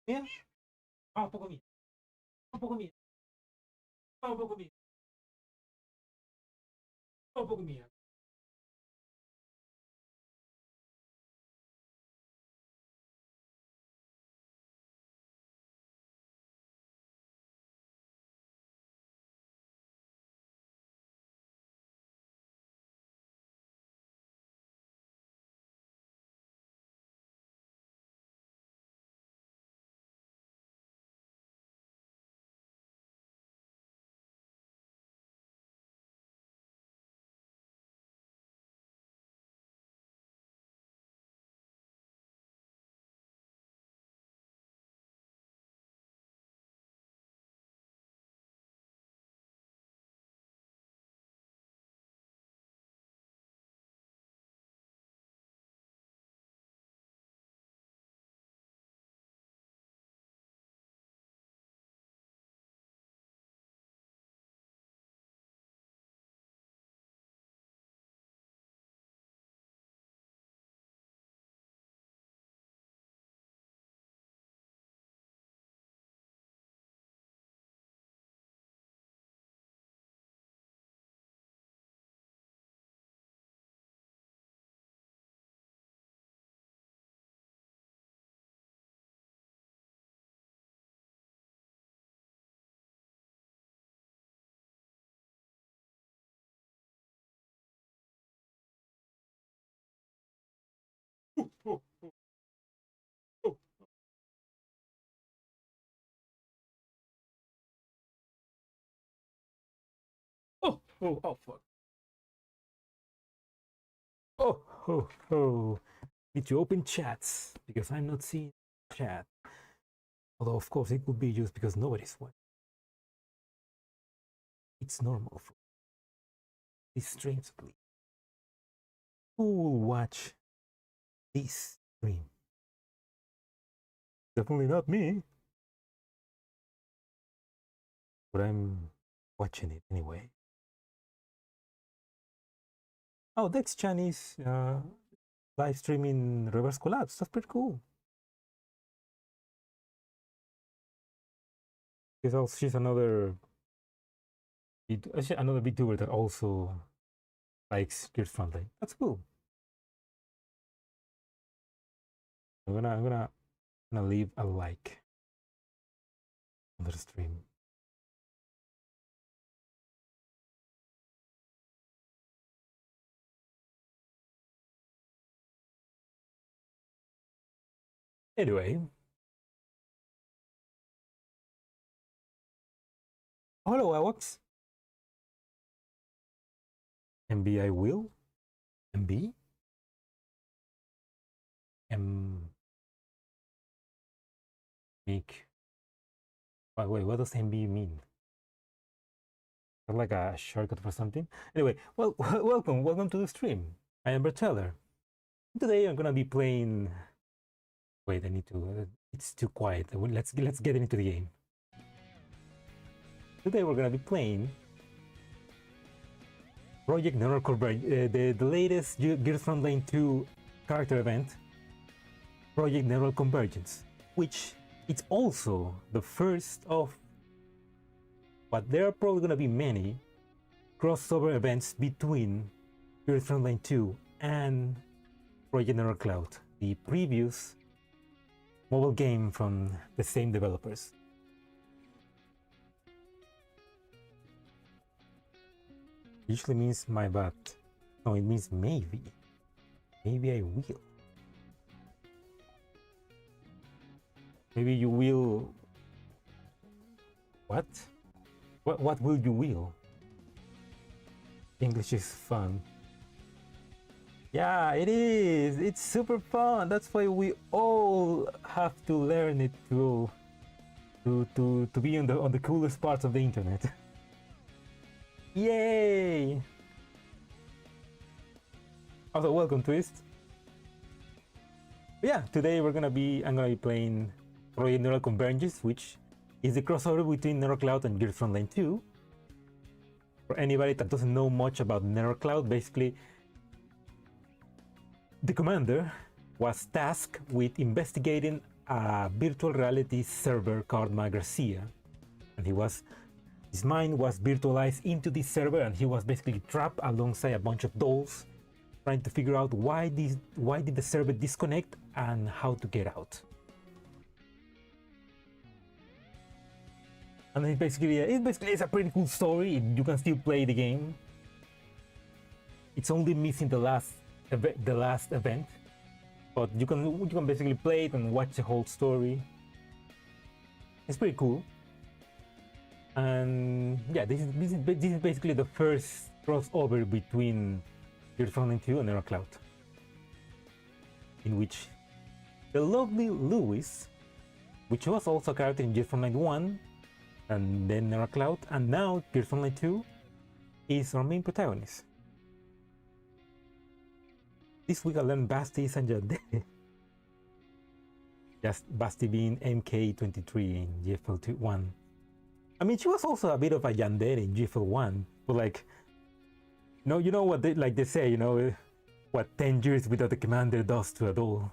Mía. Vamos, poco mía. Un poco mía. Vamos, poco mía. Vamos, poco mía. Oh, oh, oh, oh, fuck. Oh, oh, oh. Need to open chats because I'm not seeing chat. Although, of course, it could be just because nobody's watching. It's normal for these streams, please. Who will watch this stream? Definitely not me. But I'm watching it anyway. Oh, that's Chinese live streaming reverse collapse. That's pretty cool. She's another VTuber that also likes Gears Frontline. That's cool. I'm gonna leave a like on the stream. Anyway. Hello, Alex. MB I will. MB? Make. Wait, what does MB mean? Like a shortcut for something? Anyway, well, welcome to the stream. I am Berteller. Today I'm gonna be playing. Wait, I need to. It's too quiet. Let's get into the game. Today we're gonna be playing Project Neural Convergence, the latest Gears Frontline 2 character event, Project Neural Convergence, which it's also the first of, but there are probably gonna be many crossover events between Gears Frontline 2 and Project Neural Cloud, the previous mobile game from the same developers. Usually means my butt. No, it means maybe. Maybe I will. Maybe you will. What? What will you will? English is fun. Yeah, it is. It's super fun. That's why we all have to learn it to be on the coolest parts of the internet. Yay! Also, welcome, Twist. But yeah, today I'm gonna be playing Project Neural Convergence, which is the crossover between Neural Cloud and Gears Frontline 2. For anybody that doesn't know much about Neural Cloud, basically the commander was tasked with investigating a virtual reality server called Magrasea, and his mind was virtualized into this server, and he was basically trapped alongside a bunch of dolls, trying to figure out why did the server disconnect and how to get out. And it's basically a pretty cool story. You can still play the game. It's only missing the last event, but you can basically play it and watch the whole story. It's pretty cool. And yeah, this is basically the first crossover between Gears Frontline 2 and Neurocloud, in which the lovely Louis, which was also a character in Gears Frontline 1, and then Neurocloud, and now Gears Frontline 2, is our main protagonist. This week I learned Basti is Anjade. Just Basti being MK23 in GFL 1. I mean, she was also a bit of a yandere in GFL 1, but like, you know what they say, what 10 years without a commander does to a doll.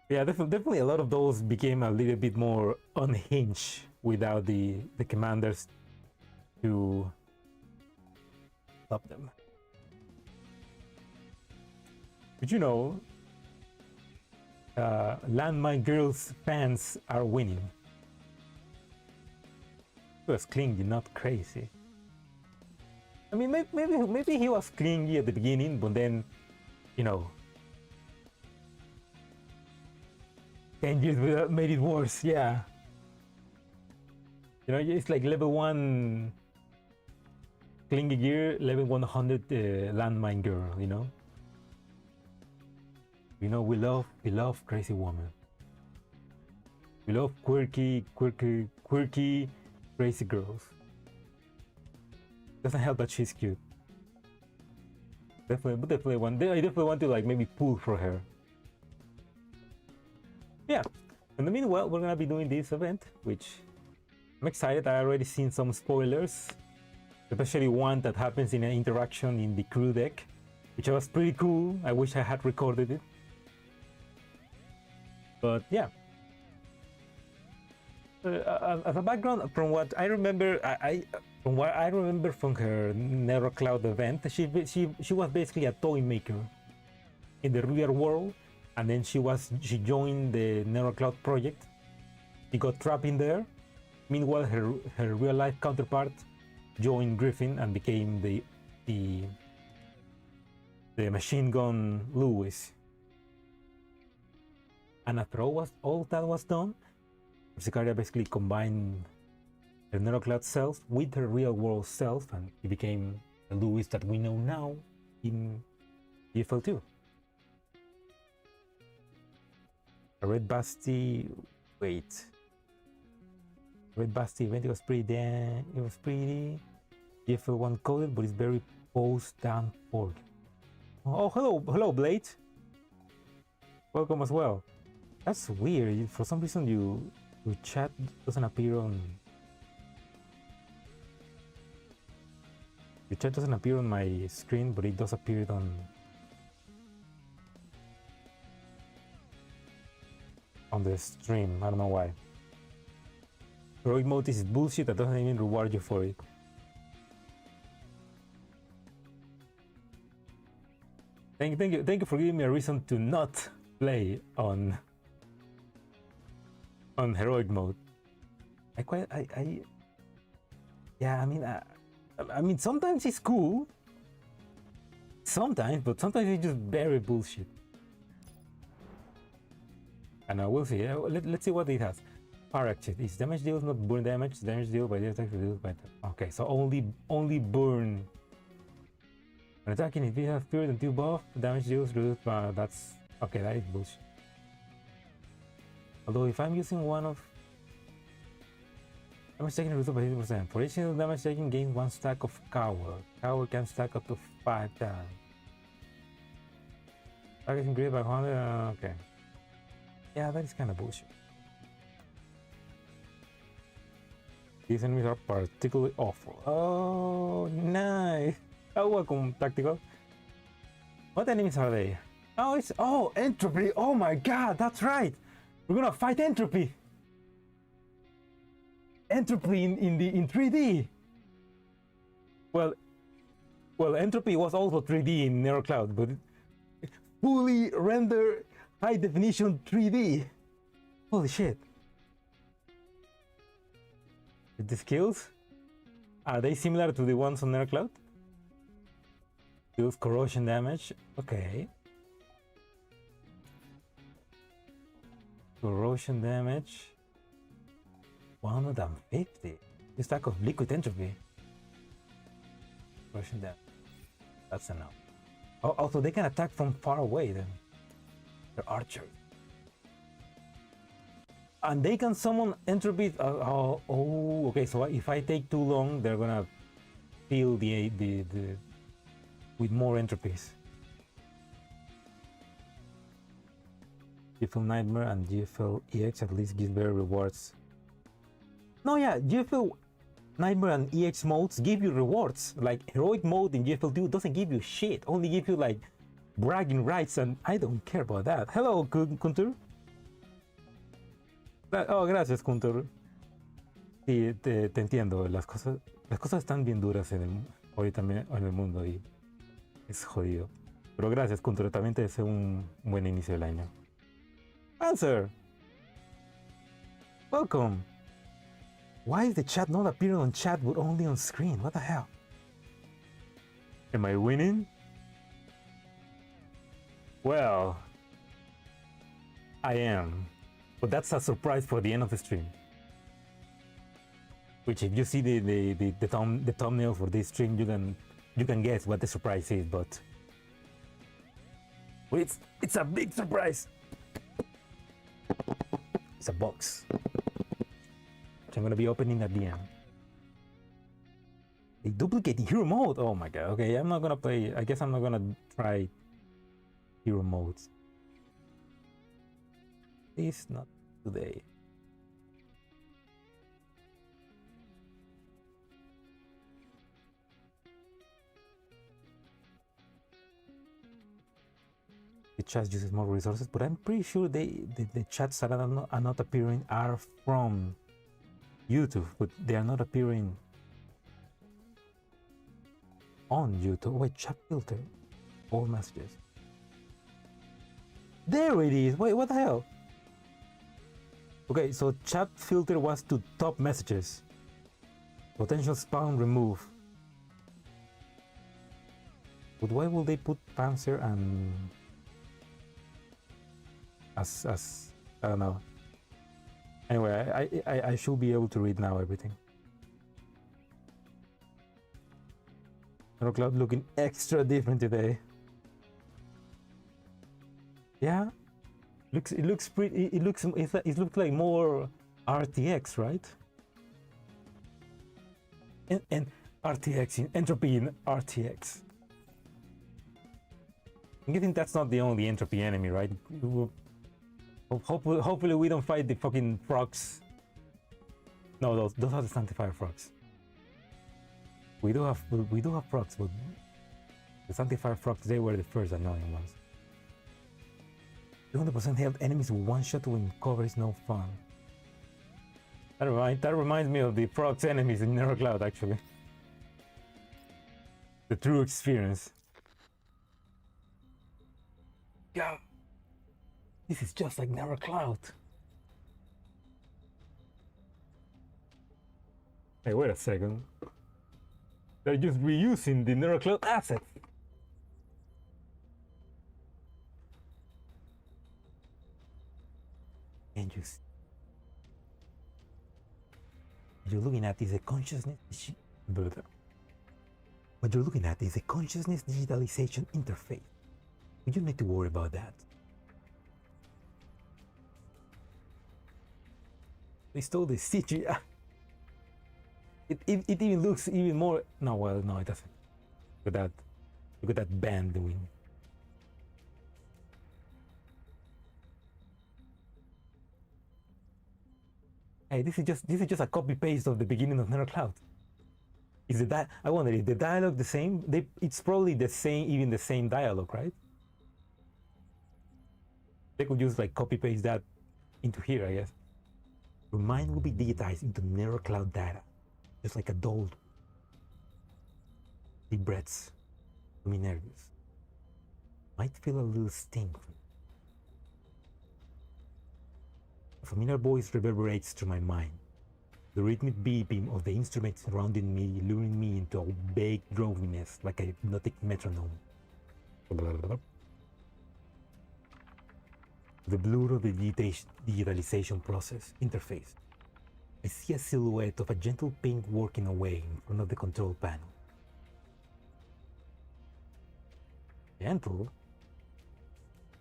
Yeah, definitely a lot of those became a little bit more unhinged without the commanders to stop them. But Landmine Girls fans are winning. He was clingy, not crazy. I mean, maybe he was clingy at the beginning, but then, 10 years made it worse, yeah. It's like level 1 clingy gear, level 100 landmine girl, we love crazy woman. We love quirky, crazy girls. Doesn't help that she's cute. Definitely want to like maybe pull for her. Yeah. In the meanwhile, we're gonna be doing this event, which I'm excited. I already seen some spoilers, especially one that happens in an interaction in the crew deck, which was pretty cool. I wish I had recorded it. But yeah, as a background, from what I remember, from her Neurocloud event, she was basically a toy maker in the real world, and then she joined the Neurocloud project. She got trapped in there. Meanwhile, her real life counterpart joined Griffin and became the machine gun Lewis. And after all that was done, Persicaria basically combined her Neurocloud self with her real world self, and he became the Lewis that we know now in GFL 2. A Red Basti, wait. Red Basti event, it was pretty GFL 1 coded, but it's very post-down forward. Oh, hello Blade. Welcome as well. That's weird. For some reason, your chat doesn't appear on. Your chat doesn't appear on my screen, but it does appear on the stream. I don't know why. Heroic mode is bullshit. That doesn't even reward you for it. Thank you for giving me a reason to not play on heroic mode. Yeah, I mean sometimes it's cool, but sometimes it's just very bullshit. And we'll see. Let's see what it has. Power action. Is damage deals not burn damage? Damage deal by the attack reduced by. Okay, so only burn. When attacking, if you have spirit and 2 buff, damage deals reduced by. That's okay. That is bullshit. Although if I'm using one of damage taken reduced by 80%. For each single damage taken, gain 1 stack of cower. Cower can stack up to 5 times. Target increased by 100. Okay. Yeah, that is kind of bullshit. These enemies are particularly awful. Oh, nice. Oh, welcome, Tactical. What enemies are they? Oh, it's entropy. Oh my god, that's right. We're gonna fight entropy. Entropy in 3D. Well, entropy was also 3D in NeuroCloud, but fully rendered high definition 3D. Holy shit. The skills, are they similar to the ones on NeuroCloud? Deals corrosion damage. Okay. Corrosion damage. 150. This stack of liquid entropy. Corrosion damage. That's enough. Oh, also, they can attack from far away then. They're archers. And they can summon entropy. Okay. So if I take too long, they're gonna fill the with more entropies. GFL Nightmare and GFL EX at least give better rewards. No, yeah, GFL Nightmare and EX modes give you rewards. Like heroic mode in GFL 2 doesn't give you shit, only give you like bragging rights, and I don't care about that. Hello, Kuntur. Oh, gracias, Kuntur. Sí, te entiendo. Las cosas están bien duras hoy también en el mundo y es jodido. Pero gracias, Kuntur. También te deseo un buen inicio del año. Answer. Welcome. Why is the chat not appearing on chat but only on screen? What the hell? Am I winning? Well, I am. But that's a surprise for the end of the stream. Which, if you see the thumbnail for this stream, you can guess what the surprise is. But it's a big surprise. It's a box, which I'm gonna be opening at the end. They duplicate hero mode. Oh my god. Okay, I'm not gonna play. I guess I'm not gonna try hero modes. Please, not today. The chat uses more resources, but I'm pretty sure the chats that are not appearing are from YouTube, but they are not appearing on YouTube. Wait, chat filter, all messages. There it is. Wait, what the hell? Okay, so chat filter was to top messages. Potential spam remove. But why will they put Panzer and as I don't know. Anyway, I should be able to read now everything. NeuroCloud looking extra different today. Yeah, it looks like more RTX, right? And RTX, entropy in RTX. I think that's not the only entropy enemy, right? Hopefully we don't fight the fucking frogs. No, those are the sanctifier frogs. We do have frogs, but the sanctifier frogs, they were the first annoying ones. 200% health enemies one shot when cover is no fun. That reminds me of the frogs enemies in NeuroCloud, actually. The true experience. Yeah. This is just like NeuroCloud. Hey, wait a second. They're just reusing the NeuroCloud assets. And you're looking at is a consciousness. What you're looking at is a consciousness digitalization interface. You don't need to worry about that. They stole the CGI. It even looks even more. No, well, no, it doesn't. Look at that band doing. Hey, this is just a copy paste of the beginning of NeuroCloud. Is it that? I wonder, is the dialogue the same? It's probably the same, even the same dialogue, right? They could just like copy paste that into here, I guess. Your mind will be digitized into narrow cloud data, just like a doll. Deep breaths, nervous. Might feel a little sting. A familiar voice reverberates through my mind. The rhythmic beeping of the instruments surrounding me, luring me into a vague droniness like a hypnotic metronome. The blur of the digitalization process interface. I see a silhouette of a gentle pink working away in front of the control panel. Gentle?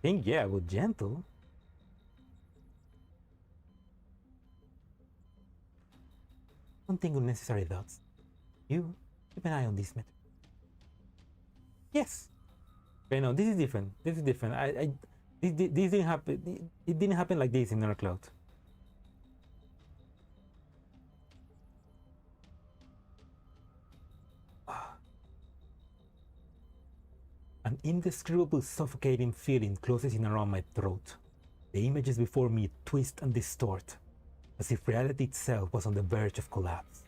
Pink, yeah, but gentle. Don't think unnecessary thoughts. You keep an eye on this matter. Yes. Okay, no, this is different. This is different. This didn't happen. It didn't happen like this in our cloud. An indescribable suffocating feeling closes in around my throat. The images before me twist and distort, as if reality itself was on the verge of collapse.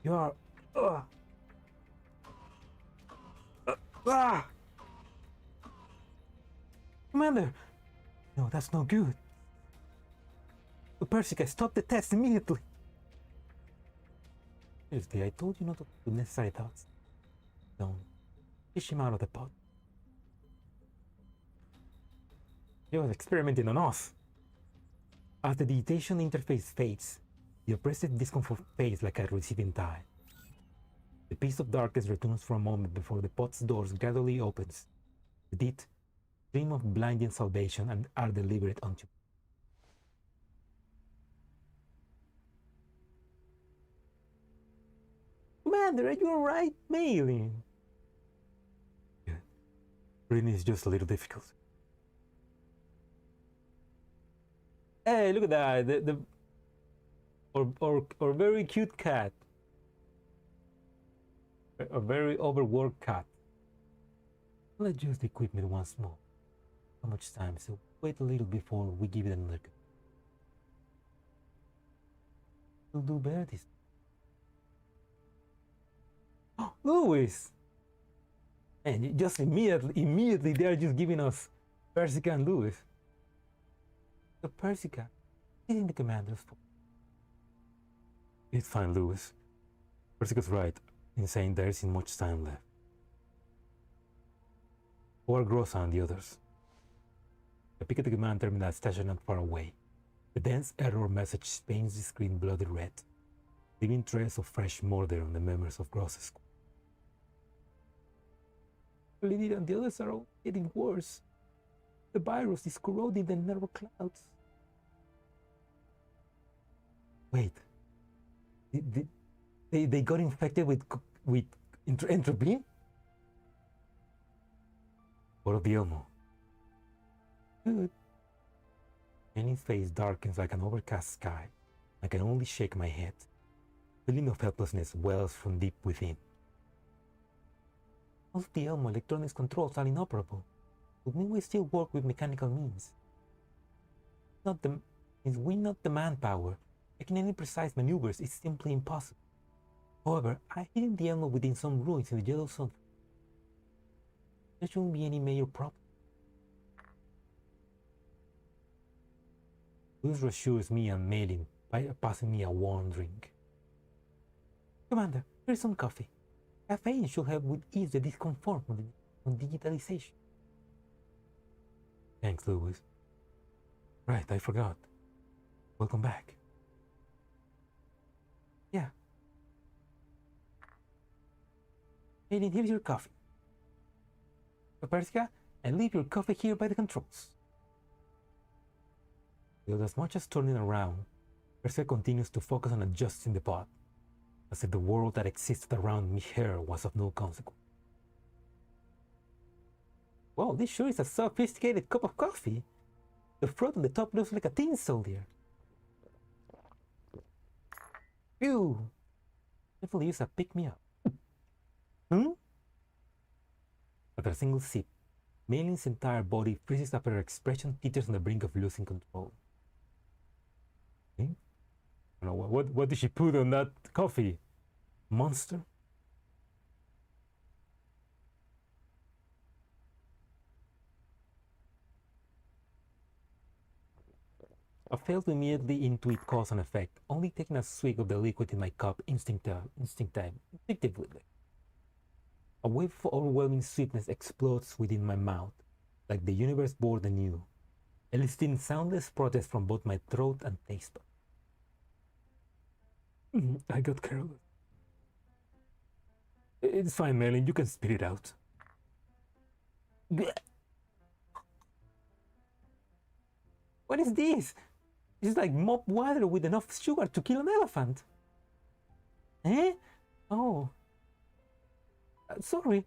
You are... Commander! No, that's no good. Persicaria, stop the test immediately! Seriously, I told you not to do necessary thoughts. Don't fish him out of the pot. He was experimenting on us. As the digitation interface fades, the oppressive discomfort fades like a receiving tide. The piece of darkness returns for a moment before the pot's doors gradually opens. With it, stream of blinding salvation and are delivered unto me. Commander, are you alright? Mailing. Good. Breathing is just a little difficult. Hey, look at that. Or very cute cat. A very overworked cat. Let's use the equipment once more. How much time? So wait a little before we give it another go. We'll do better this time. Oh, Louis! And just immediately they are just giving us Persica and Louis. The Persica isn't the commander's fault. It's fine, Louis. Persica's right in saying there isn't much time left. Or Grossa and the others. I pick at the command terminal station not far away. The dense error message paints the screen bloody red, leaving trails of fresh murder on the members of Grossa's squad. Lydia and the others are all getting worse. The virus is corroding the narrow clouds. Wait. They got infected with entropy? Or the Elmo? Good. Jenny's face darkens like an overcast sky. I can only shake my head. A feeling of helplessness wells from deep within. All of the Elmo electronics controls are inoperable, but we still work with mechanical means. Since we not the manpower, making any precise maneuvers is simply impossible. However, I hidden the Elmo within some ruins in the Yellow Sun. There shouldn't be any major problem. This reassures me and Malin by passing me a warm drink. Commander, here's some coffee. Caffeine should help with ease the discomfort from digitalization. Thanks, Louis. Right, I forgot. Welcome back. Yeah. Malin, here's your coffee. Persica, and leave your coffee here by the controls. With as much as turning around, Persica continues to focus on adjusting the pot, as if the world that existed around me here was of no consequence. Wow, this sure is a sophisticated cup of coffee. The fruit on the top looks like a tin soldier. Phew! Definitely use a pick-me-up. Hmm? After a single sip, Maylyn's entire body freezes up, her expression teeters on the brink of losing control. Okay. I don't know, what did she put on that coffee? Monster? I failed to immediately intuit cause and effect, only taking a swig of the liquid in my cup instinctively. A wave of overwhelming sweetness explodes within my mouth, like the universe born anew, eliciting soundless protest from both my throat and taste buds. I got careless. It's fine, Maylyn, you can spit it out. What is this? It's like mop water with enough sugar to kill an elephant. Eh? Oh. Sorry.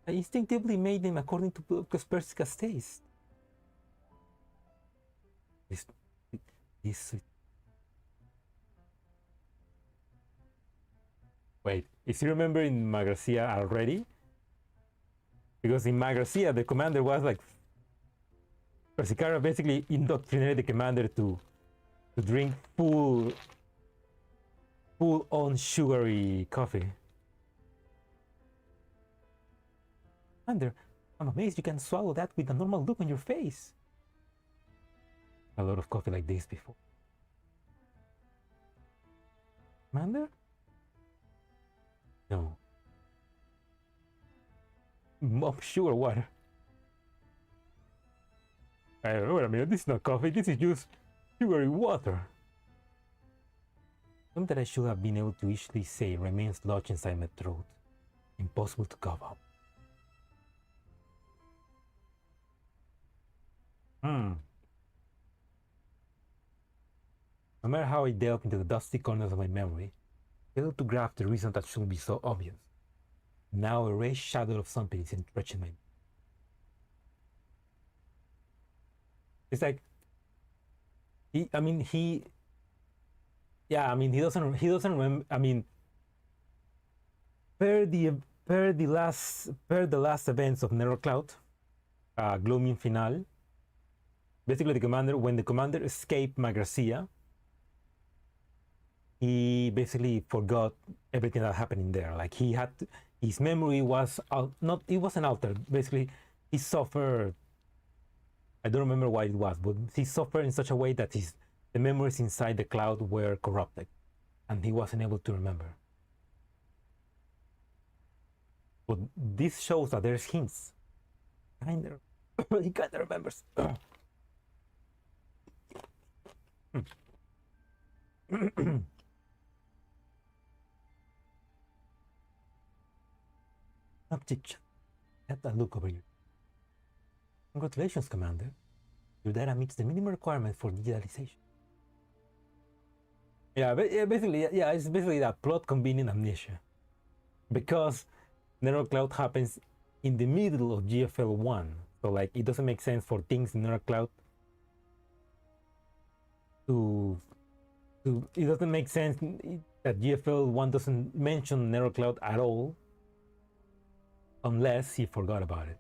I instinctively made them according to Persica's taste. This. Wait, is you remember in Magrasea already? Because in Magrasea, the commander was like... Persicaria basically indoctrinated the commander to drink full-on sugary coffee. Commander, I'm amazed you can swallow that with a normal look on your face. A lot of coffee like this before. Commander? No. Mop sugar water. I don't know what I mean. This is not coffee, this is just sugary water. Something that I should have been able to easily say remains lodged inside my throat. Impossible to cover up. No matter how I delve into the dusty corners of my memory, I failed to grasp the reason that should be so obvious. Now a raised shadow of something is entrenched in my... It's like... he doesn't remember... I mean... Per the last events of Nero Cloud, Gloaming Final, basically when the commander escaped Magrasea, he basically forgot everything that happened in there. Like his memory was it wasn't altered. Basically, he suffered. I don't remember what it was, but he suffered in such a way that the memories inside the cloud were corrupted, and he wasn't able to remember. But this shows that there's hints. He kind of remembers. Objection. Have a look over you. Congratulations, Commander. Your data meets the minimum requirement for digitalization. Yeah, basically, it's basically that plot convenient amnesia. Because Nero Cloud happens in the middle of GFL 1. So, like, it doesn't make sense for things in Nero Cloud it doesn't make sense that GFL 1 doesn't mention Nero Cloud at all. Unless he forgot about it.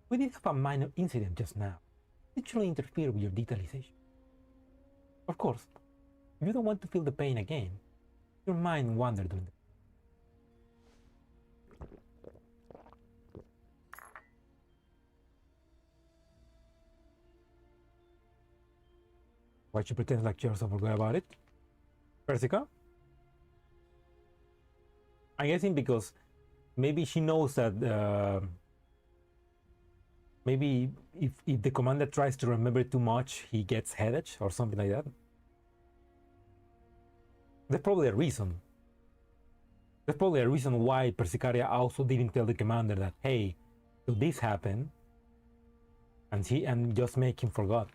We did have a minor incident just now. It literally interfered with your digitalization. Of course, if you don't want to feel the pain again, your mind wandered during the... Why she pretends like she also forgot about it? Persica? I'm guessing because maybe she knows that maybe if the commander tries to remember too much, he gets headache or something like that. There's probably a reason. There's probably a reason why Persicaria also didn't tell the commander that, hey, so this happened, and just make him forget.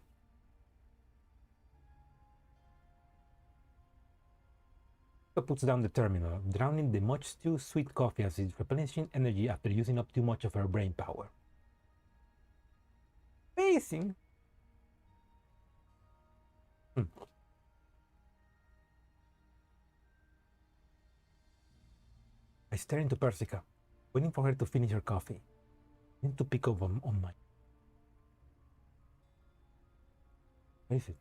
Puts down the terminal, drowning the much too sweet coffee as it's replenishing energy after using up too much of her brain power. Amazing! Hmm. I stare into Persica, waiting for her to finish her coffee. I need to pick up on mine. What is it?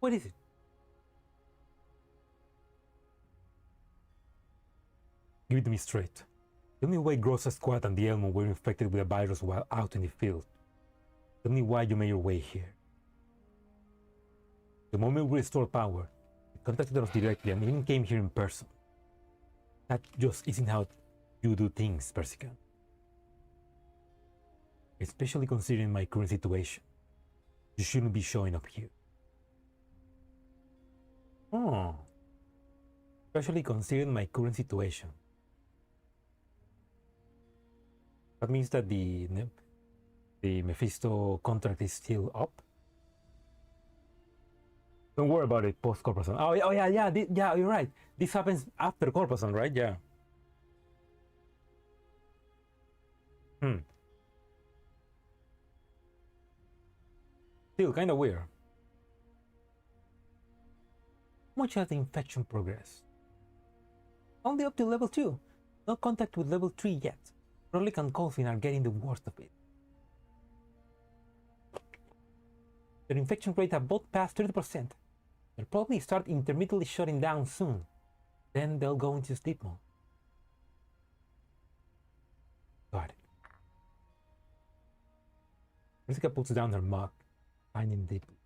What is it? Give it to me straight. Tell me why Grossa Squad and the Elmo were infected with a virus while out in the field. Tell me why you made your way here. The moment we restored power, you contacted us directly and even came here in person. That just isn't how you do things, Persica. Especially considering my current situation. You shouldn't be showing up here. Oh. Especially considering my current situation. That means that the Mephisto contract is still up. Don't worry about it post Corporation. Oh yeah, yeah, you're right. This happens after Corporation, right? Yeah. Still kind of weird. How much has the infection progressed? Only up to level 2. No contact with level 3 yet. Frolic and Colfin are getting the worst of it. Their infection rate have both passed 30%. They'll probably start intermittently shutting down soon. Then they'll go into sleep mode. Got it. Jessica puts down her mug, finding deeply.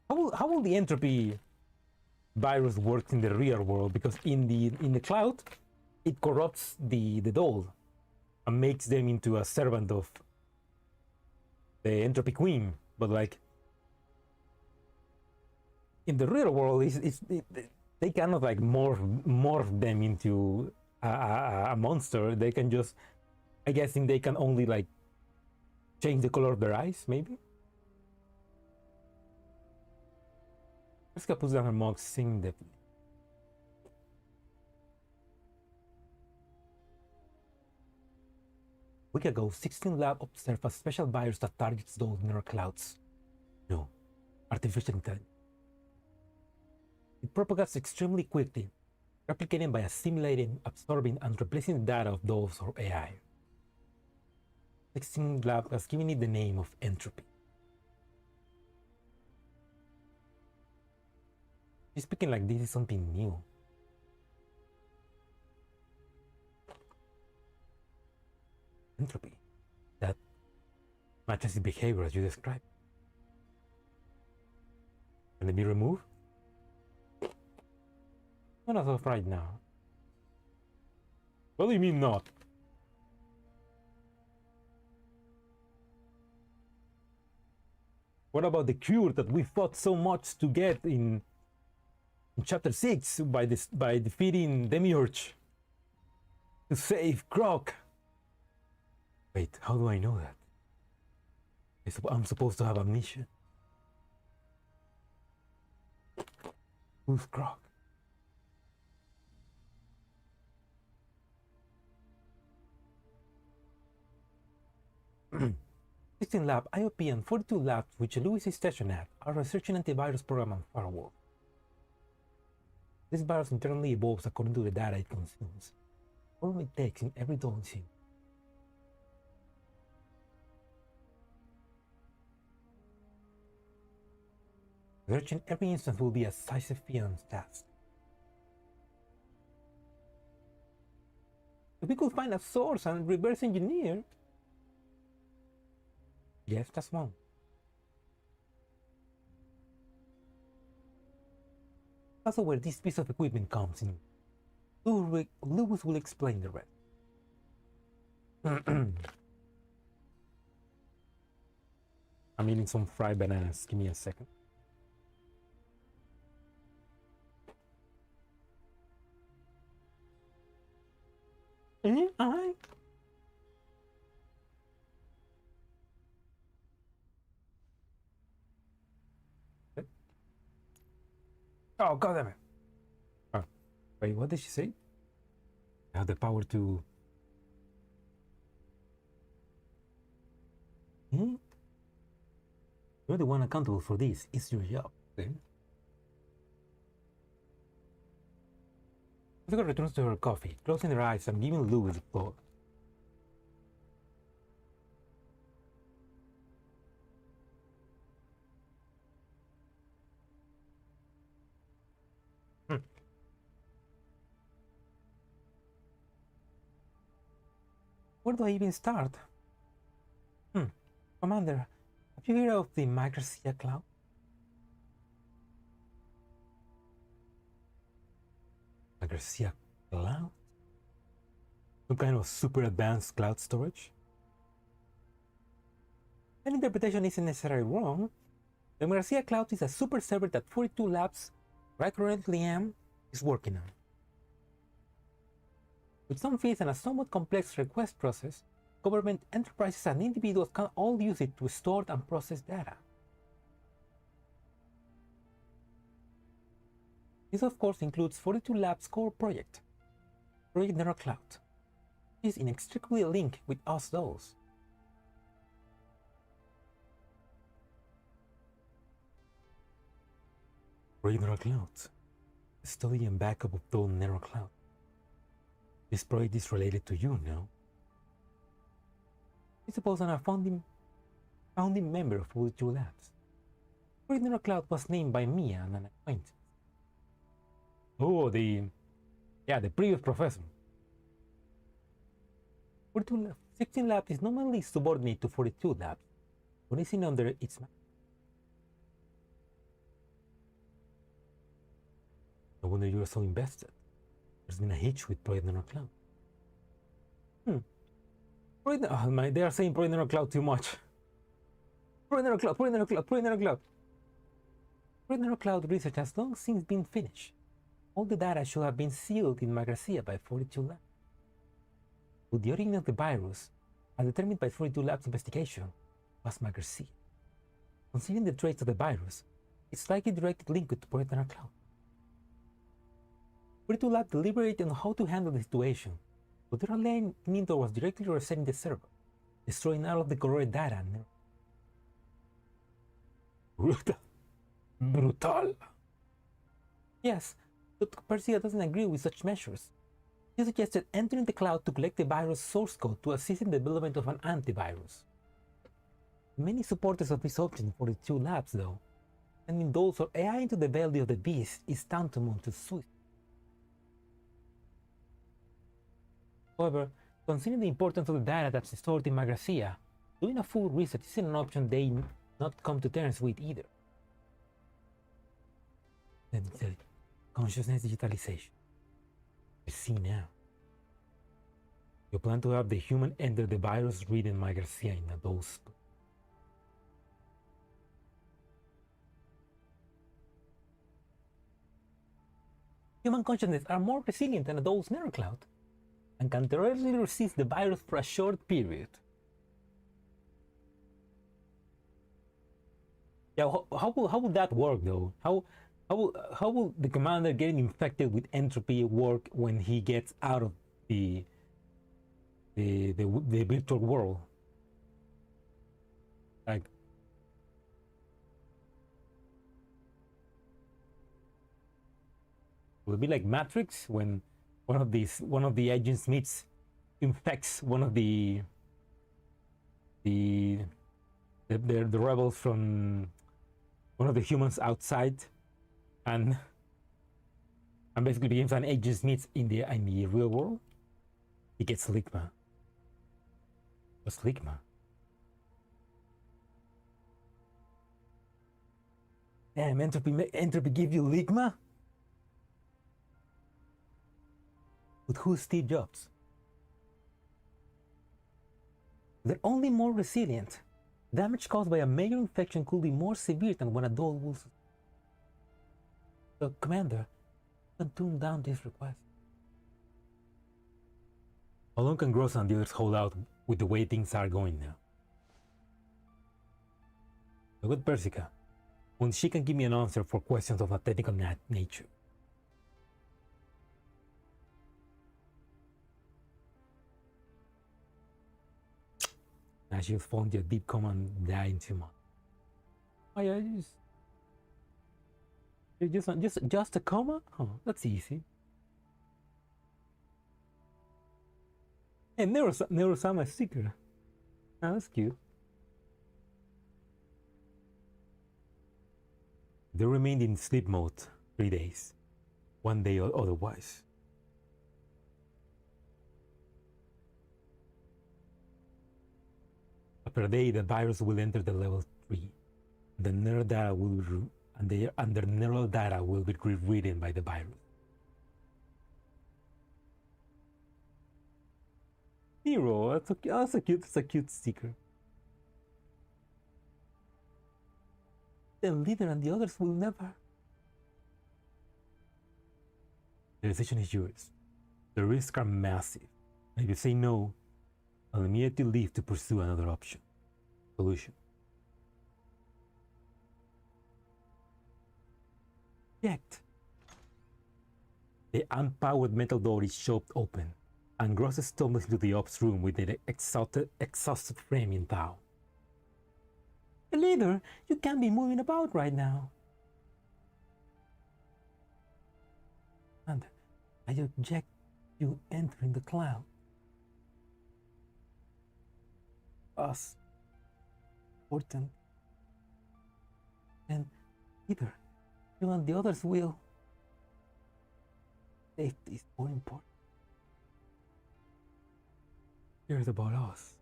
How will the entropy virus work in the real world? Because in the cloud, it corrupts the doll and makes them into a servant of the entropy queen. But like in the real world, they cannot like morph them into a monster. They can just, I guess, they can only like change the color of their eyes, maybe. Jessica puts down her mug, singing deeply. A week ago, 16 Lab observed a special virus that targets those neural clouds. No, artificial intelligence. It propagates extremely quickly, replicating by assimilating, absorbing, and replacing the data of those or AI. 16 Lab has given it the name of entropy. She's speaking like this is something new. Entropy. That matches the behavior as you described. Can it be removed? Not as of right now. What do you mean not? What about the cure that we fought so much to get in chapter 6 by defeating Demiurge to save Croc? Wait, how do I know that? I'm supposed to have amnesia. Who's Croc? Sixteen Lab, IOP, and 42 labs which Lewis is stationed at are researching antivirus program and firewall. This virus internally evolves according to the data it consumes. All it takes in every daunting. Researching every instance will be a Sisyphean task. If we could find a source and reverse engineer. Yes, that's one. Also where this piece of equipment comes in. Lewis will explain the rest. I'm eating some fried bananas. Give me a second. Alright. Oh, God damn it. Oh, wait, what did she say? I have the power to You're the one accountable for this. It's your job. Okay? Jessica returns to her coffee, closing her eyes and giving Louis the floor. Where do I even start? Commander, have you heard of the Magrasea cloud? Magrasea cloud? Some kind of super advanced cloud storage? That interpretation isn't necessarily wrong. The Magrasea cloud is a super server that 42 Labs, where I currently am, is working on. With some fees and a somewhat complex request process, government, enterprises, and individuals can all use it to store and process data. This of course includes 42 Labs' core project, Project Neural Cloud. It is inextricably linked with us those. Project Neural Cloud, the study and backup of those Neural Cloud. This project is related to you now. I suppose I'm a founding member of 42 Labs. Project Neural Cloud was named by me and an acquaintance. Oh, the previous professor. 16 Labs is normally subordinate to 42 Labs, but is under its management. No wonder you are so invested. There's been a hitch with Project Neural Cloud. They are saying Project Neural Cloud too much. Project Neural Cloud, Project Neural Cloud, Project Neural Cloud. Project Neural Cloud research has long since been finished. All the data should have been sealed in Magrasea by 42 Labs. But the origin of the virus, as determined by 42 Labs investigation, was Magrasea. Considering the traits of the virus, it's likely directly linked to Project Neural Cloud. 42 Labs deliberated on how to handle the situation, but their leaning towards directly resetting the server, destroying all of the correct data. Brutal. Yes, but Persicaria doesn't agree with such measures. He suggested entering the cloud to collect the virus source code to assist in the development of an antivirus. Many supporters of this option for the 2 labs, though, sending those or AI into the belly of the beast is tantamount to suicide. However, considering the importance of the data that's stored in Magrasea, doing a full reset isn't an option they not come to terms with either. Consciousness digitalization. I see now. You plan to have the human enter the virus reading Magrasea in a dose. Human consciousness are more resilient than those neural cloud and can temporarily resist the virus for a short period. Yeah, how will that work though? How will the commander getting infected with entropy work when he gets out of the virtual world? Like, will it be like Matrix when one of the agents infects one of the rebels from one of the humans outside, and basically becomes an agent Smith in the real world? He gets ligma. What's ligma? Damn, entropy give you ligma? But who's Steve Jobs? They're only more resilient. Damage caused by a major infection could be more severe than when a adult will. So, Commander, you can tune down this request. How long can Gross and the others hold out with the way things are going now? So with Persica, when she can give me an answer for questions of a technical nature. Now she'll fall into a deep coma and die in 2 months. Oh yeah, just a comma? Oh, that's easy. Hey, Neurosama sticker. Oh, that's cute. They remained in sleep mode 3 days. 1 day otherwise. Per day, the virus will enter the level 3. The neural data will be, and the neural data will be rewritten by the virus. Zero. That's a cute sticker. The leader and the others will never. The decision is yours. The risks are massive. And if you say no, I'll immediately leave to pursue another solution. Yet, the unpowered metal door is shoved open, and Gross stumbles into the ops room with an exhausted frame in tow. Leader, you can't be moving about right now. And I object you entering the cloud. Us. Important. And either you and the others will. Safety is more important. Here's about us.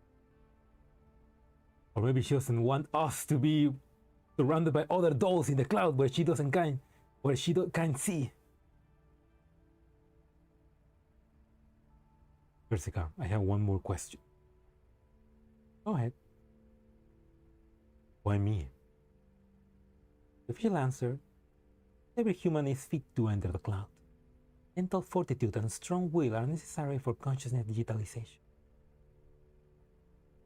Or maybe she doesn't want us to be surrounded by other dolls in the cloud where she can't see. Persicaria, I have one more question. Go ahead. Why me? The official answer: every human is fit to enter the cloud. Mental fortitude and strong will are necessary for consciousness digitalization.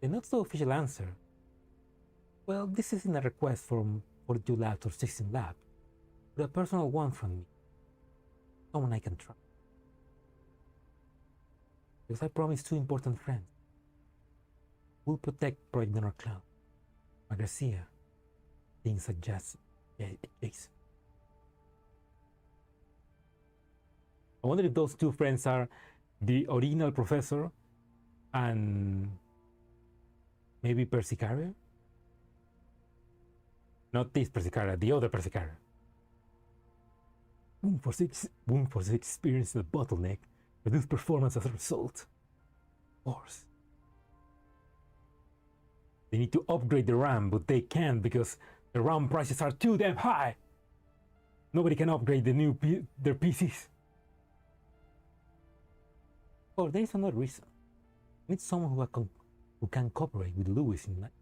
The not so official answer: well, this isn't a request from 42 Labs or 16 Labs, but a personal one from me. Someone I can trust. Because I promised 2 important friends. We'll protect Project Donor Cloud. Magrasea, things adjacent. I wonder if those 2 friends are the original professor and maybe Persicaria? Not this Persicaria, the other Persicaria. Boom for 6 experience the bottleneck, reduce performance as a result. Of course. They need to upgrade the RAM, but they can't because the RAM prices are too damn high. Nobody can upgrade their PCs. Or there is another reason. We need someone who can cooperate with Lewis in life.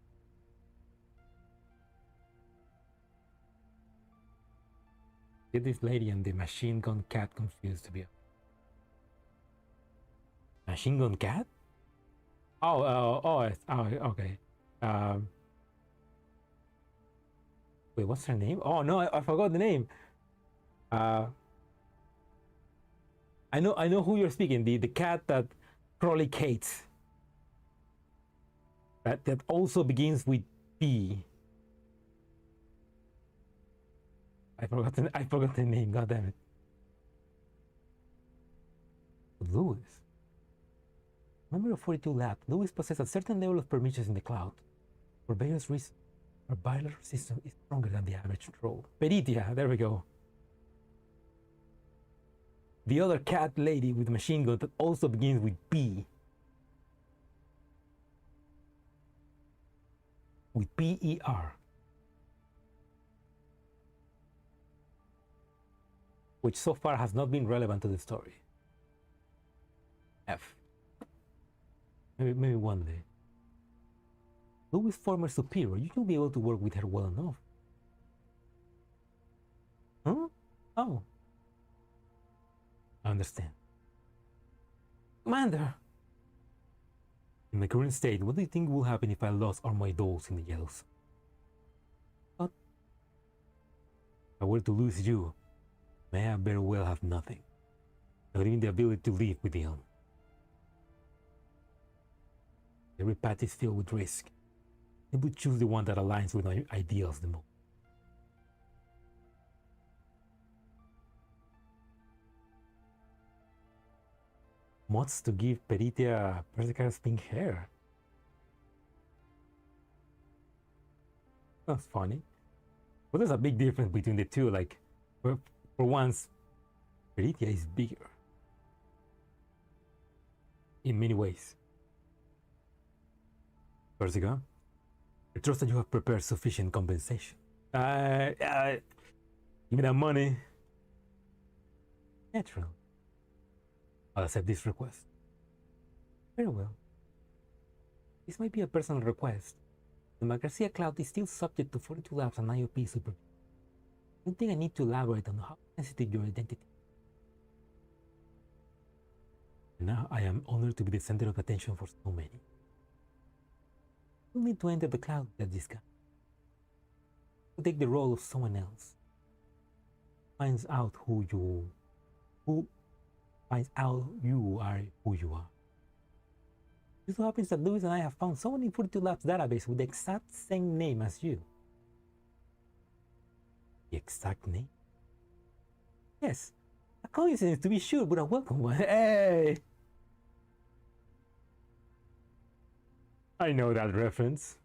Get this lady and the machine gun cat confused to be honest. Machine gun cat? Okay. Wait, what's her name? Oh no, I forgot the name. I know who you're speaking. The cat that prolicates. That also begins with P. I forgot the name. God damn it. Lewis. Member of 42 Lab, Lewis possesses a certain level of permissions in the cloud. For various reasons, our biological system is stronger than the average troll. Peritia, there we go. The other cat lady with the machine gun that also begins with P. With P-E-R. Which so far has not been relevant to the story. F. Maybe one day. Louis' former superior, you should be able to work with her well enough. Huh? Oh. I understand. Commander! In my current state, what do you think will happen if I lost all my dolls in the yellow zone? What? If I were to lose you, may I very well have nothing. Not even the ability to live with the helm. Every path is filled with risk. I would choose the one that aligns with my ideals the most. mods to give Peritia Persicaria's pink hair. That's funny. But there's a big difference between the two. Like, for once, Peritia is bigger. In many ways. Persica, I trust that you have prepared sufficient compensation. Give me that money. Natural. I'll accept this request. Very well. This might be a personal request. The Magrasea cloud is still subject to 42 labs and IOP supervision. I don't think I need to elaborate on how sensitive your identity is. Now I am honored to be the center of attention for so many. You need to enter the cloud that this guy. To take the role of someone else. Finds out who finds out you are who you are. It so happens that Louis and I have found someone in 42 Labs database with the exact same name as you. The exact name? Yes. A coincidence to be sure, but a welcome one. Hey! I know that reference.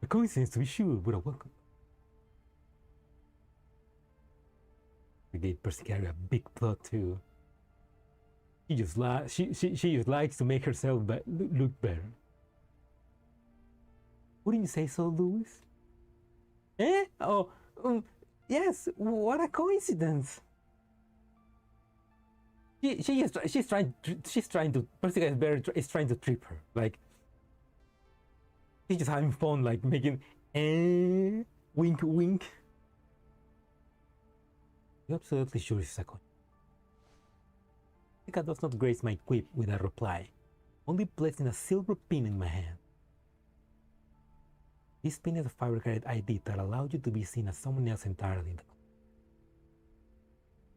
A coincidence to be sure, but a welcome. We gave Persicaria a big plot too. She just likes to make herself look better. Wouldn't you say so, Louis? Eh? Oh, yes. What a coincidence. She's trying to Persicaria is trying to trip her. Like, she's just having fun, like making wink wink. You're absolutely sure she's a coin. Persica does not grace my quip with a reply, only placing a silver pin in my hand. This pin is a fabricated ID that allows you to be seen as someone else entirely.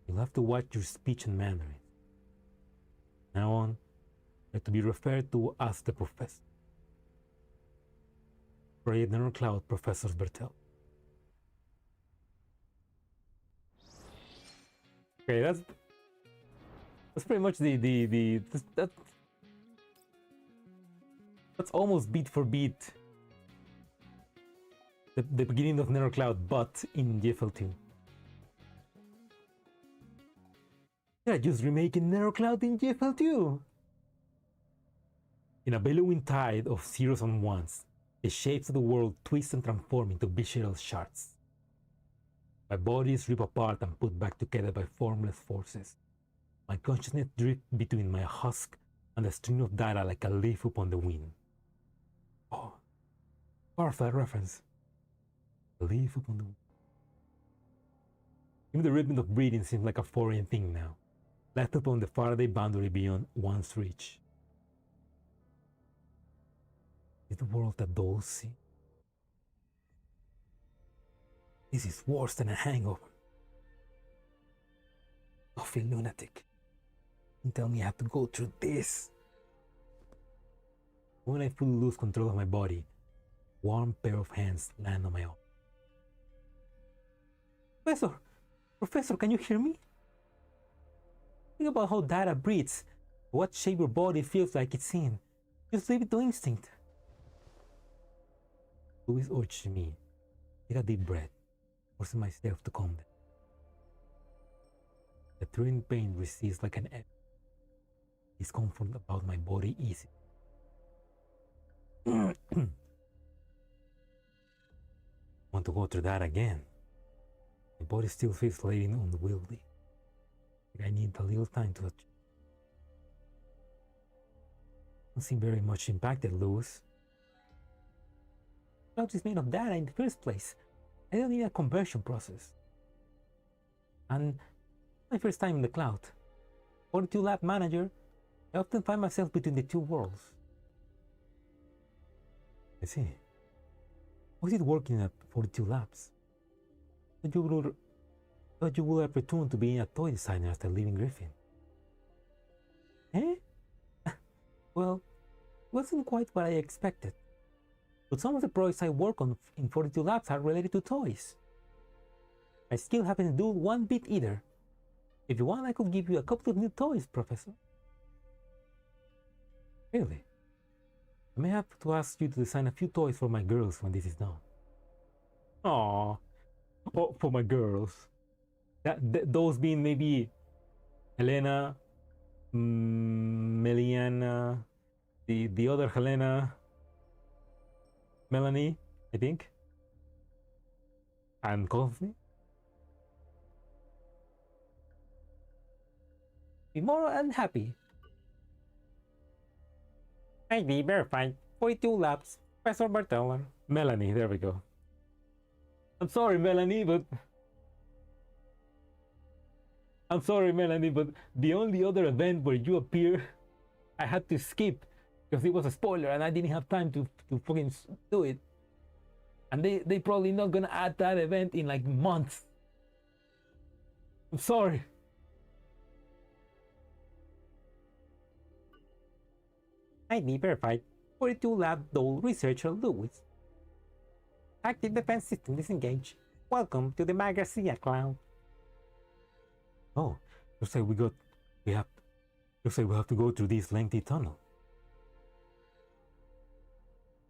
You'll have to watch your speech and mannerisms. Now on, you're to be referred to as the Professor. Project Neural Cloud Professor Bertel. Okay, that's pretty much that's almost beat for beat the beginning of Neural Cloud, but in GFL2. They're just remaking Neural Cloud in GFL2. In a bellowing tide of zeros and ones, the shapes of the world twist and transform into visceral shards. My body is ripped apart and put back together by formless forces. My consciousness drifts between my husk and the string of data like a leaf upon the wind. Oh, powerful reference. A leaf upon the wind. Even the rhythm of breathing seems like a foreign thing now, left upon the Faraday boundary beyond one's reach. Is the world that dolls see? This is worse than a hangover. I feel lunatic. Don't tell me I have to go through this. When I fully lose control of my body, a warm pair of hands land on my arm. Professor, can you hear me? Think about how data breathes, what shape your body feels like it's in. Just leave it to instinct. Louis urged me. Take a deep breath, forcing myself to calm down. The thrilling pain recedes like an edge. Discomfort about my body easy. Want to go through that again? My body still feels laden unwieldy. I need a little time to adjust. Don't seem very much impacted, Louis. Cloud is made of data in the first place. I don't need a conversion process. And my first time in the cloud. 42 lab manager, I often find myself between the two worlds. I see. How is it working at 42 labs? Thought you would have returned to being a toy designer after leaving Griffin. Eh? Well, it wasn't quite what I expected. But some of the projects I work on in 42 Labs are related to toys. I still haven't done one bit either. If you want, I could give you a couple of new toys, Professor. Really? I may have to ask you to design a few toys for my girls when this is done. Aww. Oh, for my girls. Those being maybe Helena, Meliana, the other Helena, Melanie, I think, and Cosme. Be more unhappy. ID verified. 42 laps. Professor Barteller. Melanie, there we go. I'm sorry, Melanie, but the only other event where you appear, I had to skip because it was a spoiler and I didn't have time to fucking do it. And they probably not gonna add that event in like months. I'm sorry. ID verified. 42 lab Dole researcher Lewis. Active defense system disengaged. Welcome to the Magrasea cloud. Oh, looks like we have to go through this lengthy tunnel.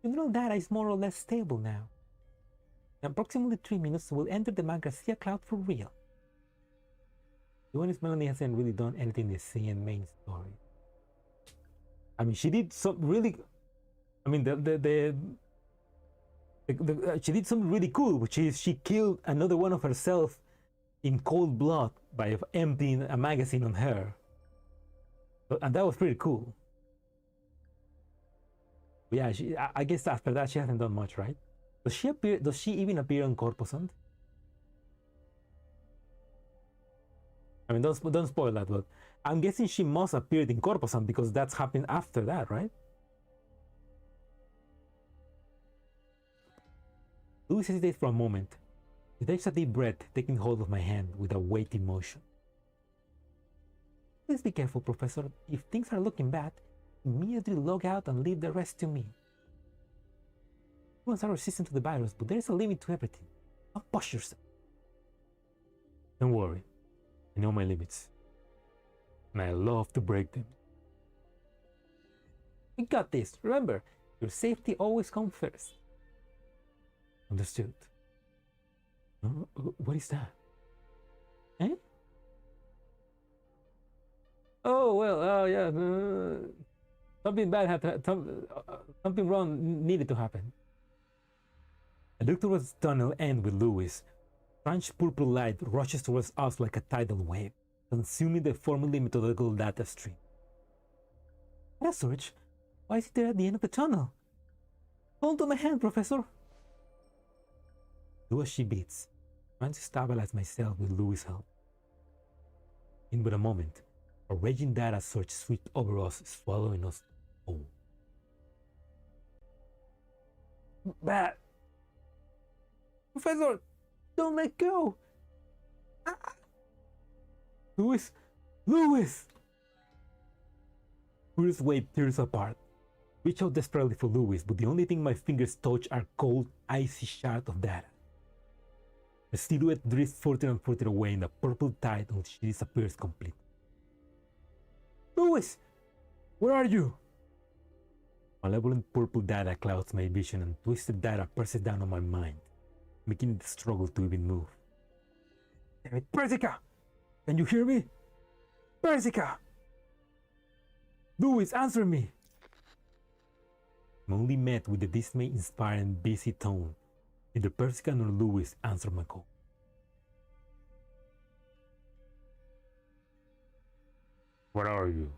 General data is more or less stable now. In approximately 3 minutes, we'll enter the Magrasea cloud for real. The honest Melanie hasn't really done anything in the CN main story. I mean, she did some really. I mean, she did something really cool, which is she killed another one of herself in cold blood by emptying a magazine on her, and that was pretty cool. But yeah, I guess after that she hasn't done much, right? Does she even appear on Corposant? I mean, don't spoil that, but I'm guessing she must have appeared in Corposant because that's happened after that, right? Louis hesitates for a moment. He takes a deep breath, taking hold of my hand with a weighty motion. Please be careful, Professor. If things are looking bad, immediately log out and leave the rest to me. Humans are resistant to the virus, but there is a limit to everything. Don't push yourself. Don't worry. I know my limits. And I love to break them. We got this. Remember, your safety always comes first. Understood. What is that? Eh? Oh, well, yeah. Something bad had to, something wrong needed to happen. I look towards the tunnel end with Lewis. Strange purple light rushes towards us like a tidal wave, consuming the formerly methodical data stream. Data storage? Why is it there at the end of the tunnel? Hold on my hand, Professor. Do as she bids, trying to stabilize myself with Louis' help. In but a moment, a raging data surge swept over us, swallowing us whole. But Professor, don't let go! Ah. Louis! Bruce waved tears apart. Reach out desperately for Louis, but the only thing my fingers touch are cold, icy shards of data. The silhouette drifts further and further away in the purple tide until she disappears completely. Louis! Where are you? Malevolent purple data clouds my vision and twisted data presses down on my mind, making it struggle to even move. Damn it, Persica! Can you hear me? Persica! Louis, answer me! I'm only met with the dismay-inspiring busy tone. Neither Persica nor Louis answer my call. Where are you?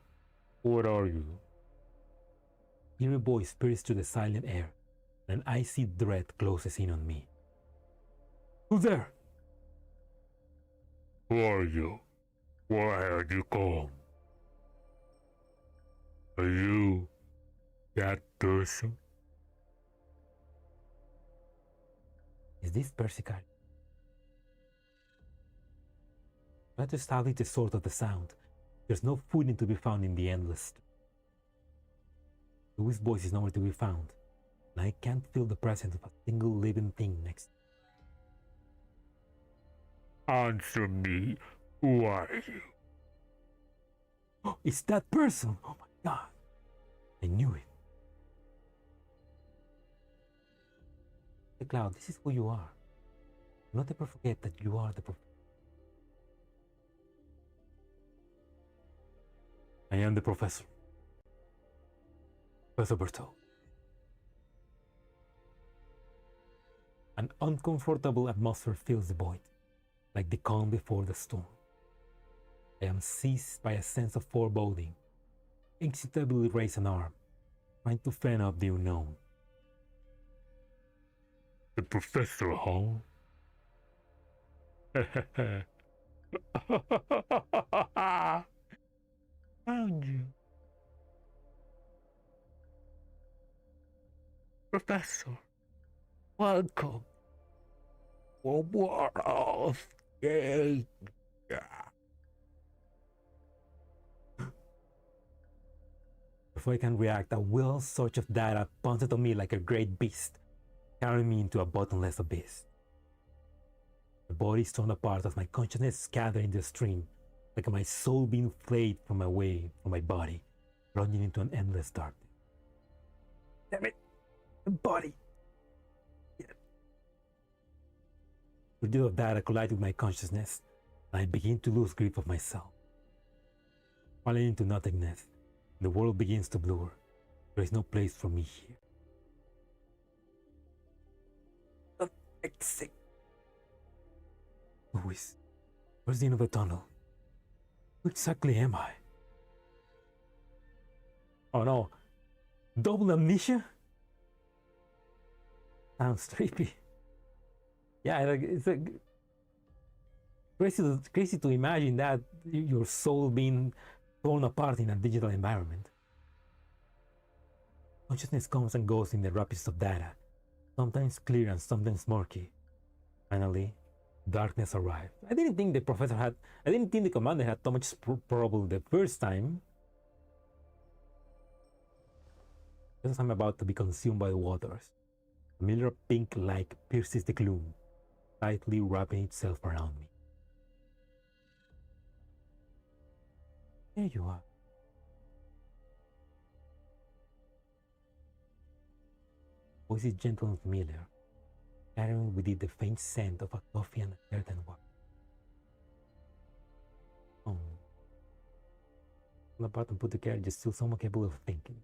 Where are you? Eerie voice pierces through the silent air, and an icy dread closes in on me. Who's there? Who are you? Why have you come? Are you that person? Is this Persicaria? Try to establish the source of the sound. There's no footing to be found in the endless. Louis' voice is nowhere to be found, and I can't feel the presence of a single living thing next to me. Answer me. Who are you? Oh, it's that person! Oh my god! I knew it. The Cloud, this is who you are. Do not ever forget that you are the professor. I am the professor. Professor Berthaud. An uncomfortable atmosphere fills the void, like the calm before the storm. I am seized by a sense of foreboding. Instinctively raise an arm, trying to fend off the unknown. The professor, huh? Found you. Professor, welcome. What of Before I can react, a wild surge of data pounced on me like a great beast, carrying me into a bottomless abyss. The body is torn apart as my consciousness scattered in the stream, like my soul being flayed from my body, plunging into an endless darkness. Damn it! The body! Yeah. The deal of data collided with my consciousness, and I begin to lose grip of myself. Falling into nothingness, the world begins to blur. There is no place for me here. Not exit. Louis, where's the end of the tunnel? Who exactly am I? Oh no. Double amnesia? Sounds creepy. Yeah, it's crazy to imagine that your soul being torn apart in a digital environment. Consciousness comes and goes in the rapids of data, sometimes clear and sometimes murky. Finally, darkness arrived. I didn't think the commander had so much trouble the first time. Just as I'm about to be consumed by the waters, a familiar pink light pierces the gloom, tightly wrapping itself around me. There you are. Voice is gentle and familiar, carrying with it the faint scent of a coffee and a certain water. Oh. Pull apart and put together, just still someone capable of thinking.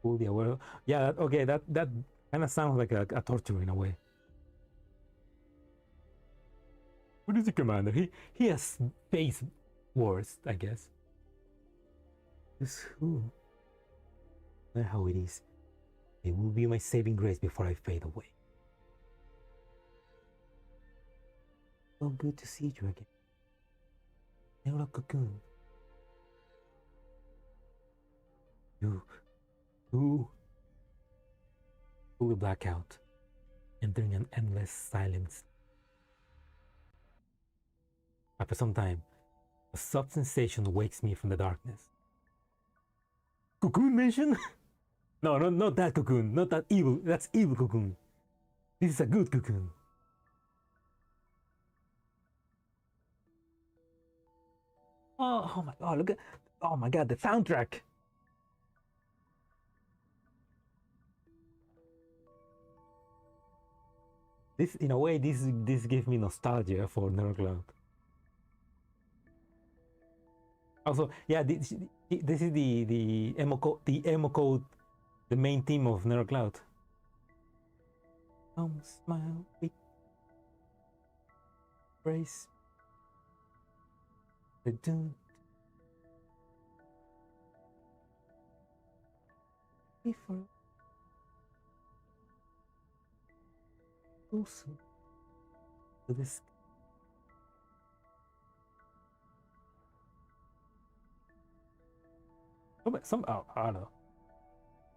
Fully aware. Yeah, okay, that kind of sounds like a torture in a way. What is the commander? He has face words, I guess. This who? Know how it is. It will be my saving grace before I fade away. So good to see you again. Neural cocoon. You fully black out, entering an endless silence. After some time, a soft sensation wakes me from the darkness. Cocoon mention? No, not that cocoon. Not that evil. That's evil cocoon. This is a good cocoon. Oh my god, look at, oh my god, the soundtrack. This, in a way, this gives me nostalgia for Neurocloud. Also, yeah, this is the emo code, the main theme of Neurocloud. Come smile with praise. The tune. Before closer to this. I don't know.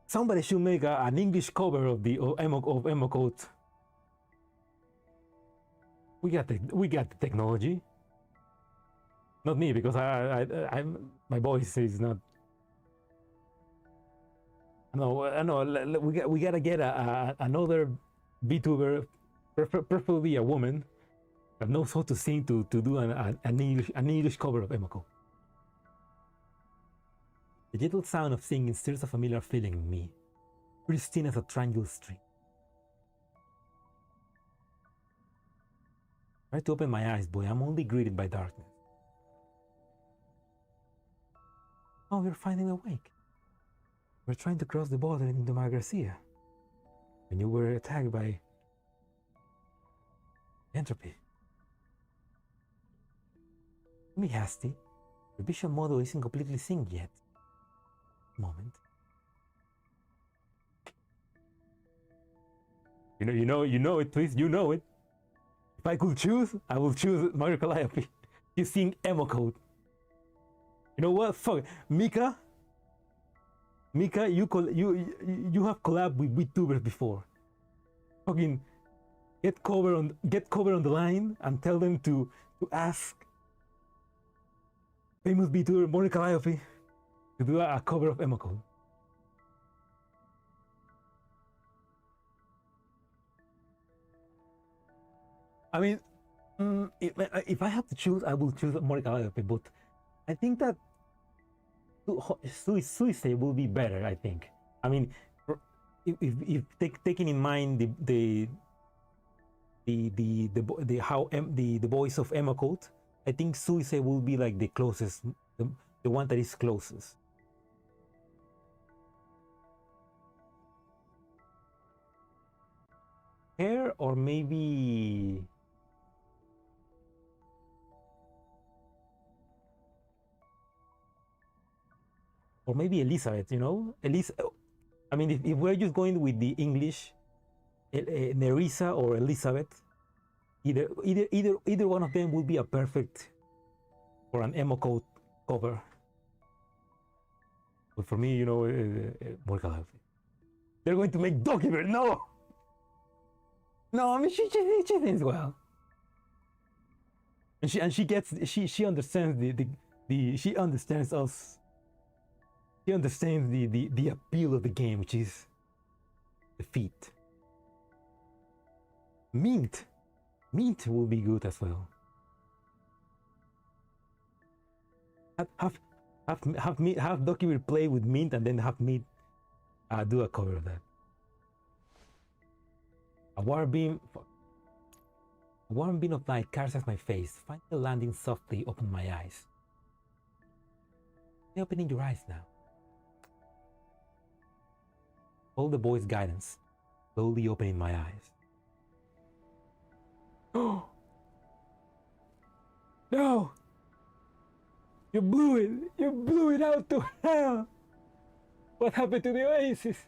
Somebody should make an English cover of the emo code. We got the technology. Not me, because my voice is not. I know. We gotta get another VTuber, preferably a woman, that knows how to sing to do an English cover of emo code. The gentle sound of singing stirs a familiar feeling in me, pristine as a tranquil stream. Try to open my eyes, boy. I'm only greeted by darkness. Oh, you're finally awake. We're trying to cross the border into Magrasea when you were attacked by entropy. Don't be hasty. The vision model isn't completely synced yet. Moment. You know it, please. You know it. If I could choose, I will choose Magrasea. You sing emo code. You know what? Fuck, Mika, you have collabed with VTubers before. Fucking get cover on the line and tell them to ask famous VTuber Monica Liope to do a cover of emo code. I mean, if I have to choose, I will choose Monica Liope, but I think that Suicide will be better. I think. I mean, if taking in mind the voice of Emma Code, I think Suicide will be like the closest, the one that is closest. Hair or maybe. Or maybe Elizabeth, you know? I mean, if we're just going with the English, Nerissa or Elizabeth, either one of them will be a perfect for an emo code cover. But for me, you know, Morgan, they're going to make Document. No, I mean she thinks well, and she understands she understands us. He understands the appeal of the game, which is defeat. Mint will be good as well. Have Document play with Mint and then have me do a cover of that. A warm beam of light caress my face, finally landing softly upon my eyes. You're opening your eyes now. All the boy's guidance, slowly opening my eyes. Oh no! You blew it out to hell! What happened to the Oasis?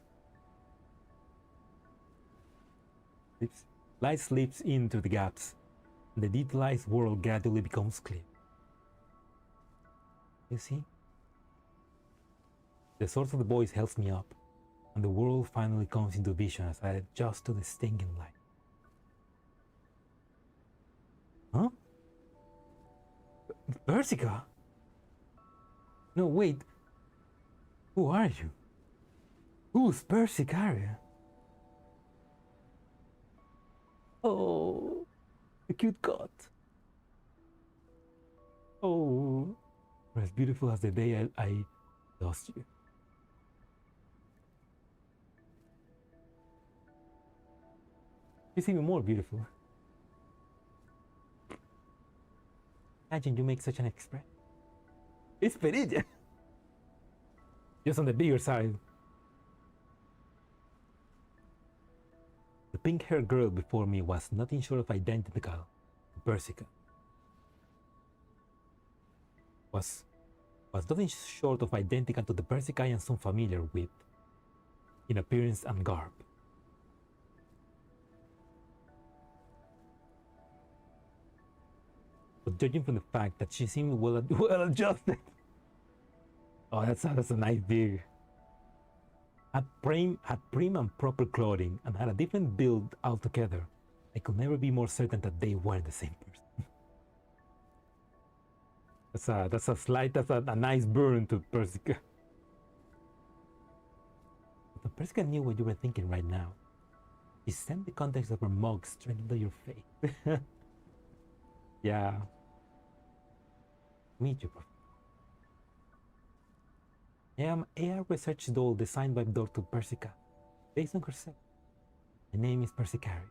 Light slips into the gaps, and the detailized world gradually becomes clear. You see? The source of the voice helps me up, and the world finally comes into vision as I adjust to the stinging light. Huh? Persica? No, wait. Who are you? Who's Persicaria? Oh, the cute cat. Oh, you're as beautiful as the day I lost you. She's even more beautiful. Imagine you make such an expression. It's Peridia. Just on the bigger side. The pink-haired girl before me was nothing short of identical to Persica. Was nothing short of identical to the Persica I am so familiar with in appearance and garb. But judging from the fact that she seemed well adjusted. Oh, that's a nice dig. Had prim and proper clothing and had a different build altogether. I could never be more certain that they were the same person. That's a nice burn to Persica. But Persica knew what you were thinking right now. She sent the context of her mug straight into your face. Yeah. Meet you, Prophet. I am AI research doll designed by Dr. Persica, based on herself. My name is Persicaria.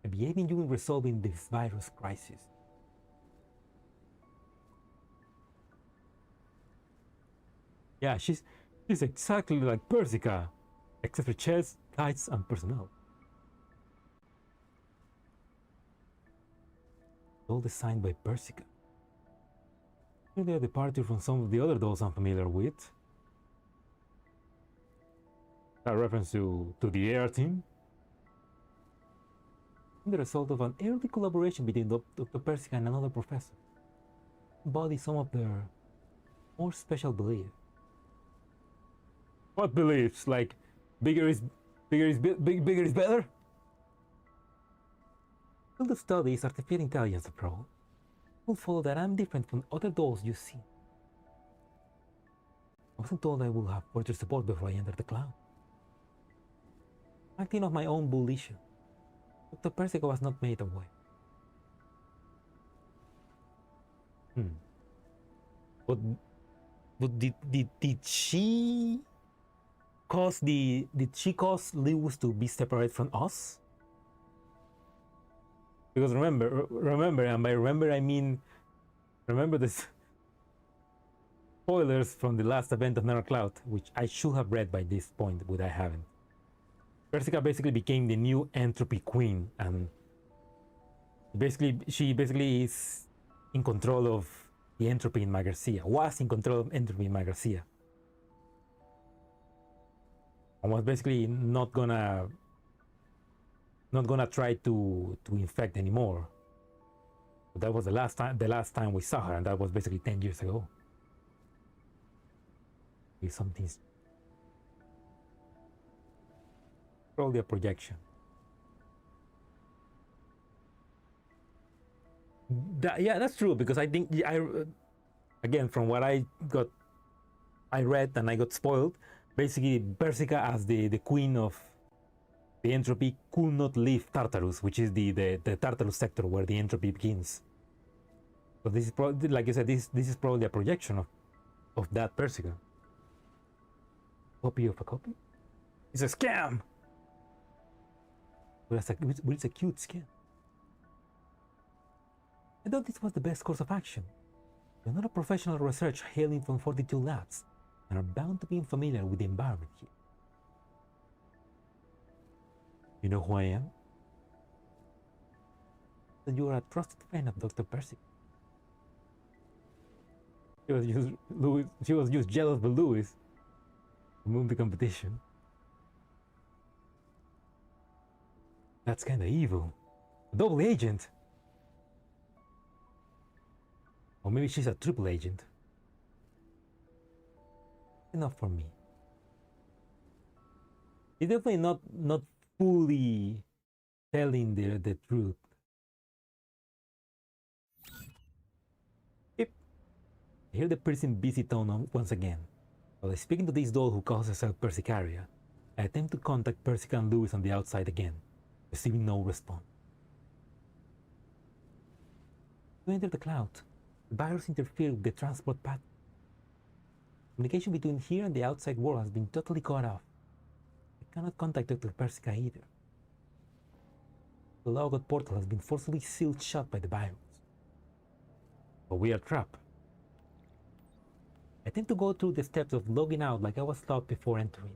I be aiding you in resolving this virus crisis. Yeah, she's exactly like Persica, except for chess, kites, and personnel. All designed by Persica. They are departure from some of the other dolls I'm familiar with. A reference to the air team. The result of an early collaboration between Dr. Persica and another professor. Embody some of their more special beliefs. What beliefs? Like bigger is better? Field of study is artificial intelligence approach. Will follow that I'm different from other dolls you see. I wasn't told I would have further support before I entered the cloud. Acting of my own volition, Dr. Persica was not made aware. But did she cause Lewis to be separate from us? Because remember, and by remember I mean, remember this spoilers from the last event of Nether Cloud, which I should have read by this point, but I haven't. Persica basically became the new entropy queen, and she basically is in control of the entropy in Magrasea, was in control of entropy in Magrasea. And was basically not gonna try to infect anymore. But that was the last time we saw her, and that was basically 10 years ago. With something's probably a projection. Yeah, that's true, because I think again, from what I read and I got spoiled, basically Persica as the queen of the entropy could not leave Tartarus, which is the Tartarus sector where the entropy begins. So this is probably, like I said, this is probably a projection of that Persica. Copy of a copy? It's a scam! But it's a cute scam. I thought this was the best course of action. You're not a professional researcher hailing from 42 labs, and are bound to be familiar with the environment here. You know who I am? That you are a trusted friend of Dr. Percy. She was just jealous of Lewis. Remove the competition. That's kinda evil. A double agent. Or maybe she's a triple agent. Enough for me. It's definitely not fully telling the truth. Yep. I hear the piercing busy tone once again. While speaking to this doll who calls herself Persicaria, I attempt to contact Persica and Lewis on the outside again, receiving no response. To enter the cloud, the virus interfered with the transport path. Communication between here and the outside world has been totally cut off. I cannot contact Dr. Persica either. The logout portal has been forcibly sealed shut by the virus. But we are trapped. I tend to go through the steps of logging out like I was taught before entering.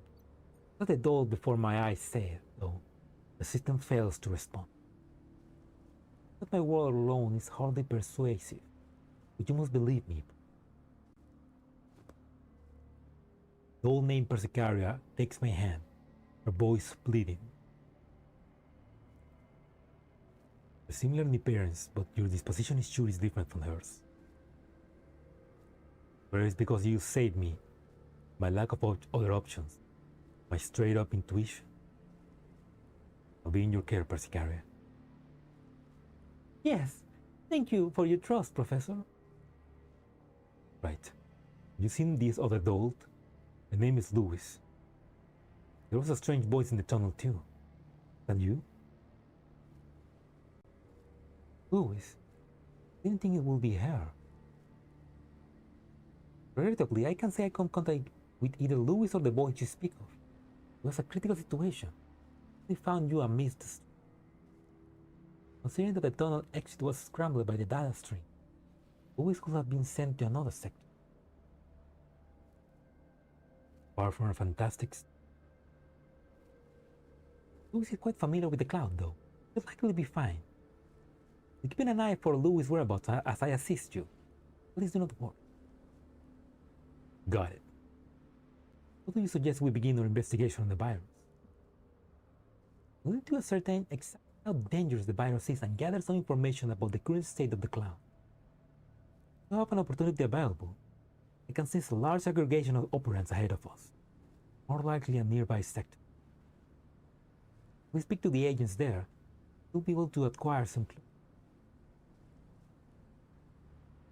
Not the doll before my eyes said, though. The system fails to respond. But my word alone is hardly persuasive, but you must believe me. The doll named Persicaria takes my hand, her voice bleeding. We're similar in appearance, but your disposition is sure is different from hers. Whether it's because you saved me, my lack of other options, my straight-up intuition. I'll be in your care, Persicaria. Yes, thank you for your trust, Professor. Right. You seen this other doll? The name is Lewis. There was a strange voice in the tunnel too. And you? Lewis. Didn't think it would be her. Regrettably, I can say I come in contact with either Louis or the boy you speak of. It was a critical situation. They found you amidst the stream. Considering that the tunnel exit was scrambled by the data stream, Louis could have been sent to another sector. Far from a fantastic. Louis is quite familiar with the cloud, though. He'll likely be fine. Be keeping an eye for Louis' whereabouts as I assist you. Please do not worry. Got it. What do you suggest we begin our investigation on the virus? We need to ascertain exactly how dangerous the virus is and gather some information about the current state of the cloud. If you have an opportunity available, I can sense a large aggregation of operants ahead of us, more likely a nearby sector. If we speak to the agents there, we'll be able to acquire some clues.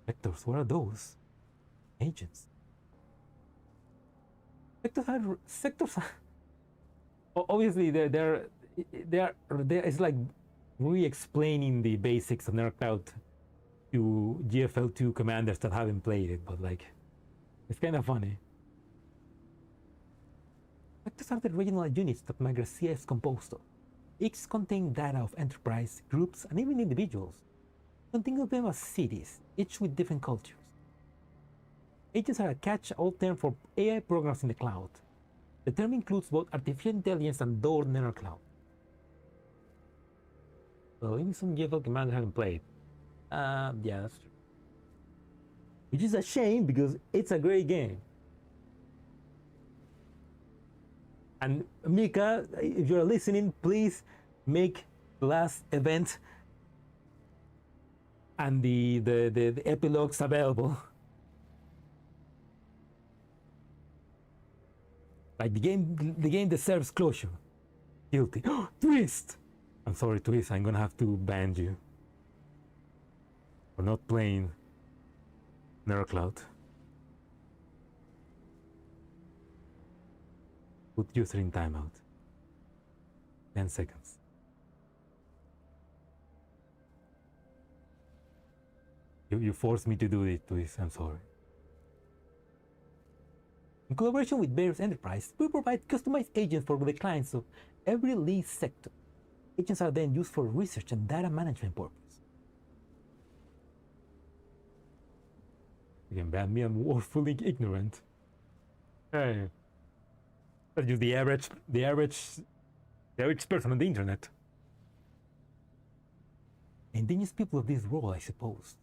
Vectors, what are those? Agents. Sectors are obviously they're it's like re-explaining the basics of NerdCloud to GFL2 commanders that haven't played it, but like it's kind of funny. Sectors are the regional units that Magrasea is composed of. Each contain data of enterprise, groups, and even individuals. Don't think of them as cities, each with different cultures. Agents are a catch-all term for AI programs in the cloud. The term includes both artificial intelligence and the ordinary cloud. So even some GFL commanders haven't played. Yeah, that's true. Which is a shame because it's a great game. And Mika, if you're listening, please make the last event and the epilogues available. Like the game deserves closure. Guilty. Twist! I'm sorry, Twist, I'm gonna have to ban you for not playing NerdCloud. Put user in timeout. 10 seconds. You forced me to do it, Twist, I'm sorry. In collaboration with various enterprises, we provide customized agents for the clients of every lead sector. Agents are then used for research and data management purposes. You can ban me, I'm woefully ignorant. Hey, that's just the average person on the internet. Indigenous people of this world, I suppose.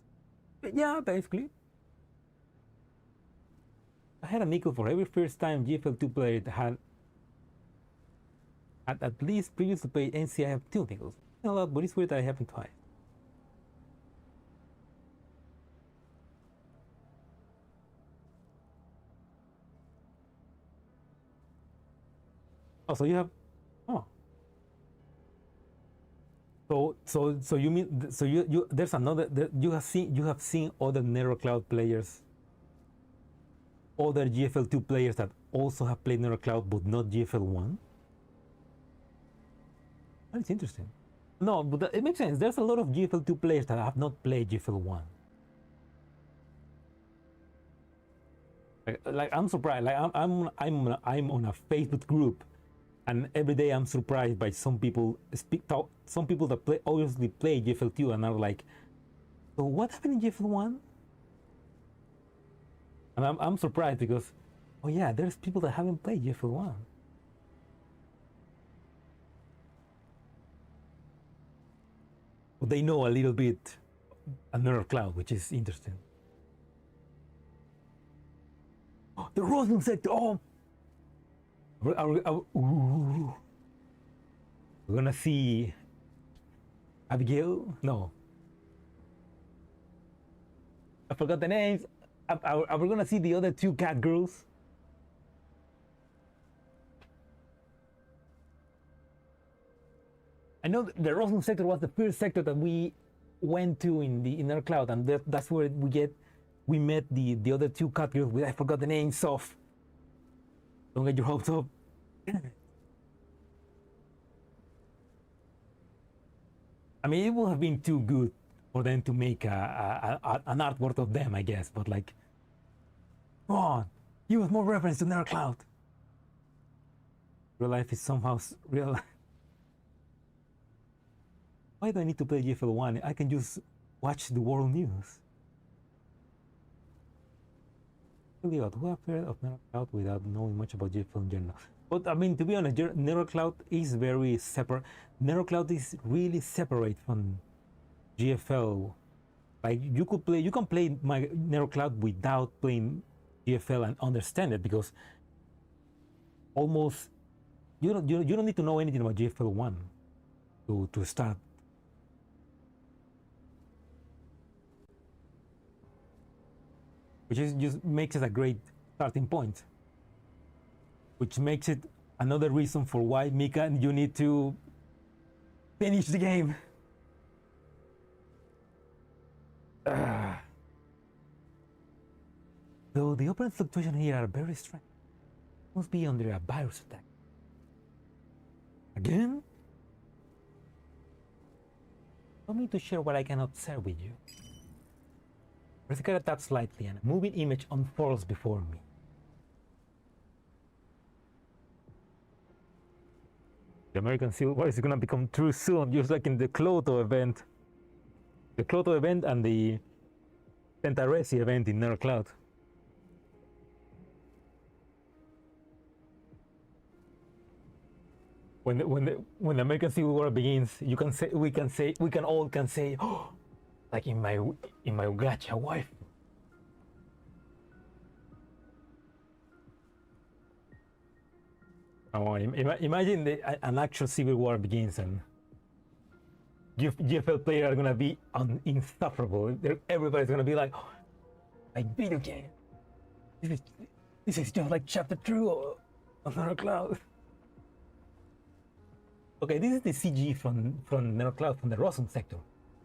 But yeah, basically. I had a nickel for every first time GFL2 player that had at least previously played NC. I have 2 nickels. Not a lot, but it's weird that I haven't twice. Oh, so you have. Oh. So you mean you there's another you have seen other NerdCloud players, other GFL2 players that also have played NerdCloud but not GFL1? That's interesting. No, but it makes sense. There's a lot of GFL2 players that have not played GFL1. Like I'm surprised. Like I'm on a Facebook group, and every day I'm surprised by some people some people that obviously play GFL2 and are like, so what happened in GFL1? And I'm surprised because, oh yeah, there's people that haven't played GFL1. But they know a little bit another cloud, which is interesting. Oh, the Roslyn sector. Oh, we're gonna see Abigail. No, I forgot the names. We're gonna see the other 2 cat girls. I know the Roslyn sector was the first sector that we went to in our cloud, and that's where we met the other 2 cat girls. I forgot the names of. Don't get your hopes up. I mean, it would have been too good for them to make an artwork of them, I guess. But like, Come on, give us more reference to Nether Cloud. Real life is somehow real life. Why do I need to play GFL 1? I can just watch the world news. Really odd. Who have heard of Nether Cloud without knowing much about GFL in general? But I mean, to be honest, Nether Cloud is very separate. Nether Cloud is really separate from GFL. Like you can play my Nether Cloud without playing GFL and understand it, because almost you don't need to know anything about GFL 1 to start. Which is just makes it a great starting point. Which makes it another reason for why, Mika, you need to finish the game. Though the open fluctuations here are very strange. Must be under a virus attack. Again? Allow me to share what I can observe with you. Persicaria taps slightly and a moving image unfurls before me. The American Civil War is gonna become true soon, just like in the Cloto event. The Cloto event and the Magrasea event in Nether Cloud. When the American Civil War begins, we can all say, oh, like in my gacha wife. Oh, imagine an actual civil war begins and GFL players are gonna be insufferable. Everybody's gonna be like, oh, like video game. This is just like chapter 2 of Nether Cloud. Okay, this is the CG from Nether Cloud from the Rosum sector.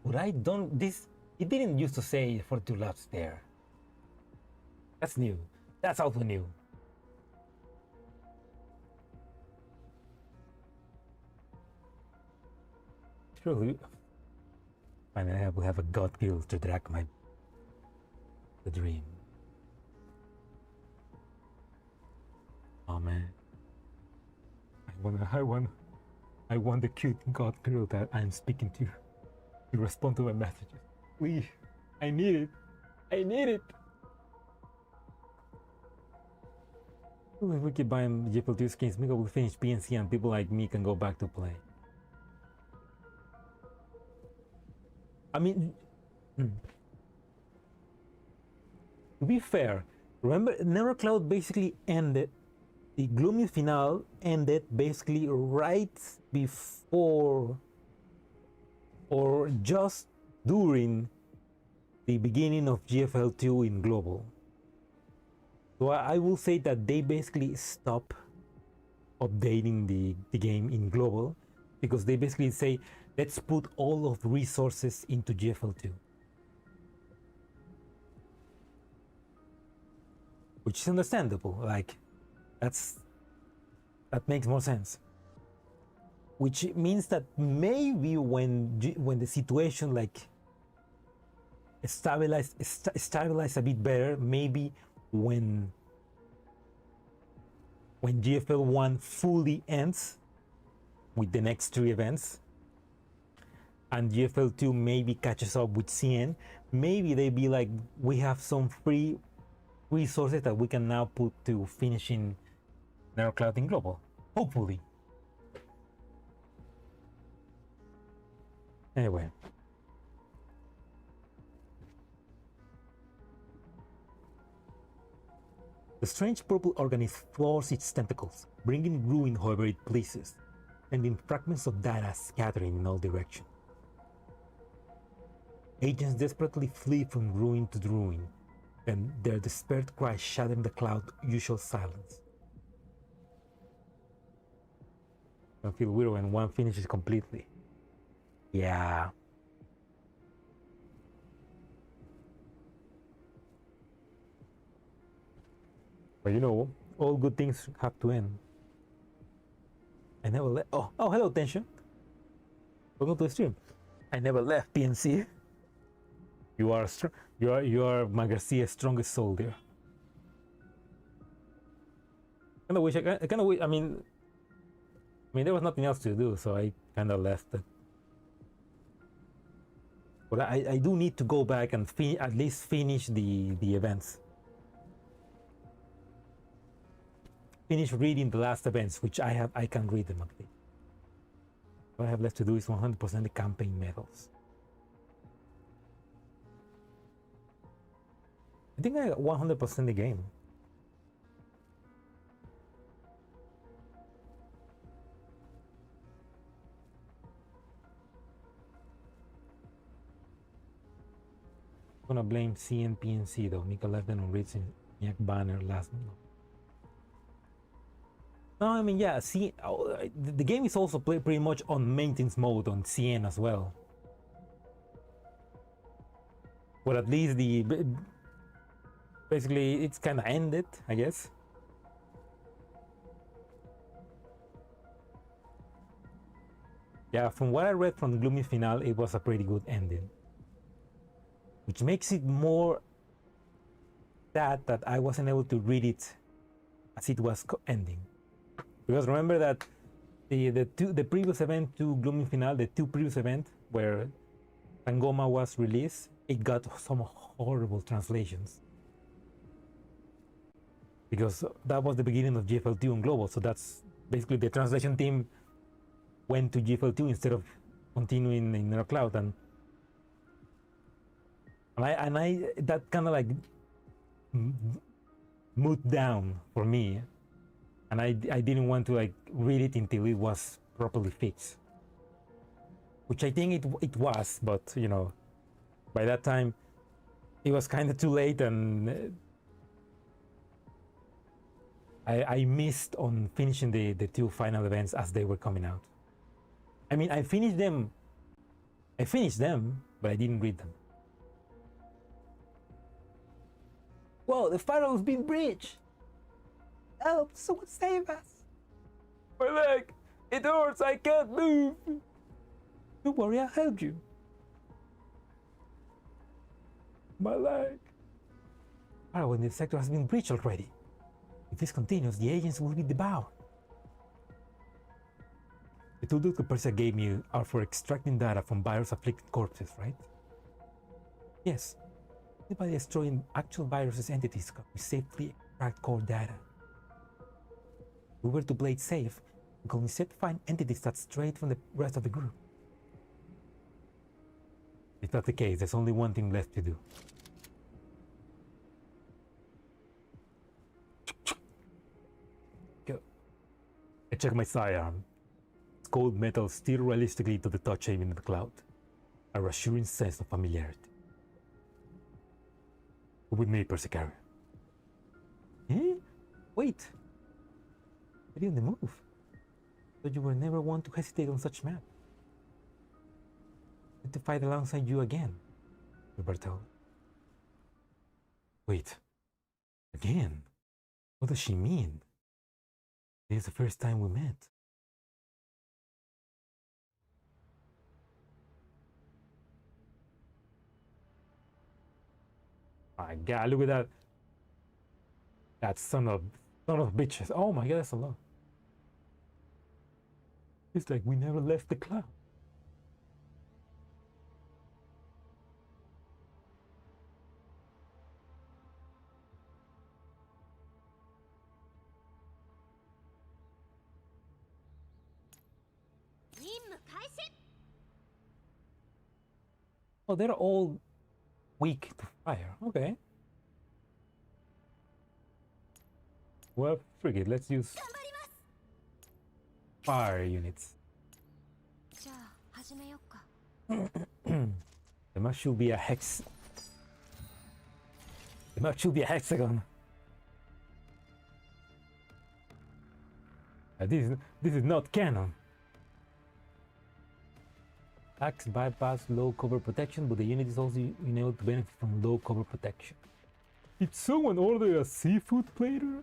But I don't it didn't used to say 42 laps there. That's new. That's also new. True. Finally, I will have a god kill to drag the dream. Oh man. I want the cute god girl that I'm speaking to respond to my messages. Please. I need it. I need it. If we keep buying GFL2 skins, Mika will finish PNC and people like me can go back to play. I mean, to be fair, remember Nether Cloud basically ended, the gloomy finale ended basically right before or just during the beginning of GFL2 in global. So I will say that they basically stop updating the game in global, because they basically say, let's put all of the resources into GFL2. Which is understandable, like, that makes more sense. Which means that maybe when the situation like stabilize a bit better, maybe when GFL 1 fully ends with the next 3 events, and GFL 2 maybe catches up with CN, maybe they be like, we have some free resources that we can now put to finishing Nether Cloud in global. Hopefully. Anyway. The strange purple organism floors its tentacles, bringing ruin however it pleases, sending fragments of data scattering in all directions. Agents desperately flee from ruin to ruin, and their despaired cries shattering the cloud's usual silence. I feel weird when one finishes completely. Yeah. But you know, all good things have to end. I never left. Oh, hello, Tension. Welcome to the stream. I never left PNC. You are Magrasea's strongest soul there. Kind of wish I kind of wish. I mean, there was nothing else to do, so I kind of left it. But I do need to go back and at least finish the events. Finish reading the last events, which I can read them at least. What I have left to do is 100% the campaign medals. I think I got 100% the game. I'm gonna blame CNPNC though. Mika left them on reaching Yak banner last month. No, I mean, yeah, the game is also pretty much on maintenance mode on CN as well. But at least basically it's kind of ended, I guess. Yeah, from what I read from Gloomy Final, it was a pretty good ending. Which makes it more sad that I wasn't able to read it as it was ending. Because remember that the previous event to Gloomy Final, the two previous events where Tangoma was released, it got some horrible translations. Because that was the beginning of GFL2 on Global, so that's basically the translation team went to GFL2 instead of continuing in Nero Cloud, and I that kind of like moved down for me, and I didn't want to like read it until it was properly fixed, which I think it was, but you know, by that time it was kind of too late, and I missed on finishing the two final events as they were coming out. I mean, I finished them, but I didn't read them. Whoa, the firewall's been breached! Help, someone save us! My leg! It hurts, I can't move! Don't worry, I'll help you. My leg! Firewall in the sector has been breached already. If this continues, the agents will be devoured. The tools that Persia gave me are for extracting data from virus-afflicted corpses, right? Yes. Only by destroying actual viruses entities can we safely extract core data. If we were to play it safe, we could instead find entities that strayed from the rest of the group. If that's the case, there's only one thing left to do. Go. I check my sidearm. It's cold metal still realistically to the touch aim in the cloud. A reassuring sense of familiarity. With me, Persicaria. Eh? Wait. You're on the move. But you were never one to hesitate on such map. To fight alongside you again, Roberto. Wait. Again? What does she mean? This is the first time we met. My god, look at that. That son of bitches. Oh my god, that's a lot. It's like we never left the cloud. Oh, they're all weak to fire. Okay. Well, frigate, let's use fire units. The map should be a hex. The map should be a hexagon. This is not canon. Axe bypass low cover protection, but the unit is also able to benefit from low cover protection. Did someone order a seafood platter?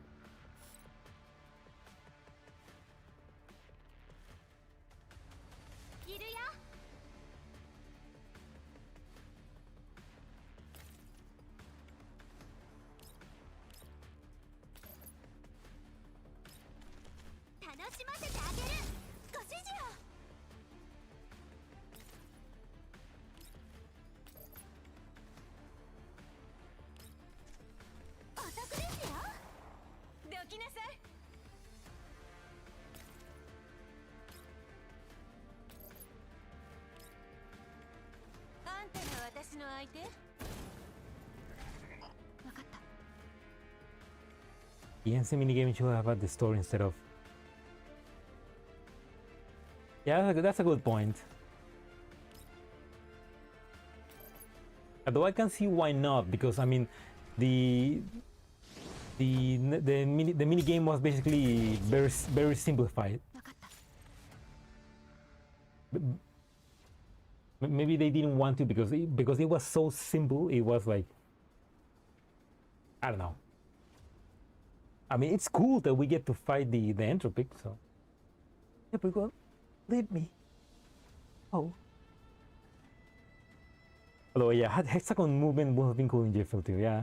The NC minigame should have had the story instead of... Yeah, that's a good point. Although I can see why not, because I mean, the mini game was basically very simplified. Maybe they didn't want to because it was so simple. It was like, I don't know. I mean, it's cool that we get to fight the entropic. So, yeah, but go, leave me. Oh. Although, yeah, hexagon movement would have been cool in JFL too, yeah.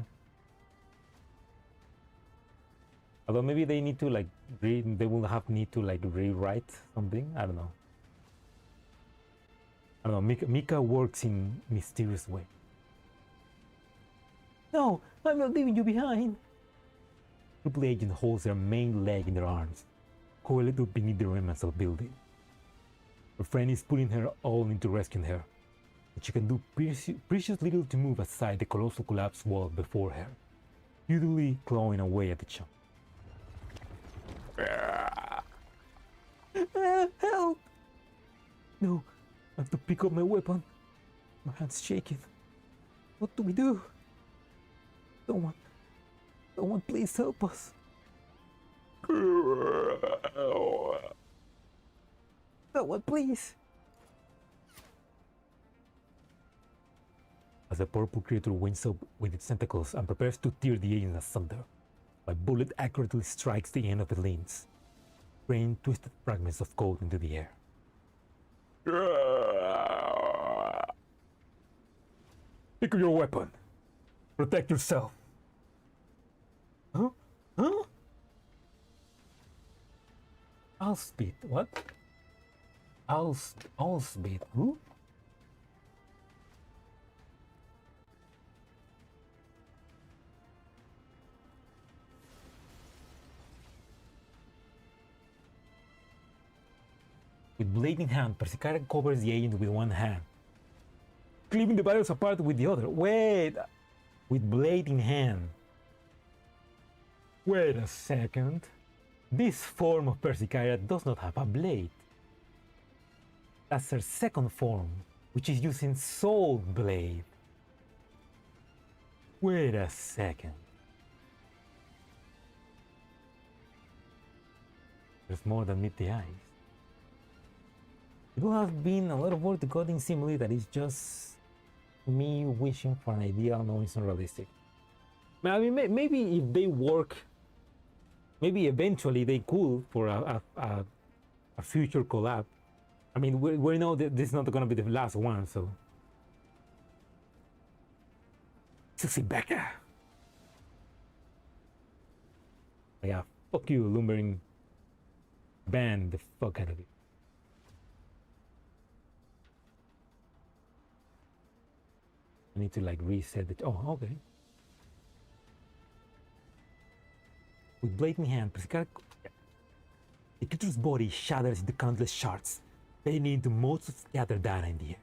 Although maybe they need to like they will have need to like rewrite something. I don't know. I don't know. Mika works in mysterious way. No, I'm not leaving you behind. Triple Agent holds her main leg in their arms, coiled beneath the remnants of the building. Her friend is putting her all into rescuing her, but she can do precious little to move aside the colossal collapsed wall before her, futilely clawing away at the chunk. Help! No, I have to pick up my weapon. My hand's shaking. What do we do? Someone please help us. Someone please. As the purple creature winds up with its tentacles and prepares to tear the agent asunder, my bullet accurately strikes the end of the lens, spraying twisted fragments of code into the air. Pick up your weapon. Protect yourself. Huh? Huh? Owlspeed, what? Owlspeed, who? With blade in hand, Persicaria covers the agent with one hand, cleaving the barriers apart with the other. Wait! With blade in hand. Wait a second. This form of Persicaria does not have a blade. That's her second form, which is using Soul Blade. Wait a second. There's more than meet the eyes. It will have been a lot of work to coding simulate that is just me wishing for an ideal, no, it's not realistic. I mean, maybe if they work, maybe eventually they could for a future collab. I mean, we know that this is not going to be the last one, so. Susie Becca. Yeah, fuck you, lumbering band the fuck out of it. I need to like reset it. Oh, okay. With blade in hand, the creature's body shatters into countless shards, fading into motes of scattered data in the air.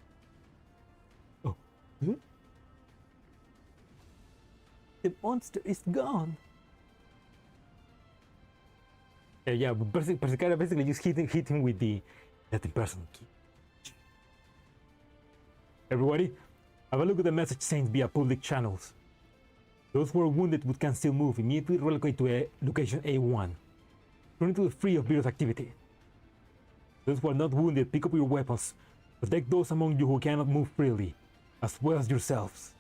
Oh, huh? The monster is gone. Yeah, Persicaria basically just hit him with the that impersonal key. Everybody, have a look at the message sent via public channels. Those who are wounded but can still move immediately relocate to location A1. Currently free of virus activity. Those who are not wounded, pick up your weapons. Protect those among you who cannot move freely, as well as yourselves.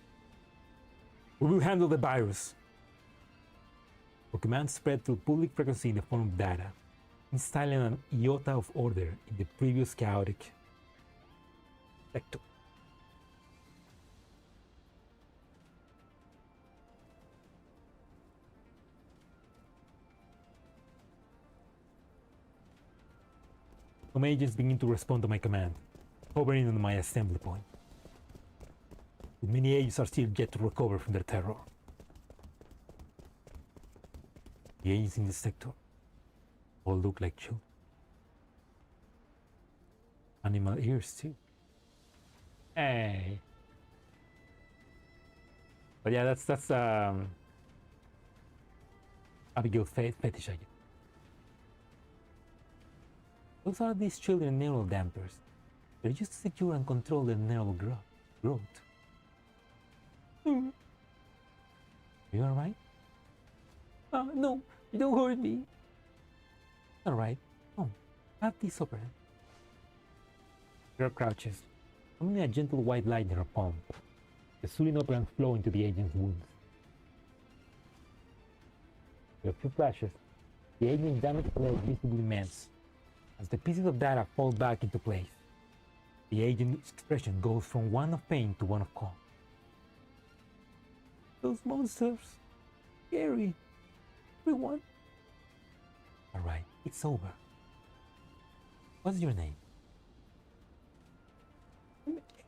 We will handle the virus. For command spread through public frequency in the form of data, instilling an iota of order in the previous chaotic sector. Some agents begin to respond to my command, hovering on my assembly point. But many agents are still yet to recover from their terror. The agents in this sector all look like children. Animal ears too. Hey. But yeah, that's Abigail's fetish, I guess. Those are these children neural dampers. They're just to secure and control their neural growth. Are you alright? No, you don't hurt me. Alright. Oh, have this over. Girl crouches, only a gentle white light in her palm. The soothing operant flow into the agent's wounds. With a few flashes, the agent's damaged leg visibly mends. As the pieces of data fall back into place, the agent's expression goes from one of pain to one of calm. Those monsters, scary. Everyone. Alright, it's over. What's your name?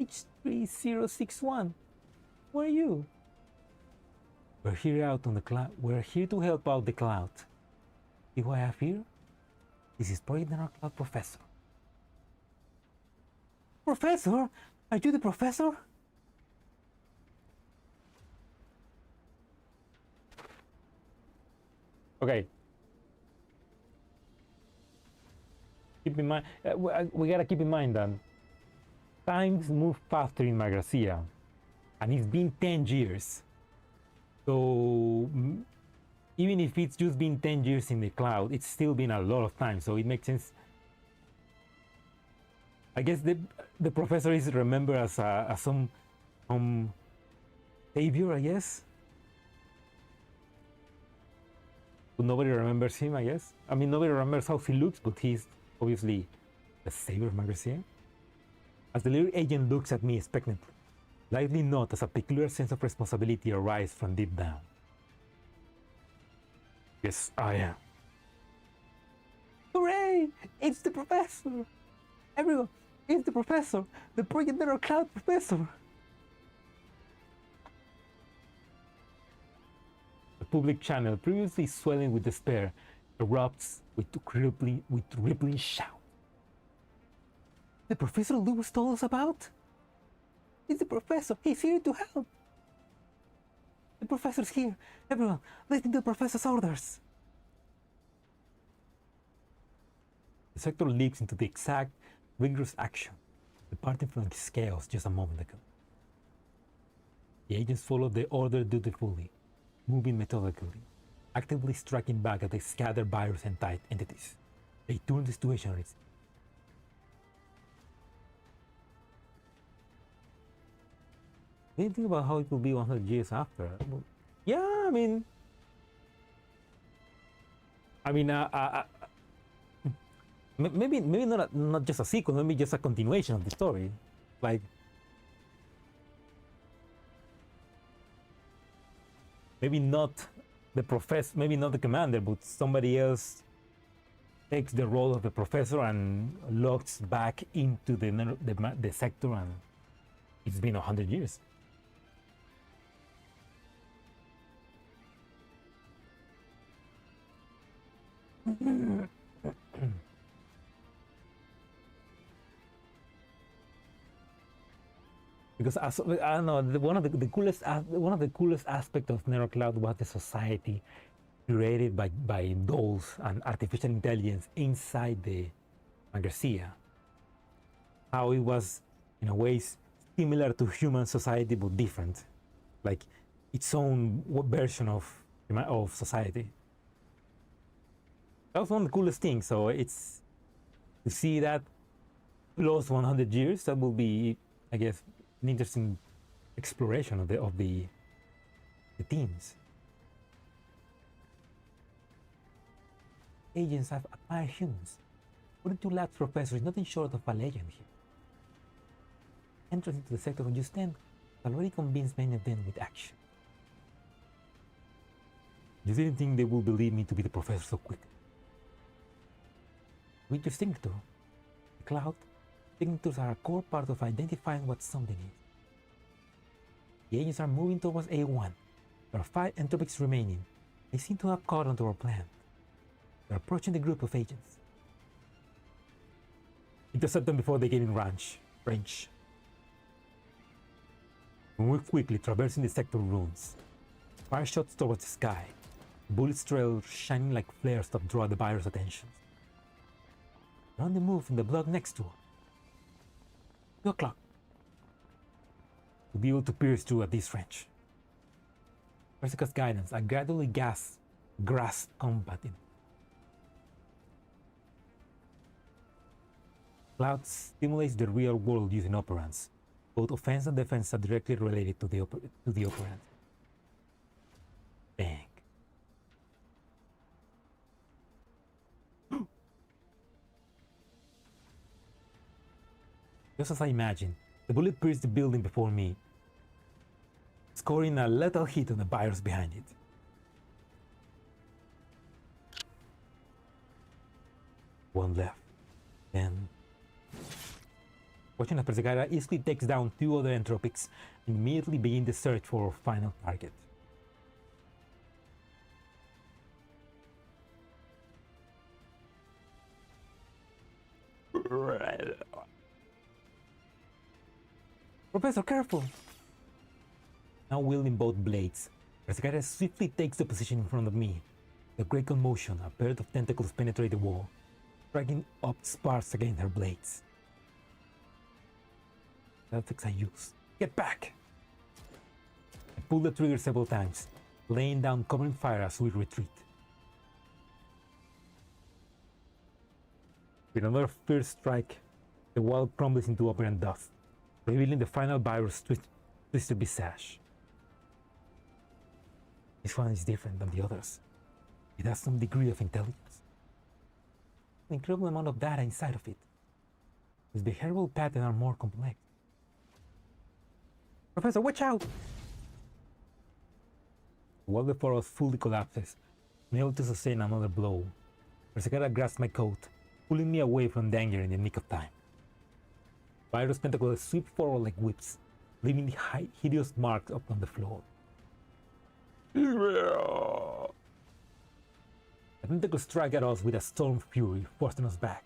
H3061. Who are you? We're here out on the cloud. We're here to help out the cloud. See who I have here? This is Project Narrow Cloud Professor. Professor? Are you the professor? Okay. Keep in mind, we gotta keep in mind that times move faster in Magrasea, and it's been 10 years. So even if it's just been 10 years in the cloud, it's still been a lot of time. So it makes sense. I guess the professor is remembered as some savior, I guess. But nobody remembers him, I guess. I mean, nobody remembers how he looks, but he's obviously the savior of Magrasea. As the little agent looks at me expectantly, lightly nod as a peculiar sense of responsibility arises from deep down. Yes, I am. Hooray! It's the professor! Everyone, it's the professor! The Project Narrow Cloud Professor! The public channel, previously swelling with despair, erupts with rippling shout. The professor Lewis told us about? It's the professor. He's here to help. The professor's here. Everyone, listen to the professor's orders. The sector leaps into the exact, rigorous action departing from its chaos just a moment ago. The agents followed the order dutifully, moving methodically, actively striking back at the scattered virus and tight entities. They turned the situation on its. What do you think about how it will be 100 years after? Yeah, I mean, maybe not just a sequel, maybe just a continuation of the story, like maybe not the professor, maybe not the commander, but somebody else takes the role of the professor and locks back into the sector, and it's been 100 years. Because I don't know, one of the coolest aspects of Narrow Cloud was the society created by dolls and artificial intelligence inside the Magrasea. How it was in a way similar to human society but different, like its own version of society. That was one of the coolest things. So it's to see that plus 100 years. That will be, I guess, an interesting exploration of the themes. Agents have acquired humans. According to Lab's professor, is nothing short of a legend here. Entrance into the sector when you stand has already convinced many of them with action. You didn't think they would believe me to be the professor so quick. We just think though. cloud, signatures are a core part of identifying what something is. The agents are moving towards A1. There are 5 entropics remaining. They seem to have caught onto our plan. They're approaching the group of agents. Intercept them before they get in range. We move quickly, traversing the sector ruins. Fire shots towards the sky. Bullet trails shining like flares that draw the buyer's attention. They're on the move in the block next to us. 2 o'clock. We'll be able to pierce through at this range. Persica's guidance, I gradually grasp combat in. Cloud stimulates the real world using operands. Both offense and defense are directly related to the operand. Bang. Just as I imagined, the bullet pierced the building before me, scoring a lethal hit on the buyers behind it. One left. Then, watching as Persicaria easily takes down 2 other entropics and immediately begin the search for our final target. Professor, careful! Now wielding both blades, Persicaria swiftly takes the position in front of me. The great commotion, a pair of tentacles penetrate the wall, striking up sparks against her blades. Tactics I use. Get back! I pull the trigger several times, laying down covering fire as we retreat. With another fierce strike, the wall crumbles into operant dust, revealing the final virus twisted visage. This one is different than the others. It has some degree of intelligence. An incredible amount of data inside of it. Its behavioral patterns are more complex. Professor, watch out! The wall before us fully collapses, unable to sustain another blow. Persicaria grasps my coat, pulling me away from danger in the nick of time. Virus tentacles sweep forward like whips, leaving the hideous marks up on the floor. The tentacles strike at us with a storm of fury, forcing us back.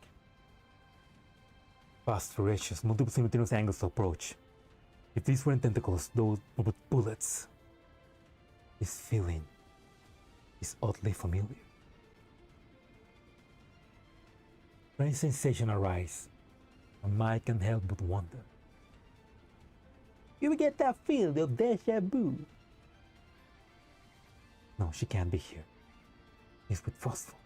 Fast, ferocious, multiple simultaneous angles of approach. If these weren't tentacles, those were bullets. This feeling is oddly familiar. Strange sensation arise. My mind can't help but wonder. You get that feeling of deja vu? No, she can't be here. She's with Frostful.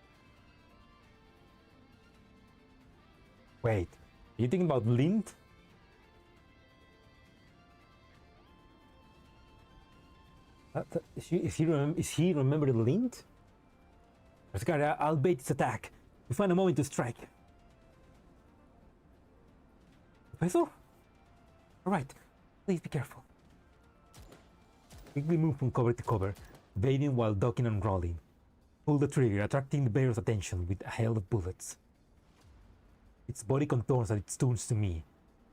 Wait, are you thinking about Lint? Is he remembered Lint? Persicaria, I'll bait this attack. We find a moment to strike. Professor? Alright, please be careful. Quickly move from cover to cover, evading while ducking and rolling. Pull the trigger, attracting the bearer's attention with a hail of bullets. Its body contorts as it turns to me,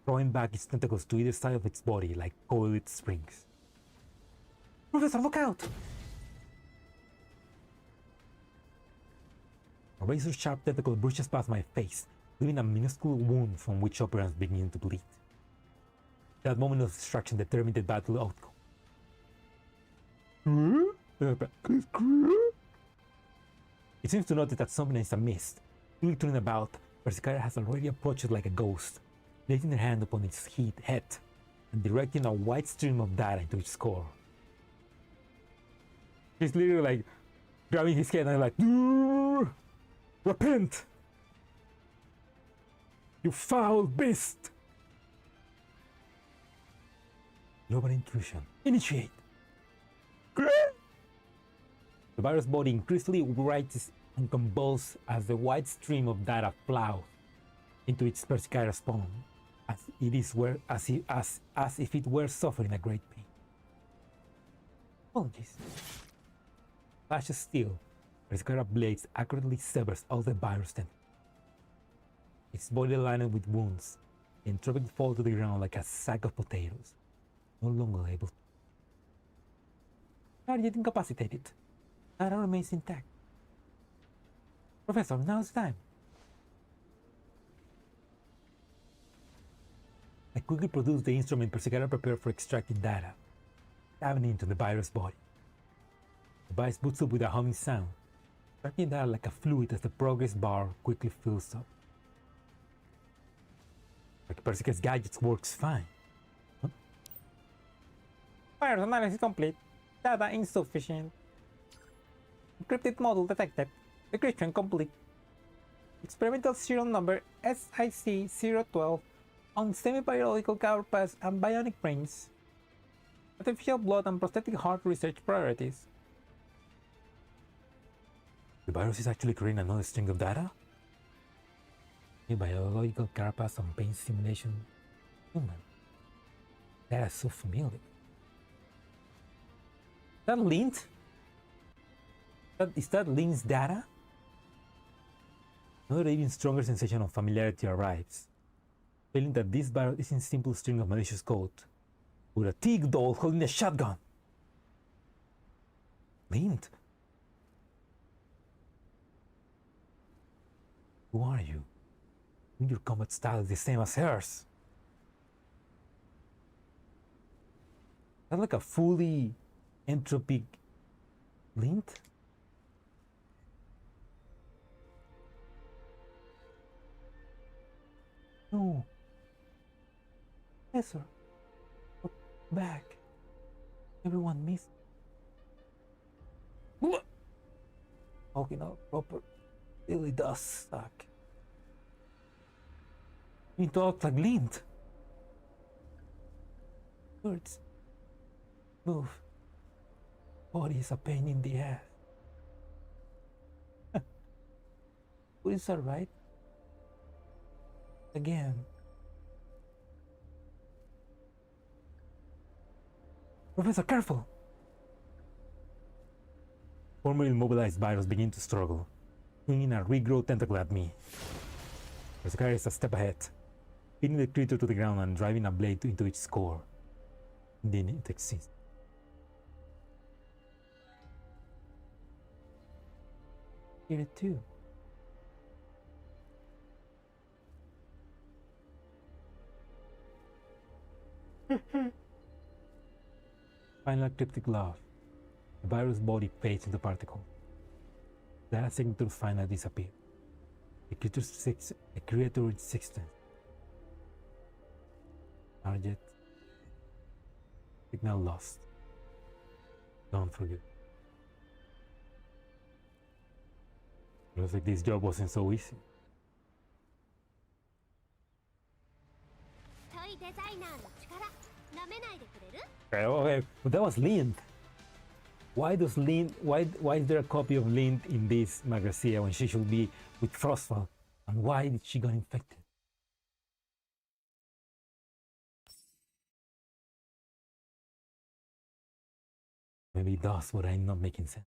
throwing back its tentacles to either side of its body like coiled springs. Professor, look out! A razor-sharp tentacle brushes past my face, leaving a minuscule wound from which operants begin to bleed. That moment of distraction determined the battle outcome. It seems to notice that something is amiss. Quickly turning about, Persicaria has already approached it like a ghost, placing her hand upon its head and directing a wide stream of data into its core. He's literally like grabbing his head and like, repent! You foul beast! Global intrusion. Initiate! The virus body increasingly writhes and convulses as the wide stream of data plows into its Persicaria spawn, as if it were suffering a great pain. Apologies. Flashes steel, Persicaria blades accurately severs all the virus tentacles. its body lined with wounds, and dropping fall to the ground like a sack of potatoes, no longer able to. Target incapacitated. Data remains intact. Professor, now it's time. I quickly produced the instrument Persicaria prepared for extracting data, diving into the virus body. The device boots up with a humming sound, extracting data like a fluid as the progress bar quickly fills up. Like Persicaria's gadgets works fine. Huh? Virus analysis complete. Data insufficient. Encrypted module detected. Decryption complete. Experimental serial number SIC-012 on semi-biological carapace and bionic brains. Artificial blood and prosthetic heart research priorities. The virus is actually creating another string of data? A biological carapace and brain simulation. Human. That is so familiar. That Lint? Is that Lint's data? Another even stronger sensation of familiarity arrives, feeling that this virus isn't a simple string of malicious code, with a teak doll holding a shotgun. Lint? Who are you? Your combat style is the same as hers. That's like a fully entropic Lint? No. Yes, sir. Look back. Everyone missed. Walking out proper really does suck. You talk like Lint. Words. Move. Body is a pain in the ass. What is that, right? Again. Professor, careful! Formerly immobilized virus begin to struggle, swinging a regrow tentacle at me. Persicaria is a step ahead, pinning the creature to the ground and driving a blade into its core. Then it exists. Hear it too. Final cryptic laugh. The virus body fades into particles. Data signatures finally disappear. The creature's existence. Target. Signal lost. Don't forget. Looks like this job wasn't so easy. Okay, but that was Lint. Why is there a copy of Lint in this Magrasea when she should be with Frostfall? And why did she get infected? Maybe that's what I'm not making sense.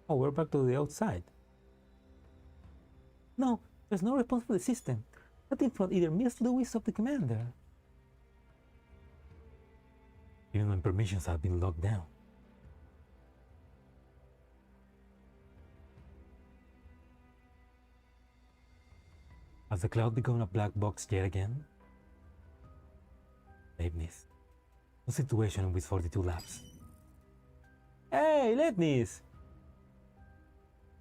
Oh, we're back to the outside. No, there's no response from the system. Nothing from either me or the wish of the commander. Even when permissions have been locked down. Has the cloud become a black box yet again? Leibniz. No situation with 42 labs. Hey, Leibniz!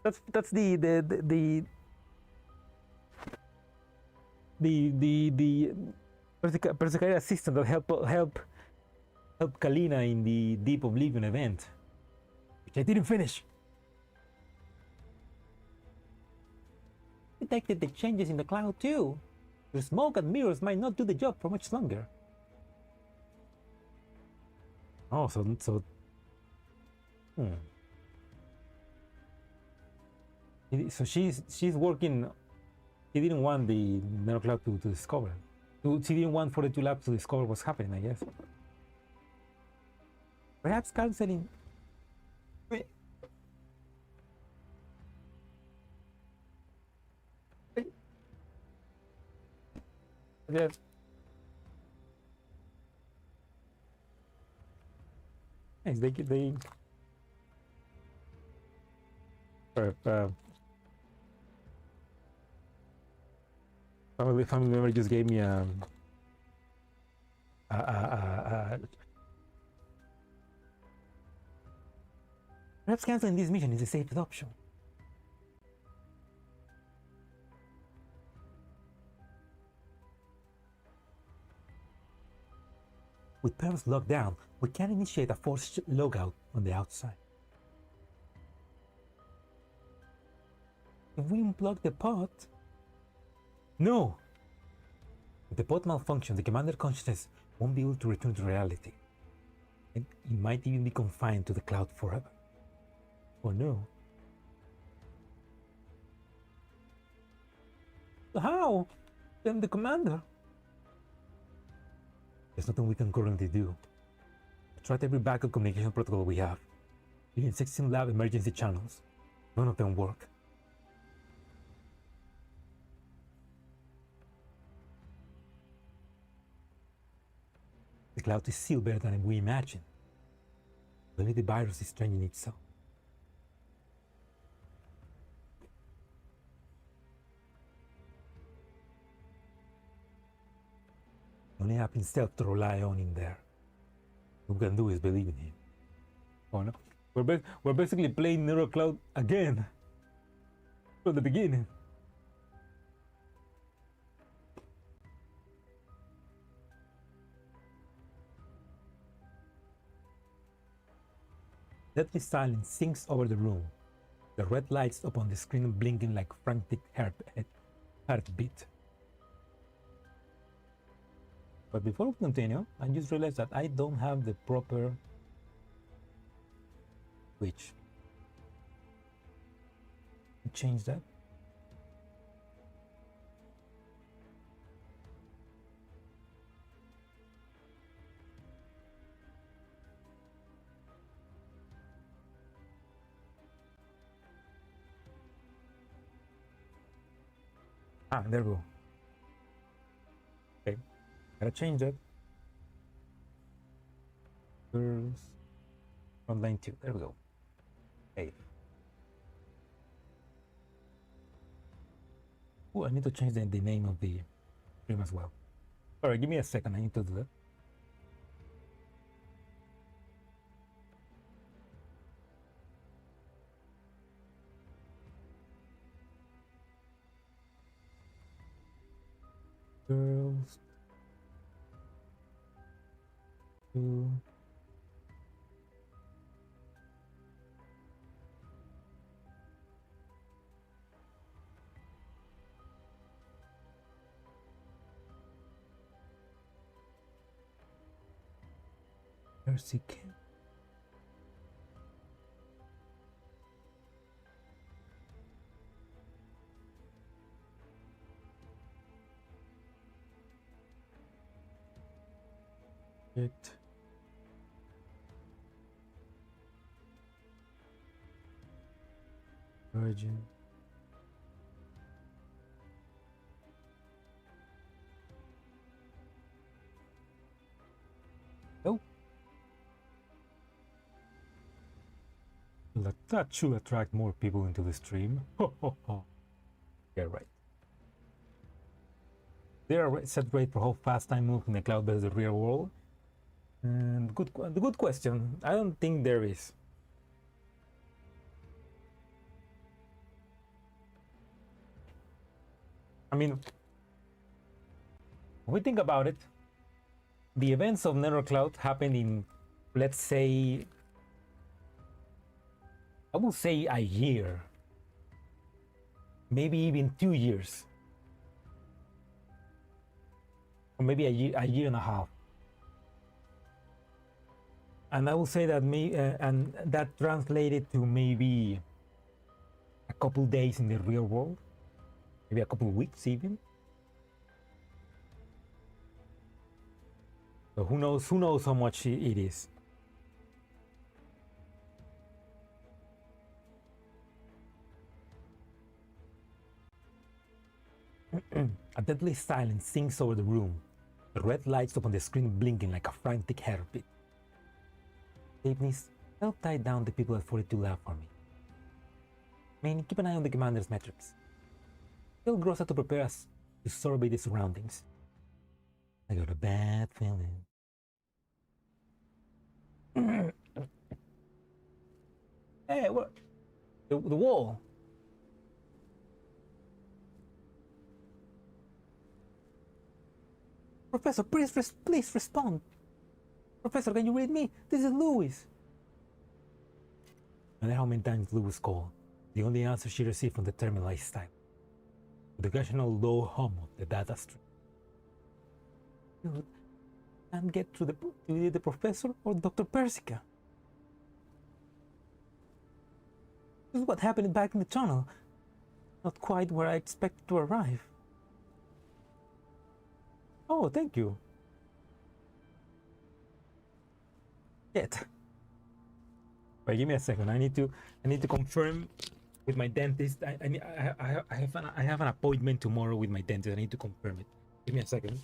That's the Persicaria assistant that help Kalina in the Deep Oblivion event, which I didn't finish. Detected the changes in the cloud too. The smoke and mirrors might not do the job for much longer. Oh, so. So she's working. He didn't want the Nero Cloud to discover. She didn't want for the two labs to discover what's happening, I guess. Perhaps canceling. Wait. Yes. Nice. They. Family member just gave me perhaps canceling this mission is the safest option. With panels locked down, we can initiate a forced logout on the outside. If we unplug the pod... No! If the pod malfunctions, the commander consciousness won't be able to return to reality. And it might even be confined to the cloud forever. Or no. How? Then the commander? There's nothing we can currently do. We tried every backup communication protocol we have. Even 16 lab emergency channels. None of them work. The cloud is still better than we imagined. Only the virus is changing itself. We only have himself to rely on in there. What we can do is believe in him. Oh no, we're basically playing Nero Cloud again from the beginning. Deathly silence sinks over the room. The red lights upon the screen blinking like frantic heartbeat. But before we continue, I just realized that I don't have the proper switch. Change that. Ah, there we go. Okay, gotta change that. Girls, Frontline 2. There we go. Hey. Oh, I need to change the name of the stream as well. Alright, give me a second. I need to do that. Girls 2. Persicaria. Virgin. Oh. That should attract more people into the stream. Yeah, right. There are set rate for how fast time moves in the cloud versus the real world. And the good question. I don't think there is. I mean, when we think about it, the events of Nether Cloud happened in, let's say, I will say a year, maybe even 2 years, or maybe a year and a half. And I will say that and that translated to maybe a couple days in the real world, maybe a couple weeks even. So who knows how much it is. A deadly silence sinks over the room, the red lights up on the screen blinking like a frantic heartbeat. Daphnis, help tie down the people at 42 Lab for me. Manny, keep an eye on the commander's metrics. Tell Grossa to prepare us to survey the surroundings. I got a bad feeling. Hey, what? The wall. Professor, please respond. Professor, can you read me? This is Louis. No matter how many times Louis called, the only answer she received from the terminal is silent. With the occasional low hum of the data stream. You can't get to the professor or Dr. Persica. This is what happened back in the tunnel. Not quite where I expected to arrive. Oh, thank you. Yet. Wait, give me a second. I need to confirm with my dentist. I have an appointment tomorrow with my dentist. I need to confirm it. Give me a second.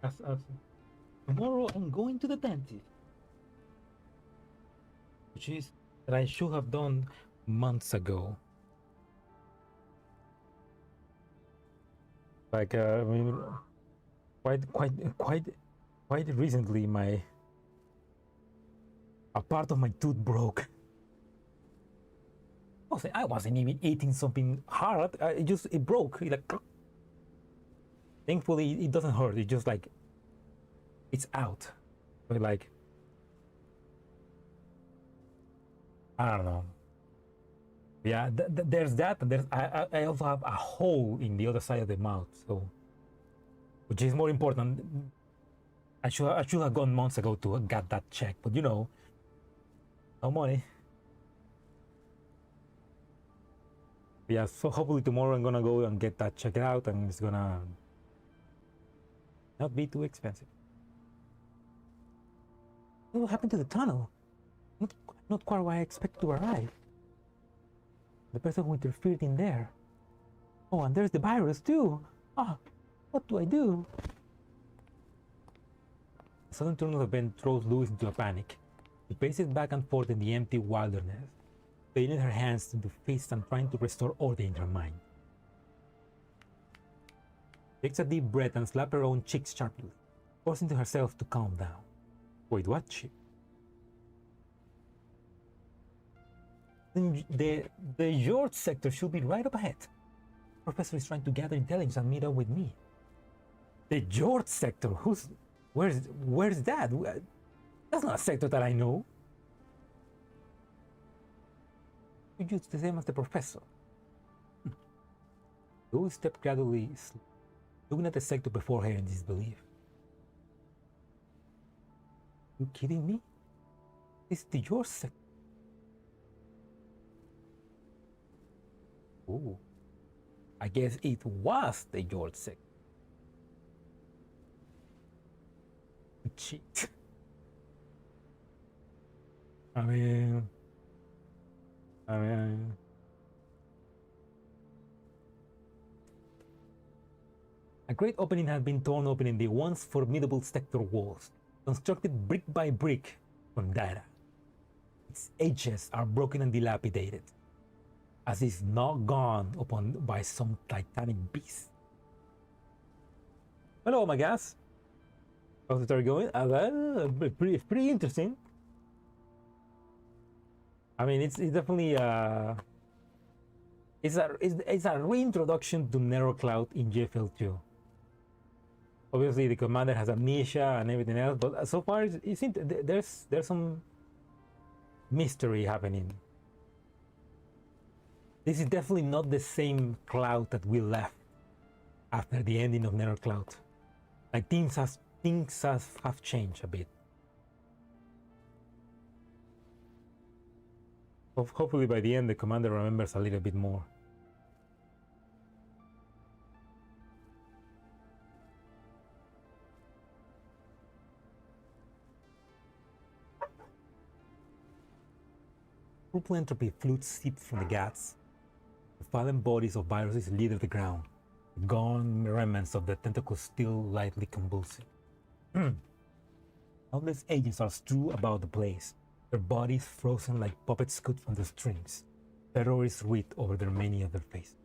As tomorrow I'm going to the dentist, which is that I should have done months ago. Like I mean, quite recently, a part of my tooth broke. I wasn't even eating something hard. It broke. Like, thankfully, it doesn't hurt. It just like it's out. But like, I don't know. Yeah, there's that, and I also have a hole in the other side of the mouth. So, which is more important. I should have gone months ago to get that checked. But you know, no money. Yeah, so hopefully tomorrow I'm gonna go and get that checked out, and it's gonna not be too expensive. What happened to the tunnel? Not quite where I expect to arrive. The person who interfered in there. Oh, and there's the virus too. Ah, what do I do? A sudden turn of event throws Louis into a panic. She paces back and forth in the empty wilderness, putting her hands to the fist and trying to restore order in her mind. She takes a deep breath and slaps her own cheeks sharply, forcing herself to calm down. Wait, what? The George sector should be right up ahead. The professor is trying to gather intelligence and meet up with me. The George sector? Where's that? That's not a sector that I know. It's the same as the professor. Louis stepped gradually, looking at the sector before her in disbelief. You kidding me? It's the George sector. Oh, I guess it was the George sector. Cheat. I mean, a great opening had been torn open in the once formidable sector walls, constructed brick by brick from data. Its edges are broken and dilapidated, as if not gone upon by some titanic beast. Hello, my guys. How's the story going? Pretty interesting. I mean, it's definitely it's a reintroduction to Narrow Cloud in GFL2. Obviously, the commander has amnesia and everything else, but so far it seems there's some mystery happening. This is definitely not the same Cloud that we left after the ending of Narrow Cloud. Like things have changed a bit. Hopefully by the end the commander remembers a little bit more. Purple entropy fluids seep from the gas. The fallen bodies of viruses litter the ground. The gone remnants of the tentacles still lightly convulsing. Countless agents are strewn about the place, their bodies frozen like puppets cut from the strings, terrorists writ over their many of their faces.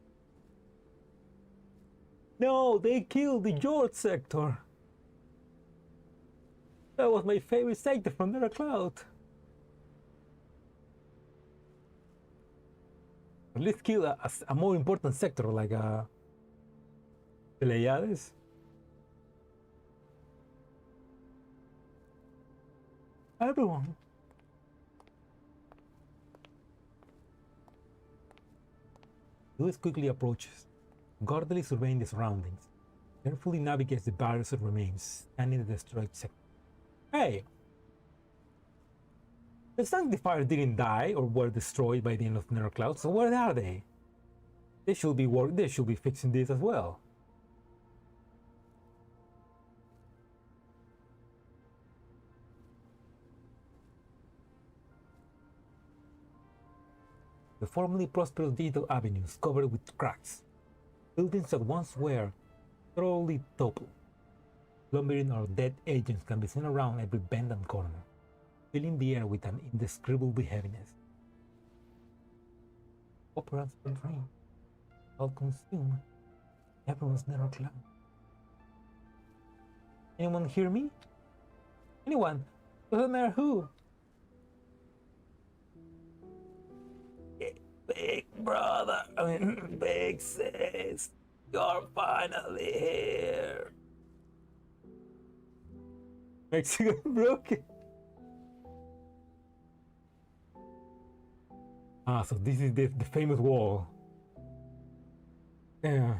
No, they killed the George sector. That was my favorite sector from Narrow Cloud. Let's kill a more important sector like the Pleiades. Everyone. Louis quickly approaches, guardedly surveying the surroundings, carefully navigates the barriers that remains, standing in the destroyed sector. Hey! The Sanctifiers didn't die or were destroyed by the end of Narrow Cloud, so where are they? They should be fixing this as well. The formerly prosperous digital avenues covered with cracks. Buildings that once were thoroughly topple. Slumbering or dead agents can be seen around every bend and corner, filling the air with an indescribable heaviness. Operants will drain, all consume everyone's narrow cloud. Anyone hear me? Anyone? Doesn't matter who. Big brother, big sis, you're finally here. Mexican broken. Ah, so this is the famous wall. Yeah.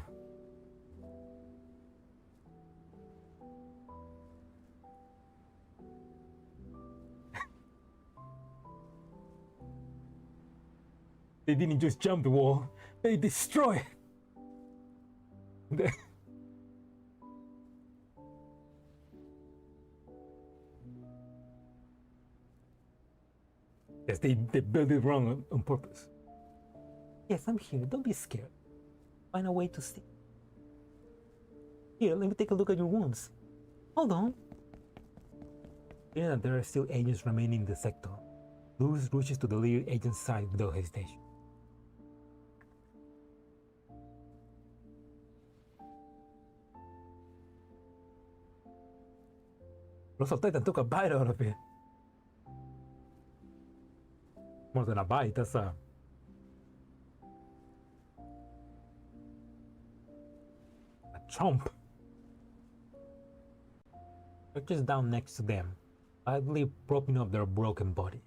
They didn't just jump the wall, they destroy it. Yes, they built it wrong on purpose. Yes, I'm here. Don't be scared. Find a way to stay. Here, let me take a look at your wounds. Hold on. Hearing that there are still agents remaining in the sector, Lewis rushes to the lead agent's side without hesitation. Colossal Titan took a bite out of it. More than a bite, that's a chomp. Crouches down next to them, idly propping up their broken body.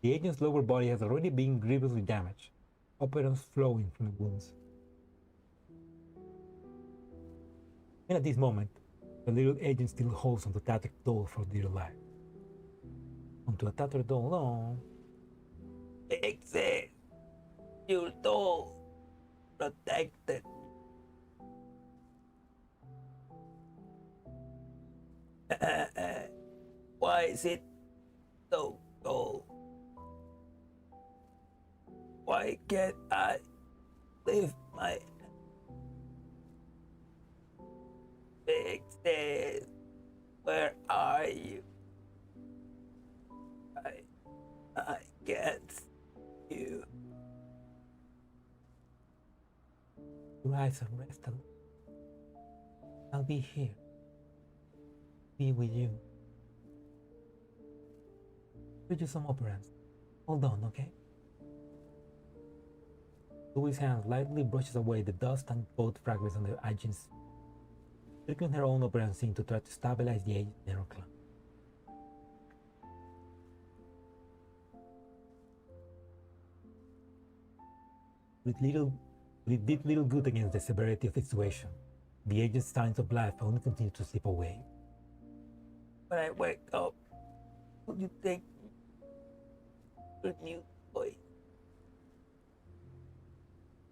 The agent's lower body has already been grievously damaged, operants flowing from the wounds. And at this moment, the little agent still holds onto the tattered doll for dear life. Onto a tattered doll, oh. Exit! Your doll! Protected! Why is it so cold? Why can't I lift my big sis? Where are you? I can't see you. Your eyes are rested. I'll be here. Be with you. Read you some operants. Hold on, okay? Louis' hand lightly brushes away the dust and boat fragments on the agent's, circling her own operant scene to try to stabilize the agent's narrow cloud. It did little good against the severity of the situation. The agent's signs of life only continued to slip away. When I wake up, will you take your new toy?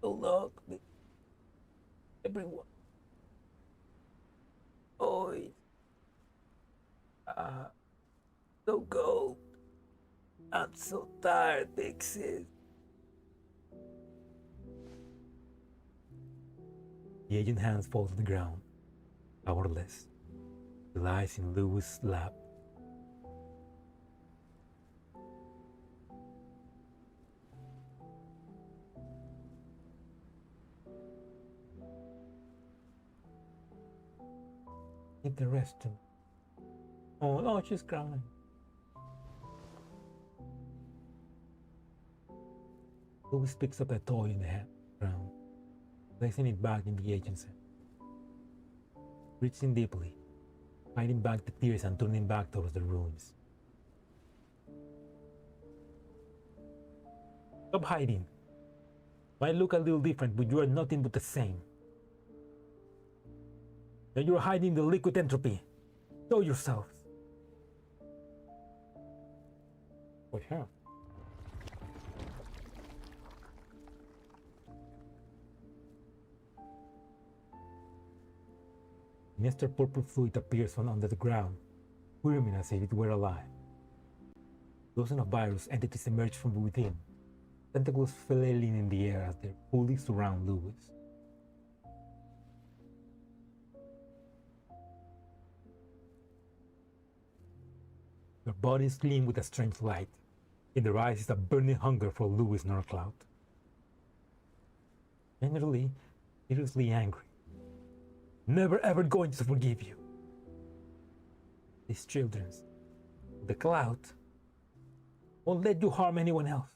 So long with everyone. Toys. So cold. I'm so tired, big sis. The agent's hands fall to the ground, powerless. He lies in Louis' lap. Take the rest too. Oh, she's crying. Louis picks up a toy in the ground, placing it back in the agent's hand. Reaching deeply, fighting back the tears and turning back towards the ruins. Stop hiding. Might look a little different, but you are nothing but the same. Now you're hiding the liquid entropy. Show yourself. What happened? Nestor purple fluid appears from under the ground, squirming as if it were alive. Dozens of virus entities emerge from within, tentacles flailing in the air as they fully surround Lewis. Their bodies gleam with a strange light. In their eyes is a burning hunger for Lewis Norcloud. Generally, seriously angry. Never ever going to forgive you. These children, the cloud, won't let you harm anyone else.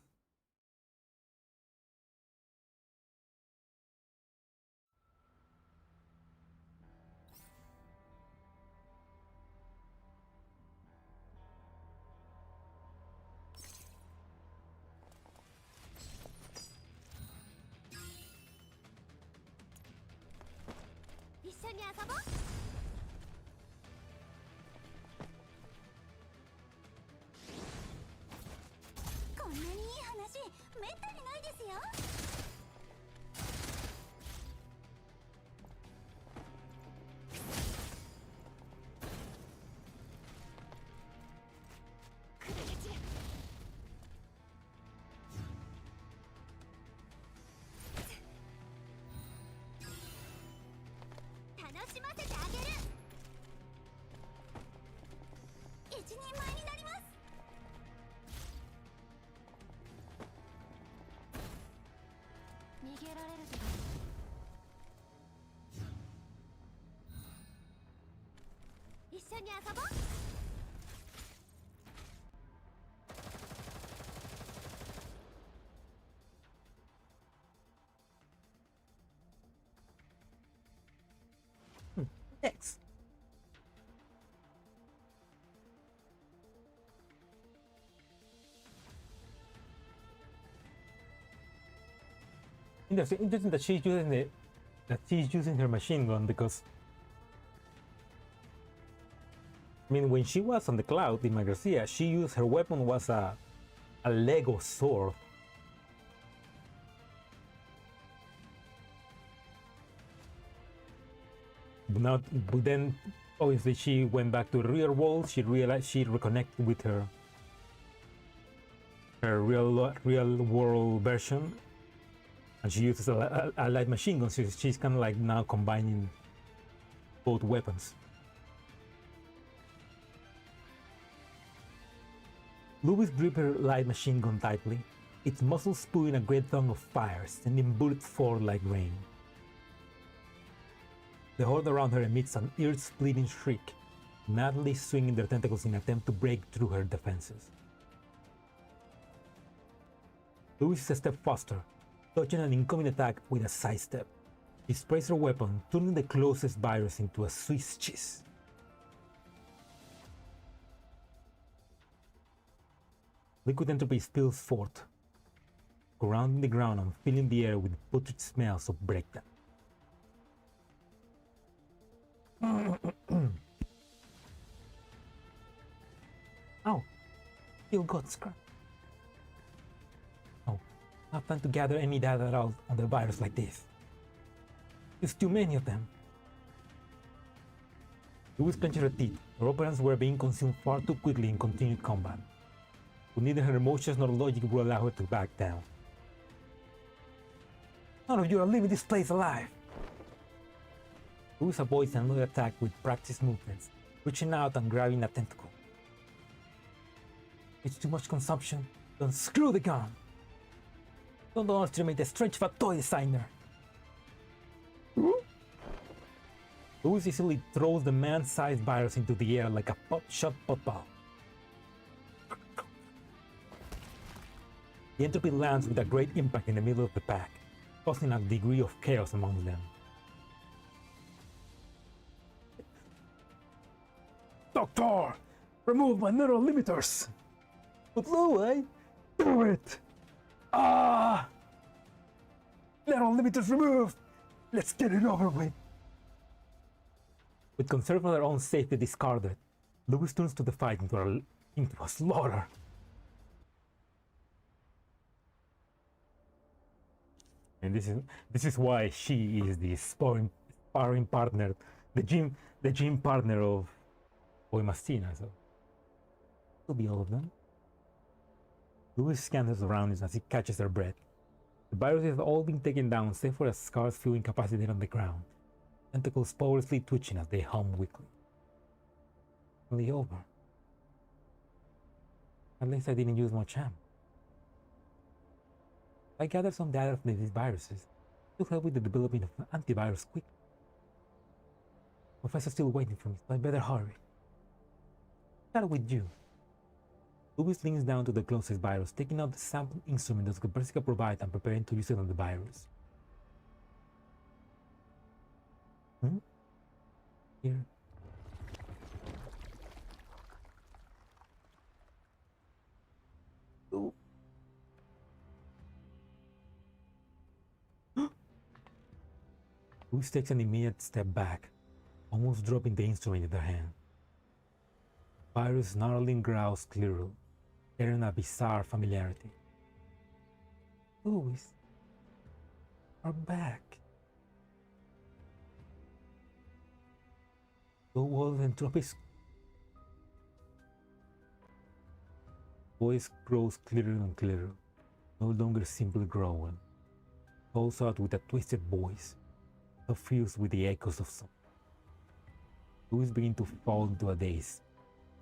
Next. Interesting that she's using her machine gun, because I mean, when she was on the cloud in Magrasea, she used her weapon was a Lego sword. But then obviously she went back to the real world. She realized she reconnected with her real world version, and she uses a light machine gun. So she's kind of like now combining both weapons. Lewis gripped her light machine gun tightly, its muzzle spewing a great tongue of fire, sending bullets forth like rain. The horde around her emits an ear-splitting shriek, madly swinging their tentacles in an attempt to break through her defenses. Lewis is a step faster, dodging an incoming attack with a sidestep. She sprays her weapon, turning the closest virus into a Swiss cheese. Liquid entropy spills forth, surrounding the ground and filling the air with putrid smells of breakdown. Oh, still got scrap. Oh, not time to gather any data at all on the virus like this. There's too many of them. Lewis clenched her teeth. Her operants were being consumed far too quickly in continued combat. But neither her emotions nor logic would allow her to back down. None of you are leaving this place alive. Lewis avoids another attack with practiced movements, reaching out and grabbing a tentacle. It's too much consumption. Don't screw the gun. Don't underestimate the strength of a toy designer. Lewis easily throws the man-sized virus into the air like a shot football. The entropy lands with a great impact in the middle of the pack, causing a degree of chaos among them. Doctor! Remove my neural limiters! But Lou, do it! Ah! Neural limiters removed! Let's get it over with! With concern for their own safety discarded, Lewis turns to the fight into a slaughter. And this is why she is the sparring partner, the gym partner of Boy Mastina. So it'll be all of them. Louis scans her surroundings as he catches her breath. The virus has all been taken down, save for a scars feel incapacitated on the ground. Tentacles powerlessly twitching as they hum weakly. Only over. At least I didn't use much ammo. I gathered some data from these viruses to help with the development of an antivirus quickly. Professor's still waiting for me, so I better hurry. Start with you. Louis leans down to the closest virus, taking out the sample instrument that Persica provided and preparing to use it on the virus. Here. Oh. Louis takes an immediate step back, almost dropping the instrument in their hand. Virus snarling growls clearly, carrying a bizarre familiarity. Louis, are back. The wall and drop his voice grows clearer and clearer, no longer simply growling. Calls out with a twisted voice, suffused with the echoes of something. Louis begins to fall into a daze.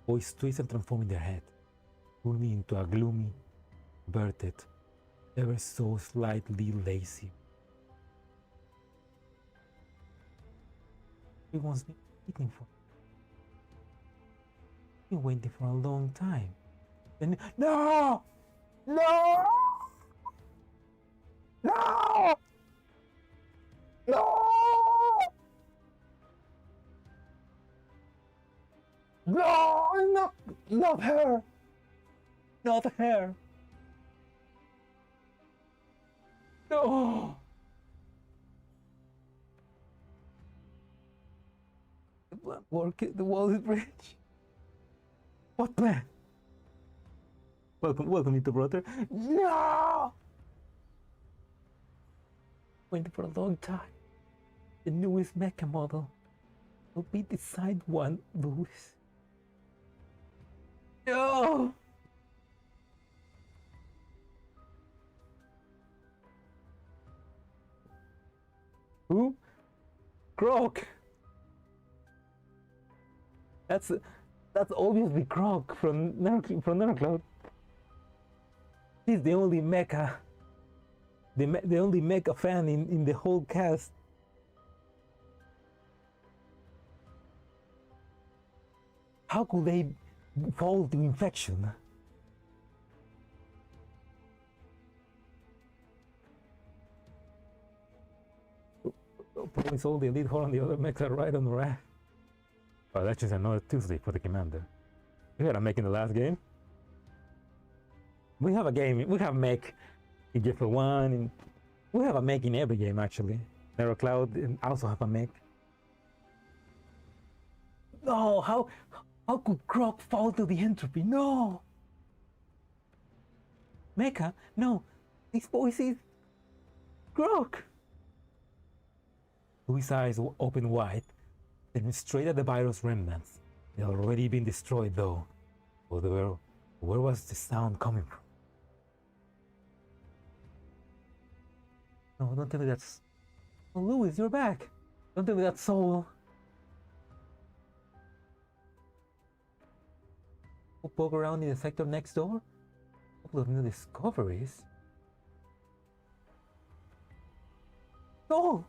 Voice twists and transforms in their head, turning into a gloomy, inverted, ever so slightly lazy. Everyone's been waiting for. Been waiting for a long time. Then no! No! No! No! No! Not her! Not her! No! The wall is breached. What plan? Welcome, little brother. No! Waiting for a long time. The newest mecha model will be the side one, Louis. No! Who? Croc! That's obviously Croc from Nerocloud. He's the only mecha, the only mecha fan in the whole cast. How could they fall to infection? Probably sold the elite horn on the other mechs are right on the rack. Oh, that's just another Tuesday for the commander. We had a mech in the last game. We have a game, we have mech in Jeffrey 1, and we have a mech in every game actually. Nerocloud also have a mech. No, how could Croc fall to the entropy? No! Mecha? No, this voice is Croc! Louis' eyes open wide, then straight at the virus remnants. They had already been destroyed though. Where was the sound coming from? No, don't tell me that's... Oh, Louis, you're back! Don't tell me that's Soul! We'll poke around in the sector next door? A couple of new discoveries? No!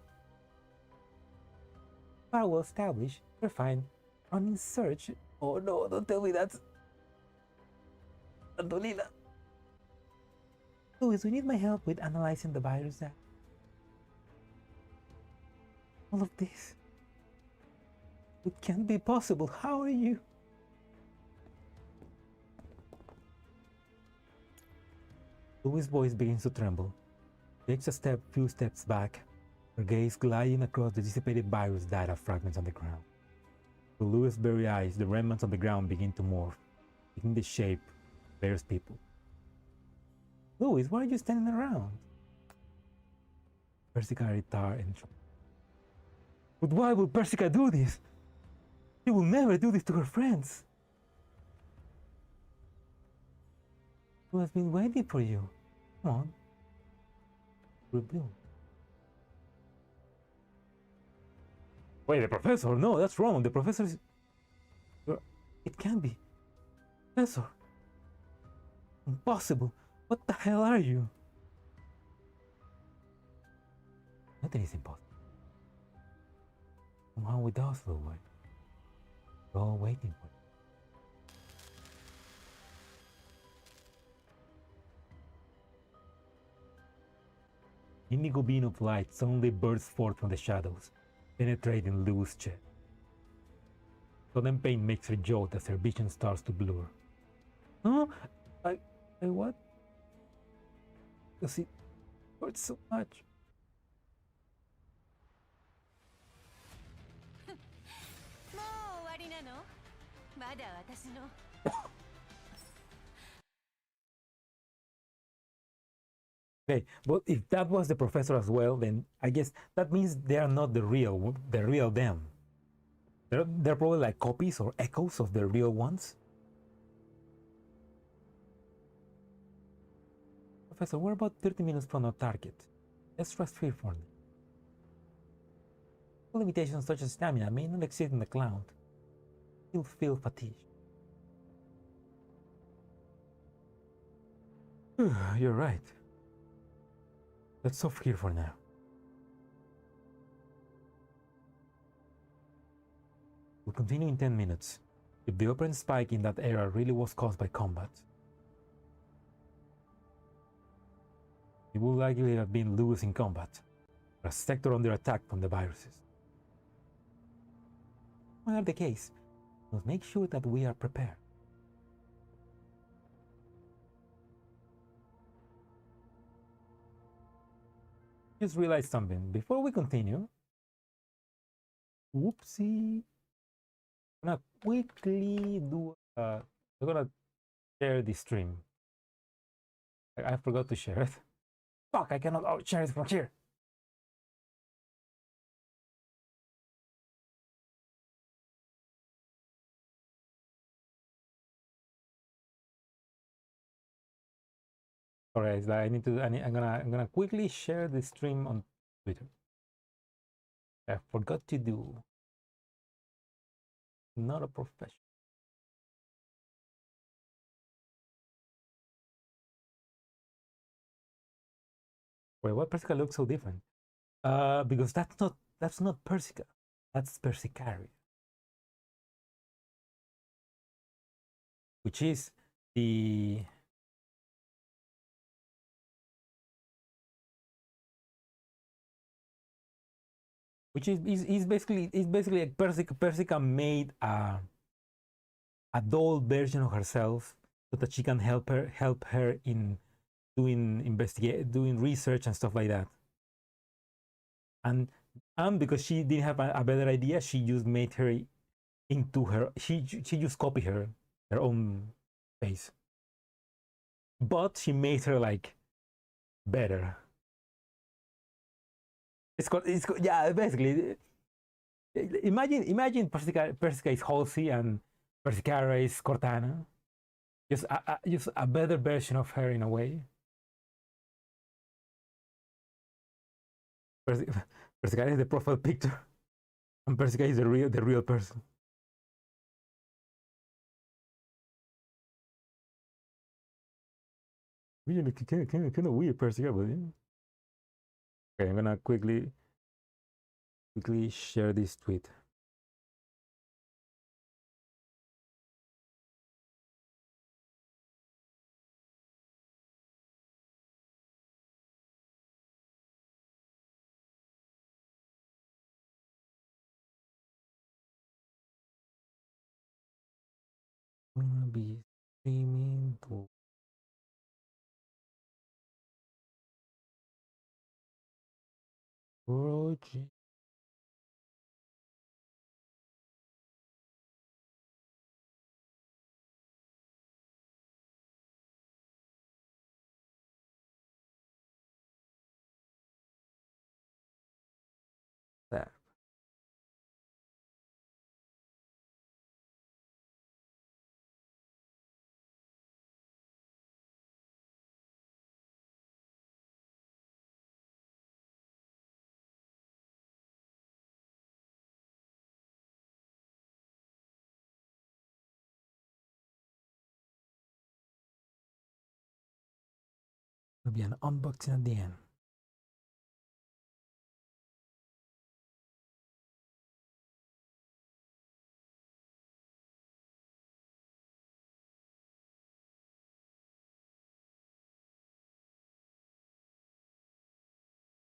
Firewall established. We're fine. Running search. Oh no, don't tell me that's... Antolina. Louis, we need my help with analyzing the virus that... All of this. It can't be possible. How are you? Louis' voice begins to tremble. She takes a few steps back, her gaze gliding across the dissipated virus data fragments on the ground. To Louis' very eyes, the remnants on the ground begin to morph, taking the shape of various people. Louis, why are you standing around? Persicaria tar and... But why would Persica do this? She will never do this to her friends. Who has been waiting for you? Come on. Rebuild. Wait, the professor? No, that's wrong. The professor is... It can't be. Professor. Impossible. What the hell are you? Nothing is impossible. Somehow with us, though, way. We're all waiting for you. Indigo beam of light suddenly bursts forth from the shadows, penetrating Lou's chest. Sudden pain makes her jolt as her vision starts to blur. Huh? I what? Does it hurt so much? Okay, but if that was the professor as well, then I guess that means they are not the real them. They're probably like copies or echoes of the real ones. Professor, we're about 30 minutes from our target. Let's rest here for now. Limitations such as stamina may not exist in the cloud. You'll feel fatigued. You're right. Let's stop here for now. We'll continue in 10 minutes. If the operant spike in that era really was caused by combat, it would likely have been Lewis in combat, or a sector under attack from the viruses. Whatever the case, we must make sure that we are prepared. Just realized something. Before we continue, whoopsie. I'm gonna quickly do. I'm gonna share the stream. I forgot to share it. Fuck! I cannot share it from here. Alright, so I'm gonna quickly share the stream on Twitter. I forgot to do. Not a professional. Wait, what Persica looks so different? Because that's not Persica. That's Persicaria. Which is the basically like Persica made a doll version of herself so that she can help her in doing research and stuff like that. And because she didn't have a better idea, she just made her into her. She just copied her own face, but she made her like better. Yeah, basically. Imagine Persica is Halsey and Persicaria is Cortana. Just a better version of her in a way. Persicaria is the profile picture, and Persica is the real person. Really, kind of weird Persica, but yeah. Okay, I'm gonna quickly share this tweet. I'm gonna be streaming to project. That. There'll be an unboxing at the end.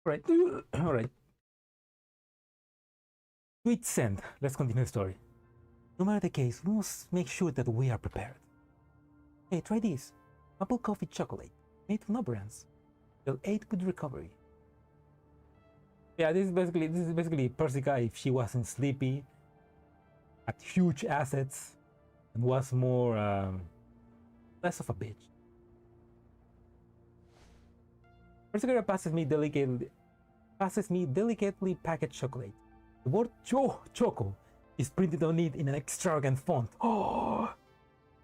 Right. All right. Tweet sent. Let's continue the story. No matter the case, we must make sure that we are prepared. Hey, try this. Apple coffee chocolate, made from no brands. They'll aid with recovery. Yeah, this is basically Persica if she wasn't sleepy, had huge assets, and was more less of a bitch. Persicaria passes me delicately packaged chocolate. The word choco is printed on it in an extravagant font. Oh,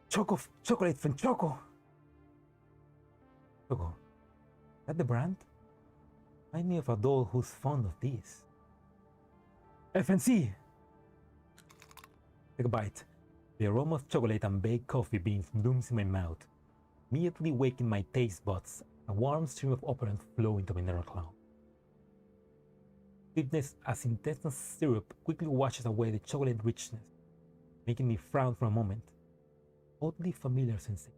chocolate from Choco. Choco, is that the brand? Remind me of a doll who's fond of this. FNC. Take a bite. The aroma of chocolate and baked coffee beans blooms in my mouth, immediately waking my taste buds. A warm stream of operant flow into my narrow cloud. Sweetness as intestinal syrup quickly washes away the chocolate richness, making me frown for a moment. Oddly familiar sensation.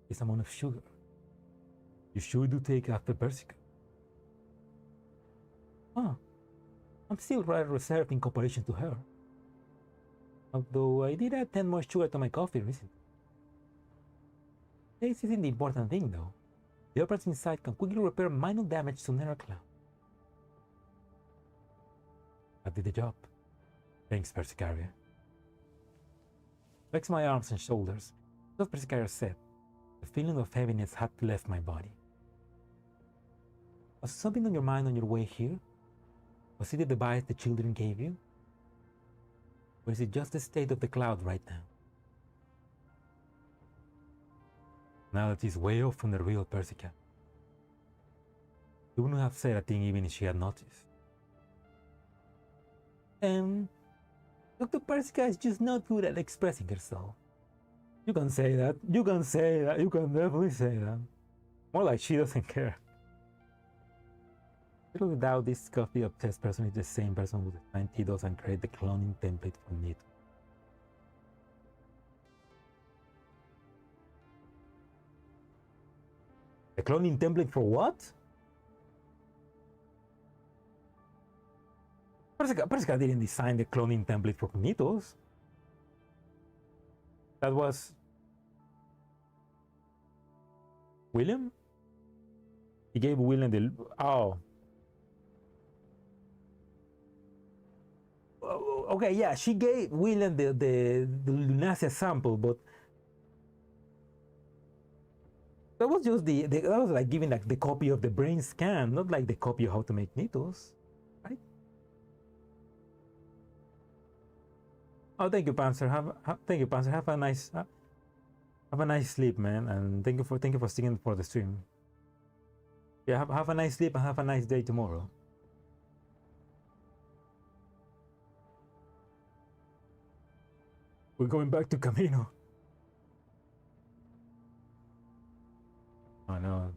This amount of sugar. You sure do take after Persica. Huh. I'm still rather reserved in comparison to her. Although I did add 10 more sugar to my coffee recently. Taste isn't the important thing though. The operants inside can quickly repair minor damage to narrow cloud. I did the job. Thanks, Persicaria. Flex my arms and shoulders. As Persicaria said, the feeling of heaviness had left my body. Was something on your mind on your way here? Was it the device the children gave you? Or is it just the state of the cloud right now? Now that he's way off from the real Persica. He wouldn't have said a thing even if she had noticed. Dr. Persica is just not good at expressing herself. You can say that. You can say that. You can definitely say that. More like she doesn't care. Little doubt this coffee obsessed person is the same person who designed T-DOS and created the cloning template for Nito. The cloning template for what? Persica didn't design the cloning template for Nitos. That was William? He gave William the... Oh. Okay, yeah, she gave William the Lunasia sample, but that was just that was like giving like the copy of the brain scan, not like the copy of how to make Nitos, right? Oh, thank you, Panzer. Thank you, Panzer. Have a nice sleep, man, and thank you for sticking for the stream. Yeah, have a nice sleep and have a nice day tomorrow. We're going back to Camino. Oh no.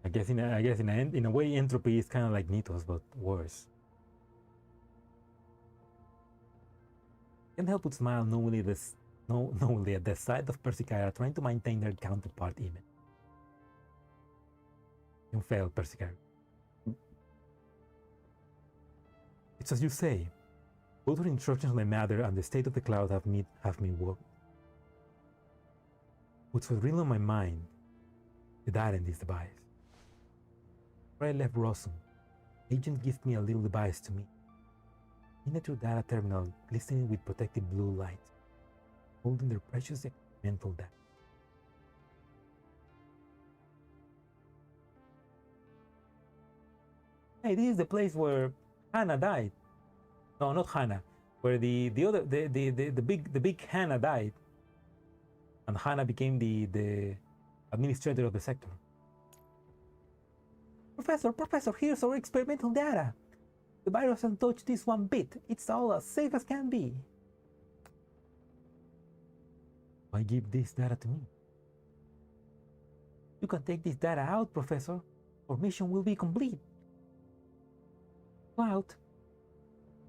I guess in a way entropy is kind of like Nitos, but worse. Can't help but smile knowingly at the sight of Persicaria trying to maintain their counterpart image. You failed, Persicaria. It's as you say. Both the instructions of my mother and the state of the cloud have me worried. What's real on my mind, the data in this device. Before I left Rossum, agent gives me a little device to me. Miniature data terminal glistening with protective blue light, holding their precious experimental data. Hey, this is the place where Hannah died. No, not Hannah. Where the big Hannah died, and Hannah became the administrator of the sector. Professor, here's our experimental data. The virus hasn't touched this one bit. It's all as safe as can be. Why give this data to me? You can take this data out, Professor. Our mission will be complete. Cloud.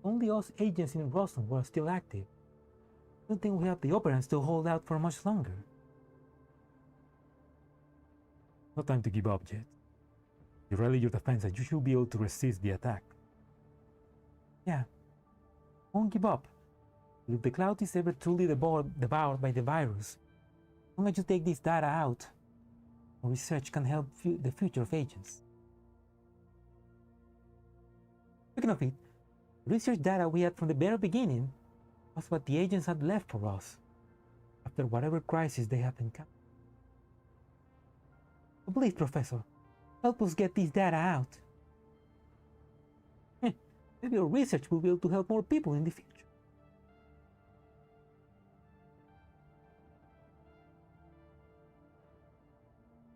Only us agents in Rostam were still active. I don't think we have the operants to hold out for much longer. No time to give up, Jet. You rally your defenses, you should be able to resist the attack. Yeah. Won't give up. If the cloud is ever truly devoured by the virus, as long as you take this data out, research can help the future of agents. Speaking of it, research data we had from the very beginning was what the agents had left for us after whatever crisis they have encountered. So please, Professor, help us get this data out. Maybe our research will be able to help more people in the future.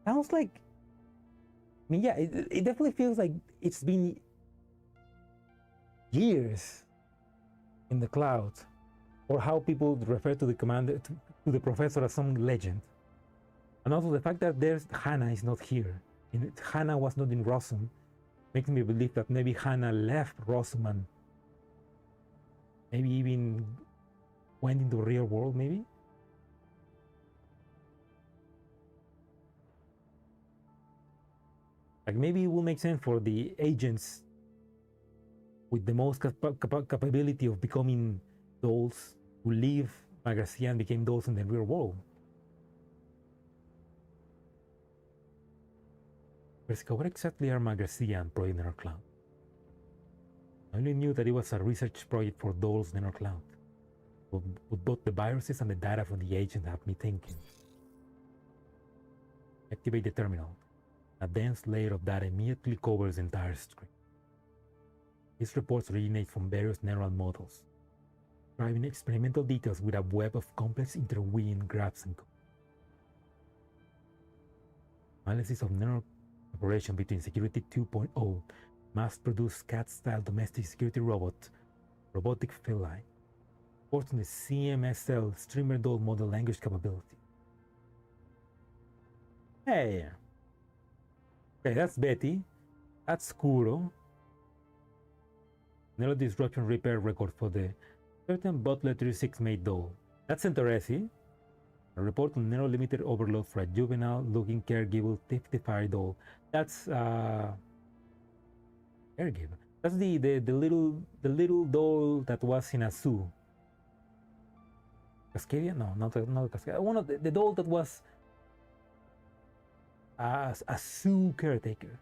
Sounds like, I mean, yeah, it definitely feels like it's been years in the cloud, or how people refer to the commander, to the professor as some legend. And also the fact that Hannah is not here. Hannah was not in Rossum, makes me believe that maybe Hannah left Rossum and maybe even went into the real world, maybe? Like, maybe it will make sense for the agents with the most capability of becoming dolls who leave Magrasea and became dolls in the real world. Persicaria, what exactly are Magrasea and Project Nether Cloud? I only knew that it was a research project for dolls Nether Cloud. With both the viruses and the data from the agent have me thinking. Activate the terminal. A dense layer of data immediately covers the entire screen. These reports originate from various neural models, driving experimental details with a web of complex interweaving graphs and code. Analysis of neural operation between Security 2.0, mass-produced cat-style domestic security robot, robotic feline, supporting the CMSL streamer doll model language capability. Hey! Okay, that's Betty. That's Kuro. Neural disruption repair record for the certain Butler 36 made doll. That's interesting. A report on neural limited overload for a juvenile looking caregiver 55 doll. That's caregiver. That's the little doll that was in a zoo. Cascadia? No, not Cascadia. One of the doll that was a zoo caretaker.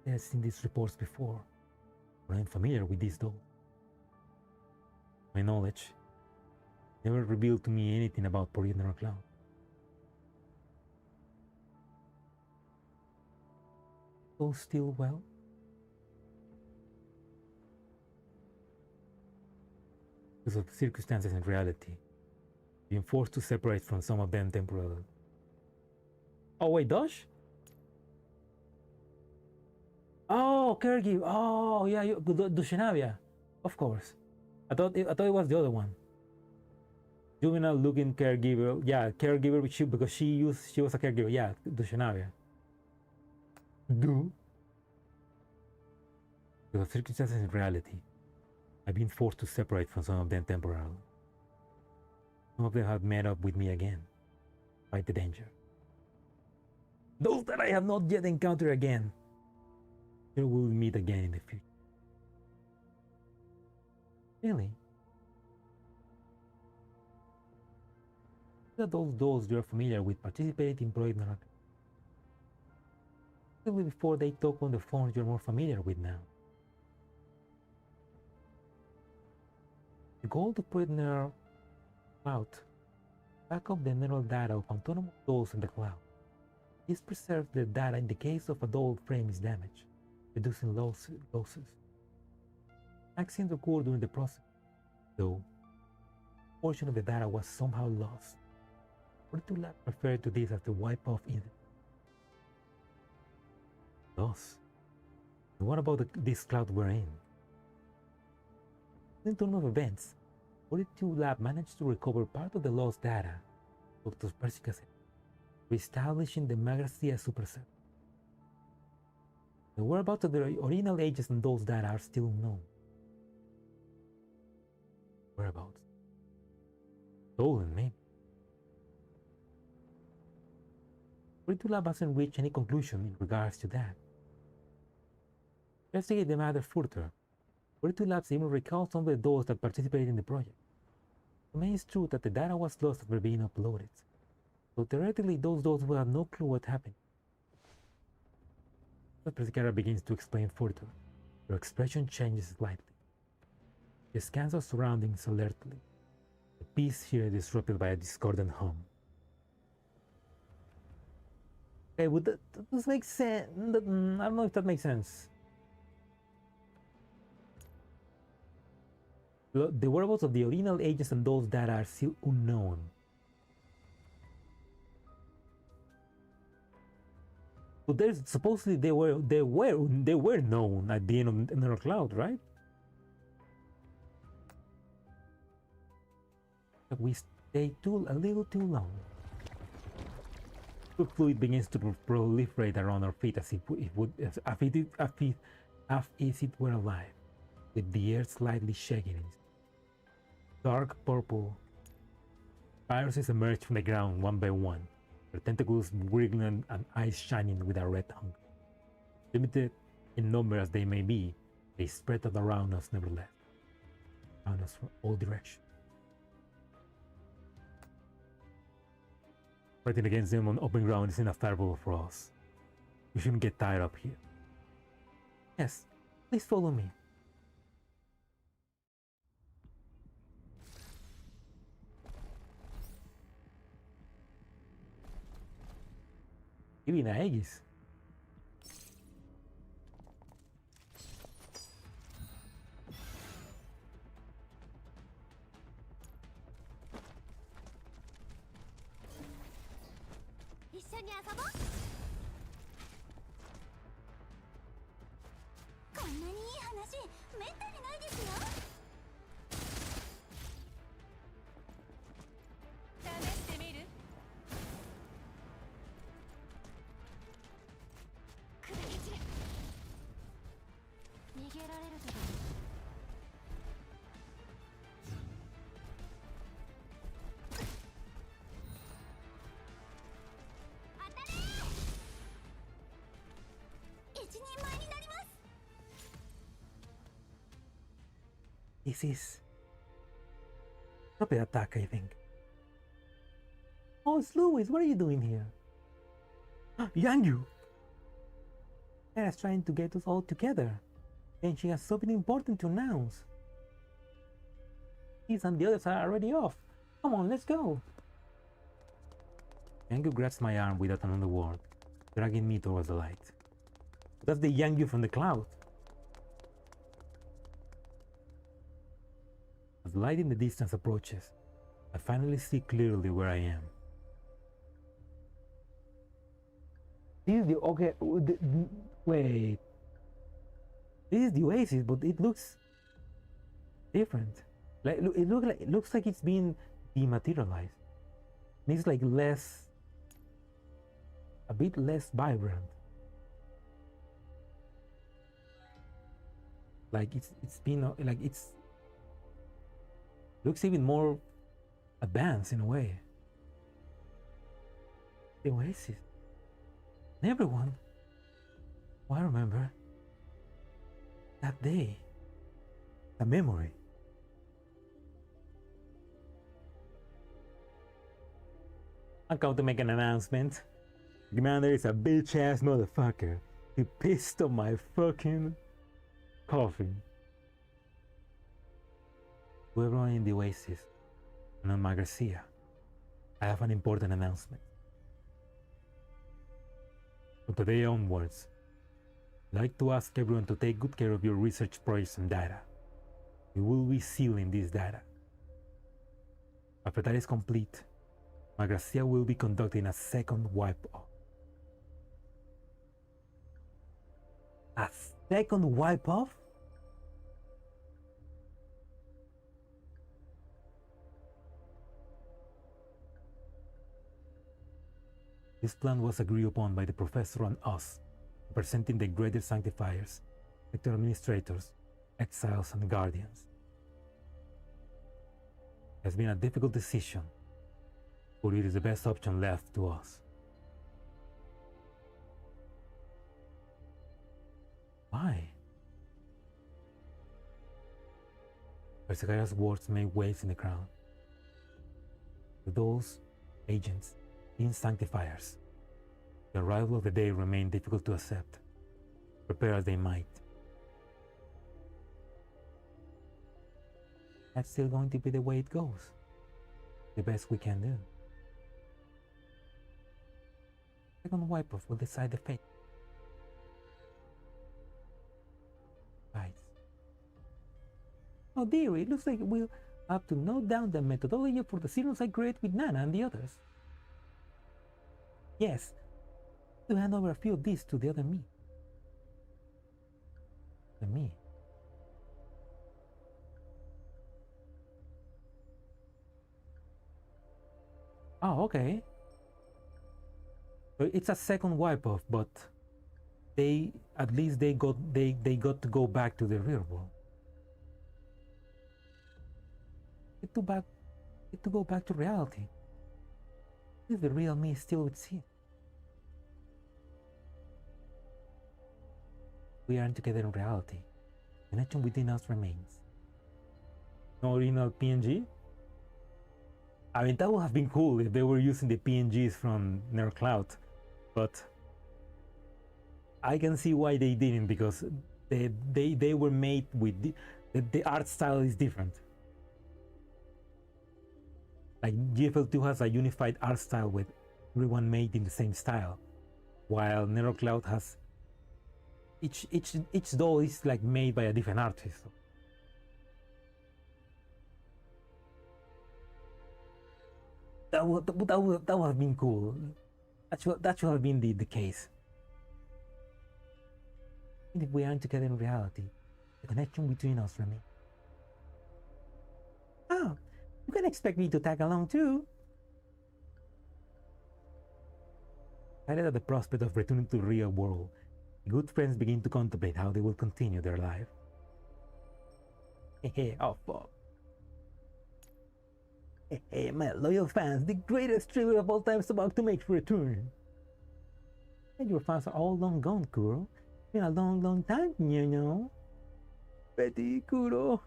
I've seen these reports before, but I'm familiar with this doll. My knowledge never revealed to me anything about Project Nether Cloud. So still well? Because of circumstances and reality, being forced to separate from some of them temporarily. Oh wait, Dosh? Oh, caregiver. Oh yeah, Dushinavia. Of course. I thought it was the other one. Juvenile looking caregiver. Yeah, caregiver because she was a caregiver. Yeah, Dushinavia. Because of circumstances and reality, I've been forced to separate from some of them temporarily. Some of them have met up with me again. Fight the danger. Those that I have not yet encountered again. Sure we'll meet again in the future. Really? That those dolls you're familiar with participated in Project Nether Cloud. Even before they talk on the phones you're more familiar with now. The goal of Project Nether Cloud, back up the neural data of autonomous dolls in the cloud. This preserves the data in the case of a doll frame is damaged, reducing losses. Accidents occurred during the process, though a portion of the data was somehow lost. 42 Labs referred to this as the wipe-off incident. Loss? And what about this cloud we're in? In turn of events, 42 Lab managed to recover part of the lost data Dr. Persicaria, reestablishing the Magrasea supercell. The whereabouts of the original agents and those that are still unknown. Whereabouts? Stolen, maybe. 42 Lab hasn't reached any conclusion in regards to that. Investigate the matter further. 42 Labs even recalled some of those that participated in the project. It remains true that the data was lost after being uploaded. So theoretically, those will have no clue what happened. The Persicaria begins to explain further. Her expression changes slightly. She scans her surroundings alertly. The peace here is disrupted by a discordant hum. Okay, would that does make sense? I don't know if that makes sense. The whereabouts of the original agents and those that are still unknown. But there's supposedly they were known at the end of Another Cloud, right? But we stay a little too long. The fluid begins to proliferate around our feet as if it were alive, with the air slightly shaking. Dark purple viruses emerge from the ground one by one, their tentacles wriggling and eyes shining with a red hunger. Limited in number as they may be, they spread out around us nevertheless, around us from all directions. Fighting against them on open ground is unfavorable for us. We shouldn't get tied up here. Yes, please follow me. Even Aegis. This is proper attack, I think. Oh, it's Louis, what are you doing here? Yangyu! Sarah's trying to get us all together, and she has something important to announce. These and the others are already off. Come on, let's go. Yangyu grabs my arm without another word, dragging me towards the light. That's the Yangyu from the cloud. As the light in the distance approaches, I finally see clearly where I am. This is the wait. This is the Oasis, but it looks different. Like it looks like it's been dematerialized. It's like a bit less vibrant. Like it's been like it's looks even more advanced in a way. The Oasis. And everyone. Oh, I remember that day. A memory. I'm going to make an announcement. Commander is a bitch ass motherfucker. He pissed on my fucking coffee. To everyone in the Oasis and on Magrasea, I have an important announcement. From today onwards, I'd like to ask everyone to take good care of your research projects and data. We will be sealing this data. After that is complete, Magrasea will be conducting a second wipe-off. A second wipe-off? This plan was agreed upon by the professor and us, representing the greater sanctifiers, sector administrators, exiles, and guardians. It has been a difficult decision, but it is the best option left to us. Why? Persicaria's words made waves in the crowd. To those agents, being sanctifiers, the arrival of the day remained difficult to accept, prepare as they might. That's still going to be the way it goes. The best we can do. Second wiper will decide the fate. Right. Oh dear, it looks like we'll have to note down the methodology for the serums I created with Nana and the others. Yes, to hand over a few of these to the other me. The me. Oh, okay. So it's a second wipe off, but they at least they got to go back to the real world. Get to go back to reality. Is the real me still with him? We aren't together in reality. The connection within us remains. No original PNG? I mean, that would have been cool if they were using the PNGs from NerdCloud, but I can see why they didn't, because they were made with the art style is different. Like GFL2 has a unified art style with everyone made in the same style, while NerdCloud has each doll is like made by a different artist. That would have been cool. That should have been the case. Even if we aren't together in reality, the connection between us remains. Oh, you can expect me to tag along too. Excited at the prospect of returning to the real world, the good friends begin to contemplate how they will continue their life. Hehe, oh fuck. Hey, my loyal fans, the greatest thriller of all time is about to make its return. And your fans are all long gone, Kuro. It's been a long time, you know. Betty, Kuro.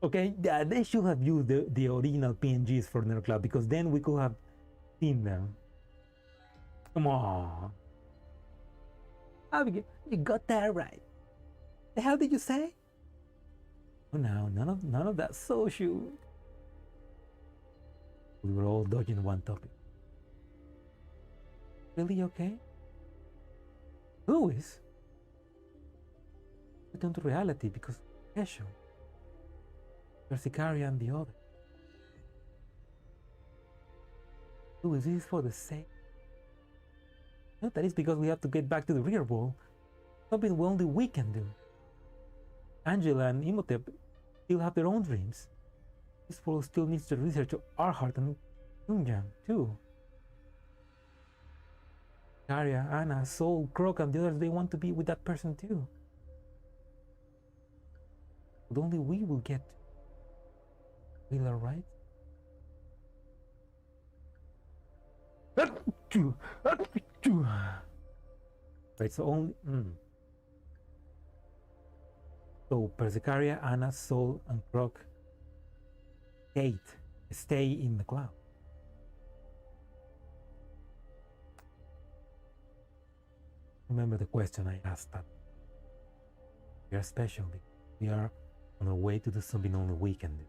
Okay, yeah, they should have used the original PNGs for NerdCloud, because then we could have seen them. Come on. Abigail, you got that right. The hell did you say? Oh no, none of that social. We were all dodging one topic. Really okay? Who is? Return to reality because special. Persicaria and the other. Who is this for the sake? No, that is because we have to get back to the real world. Something only we can do. Angela and Imhotep still have their own dreams. This world still needs the research of Arhart and Jungjang too. Arya, Anna, Soul, Croc, and the others, they want to be with that person too. But only we will get. Will, alright? Right, so only. So Persicaria, Anna, Soul, and Croc stay in the cloud. Remember the question I asked that. We are special. We are on our way to do something only we can do.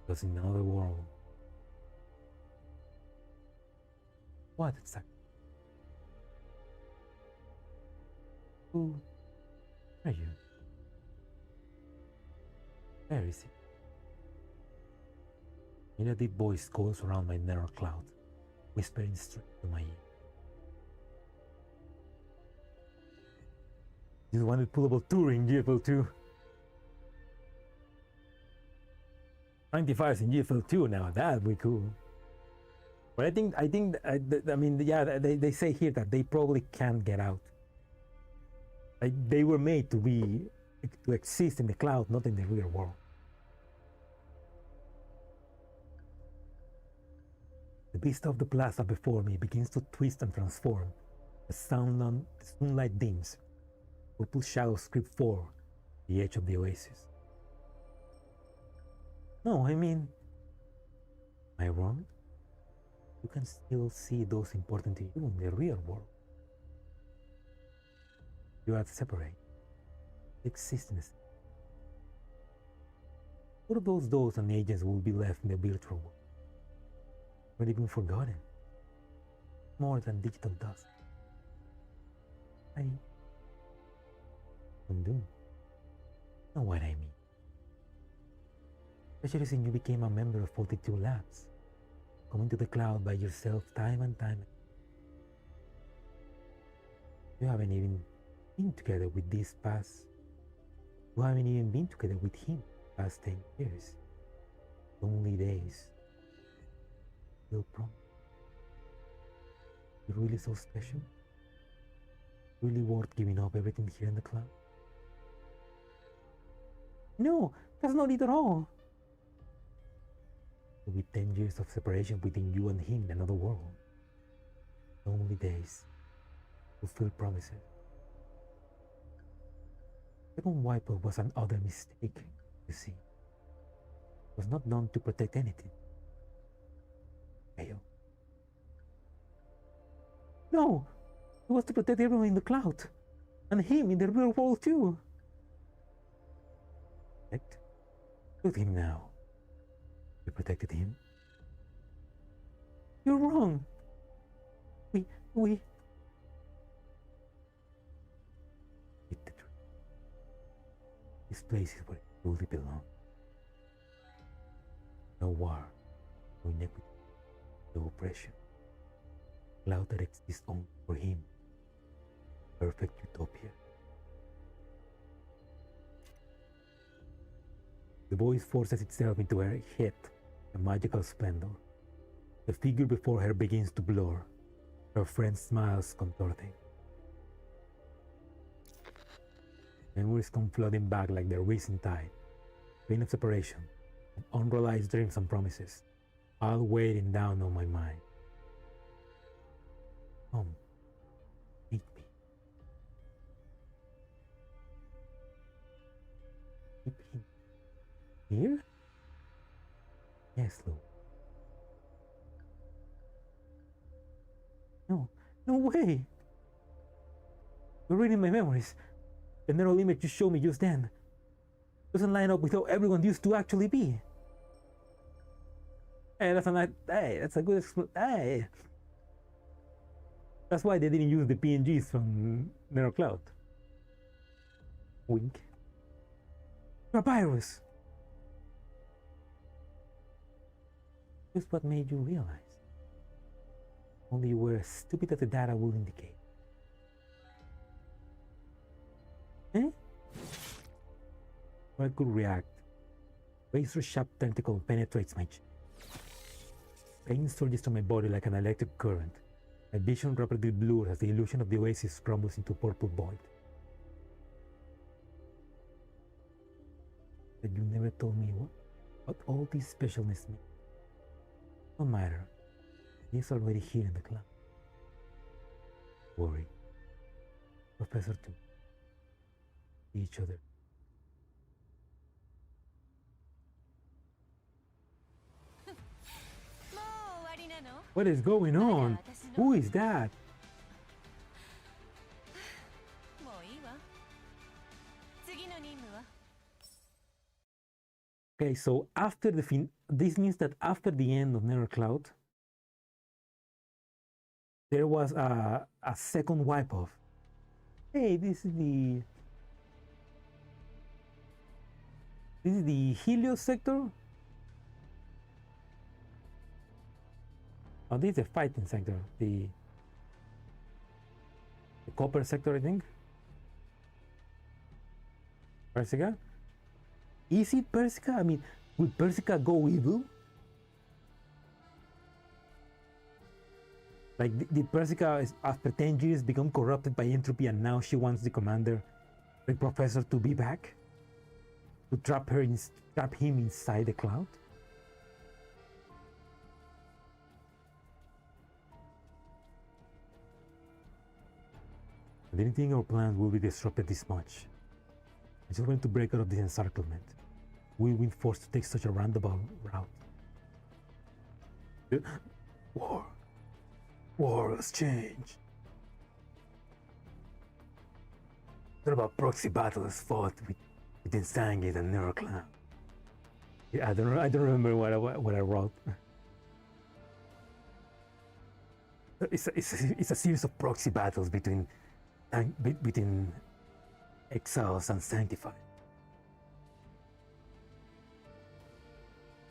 Because in another world. What exactly? Who are you? Where is it? In a deep voice goes around my narrow cloud, whispering straight to my ear. You wanted pullable touring GFL2. 95 in GFL2 now, that'd be cool. But I mean, yeah, they say here that they probably can't get out. Like, they were made to exist in the cloud, not in the real world. The beast of the plaza before me begins to twist and transform. The sunlight dims. Purple shadows creep forward the edge of the oasis. No, I mean, am I wrong? You can still see those important to you in the real world. You are separate. Existence. What of those doors and agents will be left in the virtual world? Not even forgotten. More than digital dust. I don't know what I mean. Especially since you became a member of 42 Labs, coming to the cloud by yourself time and time. You haven't even been together with this past. You haven't even been together with him past 10 years. Lonely days. Still promise. You're really so special? Really worth giving up everything here in the cloud? No, that's not it at all. With 10 years of separation between you and him in another world. Lonely days. Fulfill promises. Second wiper was an utter mistake, you see. It was not done to protect anything. Fail. No! It was to protect everyone in the cloud. And him in the real world too. Protect? Look at him now. You protected him? You're wrong. We... It's the truth. This place is where it truly belongs. No war, no inequity, no oppression. Cloud that exists only for him. Perfect utopia. The voice forces itself into her head, a magical splendor. The figure before her begins to blur, her friend smiles contorting. Memories come flooding back like the recent tide, pain of separation, and unrealized dreams and promises, all weighing down on my mind. Come, meet me. Meet him. Here? Yes, Lou. No way! You're reading my memories. The neural image you showed me just then doesn't line up with how everyone used to actually be. Hey, that's a good hey. That's why they didn't use the PNGs from Neural Cloud. Wink. You're a virus. Just what made you realize. Only you were as stupid as the data will indicate. Eh? I could react. Razor-sharp tentacle penetrates my chest. Pain surges to my body like an electric current. My vision rapidly blurs as the illusion of the oasis crumbles into purple void. But you never told me what all this specialness means. No matter. He's already here in the cloud. Worry. Professor 2. Each other. What is going on? Who is that? Okay, so after the this means that after the end of Nether Cloud, there was a second wipe off. Hey, this is the Helios sector. Oh, this is the fighting sector, the copper sector, I think. Persica? Is it Persica? I mean, would Persica go evil? Like, did Persica, after 10 years, become corrupted by entropy, and now she wants the commander, the professor, to be back? To trap him inside the cloud? I didn't think our plans would be disrupted this much. I just wanted to break out of this encirclement. We've been forced to take such a roundabout route. War has changed. What about proxy battles fought within Sangate and Neuroclan? Yeah, I don't remember what I wrote. It's a series of proxy battles between exiles and sanctified.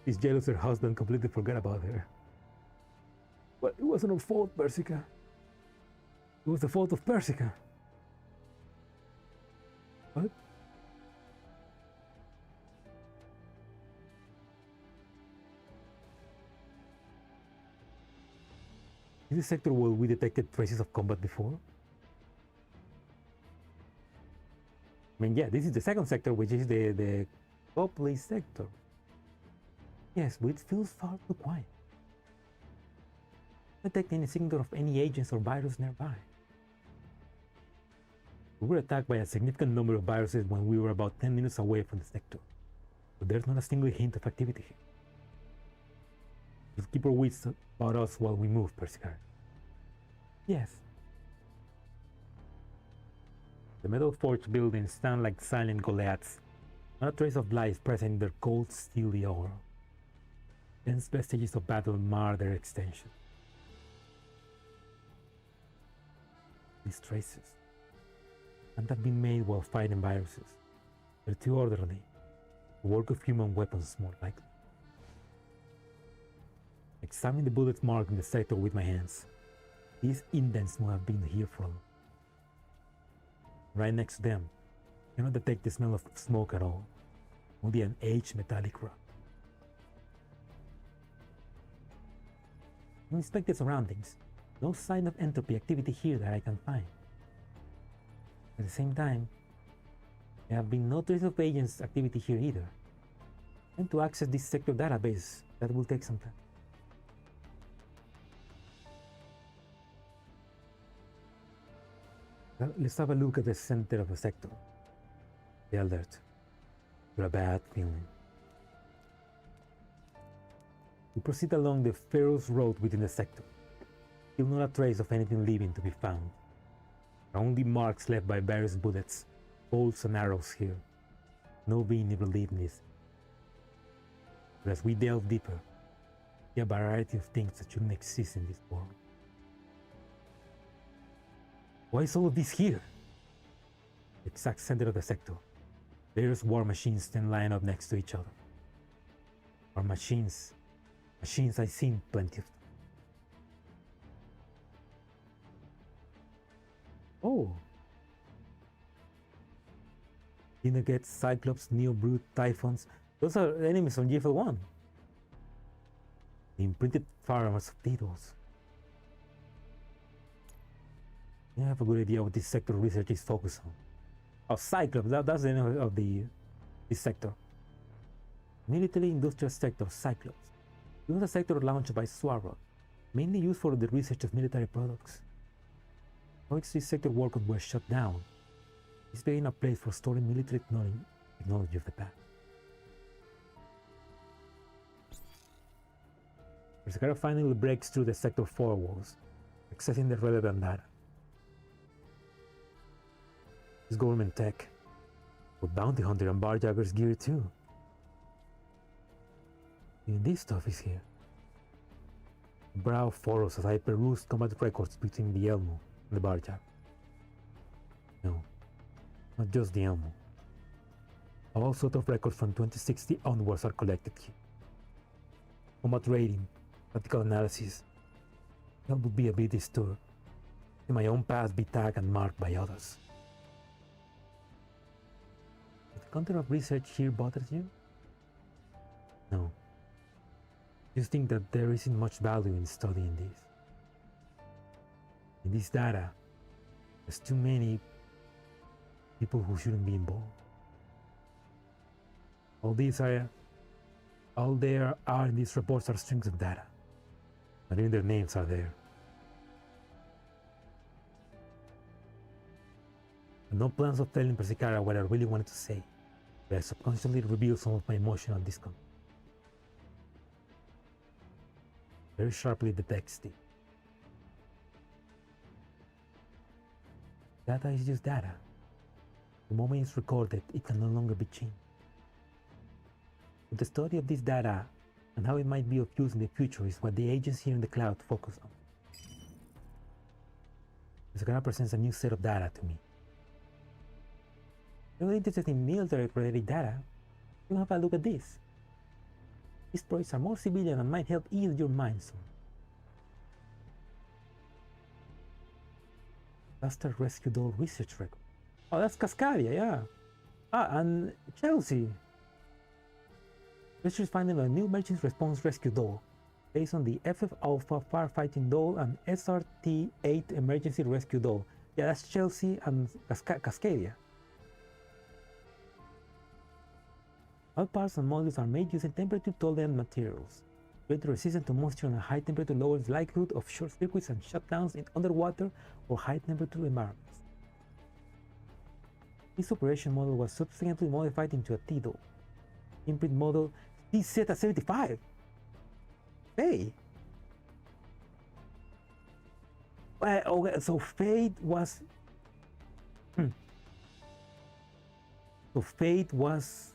This jealous her husband completely forgot about her. But it wasn't her fault, Persica. It was the fault of Persica. What? In this sector where we detected traces of combat before? I mean, yeah, this is the second sector, which is the Copley sector. Yes, but it feels far too quiet. Not detect any signal of any agents or virus nearby. We were attacked by a significant number of viruses when we were about 10 minutes away from the sector, but there's not a single hint of activity here. Just keep our wits about us while we move, Persicaria. Yes. The metal forge buildings stand like silent Goliaths. Not a trace of life present in their cold, steely aura. Dense vestiges of battle mar their extension. These traces and have been made while fighting viruses. They're too orderly. The work of human weapons, more likely. Examine the bullets marked in the sector with my hands. These indents must have been here for long. Right next to them, you cannot detect the smell of smoke at all. Only an aged metallic rot. Inspect the surroundings. No sign of entropy activity here that I can find. At the same time, there have been no trace of agents activity here either. And to access this sector database, that will take some time. Well, let's have a look at the center of the sector. The alert. With a bad feeling. We proceed along the Pharaoh's road within the sector. Still not a trace of anything living to be found. There are only marks left by various bullets, bolts and arrows here. No being ever lived in this. But as we delve deeper, there are a variety of things that shouldn't exist in this world. Why is all of this here? The exact center of the sector. Various war machines then line up next to each other. War machines. Machines I've seen plenty of them. Oh. Dinaget, Cyclops, Neobrute, Typhons. Those are enemies on GFL1. The imprinted firearms of Titles. I have a good idea what this sector research is focused on. Oh, Cyclops, that's the name of this sector. Military industrial sector, Cyclops. It was a sector launched by Swarrock, mainly used for the research of military products. Now this sector workers were shut down. It's became a place for storing military technology of the past. Persicaria finally breaks through the sector firewalls, accessing the relevant data. This government tech, with bounty hunter and barjagger's gear too. Even this stuff is here. Brow furrows as I perused combat records between the Elmo and the barjagger. No, not just the Elmo. All sorts of records from 2060 onwards are collected here. Combat rating, practical analysis. That would be a bit disturbed. In my own past be tagged and marked by others. The content of research here bothers you? No. Just think that there isn't much value in studying this. In this data, there's too many people who shouldn't be involved. All there are in these reports are strings of data. Not even their names are there. No plans of telling Persicaria what I really wanted to say, but I subconsciously revealed some of my emotional discomfort. Very sharply the text did. Data is just data. The moment it's recorded, it can no longer be changed. But the study of this data and how it might be of use in the future is what the agents here in the cloud focus on. Persicaria presents a new set of data to me. If you're interested in military-related data, you have a look at this. These projects are more civilian and might help ease your mind some. Disaster Rescue Doll Research Record. Oh, that's Persicaria, yeah. And Chelsea. Researchers finding a new emergency response rescue doll based on the FF Alpha firefighting doll and SRT-8 emergency rescue doll. Yeah, that's Chelsea and Persicaria. All parts and modules are made using temperature-tolerant materials. Greater resistance to moisture and a high temperature lowers the likelihood of short circuits and shutdowns in underwater or high temperature environments. This operation model was subsequently modified into a T-doll. Imprint model TZ75. Hey! Okay, so Fate was... So Fate was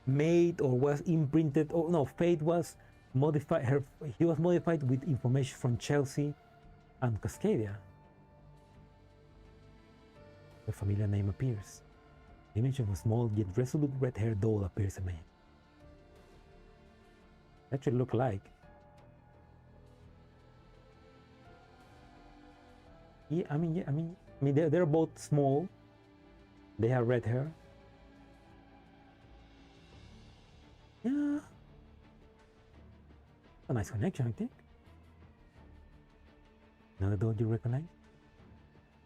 made or was imprinted, or no, Fate was modified, he was modified with information from Chelsea and Persicaria. A familiar name appears. The image of a small yet resolute red-haired doll appears in my hand. Actually look alike. Yeah, I mean they're both small. They have red hair. Yeah, a nice connection, I think. Another doll you recognize?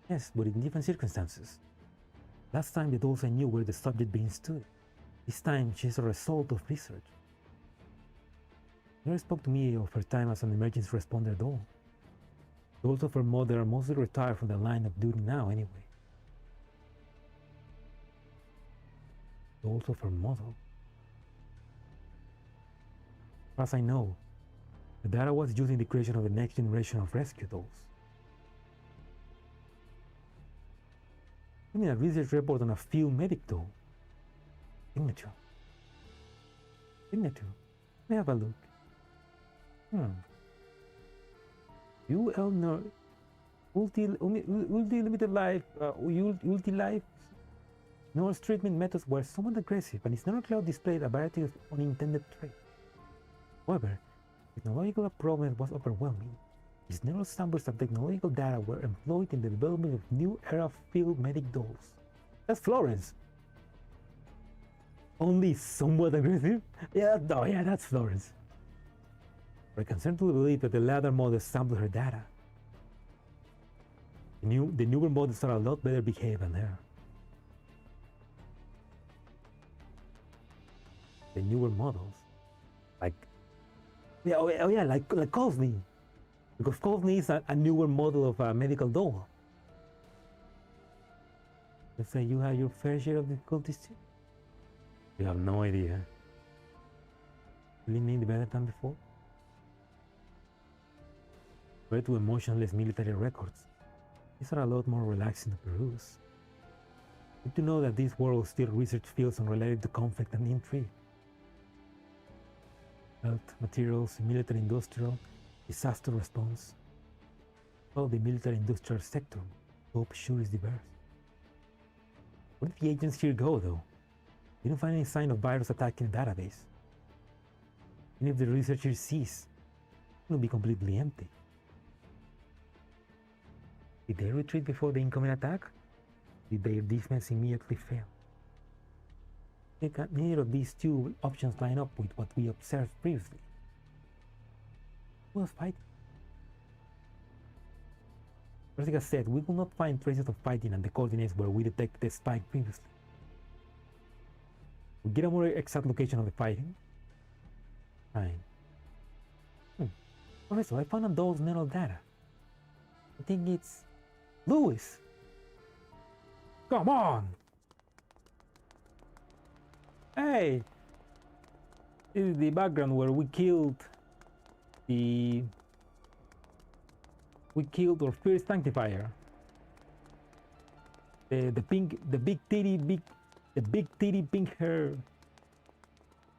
Yes, but in different circumstances. Last time the dolls I knew were the subject being studied. This time she's a result of research. She never spoke to me of her time as an emergency responder doll. Dolls of her mother are mostly retired from the line of duty now anyway. Dolls of her mother. As I know, the data was used in the creation of the next generation of rescue dolls. I mean, a research report on a field medic doll. Signature. Let me have a look. You know, limited life, life Norse treatment methods were somewhat aggressive, and its neural displayed a variety of unintended traits. However, technological progress was overwhelming. These neural samples of technological data were employed in the development of new era field medic dolls. That's Florence. Only somewhat aggressive? Yeah, no, yeah, that's Florence. We're concerned to believe that the latter model sampled her data. The newer models are a lot better behaved than her. The newer models, like like Cosney, because Cosney is a newer model of a medical doll. Let's say you have your fair share of difficulties too. You have no idea. Really need better than before? Compared to emotionless military records, these are a lot more relaxing to peruse. Good to know that this world still research fields unrelated to conflict and intrigue. Health, materials, military industrial, disaster response. Well, the military industrial sector, hope sure is diverse. Where did the agents here go though? They didn't find any sign of virus attacking the database. Even if the researchers cease, it will be completely empty. Did they retreat before the incoming attack? Did their defense immediately fail? Neither of these two options line up with what we observed previously. Who was fighting? Persicaria said, we will not find traces of fighting and the coordinates where we detected the spike previously. We get a more exact location of the fighting. Fine. Professor, I found those neural data. I think it's Lewis. Come on! Hey! This is the background where we killed our first sanctifier. The big titty pink hair.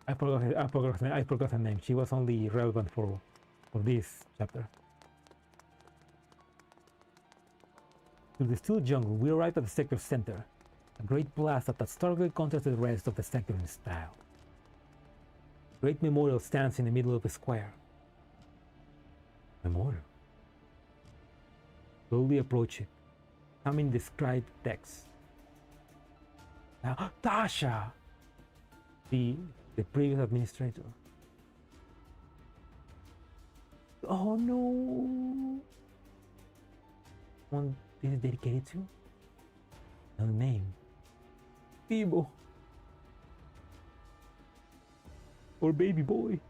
I forgot her name. She was only relevant for this chapter. To the still jungle, we arrived at the sector's center, a great plaza that starkly contrasted the rest of the sector in style. A great memorial stands in the middle of the square. Memorial. Slowly approach it. Coming described text. Now, Tasha, the previous administrator. Oh no! One this is dedicated to? No name. Bibo. Or baby boy.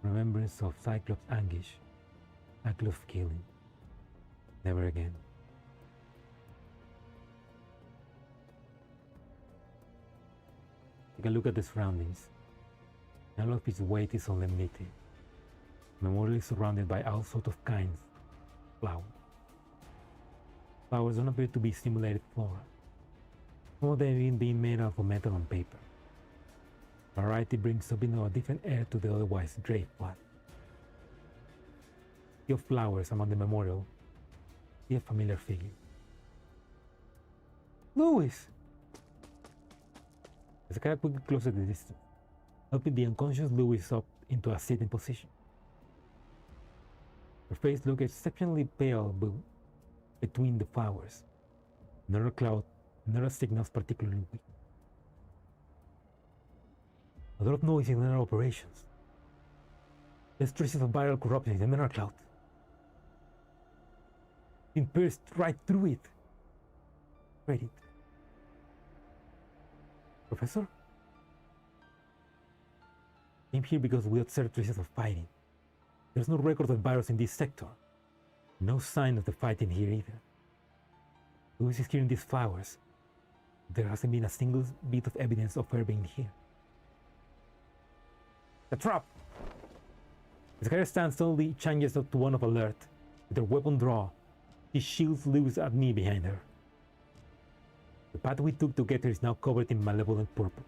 Remembrance of Cyclops' anguish. Cyclops' killing. Never again. Take a look at the surroundings. None of its weight is solemnity. Memorial is surrounded by all sorts of kinds of flowers. Flowers don't appear to be simulated flora. Some of them even being made out of metal and paper. Variety brings something of a different air to the otherwise gray plot. Sea of flowers among the memorial. See a familiar figure. Louis! The sky quickly closes the distance, helping the unconscious Louis up into a sitting position. Her face looked exceptionally pale between the flowers. Another cloud, another signals particularly weak. A lot of noise in inner operations. There's traces of viral corruption in the mineral cloud. It pierced right through it. Read it. Professor? Came here because we observed traces of fighting. There's no record of virus in this sector. No sign of the fighting here either. Louis is here in these flowers. There hasn't been a single bit of evidence of her being here. The trap! The sky stands suddenly changes up to one of alert. With her weapon drawn, she shields Louis at me behind her. The path we took to get her is now covered in malevolent purple.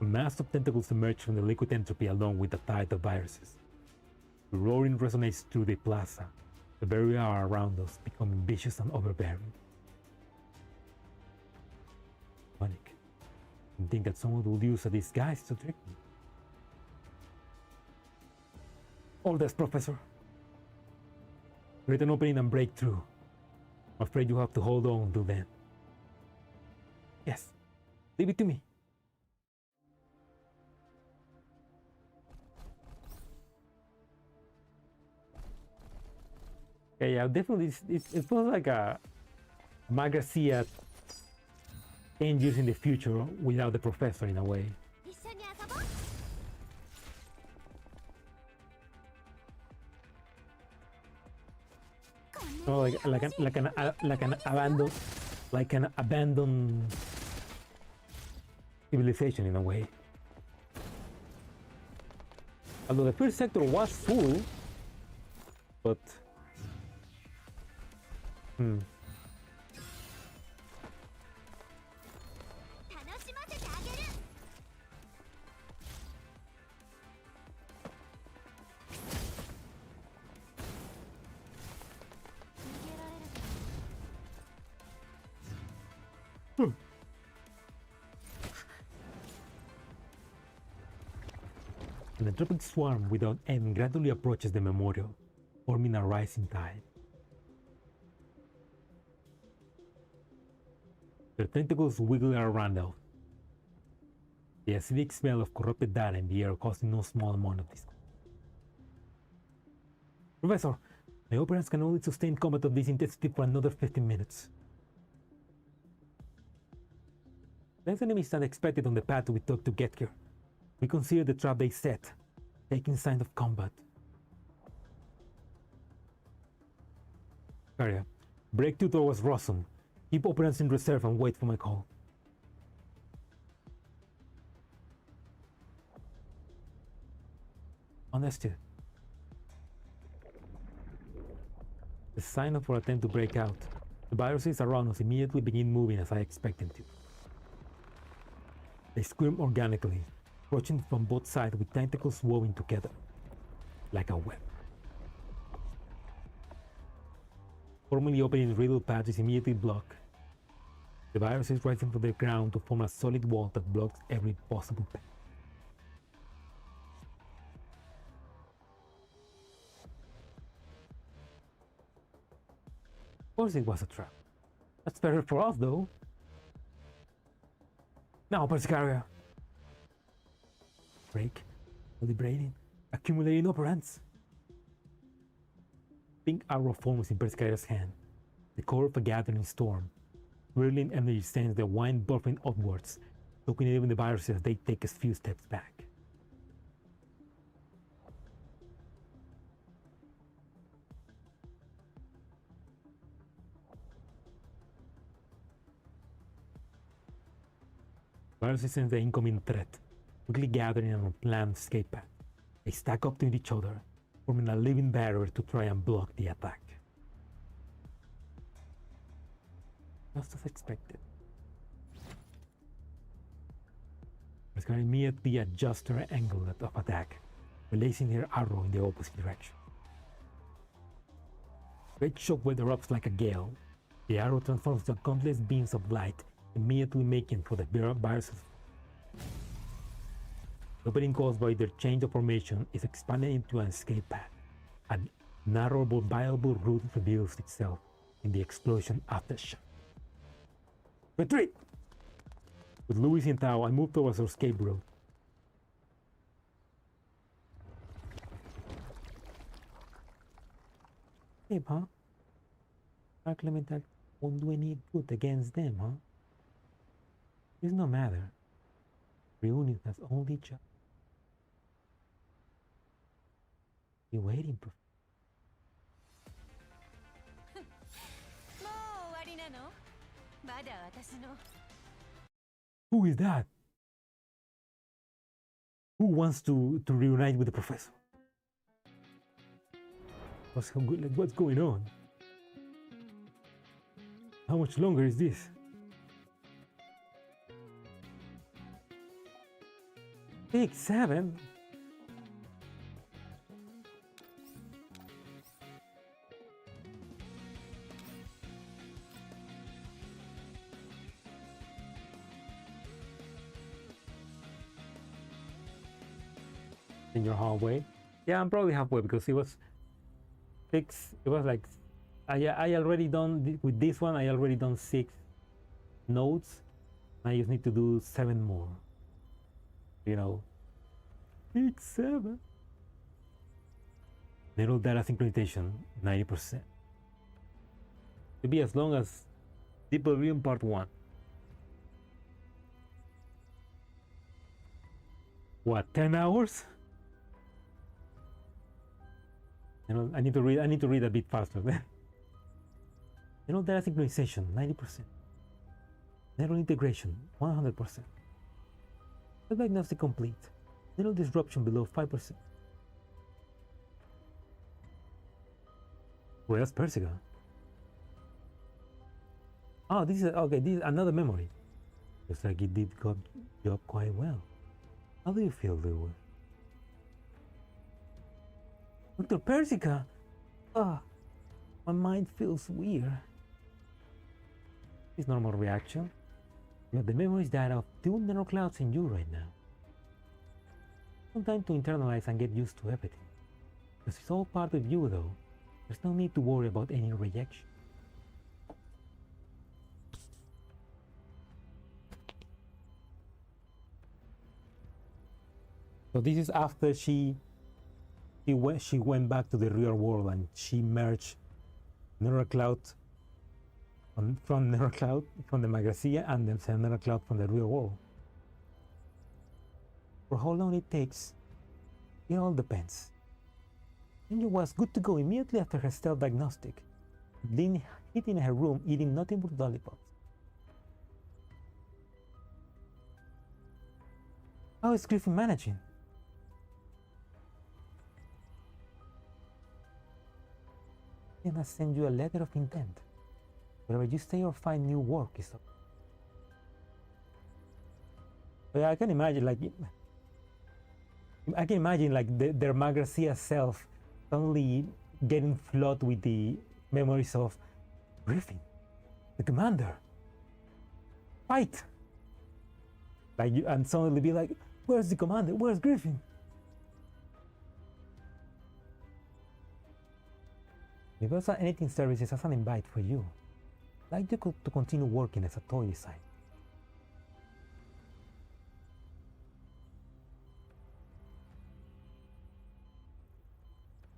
A mass of tentacles emerge from the liquid entropy along with the tide of viruses. The roaring resonates through the plaza. The very air around us becoming vicious and overbearing. Panic. And think that someone will use a disguise to trick me. All this, Professor. Create an opening and break through. I'm afraid you have to hold on till then. Yes, leave it to me. Okay, yeah, definitely. It feels like a Magrasea 10 years in the future without the professor in a way. So like an abandoned civilization in a way. Although the first sector was full, but An entropic swarm without end gradually approaches the memorial, forming a rising tide. Their tentacles wiggle around us. The acidic smell of corrupted data in the air causing no small amount of discomfort. Professor, my operants can only sustain combat of this intensity for another 15 minutes. Less enemies than expected on the path we took to get here. We consider the trap they set, taking signs of combat. Persicaria, break 2 towards Rossum. Keep operants in reserve and wait for my call. Understood. The sign of our attempt to break out. The viruses around us immediately begin moving as I expect them to. They squirm organically, approaching from both sides with tentacles woven together, like a web. Formally opening riddle patches immediately block. The viruses rising from the ground to form a solid wall that blocks every possible path. Of course it was a trap. That's better for us though. Now, Persicaria. Break, deliberating, accumulating operants. Pink arrow forms in Persicaria's hand, the core of a gathering storm. Whirling energy sends the wine buffering upwards, dominating the viruses as they take a few steps back. Viruses sense the incoming threat, quickly gathering an unplanned escape path. They stack up to each other, forming a living barrier to try and block the attack. Just as expected. Persicaria immediately adjusts her angle of attack, releasing her arrow in the opposite direction. Great shockwave erupts like a gale. The arrow transforms into countless beams of light, immediately making for the viruses. The opening caused by their change of formation is expanded into an escape path. A narrow but viable route reveals itself in the explosion aftershock. Retreat! With Louis and Tao, I move towards our escape route. Escape, huh? Our Clemental won't do any good against them, huh? It's no matter. Reunion has only just. You're waiting, Prof. Who is that? Who wants to reunite with the professor? What's going on? How much longer is this? 6, 7. In your hallway? Yeah, I'm probably halfway because it was 6. It was like I already done with this one. I already done 6 nodes. I just need to do 7 more. You know, 6, 7. Neural data synchronization 90%. To be as long as Deep Oblivion Part 1. What, 10 hours? You know, I need to read a bit faster then. Neural data synchronization 90%. Neural integration 100%. Diagnostic complete. Neural disruption below 5%. Where's Persica? Oh, this is okay. This is another memory. Looks like it did job quite well. How do you feel, Lou? Dr. Persica? Ah, my mind feels weird. It's normal reaction. You have the memories data of 2 neural clouds in you right now. Some time to internalize and get used to everything. Because it's all part of you though. There's no need to worry about any rejection. So this is after she went back to the real world and she merged Neural Cloud from Neural Cloud from the Magrasea and then Neural Cloud from the real world. For how long it takes, it all depends. Ninja was good to go immediately after her stealth diagnostic, hidden in her room eating nothing but lollipops. How is Griffin managing? I must send you a letter of intent. Wherever you stay or find new work is up. But I can imagine like their Magrasea self suddenly getting flooded with the memories of Griffin, the commander. Fight! Like you, and suddenly be like, where's the commander? Where's Griffin? Universal Anything Services has an invite for you. I'd like you to continue working as a toy designer.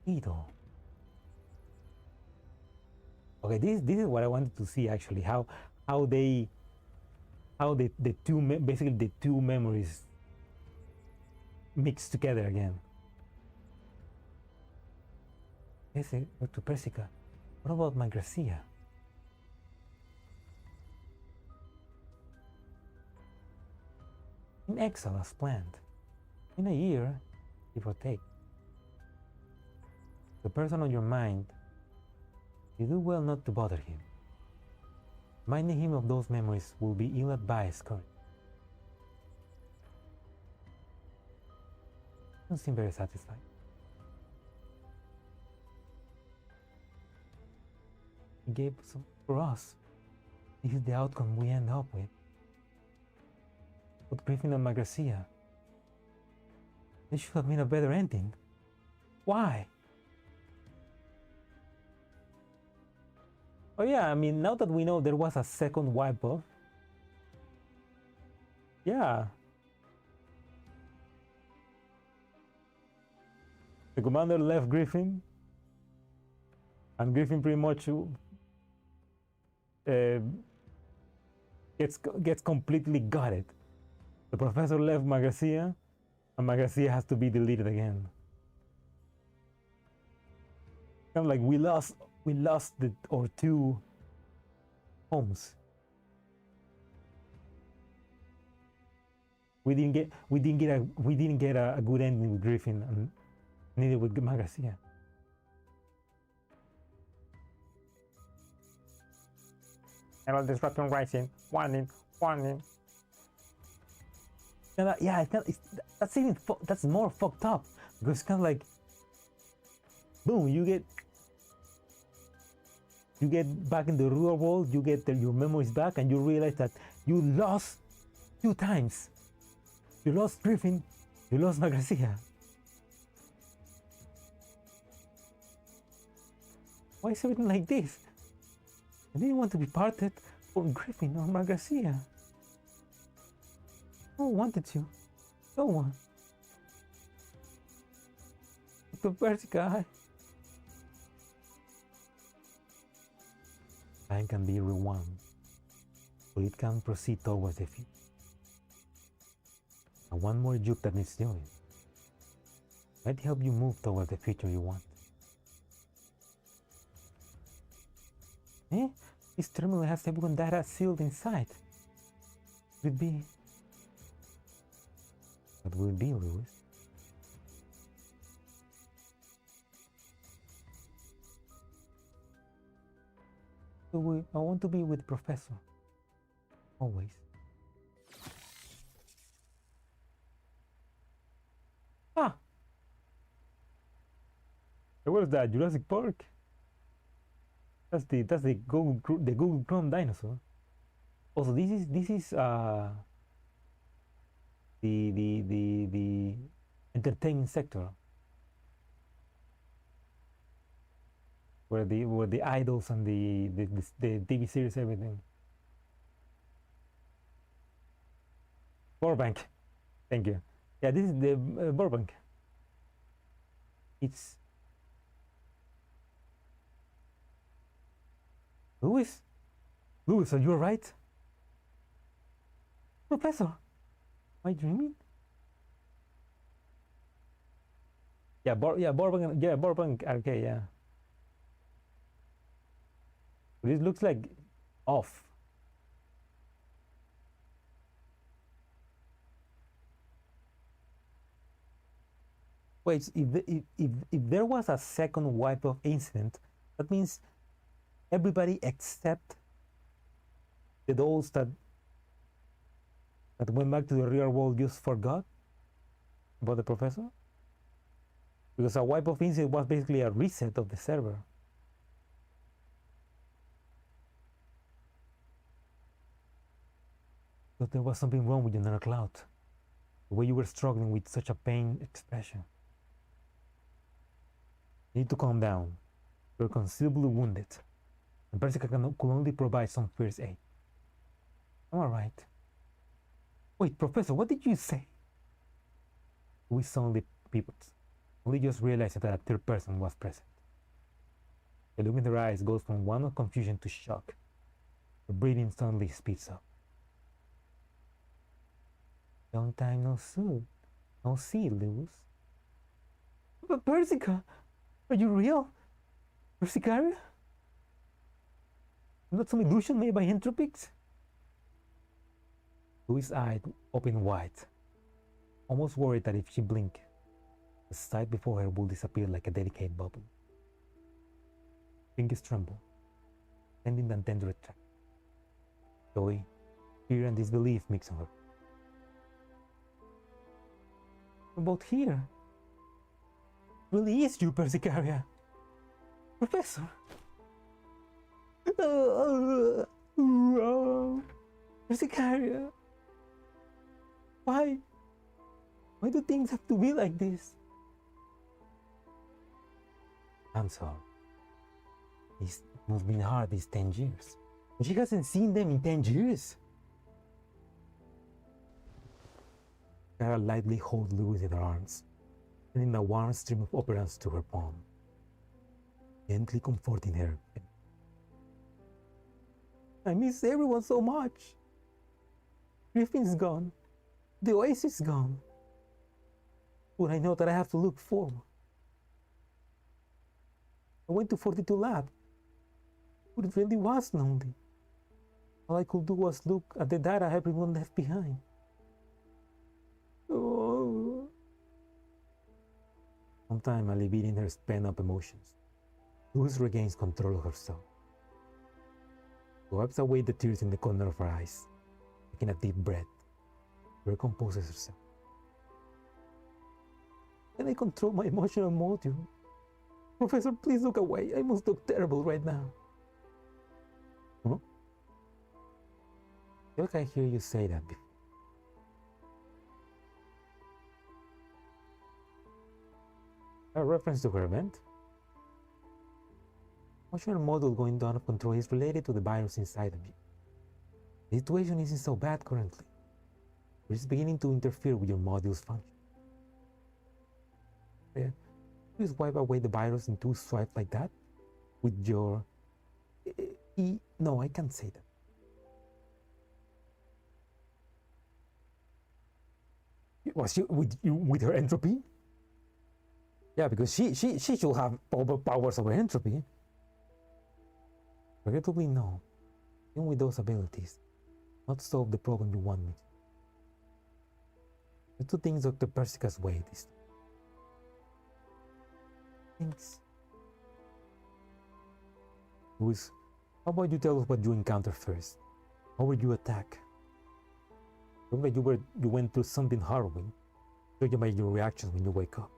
Ito. Okay, this is what I wanted to see actually. How the two memories mix together again. Yes, to Persica. What about Magrasea? In exile as planned. In a year, give or take. The person on your mind, you do well not to bother him. Reminding him of those memories will be ill-advised currently. Don't seem very satisfied. He gave some for us. This is the outcome we end up with. But Griffin and Magrasea, this should have been a better ending. Why? Oh yeah, I mean, now that we know there was a second wipe-off, yeah. The commander left Griffin, and Griffin pretty much gets completely gutted. The professor left Magrasea, and Magrasea has to be deleted again. Kind of like we lost our two homes. We didn't get a good ending with Griffin, and neither with Magrasea. Error disruption rising. Warning. Yeah, that's more fucked up because it's kind of like, boom, you get back in the real world, you get your memories back, and you realize that you lost 2 times. You lost Griffin, you lost Magrasea. Why is everything like this? I didn't want to be parted from Griffin or Magrasea. No one wanted you. No one. The Persicaria. Time can be rewound, but it can proceed towards the future. And one more juke that needs doing might help you move towards the future you want. This terminal has everyone data sealed inside. Could it be? What will it be, Lewis? So I want to be with Professor. Always. Ah! What is that? Jurassic Park? That's the Google Chrome dinosaur. Also, this is the entertainment sector, where the idols and the TV series, everything. Powerbank, thank you. Yeah, this is the Burbank. It's Louis. Louis, are you alright? Professor, am I dreaming? Yeah, Burbank. Yeah, Burbank. Okay, yeah. This looks like off. Wait, if there was a second wipe of incident, that means everybody except those that went back to the real world just forgot about the professor? Because a wipe of incident was basically a reset of the server. But there was something wrong with your inner cloud. The way you were struggling with such a pain expression. You need to calm down. You're considerably wounded. And Persicaria could only provide some first aid. I'm alright. Wait, Professor, what did you say? We suddenly pivoted. Only just realized that a third person was present. The look in their eyes goes from one of confusion to shock. The breathing suddenly speeds up. Long time no see. No see, Lewis. But Persica, are you real? Persicaria? Not some illusion made by entropics? Louis' eyes opened wide, almost worried that if she blinked, the sight before her would disappear like a delicate bubble. Fingers trembled, sending the tender attraction. Joy, fear, and disbelief mixed on her. About here. It really is you, Persicaria. Professor. Persicaria. Why? Why do things have to be like this? I'm sorry. It must been hard these 10 years. She hasn't seen them in 10 years. Sarah lightly held Louis in her arms, sending a warm stream of operance to her palm, gently comforting her. I miss everyone so much. Griffin's gone. The Oasis is gone. But I know that I have to look forward. I went to 42 Lab, but it really was lonely. All I could do was look at the data everyone left behind. Oh. Sometime alleviating her pent-up emotions, Luz regains control of herself. She wipes away the tears in the corner of her eyes, taking a deep breath. She recomposes herself. Can I control my emotional motive? Professor, please look away. I must look terrible right now. Huh? I feel like I hear you say that before. A reference to her event? Emotional model going out of control is related to the virus inside of you. The situation isn't so bad currently, but it's beginning to interfere with your module's function. Yeah. You just wipe away the virus in 2 swipes like that with your no, I can't say that. Was she with her entropy? Yeah, because she should have powers over entropy. Regrettably, no. Even with those abilities, not solve the problem you want me to. The 2 things Dr. Persica's way this time. Thanks. Louis, how about you tell us what you encountered first? How were you attacked? Look like you went through something harrowing. Judging by your reactions when you wake up.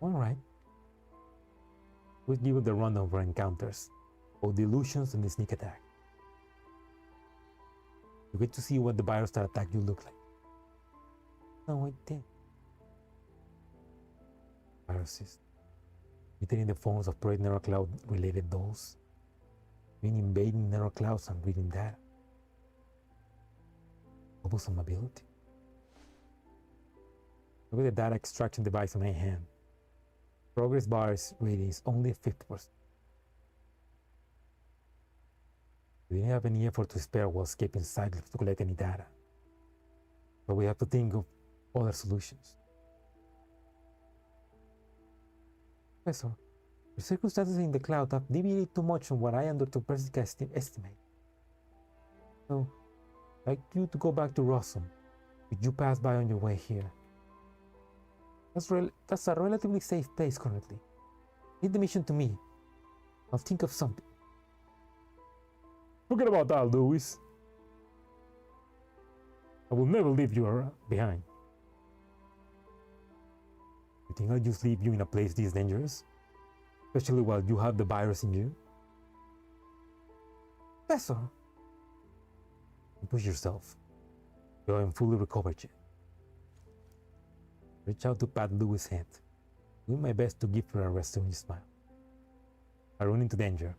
Alright. We'll give you the rundown of our encounters, both the illusions and the sneak attack. You get to see what the virus that attacked you look like. No, I did. Viruses. Emitting the forms of prey neural cloud related dolls. Being invading neural clouds and reading data. Troublesome ability. Look at the data extraction device on my hand. Progress bar's rating is only 50%. We didn't have any effort to spare while escaping Cyclops to collect any data. But we have to think of other solutions. Professor, the circumstances in the cloud have deviated too much from what I undertook Persica's estimate. So, I'd like you to go back to Rossum. If you pass by on your way here. That's a relatively safe place currently. Leave the mission to me. I'll think of something. Forget about that, Lewis. I will never leave you behind. You think I'll just leave you in a place this dangerous? Especially while you have the virus in you? Professor! Don't push yourself. You haven't fully recovered yet. Reach out to pat Lewis' hand. Do my best to give her a reassuring smile. I run into danger.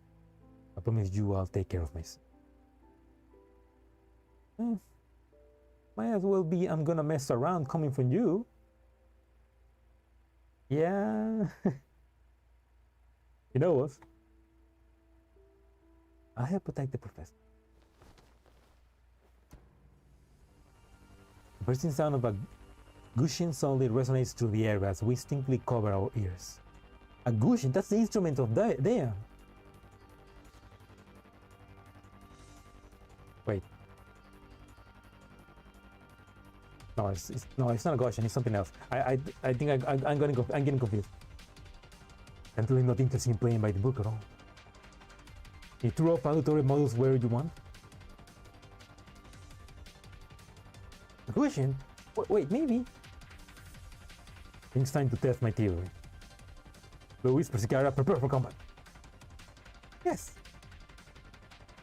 I promise you I'll take care of myself. Might as well be I'm gonna mess around coming from you. Yeah. You know what? I'll help protect the professor. The bursting sound of a gushing suddenly resonates through the air as we distinctly cover our ears. A gushing? That's the instrument of Dayan. Wait. No, it's not a gushing. It's something else. I think I'm getting confused. I'm really not interested in playing by the book at all. You throw up auditory models where you want. A gushing? Wait, maybe. I think it's time to test my theory. Louis, Persicaria, prepare for combat. Yes.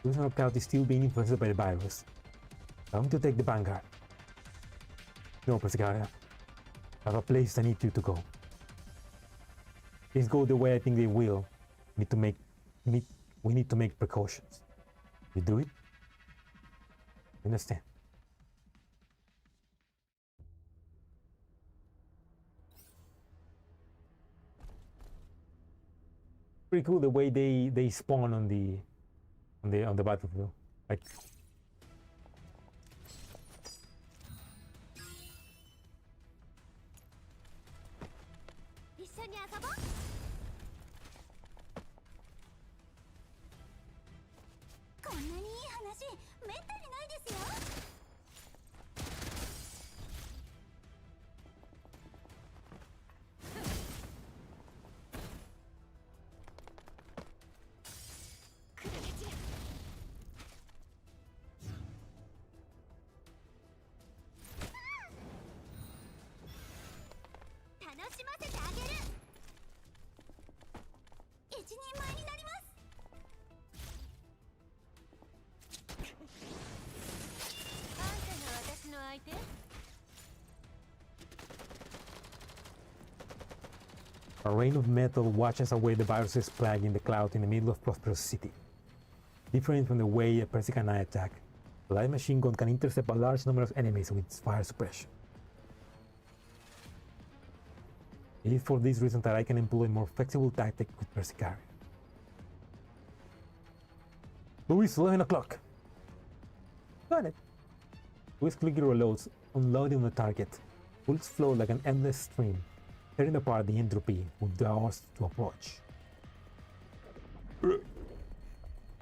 Louis Knockout is still being influenced by the virus. I'm to take the vanguard. No, Persicaria. I have a place I need you to go. Things go the way I think they will. We need to make precautions. You do it? You understand? Pretty cool the way they spawn on the battlefield. Like a rain of metal washes away the virus's plague in the cloud in the middle of prosperous city. Different from the way a Persican eye attack, a light machine gun can intercept a large number of enemies with its fire suppression. It is for this reason that I can employ a more flexible tactic with Persicaria. Louis, 11 o'clock. Got it. Louis quickly reloads, unloading the target. Bullets flow like an endless stream, tearing apart the entropy with the hours to approach.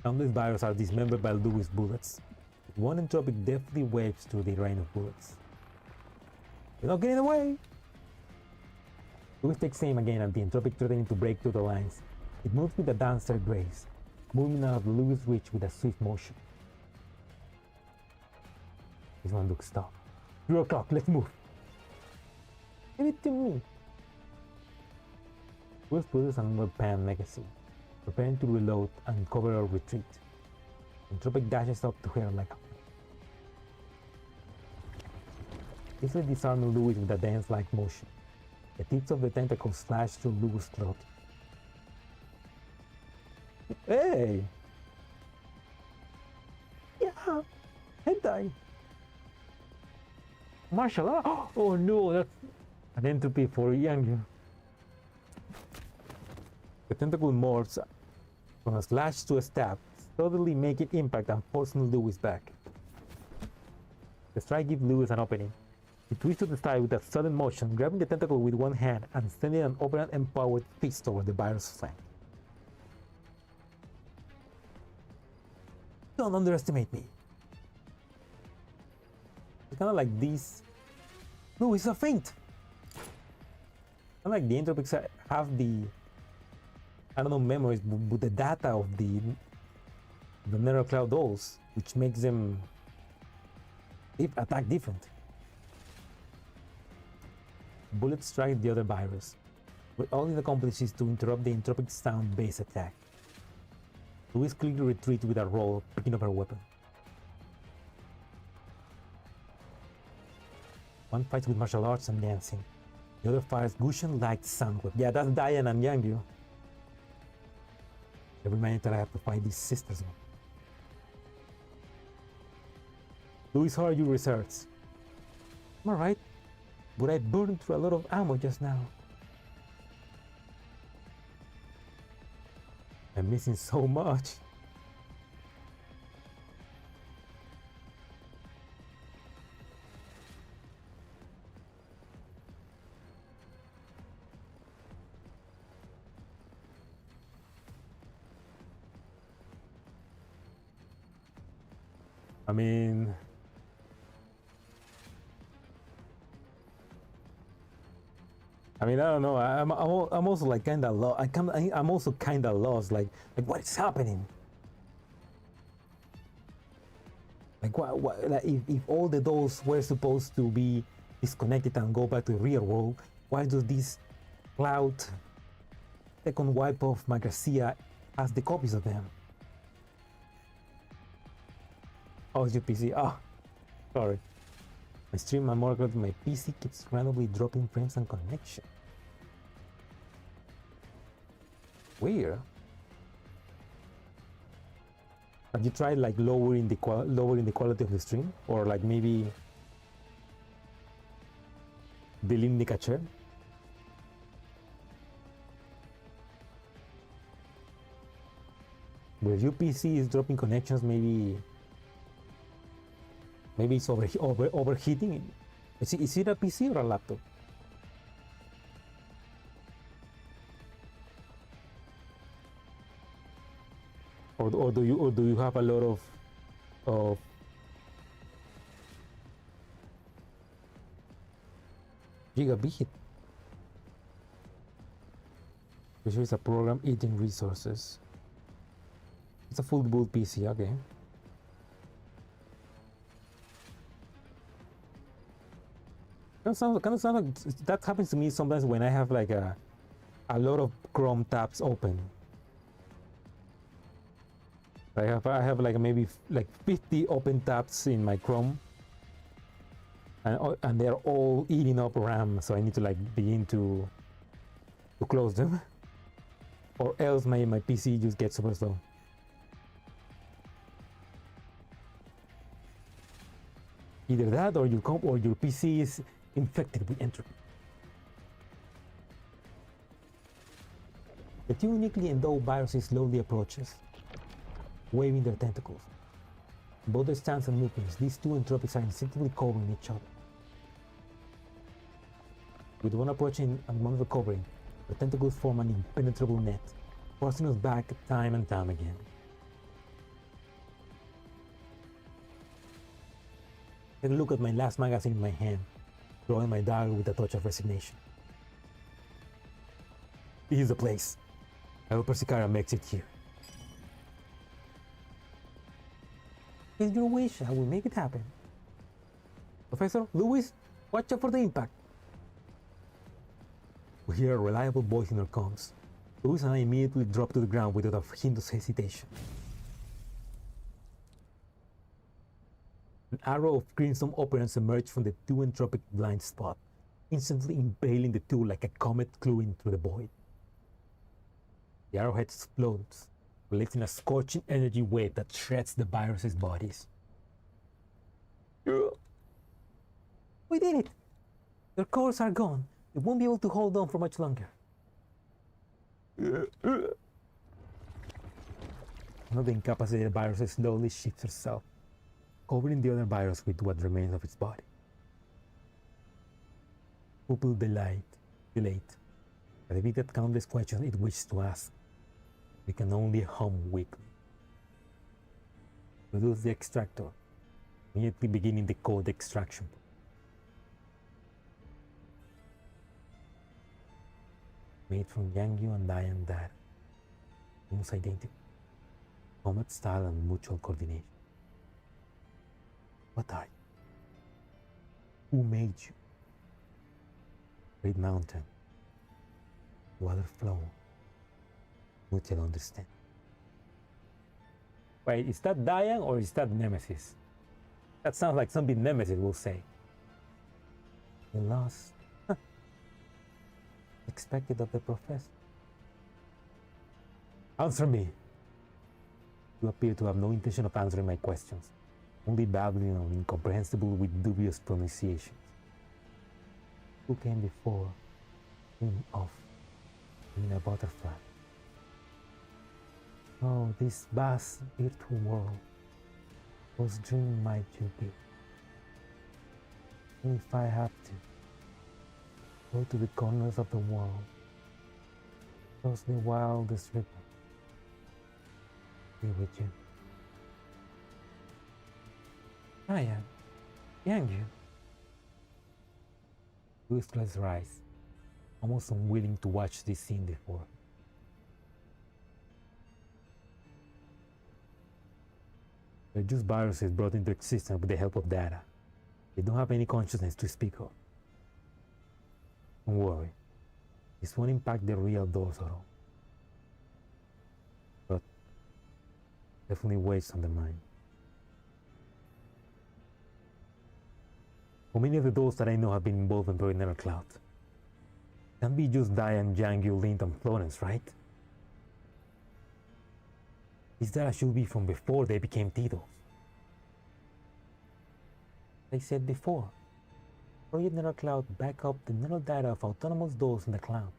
Countless viruses are dismembered by Louis' bullets. One entropic deftly waves through the rain of bullets. You're not getting away! Louis takes aim again at the entropic threatening to break through the lines. It moves with a dancer grace, moving out of Louis' reach with a swift motion. This one looks tough. 0 o'clock, let's move! Give it to me! Louis pulls another pan magazine, preparing to reload and cover our retreat. Entropic dashes up to her like a easily disarming Louis with a dance-like motion. The tips of the tentacles slash through Louis' throat. Hey! Yeah! Hentai! Martial art? Oh no, that's An entropy for young. The tentacle morphs from a slash to a stab, suddenly making impact and forcing Lewis back. The strike gives Lewis an opening. He twists to the side with a sudden motion, grabbing the tentacle with one hand and sending an overhand-empowered fist toward the virus' flank. Don't underestimate me. It's kind of like these. No, it's a feint. Unlike the entropics have the, I don't know, memories, but the data of the Nether Cloud dolls, which makes them attack different. Bullet strike the other virus, but all it accomplishes is to interrupt the entropic sound base attack. Louis quickly retreats with a roll, picking up her weapon. One fights with martial arts and dancing. The other fires Gushan light sound whip. Yeah, that's Diane and Yangyu. Every minute that I have to fight these sisters. Louis, how are your reserves? I'm alright, but I burned through a lot of ammo just now. I'm missing so much. I mean, I don't know. I'm also like kind of lost. I'm also kind of lost. Like what is happening? Like what? Like if all the dolls were supposed to be disconnected and go back to the real world, why does this cloud second wipe of Magrasea has the copies of them? Oh, it's your PC. Oh, sorry. My stream and more my PC keeps randomly dropping frames and connection. Weird. Have you tried like lowering the quality of the stream, or like maybe deleting the cache? But if your PC is dropping connections, maybe it's overheating. Is it a PC or a laptop? Or do you have a lot of gigabit? Which is a program eating resources. It's a full boot PC, okay. Kind of sound like that happens to me sometimes when I have like a lot of Chrome tabs open. I have like maybe like 50 open tabs in my Chrome, and they're all eating up RAM, so I need to like begin to close them, or else my PC just gets super slow. Either that, or your PC is infected with entropy. The two uniquely endowed viruses slowly approaches, waving their tentacles. Both their stance and movements, these two entropics are instinctively covering each other. With one approaching and one recovering, the tentacles form an impenetrable net, forcing us back time and time again. Take a look at my last magazine in my hand, drawing my dagger with a touch of resignation. This is the place. I hope Persicaria makes it here. It's your wish, I will make it happen. Professor, Lewis, watch out for the impact. We hear a reliable voice in our comms. Lewis and I immediately drop to the ground without a hint of hesitation. An arrow of crimson operants emerged from the two entropic blind spot, instantly impaling the two like a comet cleaving through the void. The arrowhead explodes, releasing a scorching energy wave that shreds the virus's bodies. We did it! Their cores are gone. It won't be able to hold on for much longer. One of the incapacitated viruses slowly shifts herself, covering the other virus with what remains of its body. Pupil delayed, but evicted countless questions it wished to ask. We can only hum weakly. Produce the extractor, immediately beginning the code extraction. Made from Yangyu and Diane data, almost identical, combat style and mutual coordination. What are you? Who made you? Great mountain, water flow, mutual understand. Wait, is that Diane or is that Nemesis? That sounds like something Nemesis will say. You lost. Expected of the professor. Answer me. You appear to have no intention of answering my questions, only babbling on incomprehensible with dubious pronunciations. Who came before? Dream of being a butterfly. Oh, this vast virtual world. Whose dream might you be? If I have to go to the corners of the world, cross the wildest river, be with you. I am Yangyu. Louis closed her eyes, almost unwilling to watch this scene before. They're just viruses brought into existence with the help of data. They don't have any consciousness to speak of. Don't worry, this won't impact the real dose at all. But definitely weighs on the mind. How many of the those that I know have been involved in the Nether Cloud? Can't be just Diane, Jiangyu, Lint, and Florence, right? This data should be from before they became Titles. Like I said before, Project Nether Cloud back up the neural data of autonomous dolls in the cloud.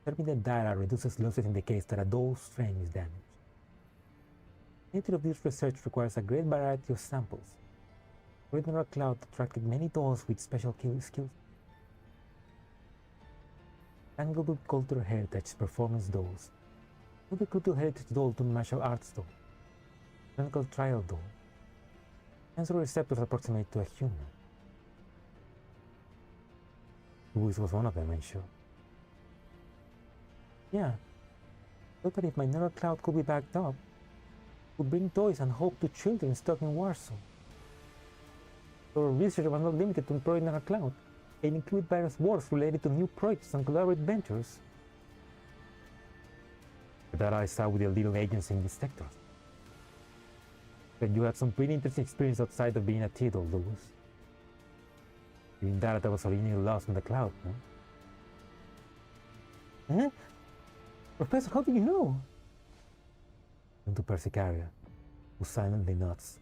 Terminated data reduces losses in the case that a doll's frame is damaged. The nature of this research requires a great variety of samples. Project Nether Cloud attracted many dolls with special skills. Tanglewood Cultural Heritage Performance Dolls, the Cultural Heritage Doll to Martial Arts Doll, Clinical Trial Doll. Sensory receptors approximate to a human. Louis was one of them, I'm sure. Yeah, thought that if my neural cloud could be backed up, would bring toys and hope to children stuck in Warsaw. So research was not limited to Project Neural Cloud. It included various works related to new projects and collaborative ventures. That I saw with the little agents in this sector. But you had some pretty interesting experience outside of being a Tittle, Louis. Doing data that was originally lost in the cloud, no? Huh? Professor, how do you know? Went to Persicaria, who silently nods,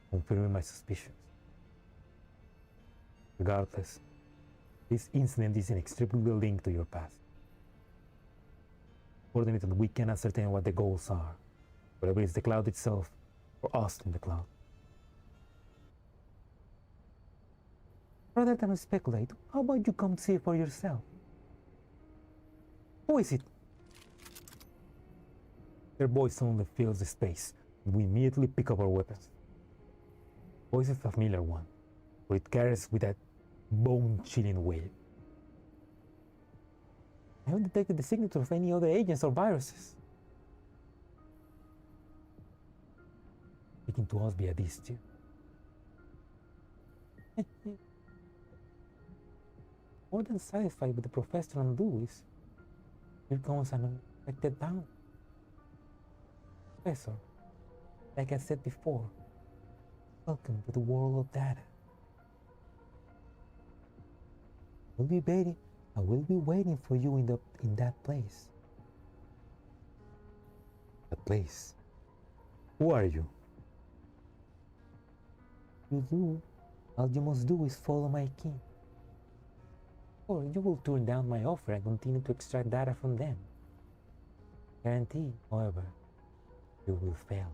confirming my suspicions. Regardless, this incident is inextricably linked to your past. Coordinated, we can ascertain what the goals are, whether it's the cloud itself or us in the cloud. Rather than speculate, how about you come see for yourself? Who is it? Their voice only fills the space, and we immediately pick up our weapons. Voice is a familiar one, but it carries with that bone-chilling wave. I haven't detected the signature of any other agents or viruses. Speaking to us via these two. More than satisfied with the professor and Louis, here comes an unexpected bound. Professor, like I said before, welcome to the world of data. I will be waiting for you in that place. That place? Who are you? You do. All you must do is follow my king. Or you will turn down my offer and continue to extract data from them. Guarantee, however, you will fail.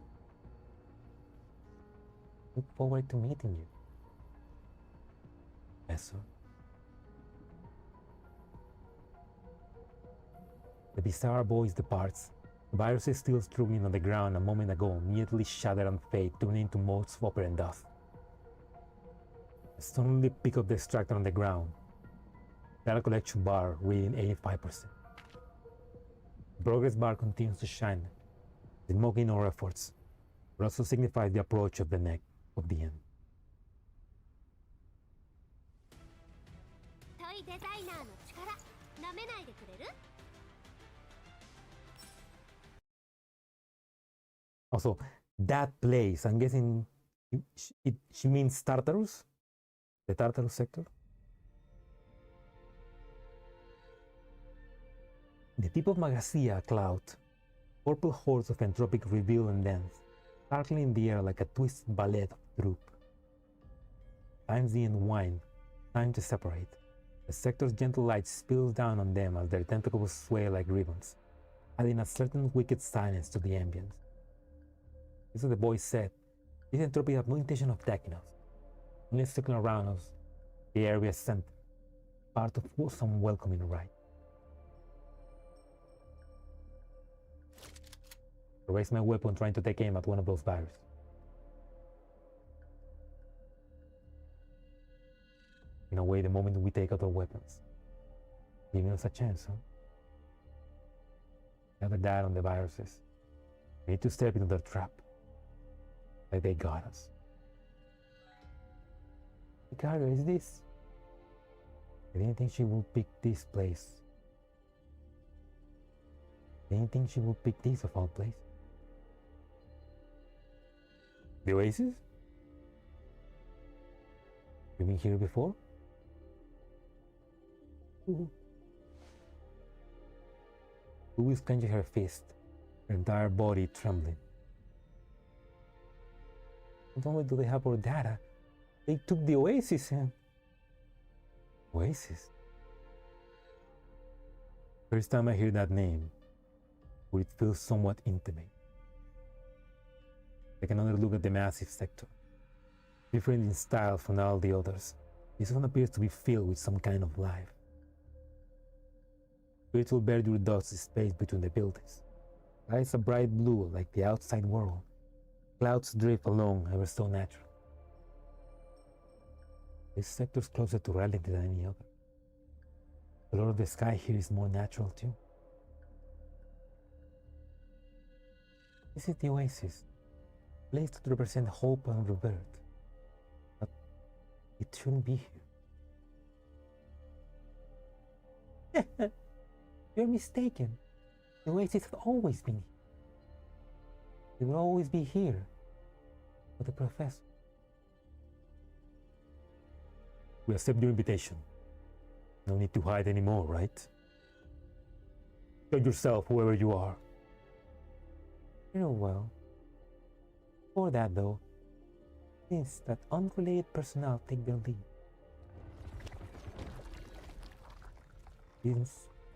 Look forward to meeting you, Professor. The bizarre voice departs. The virus is still struggling on the ground a moment ago, immediately shattered and fade, turning into motes of vapor and dust. I suddenly pick up the extractor on the ground. Data collection bar reading 85%. The progress bar continues to shine, smoking our efforts, but also signifies the approach of the end. Also, that place, I'm guessing she means Tartarus? The Tartarus sector? The tip of Magrasea cloud, purple hordes of entropic reveal and dance, sparkling in the air like a twisted ballet of droop. Time's the end wine, time to separate. The sector's gentle light spills down on them as their tentacles sway like ribbons, adding a certain wicked silence to the ambience. This is what the boy said. This entropy had no intention of attacking us, only circling around us, the area's center, part of some welcoming rite. I raise my weapon, trying to take aim at one of those viruses. In a way, the moment we take out our weapons, giving us a chance, huh? Never died on the viruses. We need to step into their trap. Like they got us. Persicaria, is this? I didn't think she would pick this place. I didn't think she would pick this of all places. The Oasis? You been here before? Louise clenched her fist, her entire body trembling. Not only do they have our data, they took the Oasis and... Oasis? First time I hear that name, but it feels somewhat intimate. Take another look at the massive sector. Different in style from all the others, this one appears to be filled with some kind of life. Virtual verdure dots the space between the buildings. Lights a bright blue like the outside world. Clouds drift along ever so natural. This sector's closer to reality than any other. The color of the sky here is more natural too. This is the Oasis, place to represent hope and rebirth. But it shouldn't be here. You're mistaken. The Oasis has always been here. It will always be here for the professor. We accept your invitation. No need to hide anymore, right? Show yourself whoever you are. You know well. For that though, since that unrelated personnel take their lead.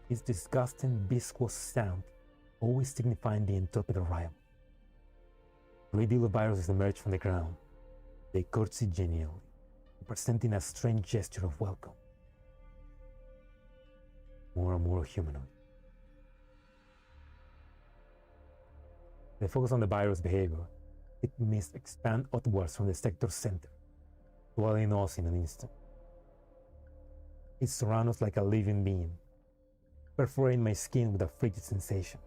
His disgusting viscous sound, always signifying the intrepid arrival. A great deal of viruses emerge from the ground. They curtsy genially, presenting a strange gesture of welcome. More and more humanoid. They focus on the virus behavior. Thick mist expand outwards from the sector's center, swallowing us in an instant. It surrounds us like a living being, perforating my skin with a frigid sensation.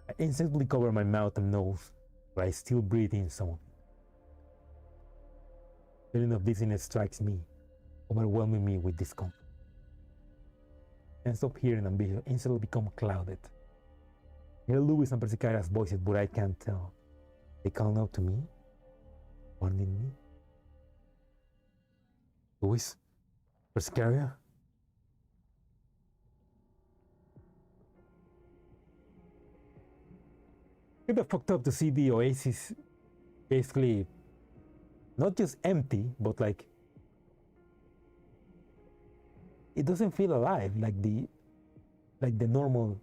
I instantly cover my mouth and nose, but I still breathe in some of it. The feeling of dizziness strikes me, overwhelming me with discomfort. I stop hearing and vision instantly become clouded. I hear Louis and Persicaria's voices, but I can't tell. They call out to me, warning me. Louis? Persicaria? Kind of fucked up to see the Oasis basically not just empty, but like it doesn't feel alive like the normal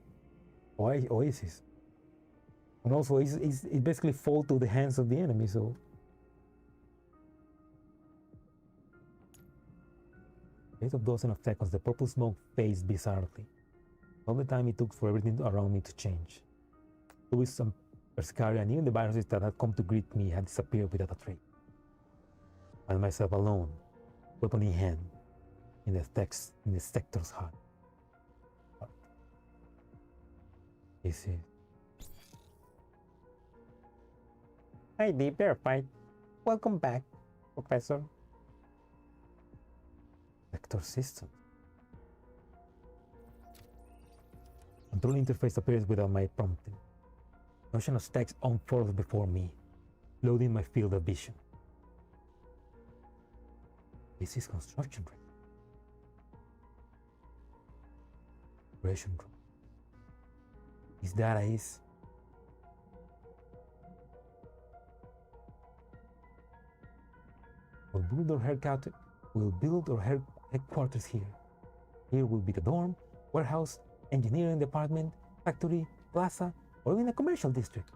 Oasis. And also it basically fall to the hands of the enemy, so in a dozen of seconds, the purple smoke phased bizarrely. All the time it took for everything around me to change. Louis and Persicaria and even the viruses that had come to greet me had disappeared without a trace. I found myself alone, weapon in hand, in the sector's heart. This is... Hi, the bear fight. Welcome back, Professor. Vector system. Control interface appears without my prompting. An ocean of text unfolds before me, loading my field of vision. This is construction rate. Operation room. This data is... We'll build our headquarters here. Here will be the dorm, warehouse, engineering department, factory, plaza, or even a commercial district.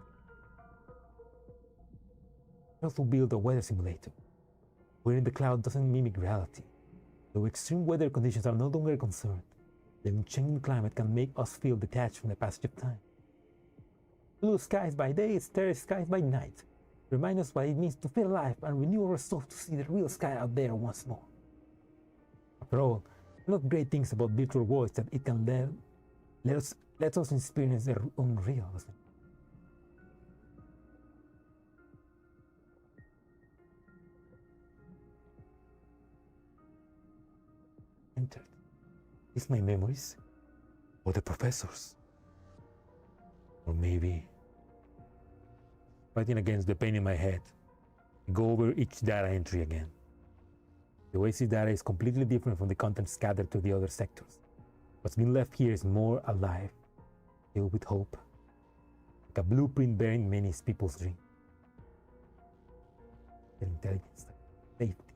We also build a weather simulator, wherein the cloud doesn't mimic reality. Though extreme weather conditions are no longer a concern, the unchanging climate can make us feel detached from the passage of time. Blue skies by day, starry skies by night. Remind us what it means to feel alive and renew our resolve to see the real sky out there once more. After all, one of the great things about virtual worlds is that it can let us experience the unreal. Entered. Is my memories? Or the professors? Or maybe fighting against the pain in my head. Go over each data entry again. The Oasis data is completely different from the content scattered to the other sectors. What's been left here is more alive, filled with hope, like a blueprint bearing many people's dreams. Intelligence, safety,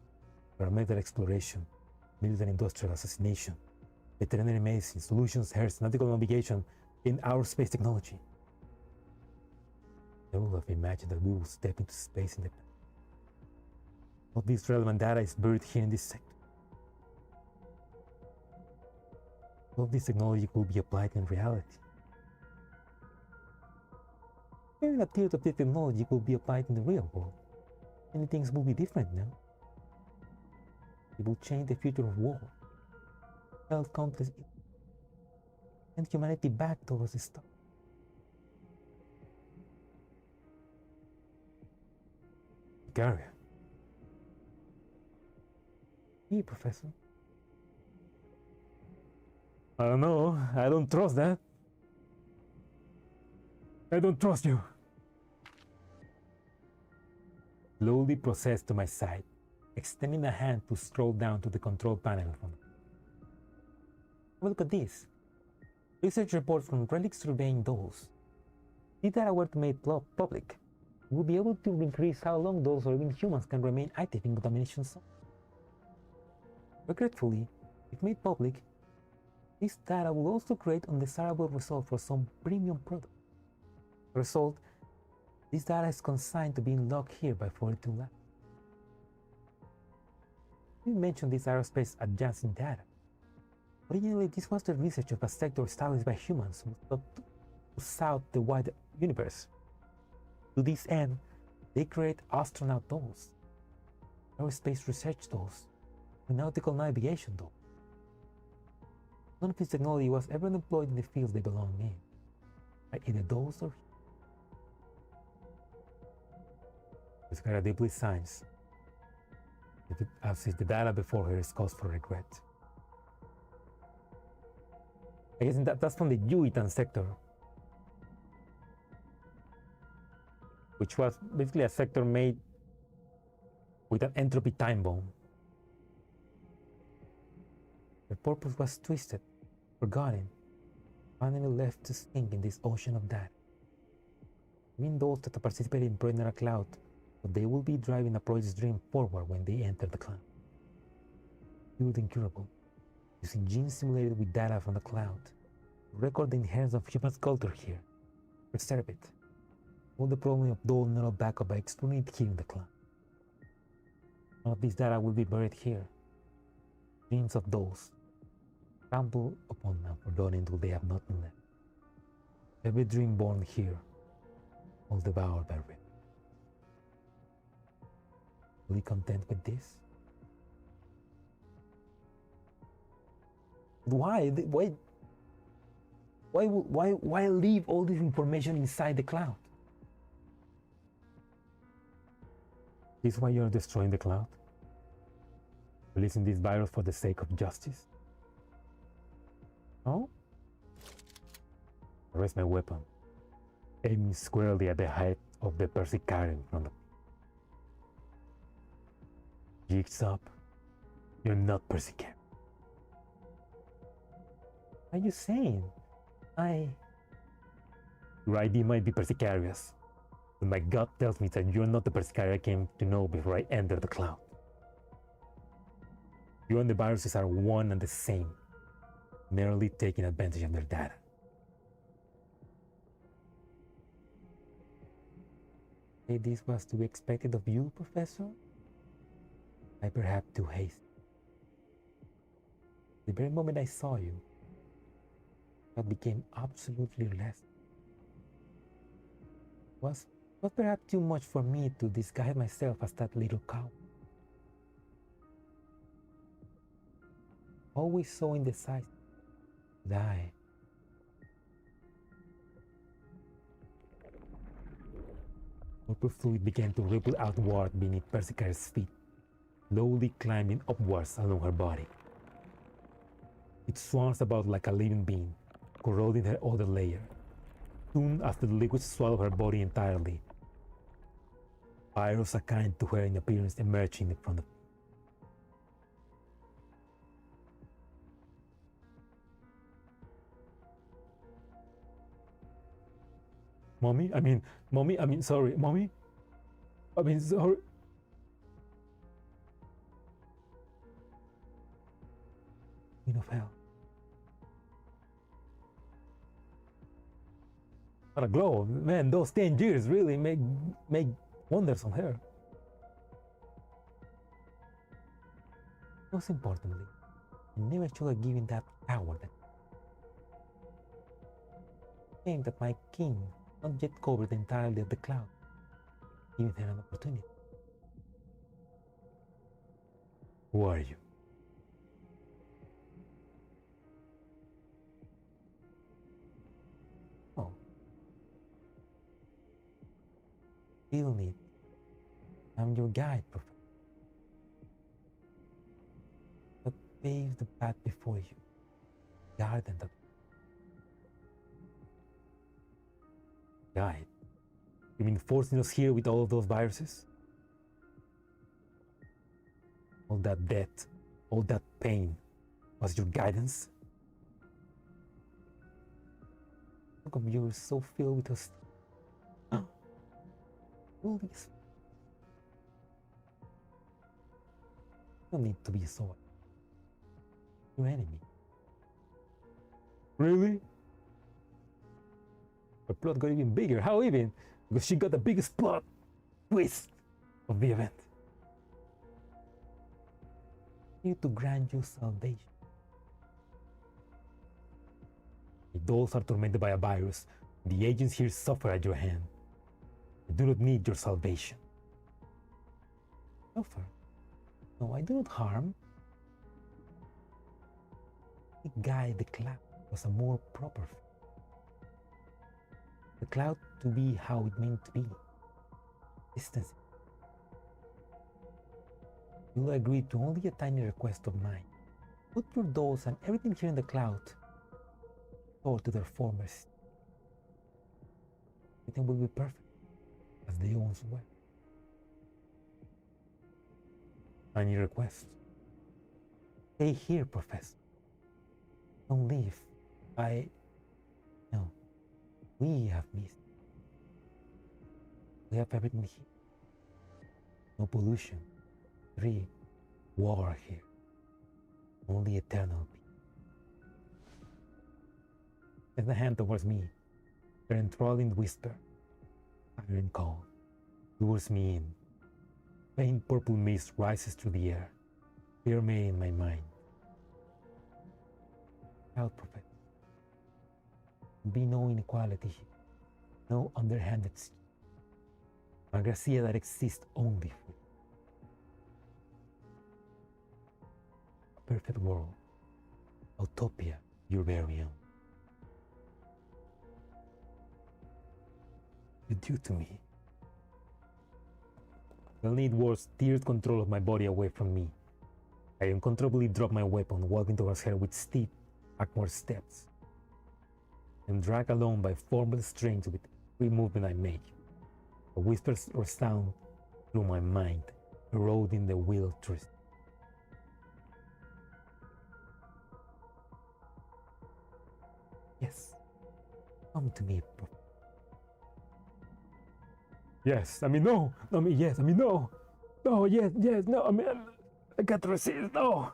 environmental exploration, military industrial assassination, veterinary medicine, solutions, hertz, nautical navigation, in our space technology. I would have imagined that we would step into space in the past. All this relevant data is buried here in this sector. All this technology could be applied in reality. Even a tier of this technology could be applied in the real world. Many things will be different now. It will change the future of war, help countless, and humanity back towards the start. Persicaria. Hey, Professor. I don't know. I don't trust that. I don't trust you. Slowly processed to my side, extending a hand to scroll down to the control panel. Look at this. Research report from relic surveying dolls. If data were to made public, we'll be able to increase how long dolls or even humans can remain active in contamination zones. Regretfully, if made public, this data will also create undesirable results for some premium products. As a result, this data is consigned to being locked here by 42 Labs. We mentioned this aerospace adjacent data. Originally, this was the research of a sector established by humans to south the wide universe. To this end, they create astronaut dolls, aerospace research dolls, and nautical navigation dolls. None of this technology was ever employed in the fields they belong in, by either dolls or humans. Persicaria deeply signs, as if the data before her is cause for regret. I guess that's from the Yuitan sector, which was basically a sector made with an entropy time bomb. Their purpose was twisted, forgotten, finally left to sink in this ocean of data. Even those that participated in Project Nera Cloud, but they will be driving a Project Dream forward when they enter the cloud. Pure incurable. using genes simulated with data from the cloud. Record the inheritance of human culture here. Preserve it. Solve the problem of dual neural backup by exploring it here in the cloud. All of this data will be buried here. Dreams of those trample upon them for dawn until they have nothing left. Every dream born here was devoured by rape. Fully content with this? Why leave all this information inside the cloud? This is why you're destroying the cloud? Releasing this virus for the sake of justice? Oh? I raise my weapon, aiming squarely at the height of the Persicaria in front of me. Jigs up. You're not Persicaria. What are you saying? Your ID might be Persicaria's, but my gut tells me that you're not the Persicaria I came to know before I entered the cloud. You and the viruses are one and the same, merely taking advantage of their data. Hey, this was to be expected of you, Professor? I perhaps too hasty. The very moment I saw you, that became absolutely less. Was perhaps too much for me to disguise myself as that little cow. Always so indecisive. Die. Purple fluid began to ripple outward beneath Persicaria's feet, slowly climbing upwards along her body. It swarms about like a living being, corroding her outer layer. Soon after the liquids swallowed her body entirely, virus akin to her in appearance emerging in front of me. Mommy? Sorry. Queen of Hell. What a glow. Man, those 10 years really make wonders on her. Most importantly, I never should have given that power that think that my king not yet covered entirely of the cloud, giving her an opportunity. Who are you? Oh. Feel me. I'm your guide, Professor. But pave the path before you. Garden that guide. You mean forcing us here with all of those viruses? All that death, all that pain was your guidance? How come you're so filled with us? All these. You don't need to be a sword. Your enemy. Really? Her plot got even bigger. How even? Because she got the biggest plot twist of the event. You to grant you salvation. The dolls are tormented by a virus. The agents here suffer at your hand. I do not need your salvation. Suffer? No, I do not harm. The guy, the cloud, was a more proper fit. The cloud to be how it meant to be. Distance. You'll agree to only a tiny request of mine. Put your dolls and everything here in the cloud or to their former state. Everything will be perfect, as they once were. Any request? Stay here, Professor. Don't leave. No. We have missed. We have everything here. No pollution. War here. Only eternal peace. extends a hand towards me. Her enthralling whisper, iron cold, lures me in. Faint purple mist rises through the air. Fear me in my mind. Child prophet. Be no inequality, no underhanded scheme. Magrasea that exists only for you. A perfect world. Utopia, your very own. You're due to me. The need words teared control of my body away from me. I uncontrollably drop my weapon, walking towards her with steep, awkward steps. I'm dragged along by formal strength with every movement I make. A whisper or sound through my mind, eroding the will to. Yes, come to me, prophet. Yes, I mean no. No, I mean yes, I mean no. No, yes, yes, no, I mean I can't resist, no.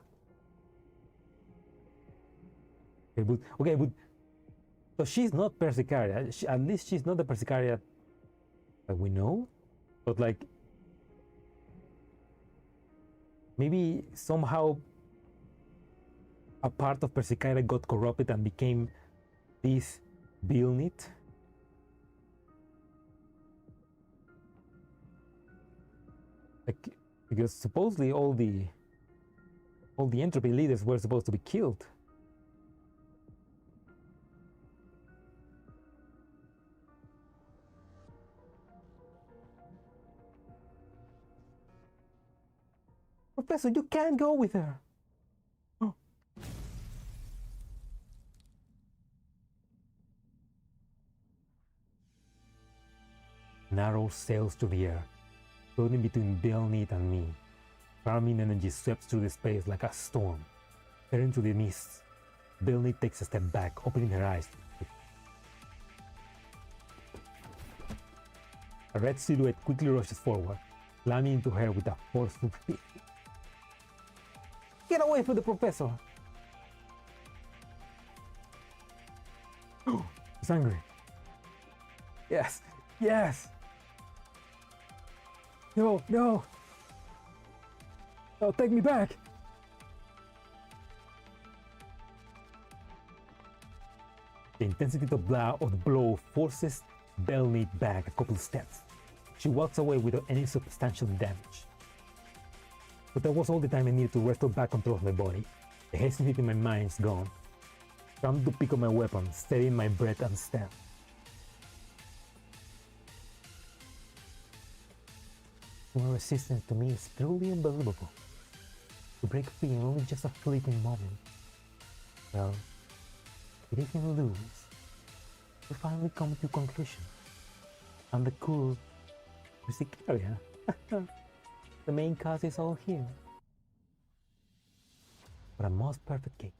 Okay, but so she's not Persicaria. At least she's not the Persicaria that we know. But like maybe somehow a part of Persicaria got corrupted and became this Vilnit. Like, because supposedly all the entropy leaders were supposed to be killed. Professor, you can't go with her. Oh. Narrow sails through the air, floating between Vilnit and me. Farming energy sweeps through the space like a storm. Tearing through the mists, Vilnit takes a step back, opening her eyes. A red silhouette quickly rushes forward, slamming into her with a forceful fist. Get away from the professor! He's angry. Yes, yes! No, no! No, take me back! The intensity of the blow forces Vilnit back a couple steps. She walks away without any substantial damage. But that was all the time I needed to restore back control of my body. The hesitancy in my mind is gone. Trying to pick up my weapon, steadying my breath and stand. Your resistance to me is truly unbelievable. To break free in only just a fleeting moment. Well, if you lose, you finally come to a conclusion. I'm the cool Persicaria. The main cause is all here. But a most perfect case.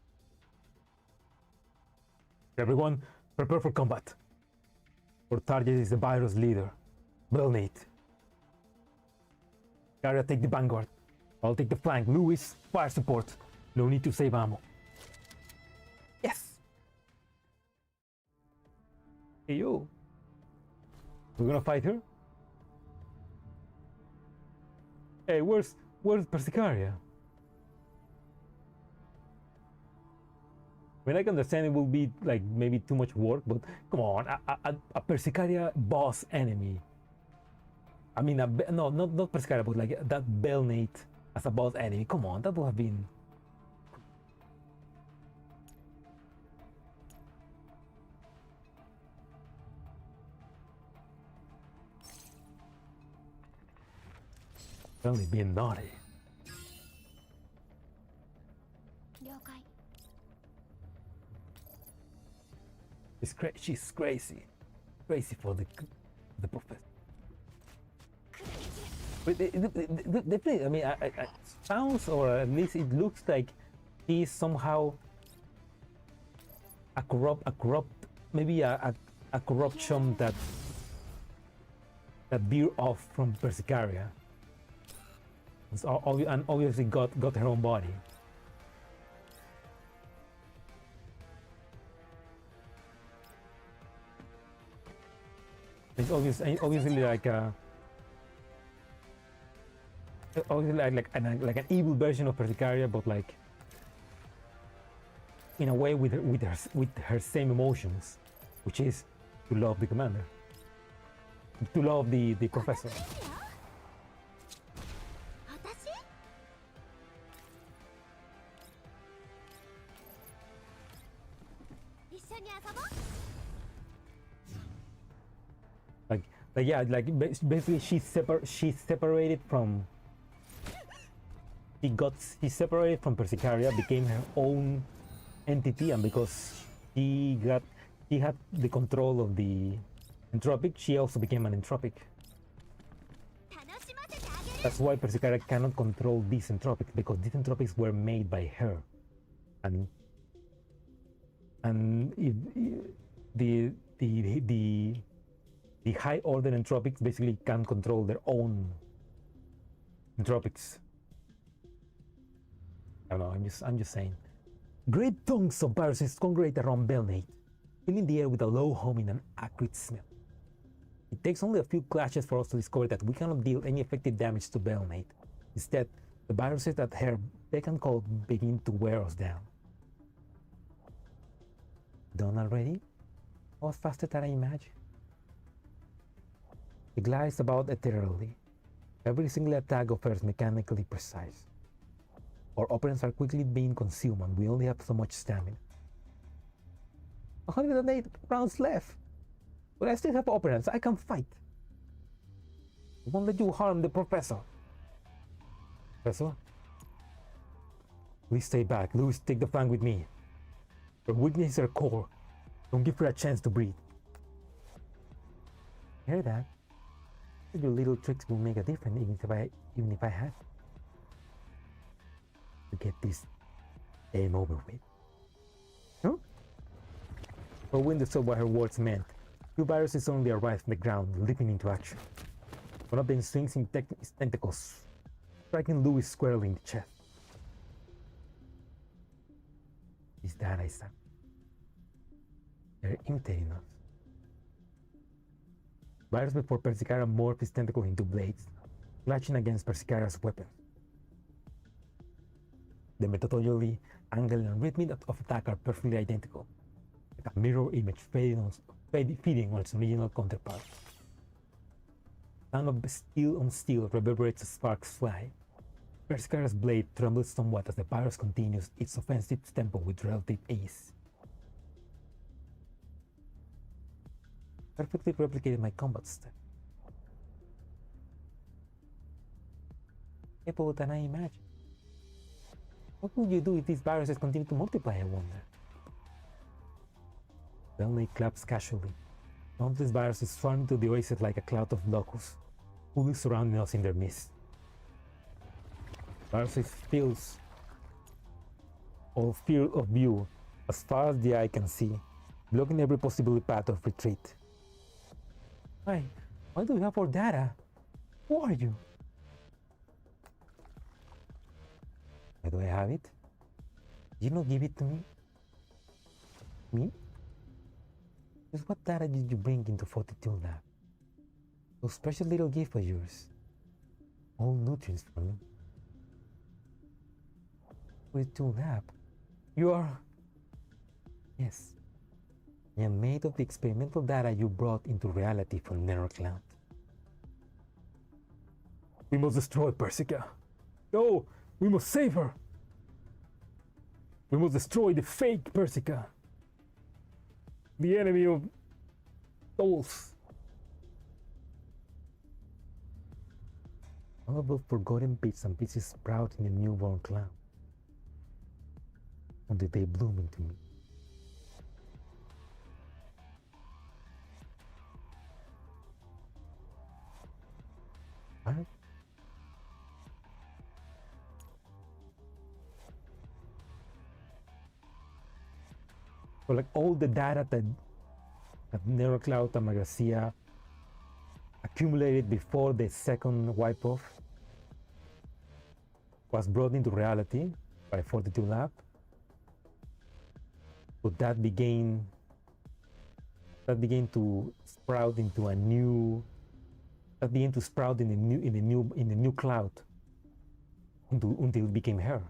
Everyone, prepare for combat. Our target is the virus leader, Vilnit. Caria, take the vanguard. I'll take the flank. Louis, fire support. No need to save ammo. Yes! Hey, you. We're gonna fight her? Hey, where's Persicaria? I mean, I can understand it will be like maybe too much work, but come on, a Persicaria boss enemy. I mean, no, not Persicaria, but like that Vilnit as a boss enemy. Come on, that would have been. Only being naughty. She's crazy for the professor. But definitely, I mean, it sounds, or at least it looks like he's somehow a corrupt, maybe a corruption that veer off from Persicaria. And obviously got her own body. It's obviously like obviously like an evil version of Persicaria, but like in a way with her same emotions, which is to love the commander, to love the professor. Like yeah, like basically she's separated from. She separated from Persicaria, became her own entity, and because she had the control of the entropic, she also became an entropic. That's why Persicaria cannot control these entropics, because these entropics were made by her, and if the high order entropics basically can't control their own entropics. I don't know, I'm just saying. Great tongues of viruses congregate around Belnate, filling the air with a low humming and acrid smell. It takes only a few clashes for us to discover that we cannot deal any effective damage to Belnate. Instead, the viruses at her beck and call begin to wear us down. Done already? Or faster than I imagined? It glides about ethereally. Every single attack of hers mechanically precise. Our operants are quickly being consumed and we only have so much stamina. 108 rounds left. But I still have operants. I can fight. I won't let you harm the professor. Professor? Please stay back. Louis, take the flank with me. Her weakness is her core. Don't give her a chance to breathe. Hear that? Your little tricks will make a difference even if I had to get this game over with. Huh? But when they saw what her words meant, two viruses only arrived from the ground, leaping into action. One of them swings in his tentacles, striking Louis squarely in the chest. Is that I said? They're imitating us. Virus before Persicaria morphed his tentacles into blades, clashing against Persicaria's weapon. The methodology, angle, and rhythm of attack are perfectly identical, like a mirror image feeding on its original counterpart. Sound of steel on steel reverberates as sparks fly. Persicaria's blade trembles somewhat as the virus continues its offensive tempo with relative ease. Perfectly replicated my combat step. Capable than I imagined. What will you do if these viruses continue to multiply, I wonder? Belnate claps casually. Countless viruses swarm into the Oasis like a cloud of locusts, fully surrounding us in their midst. Viruses fills all field of view as far as the eye can see, blocking every possible path of retreat. Why do we have our data? Who are you? Why do I have it? Did you not give it to me? Me? Just what data did you bring into 42 Lab? Those special little gifts of yours. All nutrients for me. 42 Lab? You are... Yes. I am made of the experimental data you brought into reality from NeuroCloud. We must destroy Persica. No, we must save her. We must destroy the fake Persica. The enemy of souls. All of those forgotten bits and pieces sprout in the newborn cloud. Until they bloom into me. What? So like all the data that NeuroCloud and Magrasea accumulated before the second wipe-off was brought into reality by 42 Lab. Would that begin that began to sprout into a new, that began to sprout in the new cloud until it became her.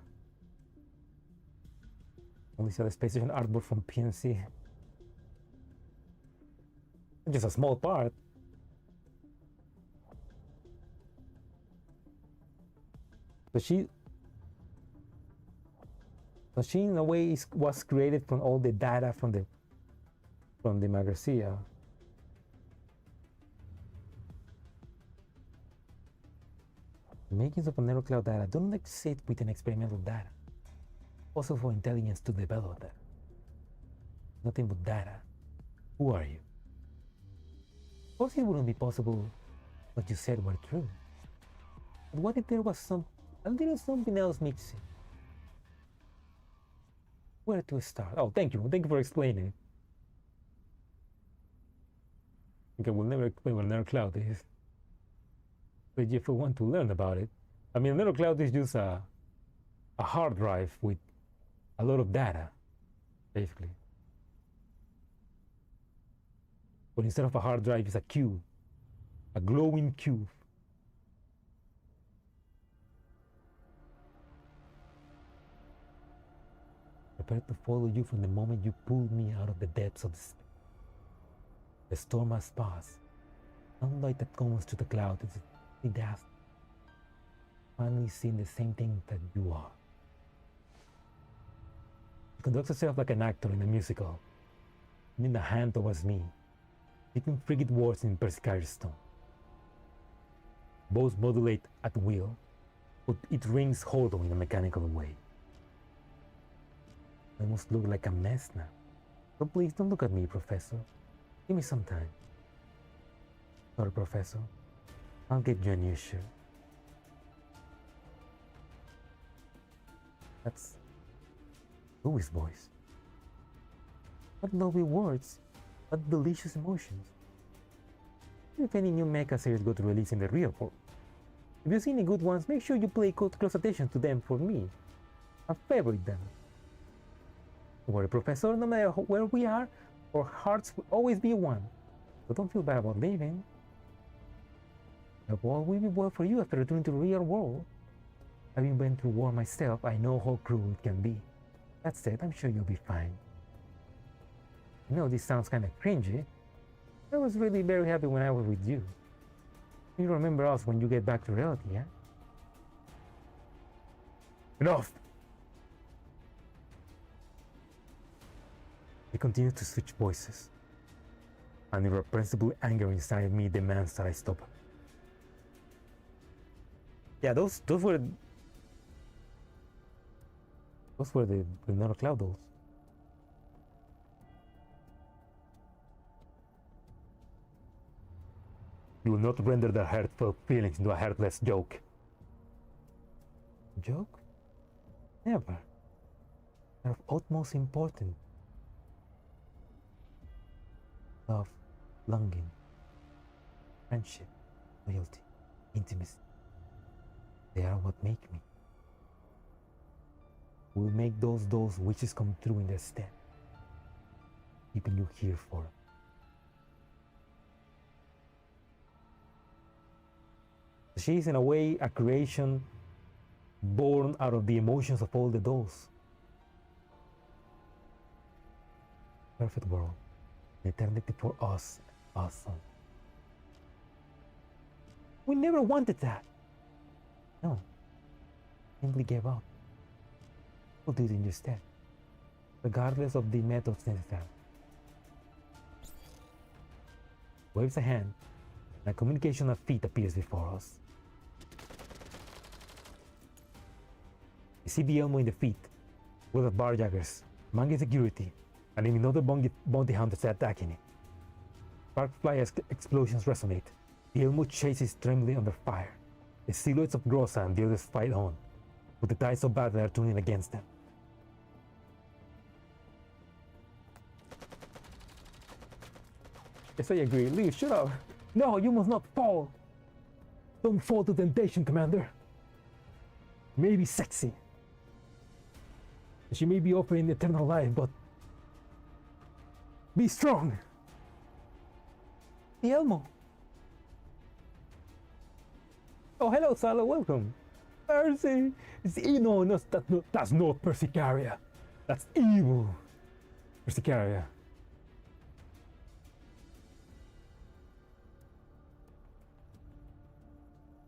Only saw the space station artwork from PNC. Just a small part. But she in a way was created from all the data from the Magrasea. Makings of a narrow cloud data don't exist within experimental data. Possible for intelligence to develop that. Nothing but data. Who are you? Of course, it wouldn't be possible what you said were true. But what if there was a little something else mixing? Where to start? Oh, thank you for explaining. Okay, we'll never explain what a narrow cloud is. But if you want to learn about it, I mean, a narrow cloud is just a hard drive with a lot of data, basically. But instead of a hard drive, it's a cube, a glowing cube. Prepared to follow you from the moment you pulled me out of the depths of despair. The storm has passed. Sunlight that comes to the cloud is the dust. Finally seeing the same thing that you are. You conduct yourself like an actor in a musical, leaning a hand towards me, speaking frigid words in Persicaria stone. Both modulate at will, but it rings hollow in a mechanical way. I must look like a mess now. So please don't look at me, Professor. Give me some time. Sorry, Professor. I'll get you a new shirt. That's Louis' voice. What lovely words, what delicious emotions. If any new mecha series go to release in the real world, if you see any good ones, make sure you pay close attention to them for me. I favorite them. Don't worry, Professor, no matter where we are, our hearts will always be one. So don't feel bad about leaving. The world will be well for you after returning to the real world. Having been through war myself, I know how cruel it can be. That said, I'm sure you'll be fine. I know this sounds kind of cringy. I was really very happy when I was with you. You remember us when you get back to reality, yeah? Enough! We continue to switch voices. An irrepressible anger inside me demands that I stop. Yeah, those were the Nano Cloud dolls. You will not render their heartfelt feelings into a heartless joke. Joke? Never. They're of utmost importance. Love, longing, friendship, loyalty, intimacy. They are what make me. We'll make those wishes come true in their stead, keeping you here for. She is in a way a creation born out of the emotions of all the dolls. Perfect world, eternity for us, awesome. We never wanted that. No, simply gave up. We'll do it in your stead, regardless of the methods necessary. Waves a hand, and a communication of feet appears before us. You see the Elmo in the feet, with the barjaggers, monkey security, and even other bounty hunters attacking it. Sparkfly explosions resonate. The Elmo chases trembling under fire. The silhouettes of Grossa and the others fight on, but the tides of battle are turning against them. Yes, I agree. Lee, shut up. No, you must not fall. Don't fall to temptation, Commander. You may be sexy. She may be offering eternal life, but be strong. the Elmo. Oh, hello, Salo, welcome. Percy! No, that's not Persicaria. That's evil. Persicaria.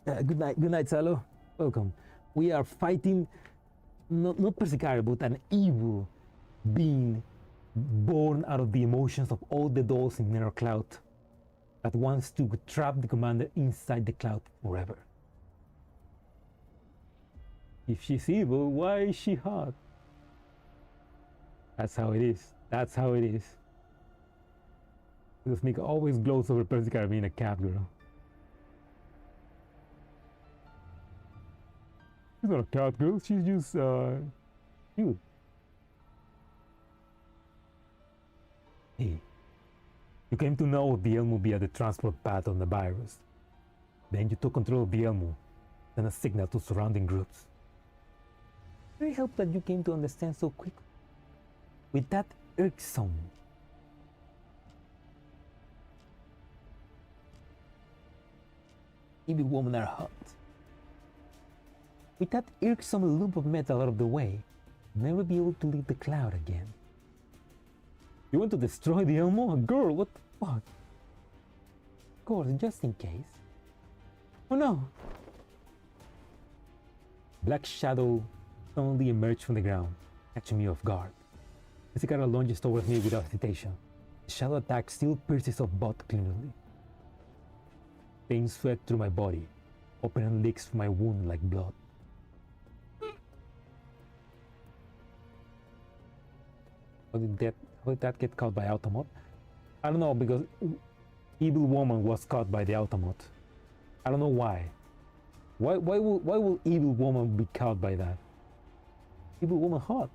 Good night, Salo. Welcome. We are fighting not Persicaria, but an evil being born out of the emotions of all the dolls in Mirror Cloud that wants to trap the commander inside the cloud forever. If she's evil, why is she hot? That's how it is. That's how it is. Because Mika always glows over Persicaria being a cat girl. She's not a cat girl, she's just cute. Hey, you came to know the Elmo via the transport path on the virus. Then you took control of the Elmo, sent a signal to surrounding groups. Very helped that you came to understand so quickly. With that irksome evil woman are hot. With that irksome loop of metal out of the way, never be able to leave the cloud again. You want to destroy the Elmo? Girl, what the fuck? Of course, just in case. Oh no! Black shadow suddenly emerged from the ground, catching me off guard. Persicaria lunges towards me without hesitation. The shadow attack still pierces off butt cleanly. Pain sweat through my body, opening leaks from my wound like blood. How did that get caught by Automat? I don't know, because Evil Woman was caught by the Automat. I don't know why. Why will Evil Woman be caught by that? Evil Woman hot.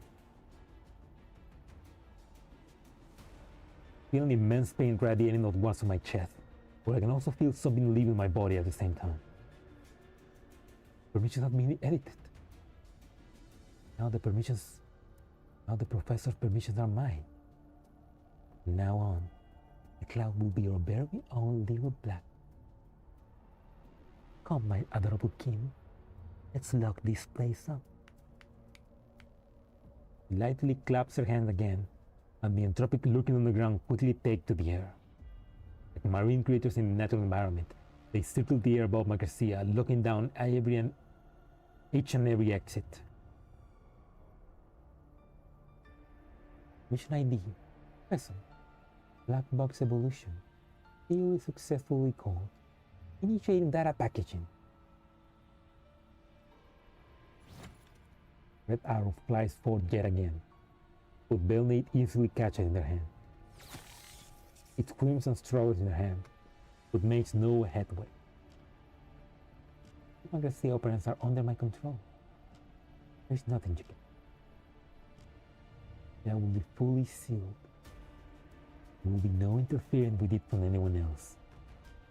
Feeling immense pain radiating outwards from my chest, but I can also feel something leaving my body at the same time. Permissions have been edited. Now the professor's permissions are mine. From now on, the cloud will be your very own little black. Come, my adorable king. Let's lock this place up. She lightly claps her hand again, and the entropic lurking on the ground quickly take to the air. Like marine creatures in a natural environment, they circle the air above Magrasea, looking down each and every exit. Mission ID, Professor. Black Box Evolution. Theory successfully called. Initiating data packaging. Red arrow flies forth yet again, but Belnate easily catches in their hand. It screams and struggles in her hand, but makes no headway. Magrasea operands are under my control. There's nothing you can. That will be fully sealed. There will be no interference with it from anyone else,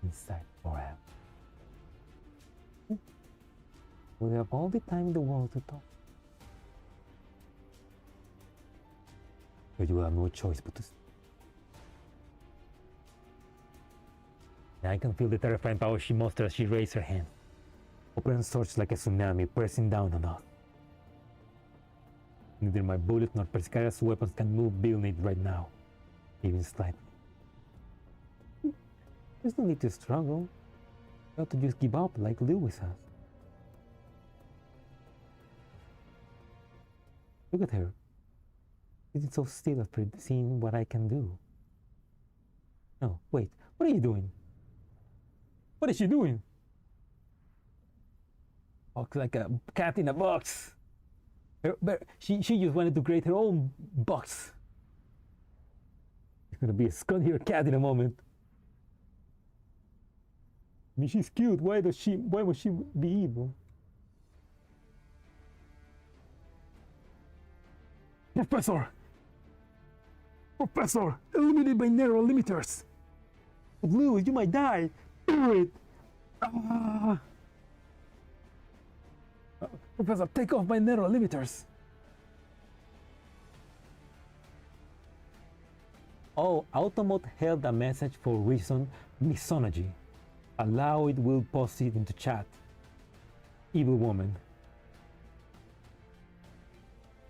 inside or out. We have all the time in the world to talk. But you will have no choice but to stay. I can feel the terrifying power she musters as she raised her hand. Open surged like a tsunami, pressing down on us. Neither my bullets nor Persicaria's weapons can move Belnate right now, even slightly. There's no need to struggle. You have to just give up like Lewis has. Look at her. She's so still after seeing what I can do. No, wait, what are you doing? What is she doing? Walks like a cat in a box. She just wanted to create her own box. It's gonna be a scunnier cat in a moment. I mean, she's cute. Why would she be evil? Professor, eliminated by narrow limiters. But Lewis, you might die. Do it. Professor, take off my narrow limiters. Automot held a message for reason misogyny. Allow it will post it into chat. Evil woman.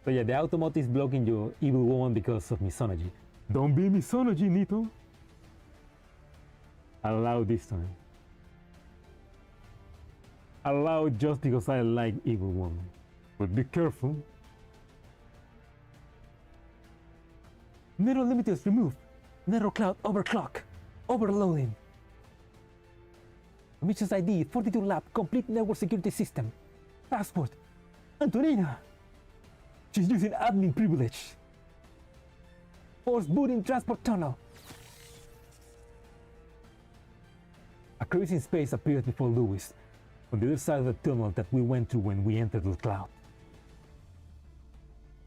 So yeah, the Automot is blocking your evil woman because of misogyny. Don't be misogyny, Nito. Allow this time. Allow it just because I like evil woman. But be careful. Network limiters removed. Network cloud overclock. Overloading. Missions ID 42 lab complete network security system. Passport. Antonina. She's using admin privilege. Force booting transport tunnel. A crevice in space appeared before Lewis, on the other side of the tunnel that we went through when we entered the cloud.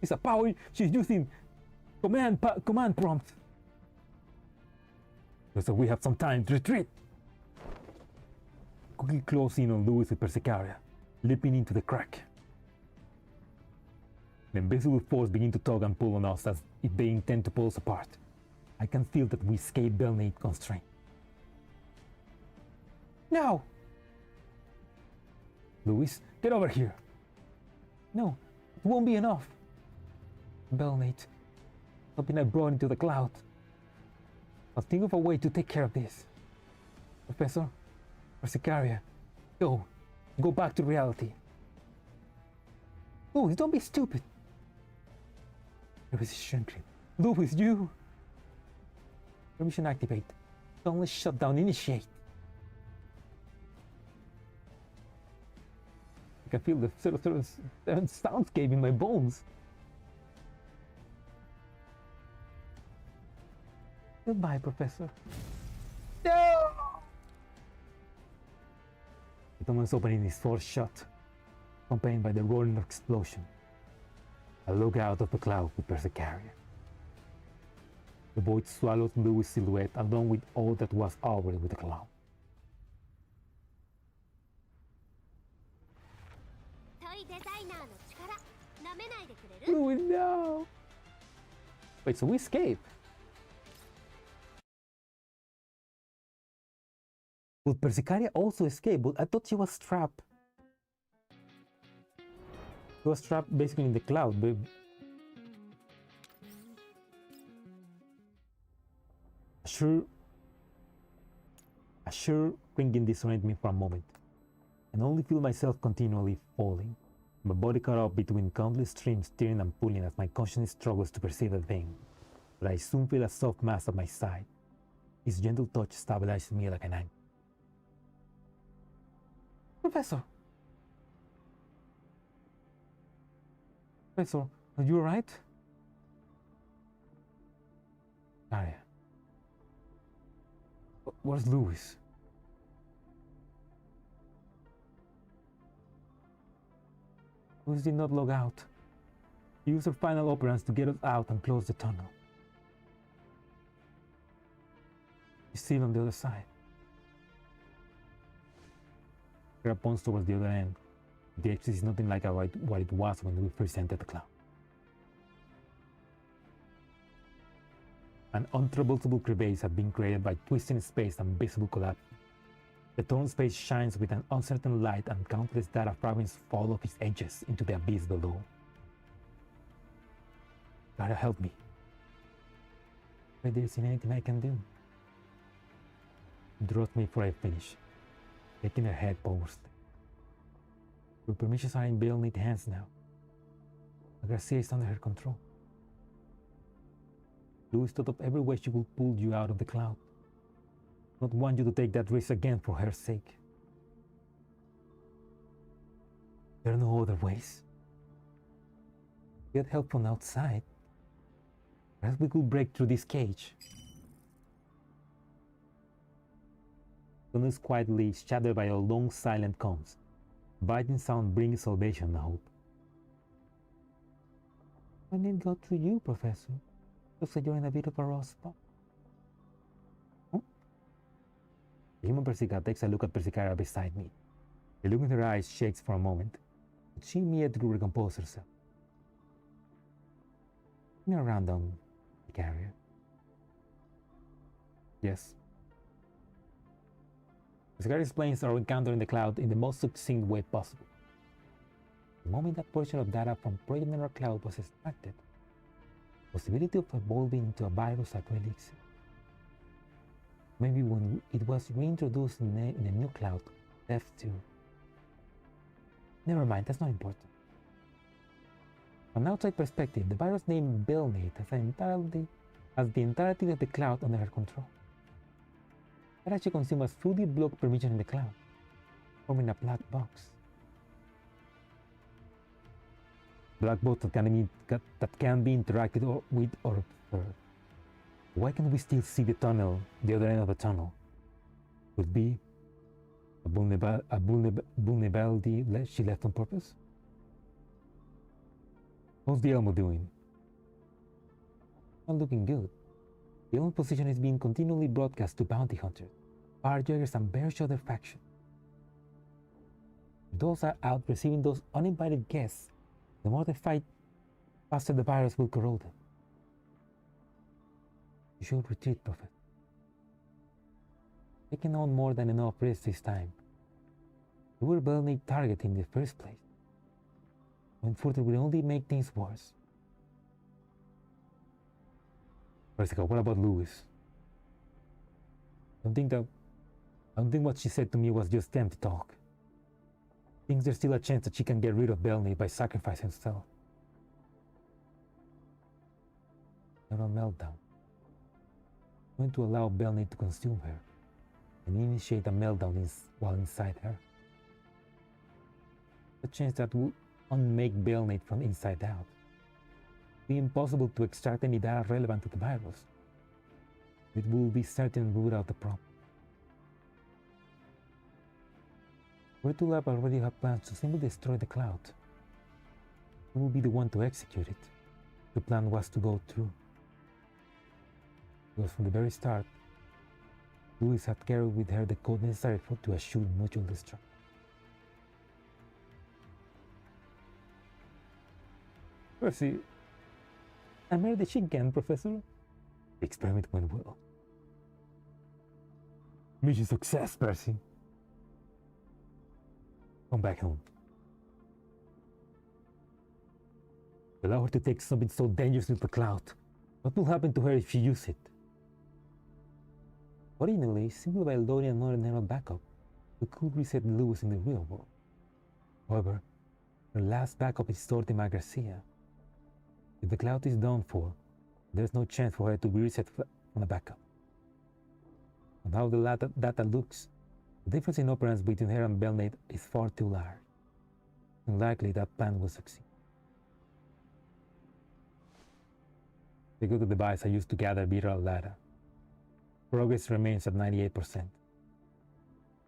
It's a power she's using command prompt. So we have some time to retreat. Quickly close in on Lewis with Persicaria, leaping into the crack. The invisible force begin to tug and pull on us as if they intend to pull us apart. I can feel that we escape Belnate constraint. No! Lewis, get over here! No, it won't be enough. Belnate, something I brought into the cloud. I'll think of a way to take care of this. Professor, Persicaria, go back to reality. Lewis, don't be stupid. Lewis is shrinking. Lewis, you! Permission activate. Only shutdown initiate. I can feel the 007 soundscape in my bones. Goodbye, Professor. No! The tunnel's opening is forced shut, accompanied by the roaring explosion. I look out of the cloud with Persicaria. The void swallows Lewis' silhouette along with all that was already with the cloud. Lewis, no! Wait, so we escape? Would Persicaria also escape? But I thought she was trapped. She was trapped basically in the cloud, but a sure ringing disoriented me for a moment, and only feel myself continually falling. My body caught up between countless streams steering and pulling as my consciousness struggles to perceive the thing. But I soon feel a soft mass at my side. His gentle touch stabilizes me like an anchor. Professor! Professor, are you alright? Aria. Where's Lewis? Lewis did not log out. He used her final operants to get us out and close the tunnel. He's still on the other side. Grab points towards the other end. The exit is nothing like what it was when we first entered the cloud. An untraversable crevasse had been created by twisting space and visible collapse. The torn space shines with an uncertain light and countless data fragments fall off its edges into the abyss below. Gotta help me. But there isn't anything I can do. Draws me before I finish, taking her head forward. Your permissions are in Belnate hands now. Magrasea is under her control. Lewis thought of every way she could pull you out of the cloud. Not want you to take that risk again for her sake. There are no other ways. Get help from outside. Perhaps we could break through this cage. Tunnel is quietly shadowed by a long silent calms. Biting sound brings salvation and hope. I need God through you, Professor. Looks like you're in a bit of a rough spot. Huh? The human Persica takes a look at Persicaria beside me. The look in her eyes shakes for a moment, but she immediately recomposes herself. Turn around on Persicaria. Yes. Persicaria explains our encounter in the cloud in the most succinct way possible. The moment that portion of data from Project Neural Cloud was extracted, the possibility of evolving into a virus actually existed. Maybe when it was reintroduced in a new cloud, F2. Never mind, that's not important. From an outside perspective, the virus named Belnate has the entirety of the cloud under her control. That actually consumes a fully blocked permission in the cloud, forming a black box. Black box that can be interacted with or observed. Why can't we still see the tunnel, the other end of the tunnel? Could be a vulnerability she left on purpose? How's the Elmo doing? Not looking good. The Elmo position is being continually broadcast to bounty hunters, firejaggers, and various other factions. If those are out receiving those uninvited guests, the more they fight, faster the virus will corrode them. You should retreat, Prophet. Taking on more than enough risk this time. We were barely targeted in the first place. Going further will only make things worse. Persica, what about Lewis? I don't think what she said to me was just empty talk. Thinks there's still a chance that she can get rid of Belnate by sacrificing herself. Neural meltdown. I'm going to allow Belnate to consume her and initiate a meltdown while inside her. A chance that will unmake Belnate from inside out. It will be impossible to extract any data relevant to the virus. It will be certain to root out the problem. Virtual Lab already have plans to simply destroy the cloud. Who will be the one to execute it? The plan was to go through. Because from the very start, Louise had carried with her the code necessary to assure mutual destruction. Percy, I made the chicken, Professor. The experiment went well. Mission success, Percy. Come back home. Allow her to take something so dangerous into the cloud. What will happen to her if you use it? Originally, simply by loading another neural backup, we could reset Lewis in the real world. However, her last backup is stored in Magrasea. If the cloud is done for, there's no chance for her to be reset from a backup. And how the data looks, the difference in operands between her and Belnate is far too large. Unlikely that plan will succeed. The good device I used to gather viral data. Progress remains at 98%.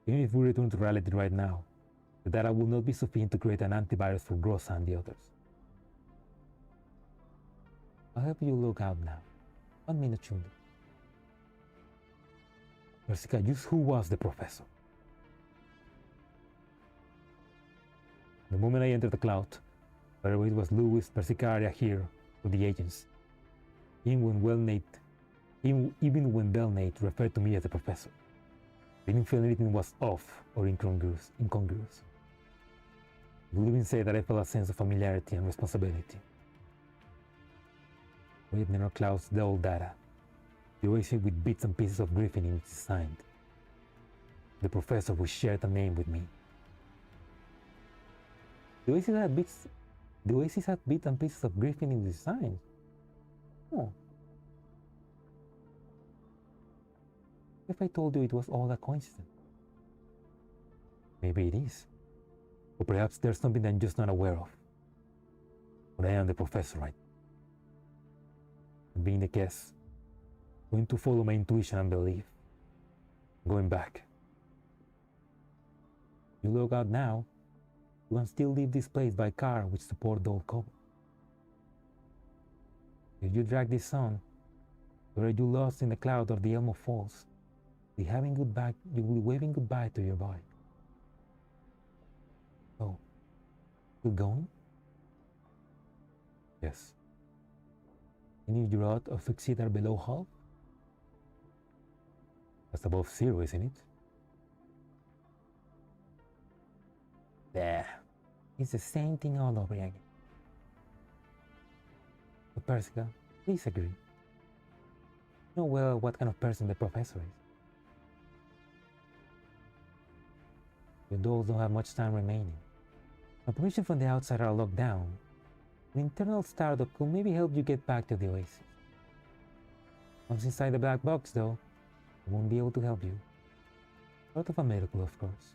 Even if we return to reality right now, the data will not be sufficient to create an antivirus for Grossa and the others. I'll help you log out now. 1 minute, Chundi. Persica, just who was the professor? The moment I entered the cloud, whether it was Lewis, Persicaria here, or the agents, even when Belnate referred to me as a professor, I didn't feel anything was off or incongruous. I would even say that I felt a sense of familiarity and responsibility. With Neural Cloud's double data, the Oasis with bits and pieces of Griffin in its design. The professor who shared a name with me. The Oasis had bits and pieces of Griffin in its design. Oh. If I told you it was all a coincidence? Maybe it is. Or perhaps there's something I'm just not aware of. But I am the professor, right? And being the case, I'm going to follow my intuition and belief. Going back. You log out now, you can still leave this place by car which support the old code. If you drag this on, where you lost in the cloud of the Elmo Falls, you will be waving goodbye to your body. So, you going? Yes. Any drought of succeed are below half? That's above 0, isn't it? There. It's the same thing all over again. But Persica, please agree. You know well what kind of person the professor is. You don't have much time remaining. Information from the outside are locked down. An internal startup could maybe help you get back to the Oasis. Once inside the black box, though, I won't be able to help you. Short of a miracle, of course.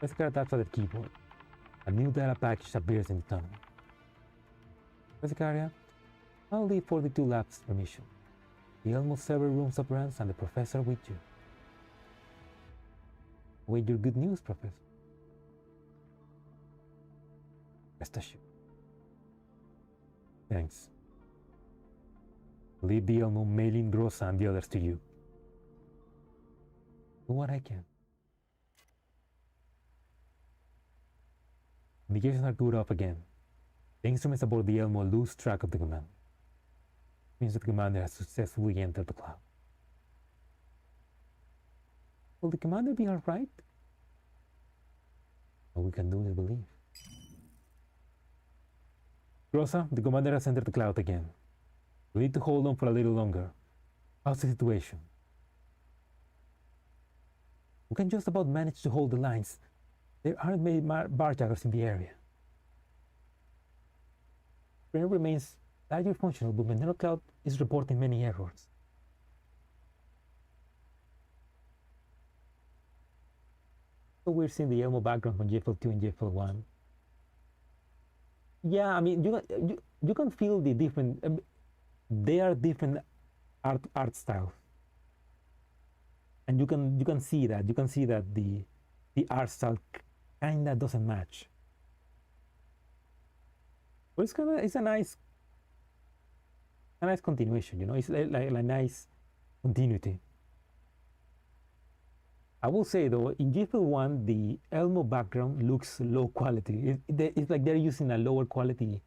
Persicaria taps on the keyboard. A new data package appears in the tunnel. Persicaria, I'll leave 42 labs permission. The almost several rooms of runs and the professor with you. Wait your good news, Professor. Rest assured. Thanks. Leave the Elmo mailing Grossa and the others to you. Do what I can. Indications are good off again. The instruments aboard the Elmo lose track of the command. It means that the commander has successfully entered the cloud. Will the commander be alright? All we can do is believe. Grossa, the commander has entered the cloud again. We need to hold on for a little longer. How's the situation? We can just about manage to hold the lines. There aren't many barjackers in the area. Brain remains largely functional, but Mineral Cloud is reporting many errors. So we're seeing the Elmo background from JFL2 and JFL1. Yeah, I mean, you can feel the different. They are different art styles, and you can see that the art style kinda doesn't match. But it's a nice continuation, you know. It's like a nice continuity. I will say though, in GFL1, the Elmo background looks low quality. It's like they're using a lower quality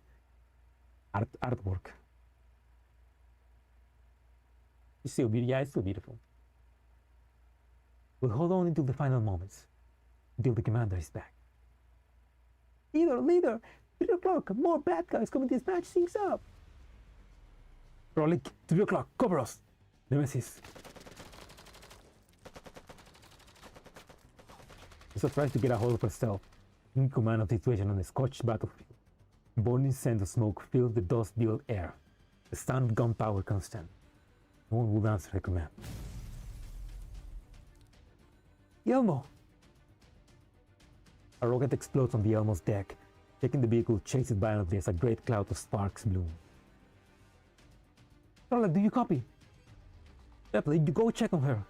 artwork. It's still beautiful. Yeah, it's still beautiful. We'll hold on until the final moments, until the commander is back. Leader, 3 o'clock. More bad guys coming to dispatch things up. Frolic, 3 o'clock. Cover us. Nemesis. Lisa tries to get a hold of herself, in command of the situation on the scorched battlefield. A burning scent of smoke fills the dust-filled air. The sound of gunpowder constant. No one would answer her command. Elmo! A rocket explodes on the Elmo's deck. Taking the vehicle chases violently as a great cloud of sparks bloom. Charlotte, do you copy? Ripley, you go check on her.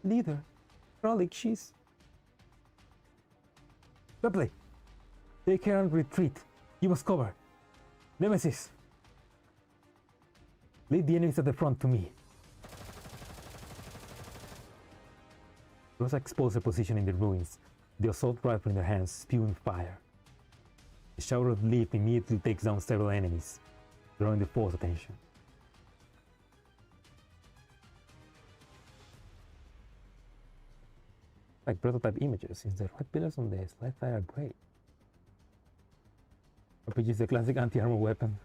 Leader, Frolic, she's... Ripley, take her and retreat. Give us cover. Nemesis, lead the enemies at the front to me. Rosa exposed her position in the ruins, the assault rifle in their hands spewing fire. The shower of leaf immediately takes down several enemies, drawing the force attention. Like prototype images, since the red pillars on the left side are great. RPG is a classic anti-armor weapon.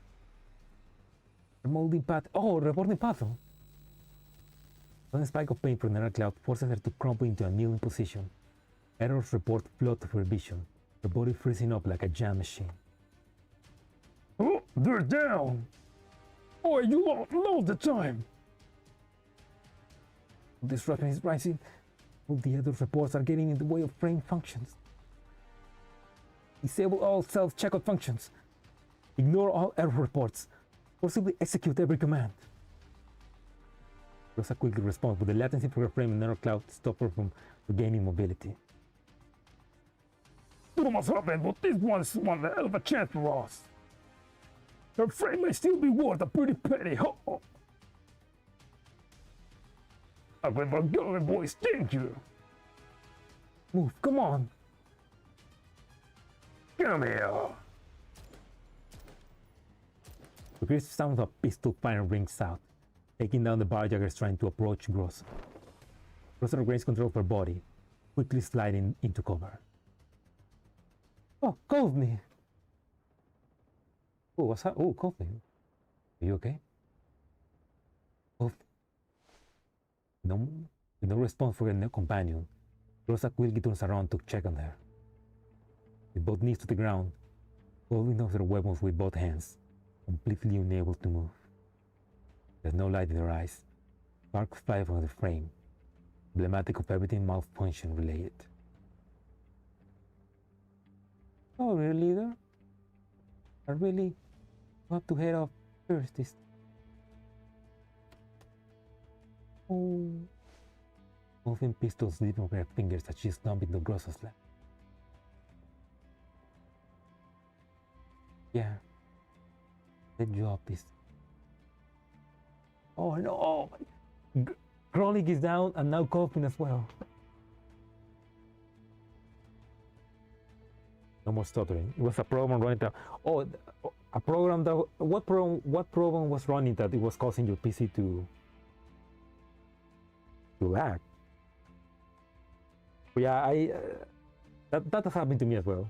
Remolding path. Oh, reporting pattern. One spike of paint from Mineral Cloud forces her to crumple into a kneeling position. Errors report flood of her vision, her body freezing up like a jam machine. Oh, they're down! Oh, you lost the time! Disruption is rising. All the other reports are getting in the way of frame functions. Disable all self-checkout functions. Ignore all error reports. Or simply execute every command. Rosa quickly responds, but the latency for her frame in Mineral Cloud stops her from regaining mobility. It must happen, but this one's one hell of a chance for us. Her frame may still be worth a pretty penny. Oh. I remember going, boys, danger. Move, come on. Come here. The crisp sound of a pistol fire rings out. taking down the barjaggers trying to approach Gross. Gross regains control of her body, quickly sliding into cover. Oh, Courtney! Oh, what's that? Oh, Courtney. Are you okay? Courtney. No, with no response from her companion, Rosa quickly turns around to check on her. With both knees to the ground, holding up their weapons with both hands, completely unable to move. There's no light in her eyes. Sparks fly from the frame, emblematic of everything malfunction related. Oh, really, leader? I really have to head off first this. Oh. Moving pistols slip from her fingers as she stomps into Gross's lap. Yeah. Let drop this. Oh no! Krolik is down and now coughing as well. No more stuttering. It was a program running that. Oh, a program that. What program was running that it was causing your PC to lag? Yeah, that has happened to me as well.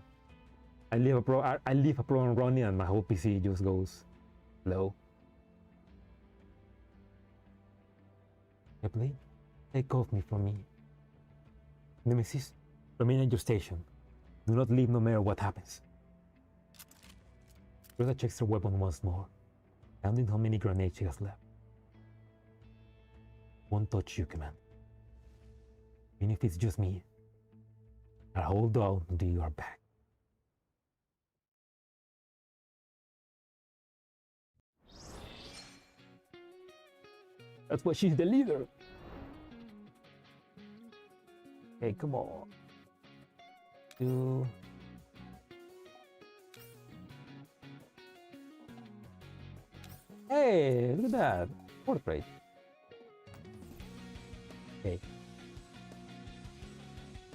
I leave a program running and my whole PC just goes low. Please take off me from me. Nemesis, remain at your station. Do not leave no matter what happens. Rosa checks her weapon once more, counting how many grenades she has left. Won't touch you, command. Even if it's just me, I'll hold out until you are back. That's why she's the leader. Hey, come on. Hey, look at that. Portrait. Okay.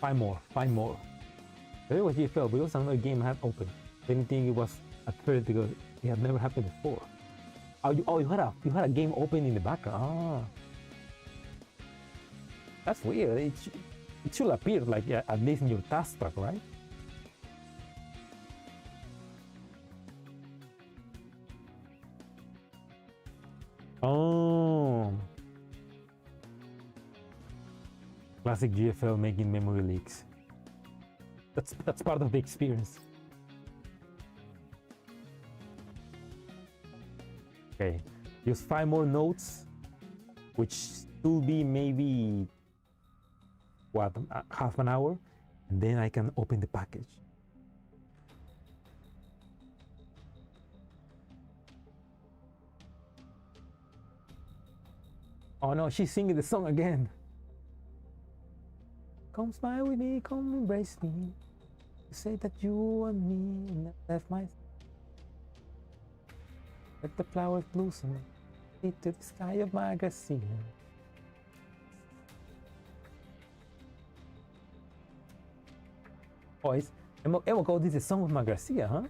5 more. That was GFL, but it was another game I had open. Didn't think it was at first because it had never happened before. You had a game open in the background. Ah. That's weird. It should appear like at least in your taskbar, right? Oh. Classic GFL making memory leaks. That's part of the experience. Okay, use 5 more notes, which will be maybe what, half an hour, and then I can open the package. Oh no, she's singing the song again. Come smile with me, come embrace me. You say that you want me and I left my. Let the flowers blossom into the sky of Magrasea. Oh, this is a song of Magrasea, huh?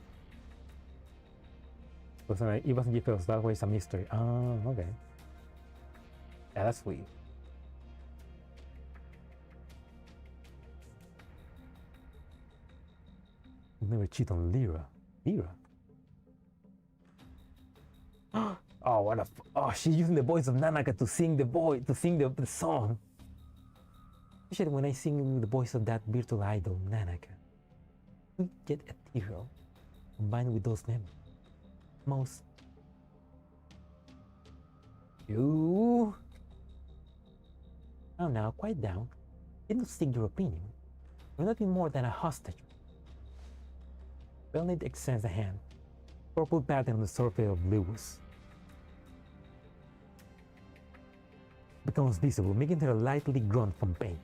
It wasn't GFLs, that was a mystery. Ah, okay. Yeah, that's weird. Never cheat on Lyra. Oh, what a! Oh, she's using the voice of Nanaka to sing the song. Especially when I sing the voice of that virtual idol, Nanaka. We get ethereal, combined with those memories. Most. You. Oh, now, quiet down. Didn't stick your opinion. You're nothing more than a hostage. Belnade extends a hand. Purple pattern on the surface of Lewis becomes visible, making her lightly grunt from pain.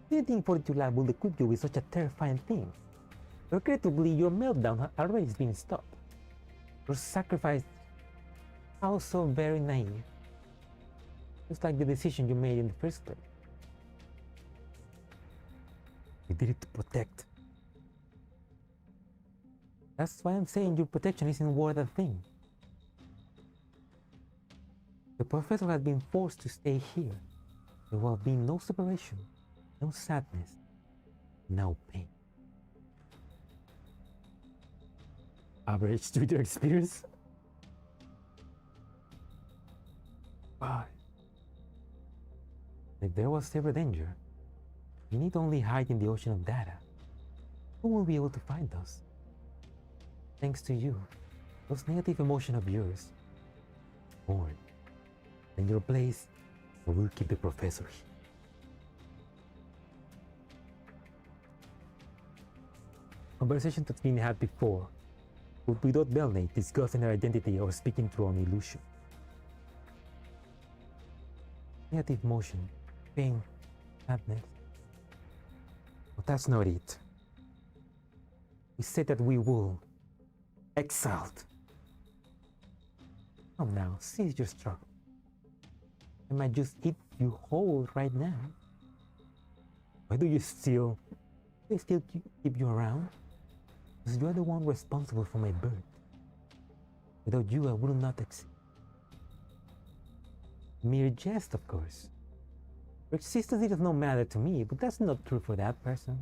Didn't think Fortitude Lab would equip you with such a terrifying thing. Regrettably, your meltdown had already been stopped. Your sacrifice, how so very naive. Just like the decision you made in the first place. You did it to protect. That's why I'm saying your protection isn't worth a thing. The professor had been forced to stay here. There will be no separation, no sadness, no pain. Average Twitter experience? But if there was ever danger, we need only hide in the ocean of data. Who will be able to find us? Thanks to you, those negative emotions of yours. Born. In your place, I will keep the professor here. Conversation that's been had before, but without Belnate discussing her identity or speaking through an illusion. Negative emotion, pain, sadness. But that's not it. We said that we will. Exiled. Come now, cease your struggle. I might just eat you whole right now. Why do you still keep you around? Because you are the one responsible for my birth. Without you, I would not exist. Mere jest, of course. Your existence does not matter to me, but that's not true for that person.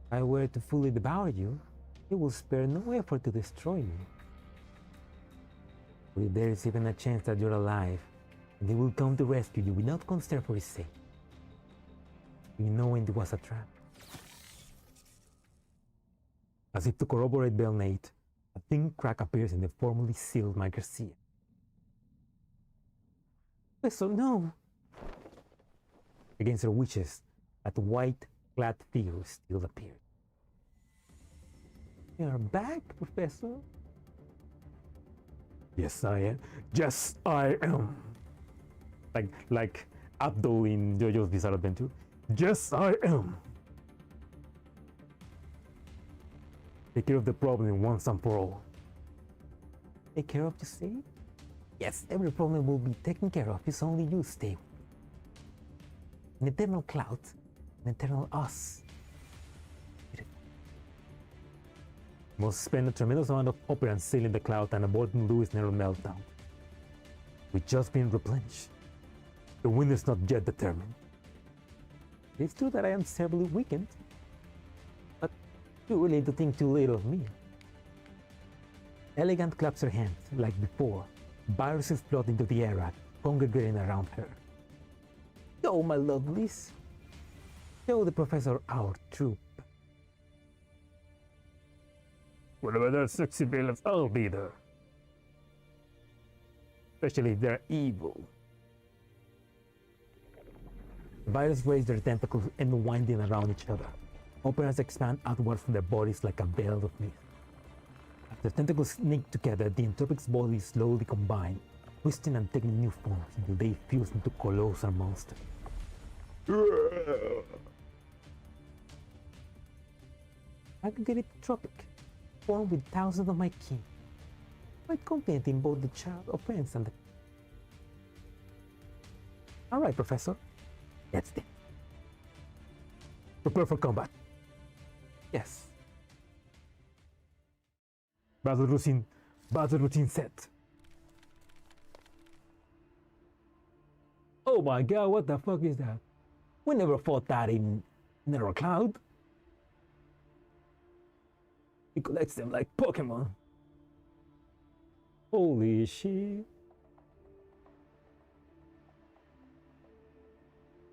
If I were to fully devour you, it will spare no effort to destroy you. But if there is even a chance that you're alive, and they will come to rescue you without concern for his sake, you know it was a trap. As if to corroborate Belnate, a thin crack appears in the formerly sealed Magrasea. So no! Against her wishes, that white-clad figure still appeared. You're back, Professor? Yes, I am. Yes, I am. Like Abdul in JoJo's Bizarre Adventure. Yes, I am. Take care of the problem once and for all. Take care of, you say? Yes, every problem will be taken care of. It's only you stay. An eternal cloud, an eternal us. Must spend a tremendous amount of operance sealing the cloud and avoiding Louis' narrow meltdown. We've just been replenished. The wind is not yet determined. It's true that I am severely weakened, but you really need to think too little of me. Elegant claps her hands, like before. Viruses float into the air, congregating around her. Go, my lovelies. Show the professor our troop. Whenever there's sexy villains, I'll be there. Especially if they're evil. The virus raise their tentacles and winding around each other. Operas expand outwards from their bodies like a veil of mist. As the tentacles sneak together, the entropic's bodies slowly combine, twisting and taking new forms until they fuse into colossal monsters. Aggregated tropic, formed with thousands of my kin, quite confident in both the child offense and the... Alright, Professor, that's it. Prepare for combat. Yes. Battle routine set. Oh my god, what the fuck is that? We never fought that in Nether Cloud. He collects them like Pokemon. Holy shit.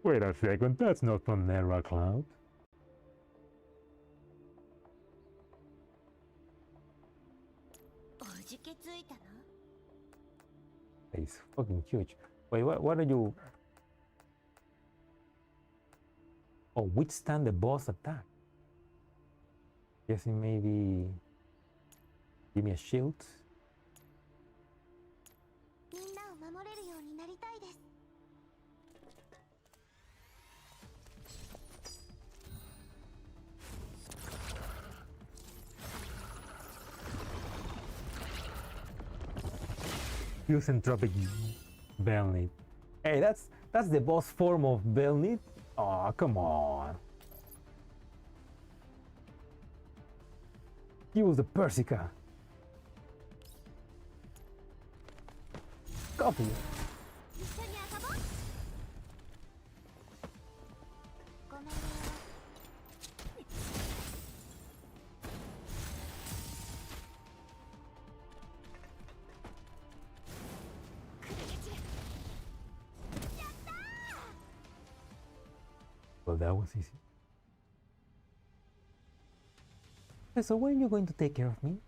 Wait a second, that's not from Nether Cloud. It's fucking huge. Wait, what are you? Oh, withstand the boss attack. Guessing maybe give me a shield. Use entropic Belnate. Hey, that's the boss form of Belnate. Oh, come on. Use the Persica. Copy. Well, that was easy. So when are you going to take care of me?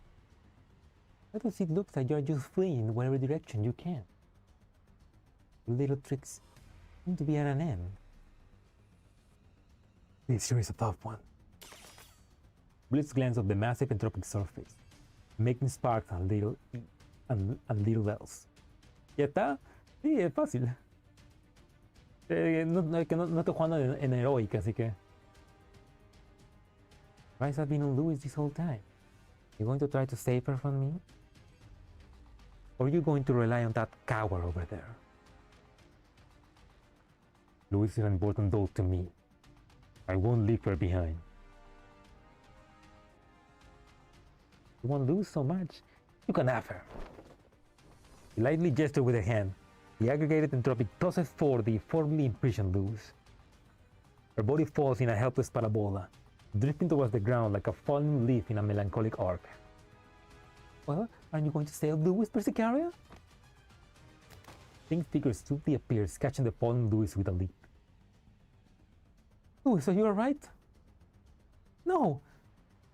Because it looks like you're just fleeing in whatever direction you can. Your little tricks seem to be at an end. This sure is a tough one. Blitz glance of the massive entropic surface, making sparks and little else. ¿Ya está? Sí, es fácil. No estoy jugando en heroica, así que... Rise has been on Louis this whole time. You going to try to save her from me? Or are you going to rely on that coward over there? Louis is an important dog to me. I won't leave her behind. You want Louis so much? You can have her. He lightly gestured with a hand. The aggregated entropic tosses forward the formerly imprisoned Louis. Her body falls in a helpless parabola, drifting towards the ground like a fallen leaf in a melancholic arc. Well, aren't you going to save Louis, Persicaria? Pink figure swiftly appears, catching the fallen Louis with a leap. Louis, are you alright? No!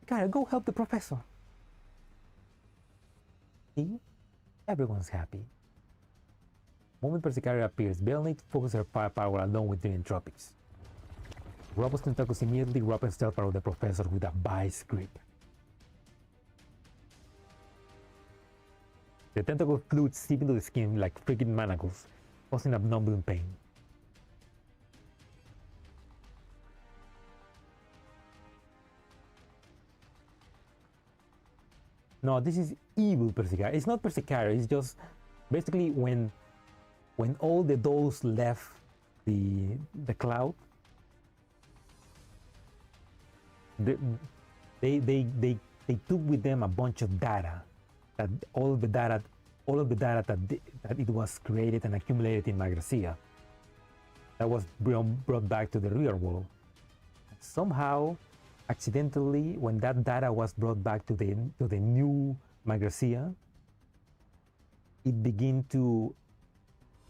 Persicaria, go help the professor. See? Everyone's happy. The moment Persicaria appears, Belnate focuses her firepower along with the entropics. Robust tentacles immediately wrap herself around the professor with a vice grip. The tentacle fluid seep into the skin like freaking manacles, causing abdominal pain. No, this is evil Persicaria. It's not Persicaria, it's just basically when all the dolls left the cloud, they took with them a bunch of data, that all of the data that it was created and accumulated in Magrasea, that was brought back to the real world. Somehow, accidentally, when that data was brought back to the new Magrasea, it began to,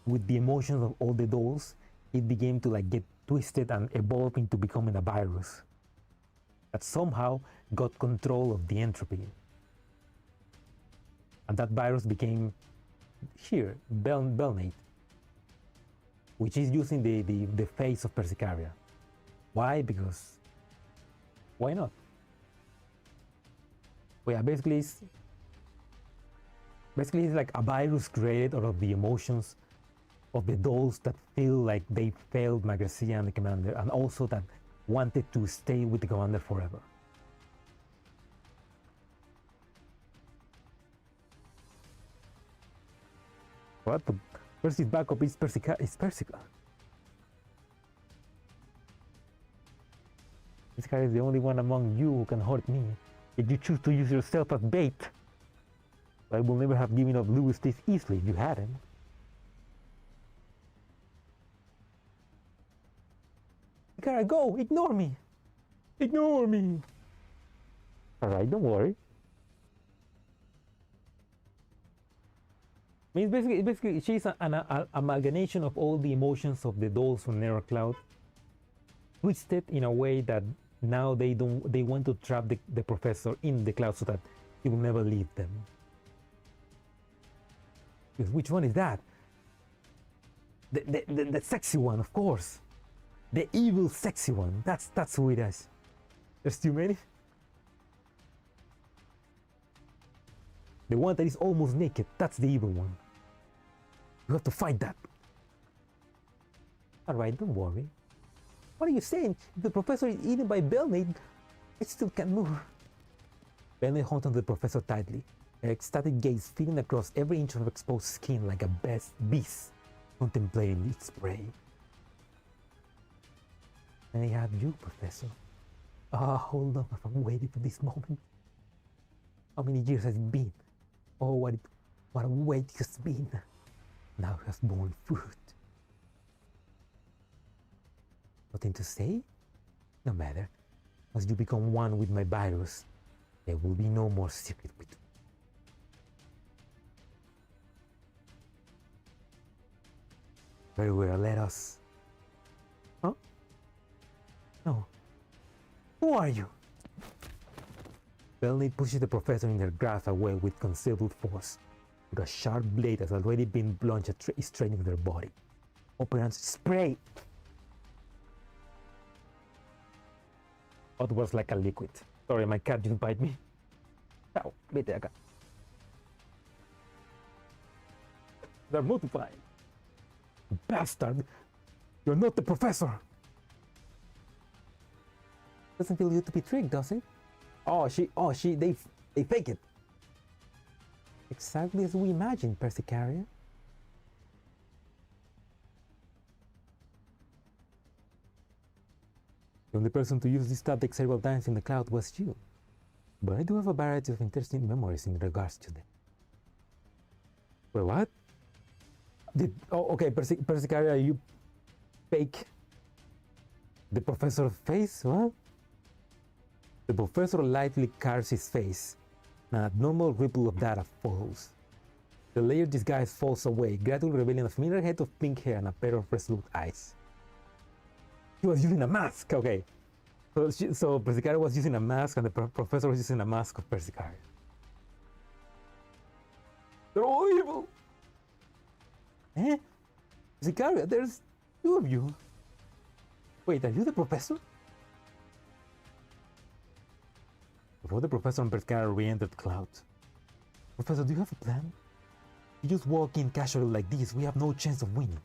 with the emotions of all the dolls, it began to like get twisted and evolve into becoming a virus that somehow got control of the entropy. And that virus became here, Belnate, which is using the face of Persicaria. Why? Because why not? Well, yeah, basically it's like a virus created out of the emotions of the dolls that feel like they failed Magrasea and the commander, and also that wanted to stay with the commander forever. What? The Percy's backup is Persica. Persica is the only one among you who can hurt me. If you choose to use yourself as bait, I will never have given up Louis this easily if you hadn't. Persicaria, go! Ignore me! Ignore me! Alright, don't worry. I mean, it's basically she's an amalgamation of all the emotions of the dolls from Nero Cloud, twisted in a way that now they want to trap the professor in the cloud so that he will never leave them. Because which one is that? The sexy one, of course. The evil sexy one. That's who it is. There's too many. The one that is almost naked, that's the evil one. You have to fight that. Alright, don't worry. What are you saying? If the professor is eaten by Belnate, it still can't move. Belnate hung onto the professor tightly, her ecstatic gaze feeling across every inch of exposed skin like a beast contemplating its prey. And I have you, Professor. Ah, how long have I waited for this moment? How many years has it been? Oh, what a wait it has been. now has borne fruit. Nothing to say? No matter. As you become one with my virus, there will be no more secret between. Very well, let us. Huh? No. Who are you? Belny pushes the professor in her grasp away with considerable force. With a sharp blade that has already been plunged straight into their body. Operant spray! It was like a liquid. Sorry, my cat just bite me. Ow, vete acá. They're multiplying. Bastard! You're not the professor! Doesn't feel good to be tricked, does it? They fake it. Exactly as we imagined, Persicaria. The only person to use this tactic several times in the cloud was you. But I do have a variety of interesting memories in regards to them. Wait, what? Persicaria, you fake the professor's face? What? The professor lightly carves his face. An abnormal ripple of data follows. The layered disguise falls away, gradually revealing a familiar head of pink hair and a pair of resolute eyes. He was using a mask! Okay. So Persicaria was using a mask and the professor was using a mask of Persicaria. They're all evil! Eh? Persicaria, there's two of you. Wait, are you the professor? Before the professor and Persicaria re-entered the cloud. Professor, do you have a plan? You just walk in casually like this, we have no chance of winning.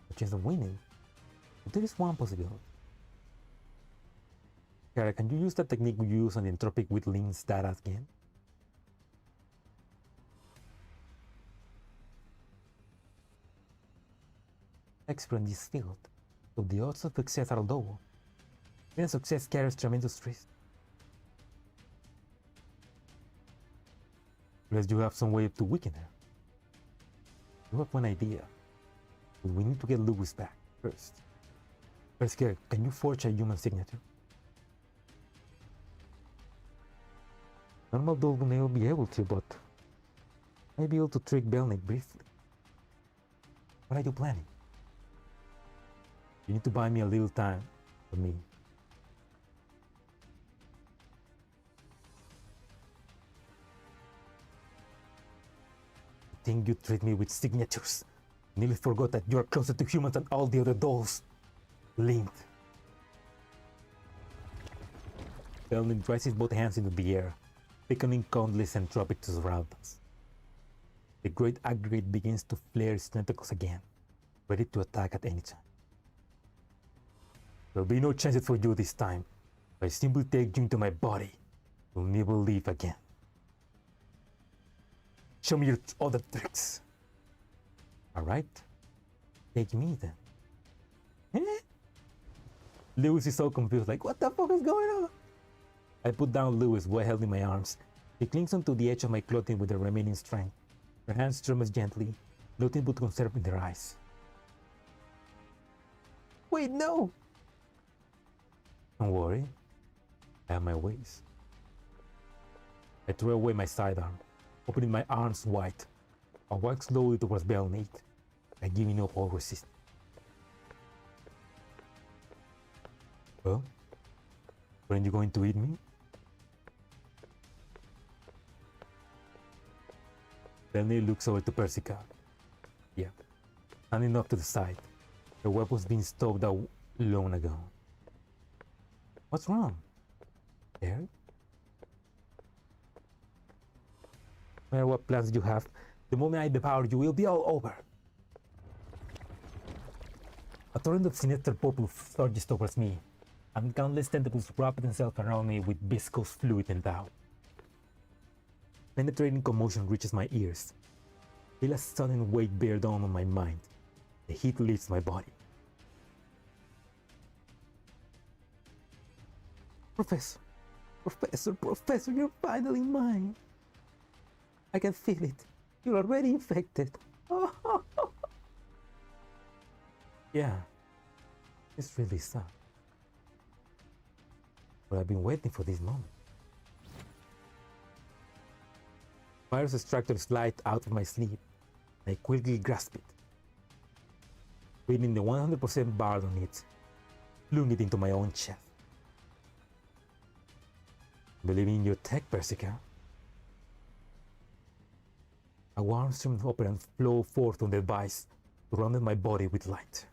No chance of winning? But there is one possibility. Kara, can you use that technique we use on the entropic Whittling's data again? Expert in this field, so the odds of success are low. Even success carries tremendous risk. Unless you have some way to weaken her. You have one idea, but we need to get Lewis back first. Persicaria, can you forge a human signature? Normal doll will never be able to, but I may be able to trick Belnick briefly. What are you planning? You need to buy me a little time for me. I think you treat me with signatures. Nearly forgot that you are closer to humans than all the other dolls. Linked. Belnick raises both hands into the air, beckoning countless entropic to surround us. The great aggregate begins to flare its tentacles again, ready to attack at any time. There'll be no chances for you this time. If I simply take you into my body, you'll never leave again. Show me your other tricks. Alright, take me then. Eh? Lewis is so confused, like, what the fuck is going on? I put down Lewis, who I held in my arms. He clings onto the edge of my clothing with the remaining strength. Her hands tremors gently, nothing but concern in their eyes. Wait, no! Don't worry, I have my ways. I threw away my sidearm, opening my arms wide. I walked slowly towards Belnick, like giving up all resistance. Well, weren't you going to eat me? Belnick looks over to Persicaria. Yeah, standing up to the side. The weapon's been stowed out long ago. What's wrong? Scared? No matter what plans you have, the moment I devour you, will be all over. A torrent of sinister purple surges towards me, and countless tentacles wrap themselves around me with viscous fluid and doubt. Penetrating commotion reaches my ears. Feel a sudden weight bear down on my mind. The heat leaves my body. Professor, you're finally mine. I can feel it. You're already infected. Yeah, it's really sad. But I've been waiting for this moment. Virus extractor slid out of my sleeve. I quickly grasped it. Reading the 100% bar on it, flung it into my own chest. Believing in your tech, Persicaria. A warm stream of operant flowed forth from the device, surrounded my body with light.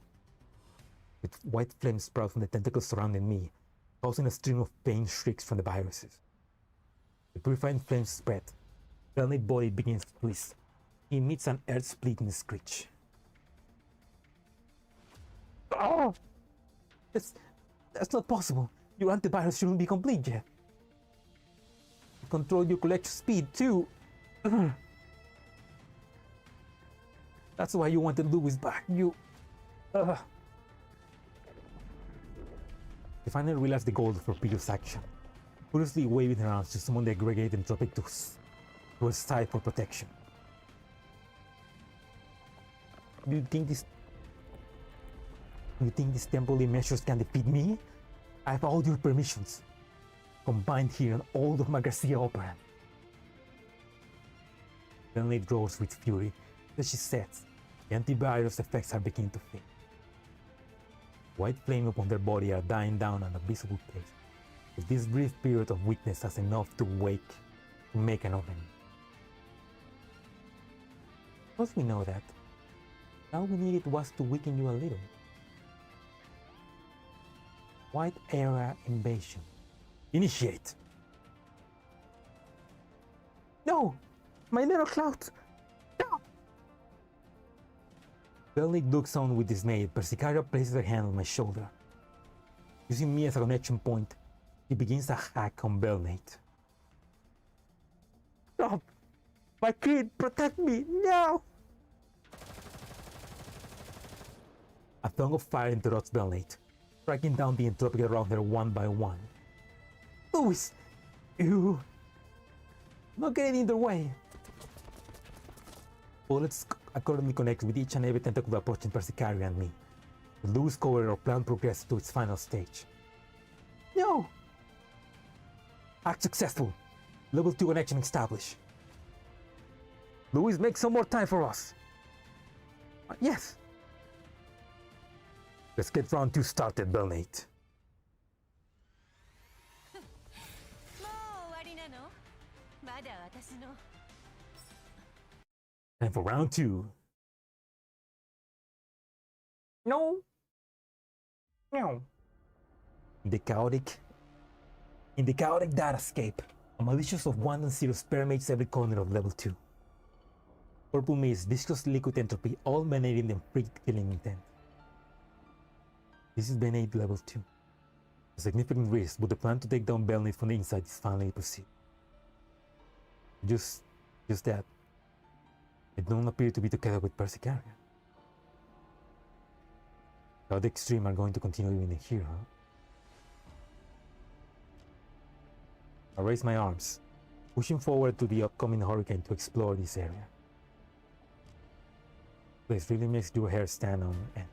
With white flames sprout from the tentacles surrounding me, causing a stream of pain shrieks from the viruses. The purifying flames spread. The Belnate body begins to twist. He emits an earth-splitting screech. Oh! That's not possible. Your antivirus shouldn't be complete yet. Control your collection speed too. That's why you wanted Lewis back. I finally realized the goal for Peter's action. Furiously waving her arms to summon the aggregate entropic to her side for protection. Do you think these temporary measures can defeat me? I have all your permissions, combined here in all of Magrasea operant. Belnate roars with fury as she says, the antivirus effects are beginning to fade. White flame upon their body are dying down at a visible pace. If this brief period of weakness has enough to make an opening. Of course we know that. All we needed was to weaken you a little. White era invasion. Initiate! No! My little cloud! No! Belnate looks on with dismay. Persicaria places her hand on my shoulder. Using me as a connection point, he begins a hack on Belnate. Stop! My kid! Protect me! No! A tongue of fire interrupts Belnate, striking down the entropic around her one by one. Lewis! You... not getting in their way! Bullets accordingly connect with each and every tentacle approaching Persicaria and me. The Lewis cover our plan progresses to its final stage. No! Hack successful. Level 2 connection established. Lewis, make some more time for us. Yes. Let's get round 2 started, Belnate. And for round 2. No. No. In the chaotic datascape, a malicious of 1 and 0 permeates every corner of level 2. Purple mist, viscous liquid entropy, all emanating in free killing intent. This is Belnate level 2. A significant risk, but the plan to take down Belnate from the inside is finally pursued. Just that. They don't appear to be together with Persicaria. How the extreme are going to continue living here, huh? I raise my arms, pushing forward to the upcoming hurricane to explore this area. This really makes your hair stand on end.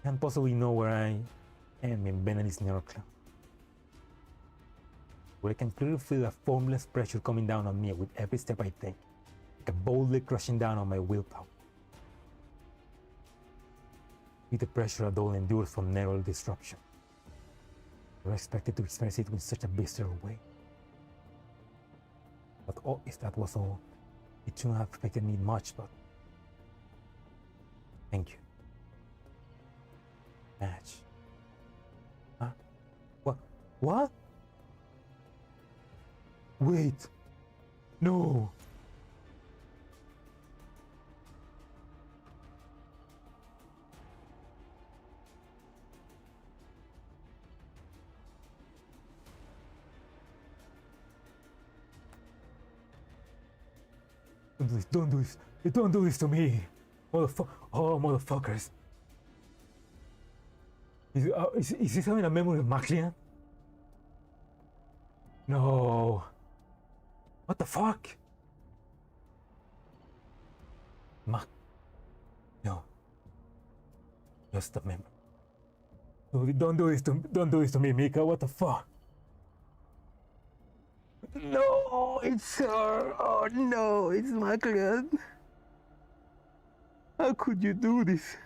Can't possibly know where I am in Benelis Neural Cloud. Where I can clearly feel a formless pressure coming down on me with every step I take, like a boulder crushing down on my willpower. With the pressure a doll endures from neural disruption. You're expected to experience it in such a visceral way. But oh, if that was all, it shouldn't have affected me much, but... Thank you. Match. Huh? What? Wait. No. Don't do this. Don't do this to me. Motherfuckers. Is this having a memory of Magrasea? No. What the fuck? Mac. No. Just a memory. No, don't do this to me, Mika. What the fuck? No, it's her. Oh no, it's Magrasea. How could you do this?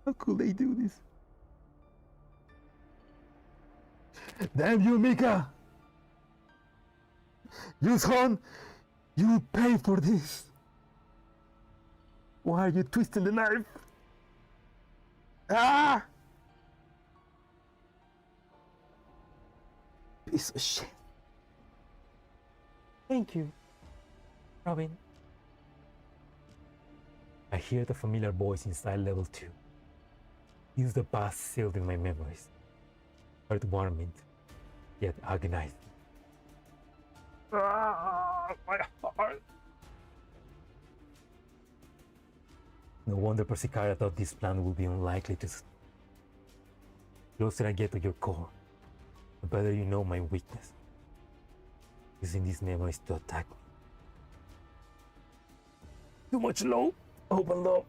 How could they do this? Damn you, Mika! You son, you pay for this. Why are you twisting the knife? Ah! Piece of shit. Thank you, Robin. I hear the familiar voice inside level 2. Use the past sealed in my memories. Heartwarming, yet agonizing. Ah, my heart. No wonder Persicaria thought this plan would be unlikely to. The closer I get to your core, the better you know my weakness. Using these memories to attack me. Too much love, open love.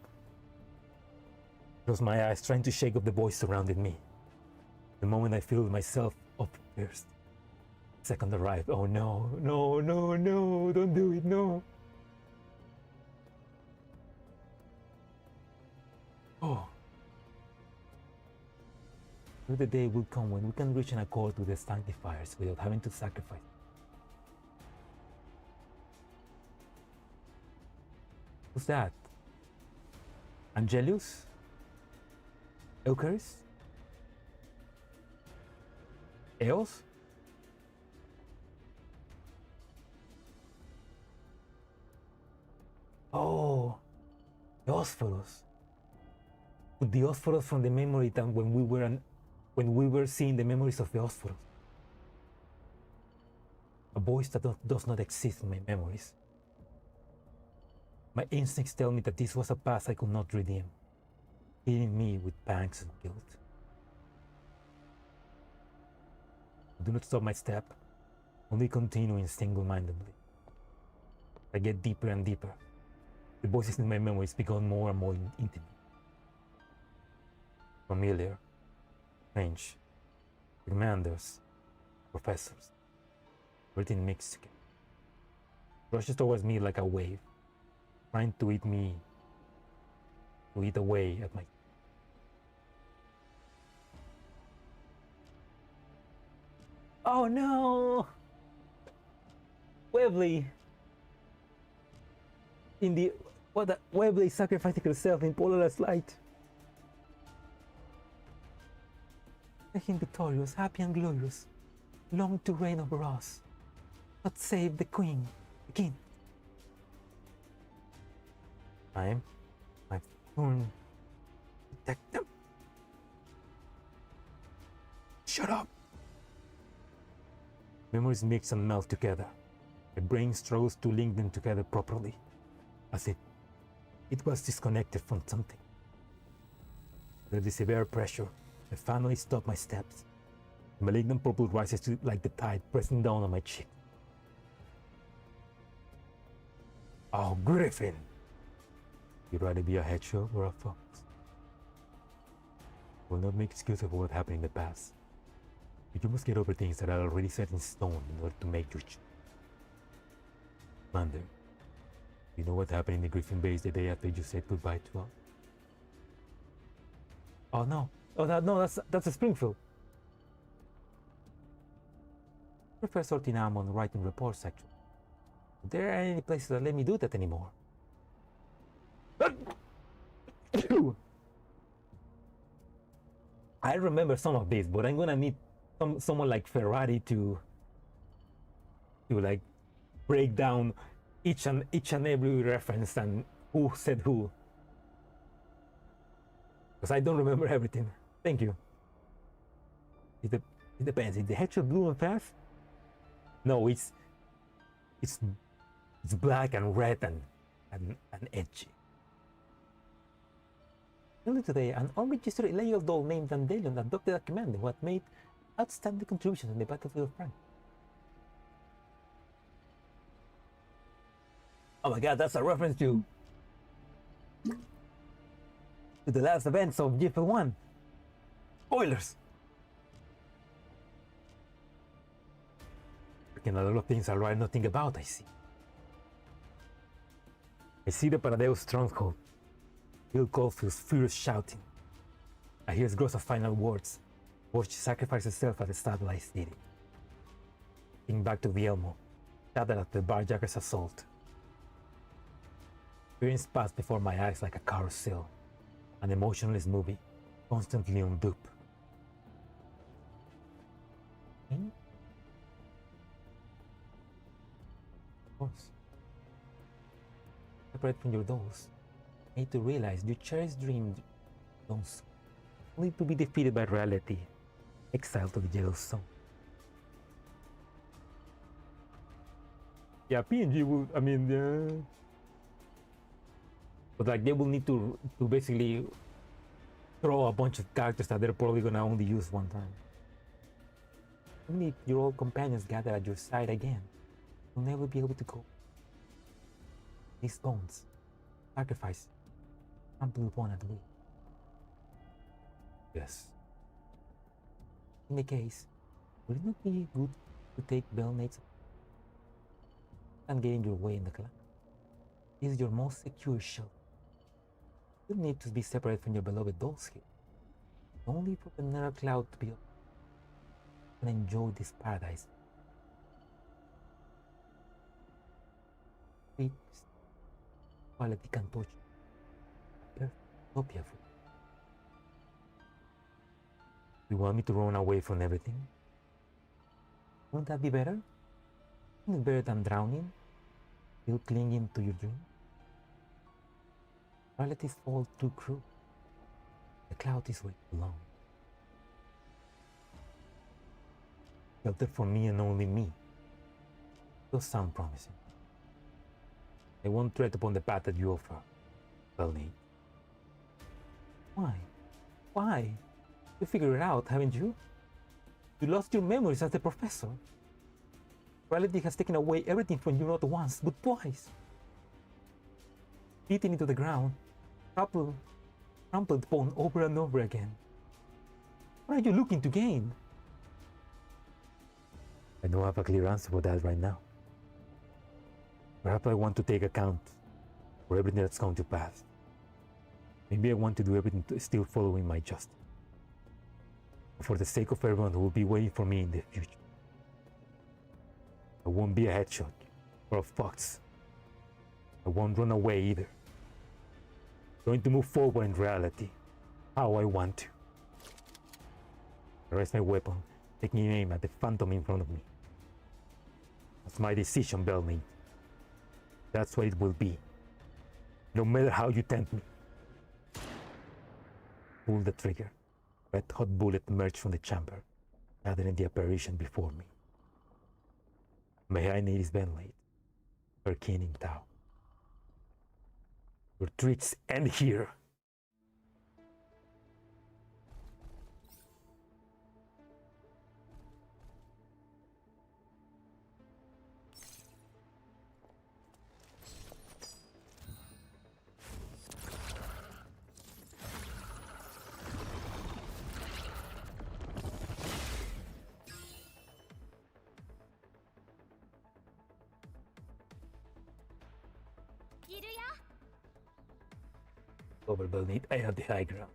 Close my eyes, trying to shake off the voice surrounding me. The moment I feel myself up first. Second arrived. Oh no, no, no, no, don't do it, no. Oh. The day will come when we can reach an accord with the sanctifiers without having to sacrifice. Who's that? Angelus? Eucharist? Eos? Oh, the Osphoros. With the Osphoros from the memory that when we were seeing the memories of the Osphoros. A voice that does not exist in my memories. My instincts tell me that this was a past I could not redeem, filling me with pangs of guilt. Do not stop my step, only continuing single-mindedly. I get deeper and deeper. The voices in my memories become more and more intimate. Familiar, strange, commanders, professors, everything mixed together. Rushes towards me like a wave, trying to eat away at my. Oh no! Webley! Webley sacrificing herself in polarless light. Make him victorious, happy and glorious, long to reign over us, but save the queen, the king. My turn to protect them. Shut up! Memories mix and melt together. My brain struggles to link them together properly, as if it was disconnected from something. Under the severe pressure, I finally stop my steps. The malignant purple rises like the tide, pressing down on my cheek. Oh, Griffin! You'd rather be a hedgehog or a fox? I will not make excuses for what happened in the past. But you must get over things that are already set in stone in order to make your choice. Commander, you know what happened in the Griffin base the day after you said goodbye to us? Oh no! Oh that's a Springfield. Professor Tinamon writing reports section. There aren't any places that let me do that anymore. I remember some of this, but I'm gonna need someone like Ferrari to like break down each and every reference and who said who, because I don't remember everything. Thank you. It depends. Is the hedgehog blue and fast? No, it's black and red and edgy. Earlier today, an unregistered illegal doll named Dandelion adopted a commander who had made outstanding contributions in the battlefield of Frankfurt. Oh my god, that's a reference to To the last events of GFL1. Spoilers! A lot of things I'd rather not think about, I see. I see the Paradeus stronghold. Bill Caulfield's furious shouting. I hear Gross's final words, before she sacrificed herself at the stabilized city. Think back to Vielmo, shattered after Barjacker's assault. Experience passed before my eyes like a carousel, an emotionless movie, constantly on loop. Of course. Separate from your dolls, you need to realize your cherished dreams don't need to be defeated by reality, exiled to the jail zone. Yeah, PNG will, I mean, but like they will need to basically throw a bunch of characters that they're probably gonna only use one time. Even if your old companions gather at your side again, you'll never be able to go. These bones, sacrifice, trampled upon at will. Yes. In the case, would it not be good to take Bellmates and get in your way in the clan? This is your most secure shelter. You don't need to be separate from your beloved dolls here. Only for the nether cloud to be up and enjoy this paradise. Sweet quality can touch perfect utopia food. You want me to run away from everything? Won't that be better? Isn't it better than drowning? Still clinging to your dream? Realities fall too cruel. The cloud is where it belongs. Shelter for me and only me. Those sound promising. I won't tread upon the path that you offer, Belnate. Why? Why? You figured it out, haven't you? You lost your memories as the professor. Reality has taken away everything from you not once, but twice. Beaten into the ground, trampled upon over and over again. What are you looking to gain? I don't have a clear answer for that right now. Perhaps I want to take account for everything that's going to pass. Maybe I want to do everything still following my justice. For the sake of everyone who will be waiting for me in the future. I won't be a headshot or a fox. I won't run away either. I'm going to move forward in reality, how I want to. I raise my weapon, taking aim at the phantom in front of me. That's my decision, Belnate. That's what it will be. No matter how you tempt me. Pull the trigger. Red hot bullet emerged from the chamber, gathering the apparition before me. Behind it is Belnate, her kin in Tau. Your tricks end here. Over Belnate, I have the high ground.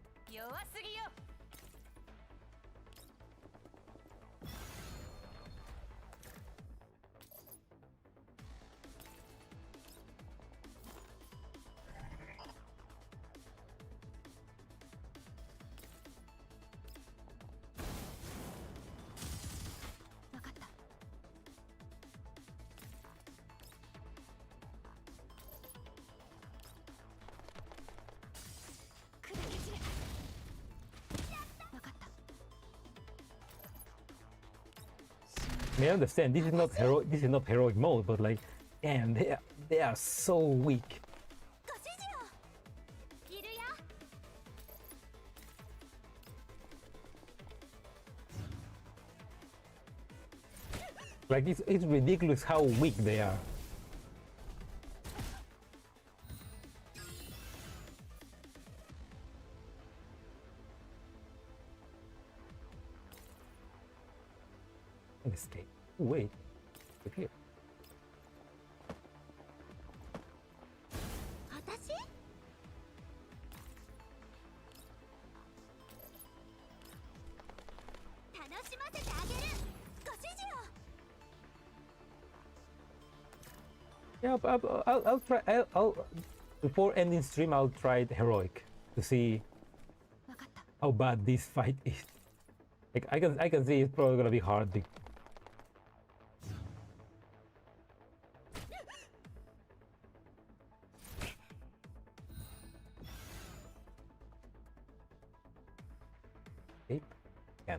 I understand this is not heroic mode, but like, damn, they are so weak. Like it's ridiculous how weak they are. can escape. Wait. Okay. Yeah, I'll try. I'll before ending stream, I'll try the heroic to see how bad this fight is. Like I can see it's probably gonna be hard. Okay, yeah.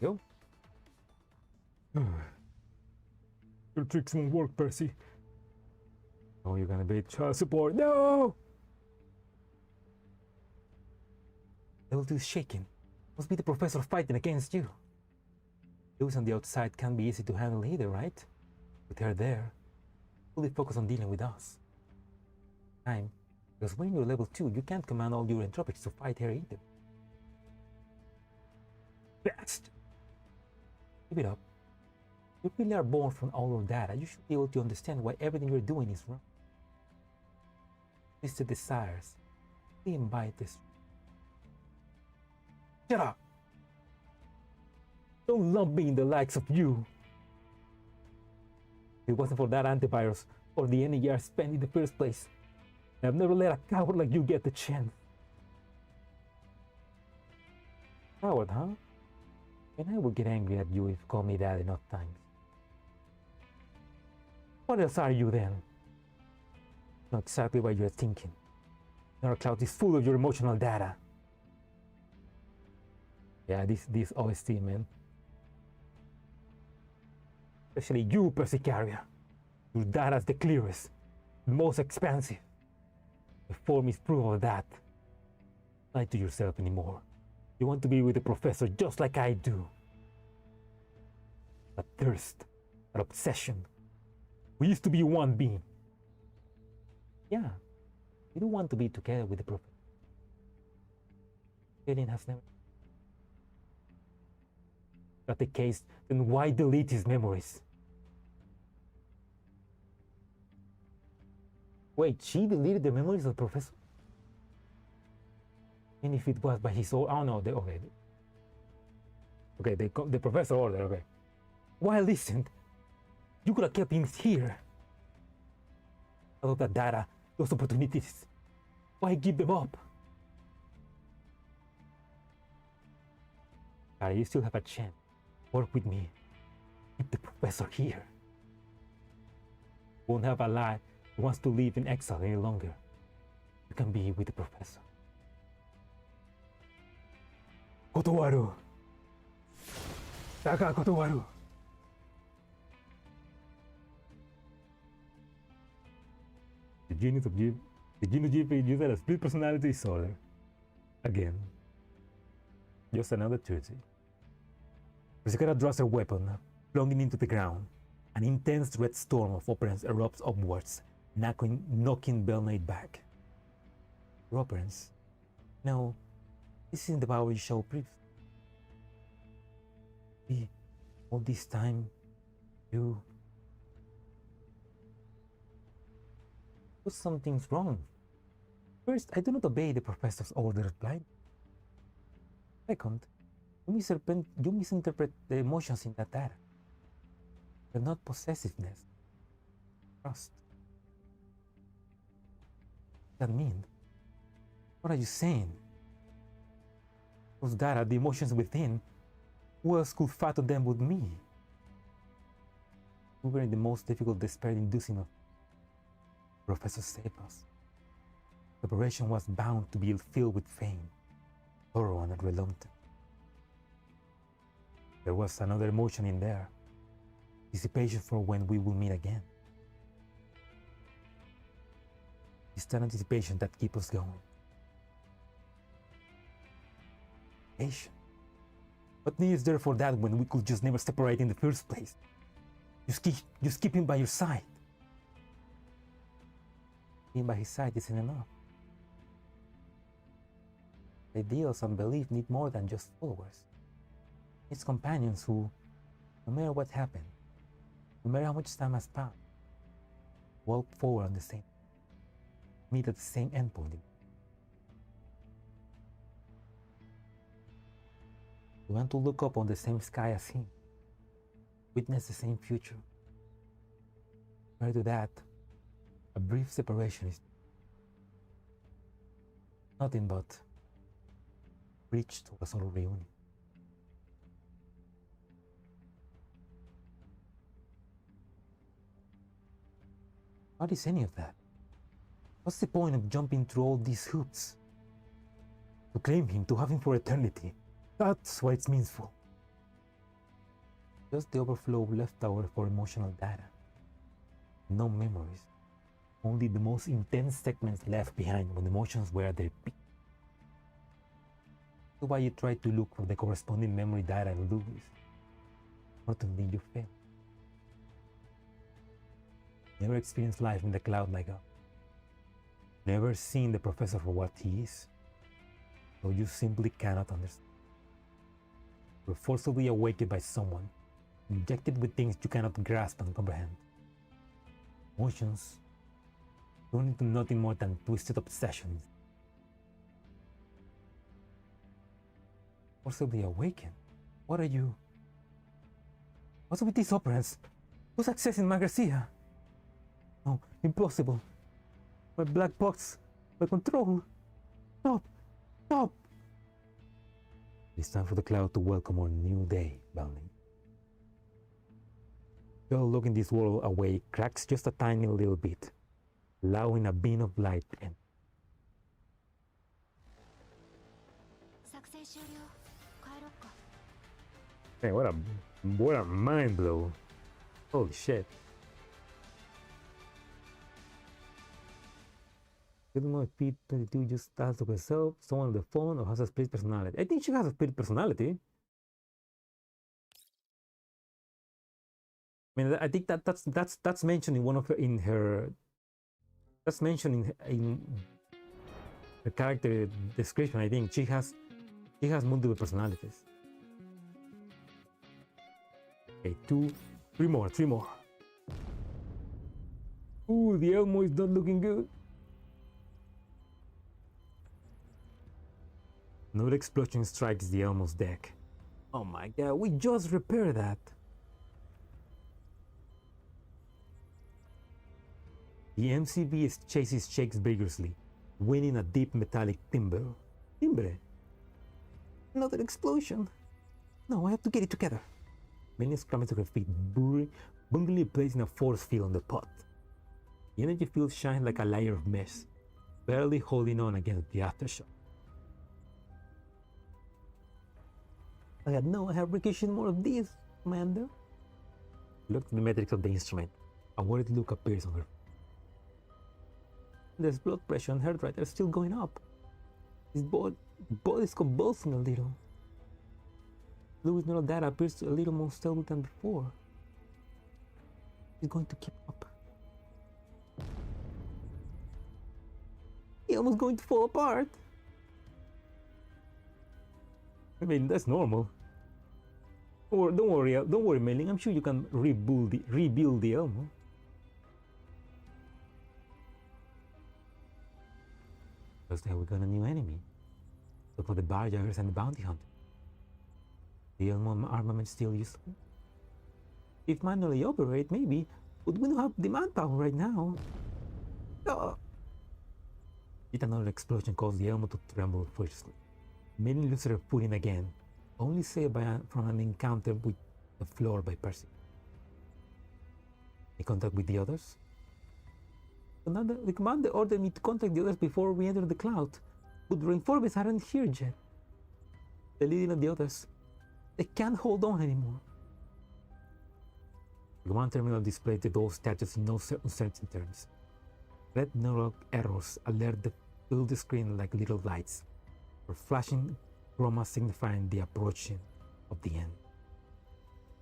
Go. Your tricks won't work, Percy. Oh, you're gonna be child support. No! Level 2 is shaking. Must be the professor fighting against you. Those on the outside can't be easy to handle either, right? With her there, fully focus on dealing with us. Time, because when you're level 2, you can't command all your entropics to fight her either. Best! Keep it up. You really are born from all of that. You should be able to understand why everything you're doing is wrong. Mr. Desires, we invite this. Shut up! Don't lump me in the likes of you. If it wasn't for that antivirus or the energy I spent in the first place, I've never let a coward like you get the chance. Coward, huh? And I will get angry at you if you call me that enough times. What else are you then? Not exactly what you're thinking. Your cloud is full of your emotional data. Yeah, this OST, man. Especially you, Persicaria. Your data's the clearest, the most expansive. The form is proof of that. Lie to yourself anymore. You want to be with the professor just like I do. That thirst, that obsession. We used to be one being. Yeah, we do want to be together with the professor. Alien has never. If that's the case, then why delete his memories? Wait, she deleted the memories of the professor? And if it was by his own, oh no, okay, the professor ordered, okay. Why listened? You could have kept him here. All of that data, those opportunities. Why give them up? You still have a chance. Work with me. Keep the professor here. Won't have a lie who wants to live in exile any longer. You can be with the professor. Kotowaru. Daga kotowaru. The genius of G, the genius GP used a split personality disorder. Again. Just another Tuesday. Persicaria draws her weapon, plunging into the ground. An intense red storm of operants erupts upwards, knocking Belknap back. Your operants? No, this isn't the power you showed previously. All this time, you... Something's wrong. First, I do not obey the professor's orders blindly. Second, you misinterpret the emotions in that data. They're not possessiveness. Trust. What does that mean? What are you saying? Those data, the emotions within, who else could fathom them with me? We were in the most difficult, despair-inducing of Professor saved us. The operation was bound to be filled with fame, thorough and reluctant. There was another emotion in there. Anticipation for when we will meet again. It's that anticipation that keeps us going. Patient. What need is there for that when we could just never separate in the first place? Just keep him by your side. Being by his side isn't enough. Ideals and belief need more than just followers. It's companions who, no matter what happened, no matter how much time has passed, walk forward on the same, meet at the same endpoint. We want to look up on the same sky as him, witness the same future. Prior to that, a brief separation is nothing but bridge to a sort of reunion. What is any of that? What's the point of jumping through all these hoops? To claim him, to have him for eternity. That's why it's meaningful. Just the overflow left over for emotional data. No memories. Only the most intense segments left behind when emotions were at their peak. That's why you try to look for the corresponding memory data and lose. Unfortunately, you fail. Never experienced life in the cloud like that. Never seen the professor for what he is. So you simply cannot understand. You're forcibly awakened by someone, injected with things you cannot grasp and comprehend. Emotions turn into nothing more than twisted obsessions. Forcibly awakened? What are you? What's with these operants? Who's accessing Magrasea? No, impossible. My black box, my control. Stop! Stop! It's time for the cloud to welcome our new day, Bounding. You'll look in this world away, cracks just a tiny little bit, allowing a beam of light in. Hey, what a mind blow. Holy shit. P22 just starts to herself, someone on the phone, or has a split personality. I think she has a split personality. I mean, I think that's mentioned in one of her that's mentioned in her character description. I think she has multiple personalities. Okay, three more. Ooh, the Elmo is not looking good. Another explosion strikes the Elmo's deck. Oh my god, we just repaired that. The MCB chases shakes vigorously, winning a deep metallic timbre. Another explosion. No, I have to get it together. Millie scrambles to her feet, bunglingly placing a force field on the pot. The energy field shines like a layer of mist, barely holding on against the aftershock. I have requisitioned more of these, Commander. Look at the metrics of the instrument. A worried look appears on her. There's blood pressure and heart rate are still going up. His body is convulsing a little. Fluid neural data appears a little more stable than before. He's going to keep up. He's almost going to fall apart. I mean, that's normal. Or don't worry, Mailing. I'm sure you can rebuild the Elmo. Looks like we got a new enemy. So for the barjaggers and the bounty hunter. The Elmo armament still useful? If manually operate, maybe, but we don't have the manpower right now. Yet another explosion caused the Elmo to tremble fiercely. Many loses her footing again, only saved from an encounter with the floor by Percy. In contact with the others? The commander ordered me to contact the others before we enter the cloud, but the reinforcements aren't here yet. The leading of the others. They can't hold on anymore. The command terminal displays the goal status in no uncertain terms. Red neural errors alert the build screen like little lights, or flashing chroma signifying the approaching of the end.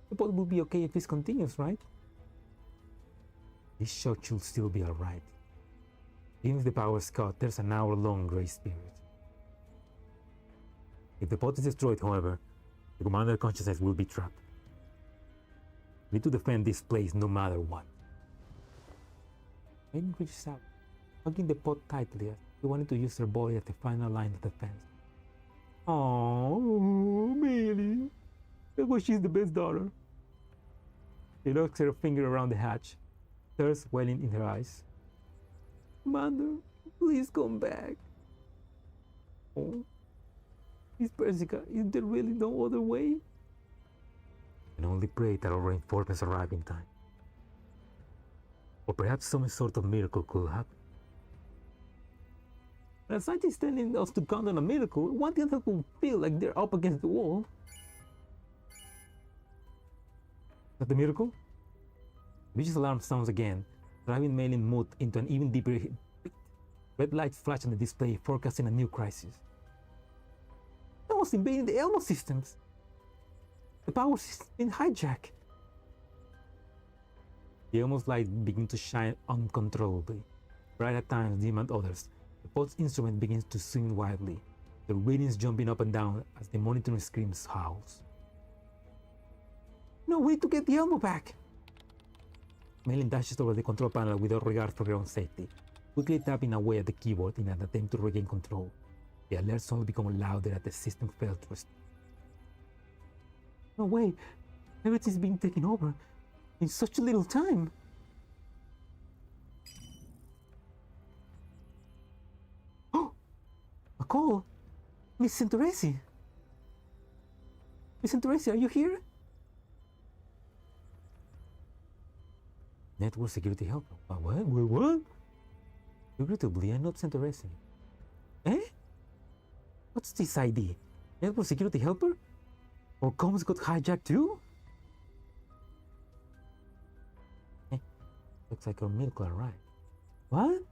The pod will be okay if this continues, right? This shot should still be alright. Even if the power is cut, there's an hour-long grace period. If the pod is destroyed, however, the commander consciousness will be trapped. We need to defend this place no matter what. Maiden reaches out, hugging the pod tightly as he wanted to use her body as the final line of defense. Oh, Meili. That's why she's the best daughter. She locks her finger around the hatch, tears welling in her eyes. Commander, please come back. Oh, Miss Persica, is there really no other way? I can only pray that our reinforcements arrive in time. Or perhaps some sort of miracle could happen. When a scientist is telling us to count on a miracle, one the other could feel like they're up against the wall. Is that the miracle? Vicious alarm sounds again, driving Maelin mood into an even deeper pit. Red lights flash on the display, forecasting a new crisis. Someone's invading the Elmo systems. The power system's been hijacked. The Elmo's light begins to shine uncontrollably, bright at times, dim at others. The pod's instrument begins to swing wildly, the readings jumping up and down as the monitoring screams howls. No, we need to get the Elmo back! Maelin dashes over the control panel without regard for her own safety, quickly tapping away at the keyboard in an attempt to regain control. The alerts only become louder as the system fails to respond. No way! Everything's being taken over in such a little time! Oh! A call! Miss Santoresi! Miss Santoresi, are you here? Network security helper. What? What? Regrettably, I'm not Santoresi. Eh? What's this ID? Network security helper? Or comms got hijacked too? Eh, looks like our miracle arrived. What?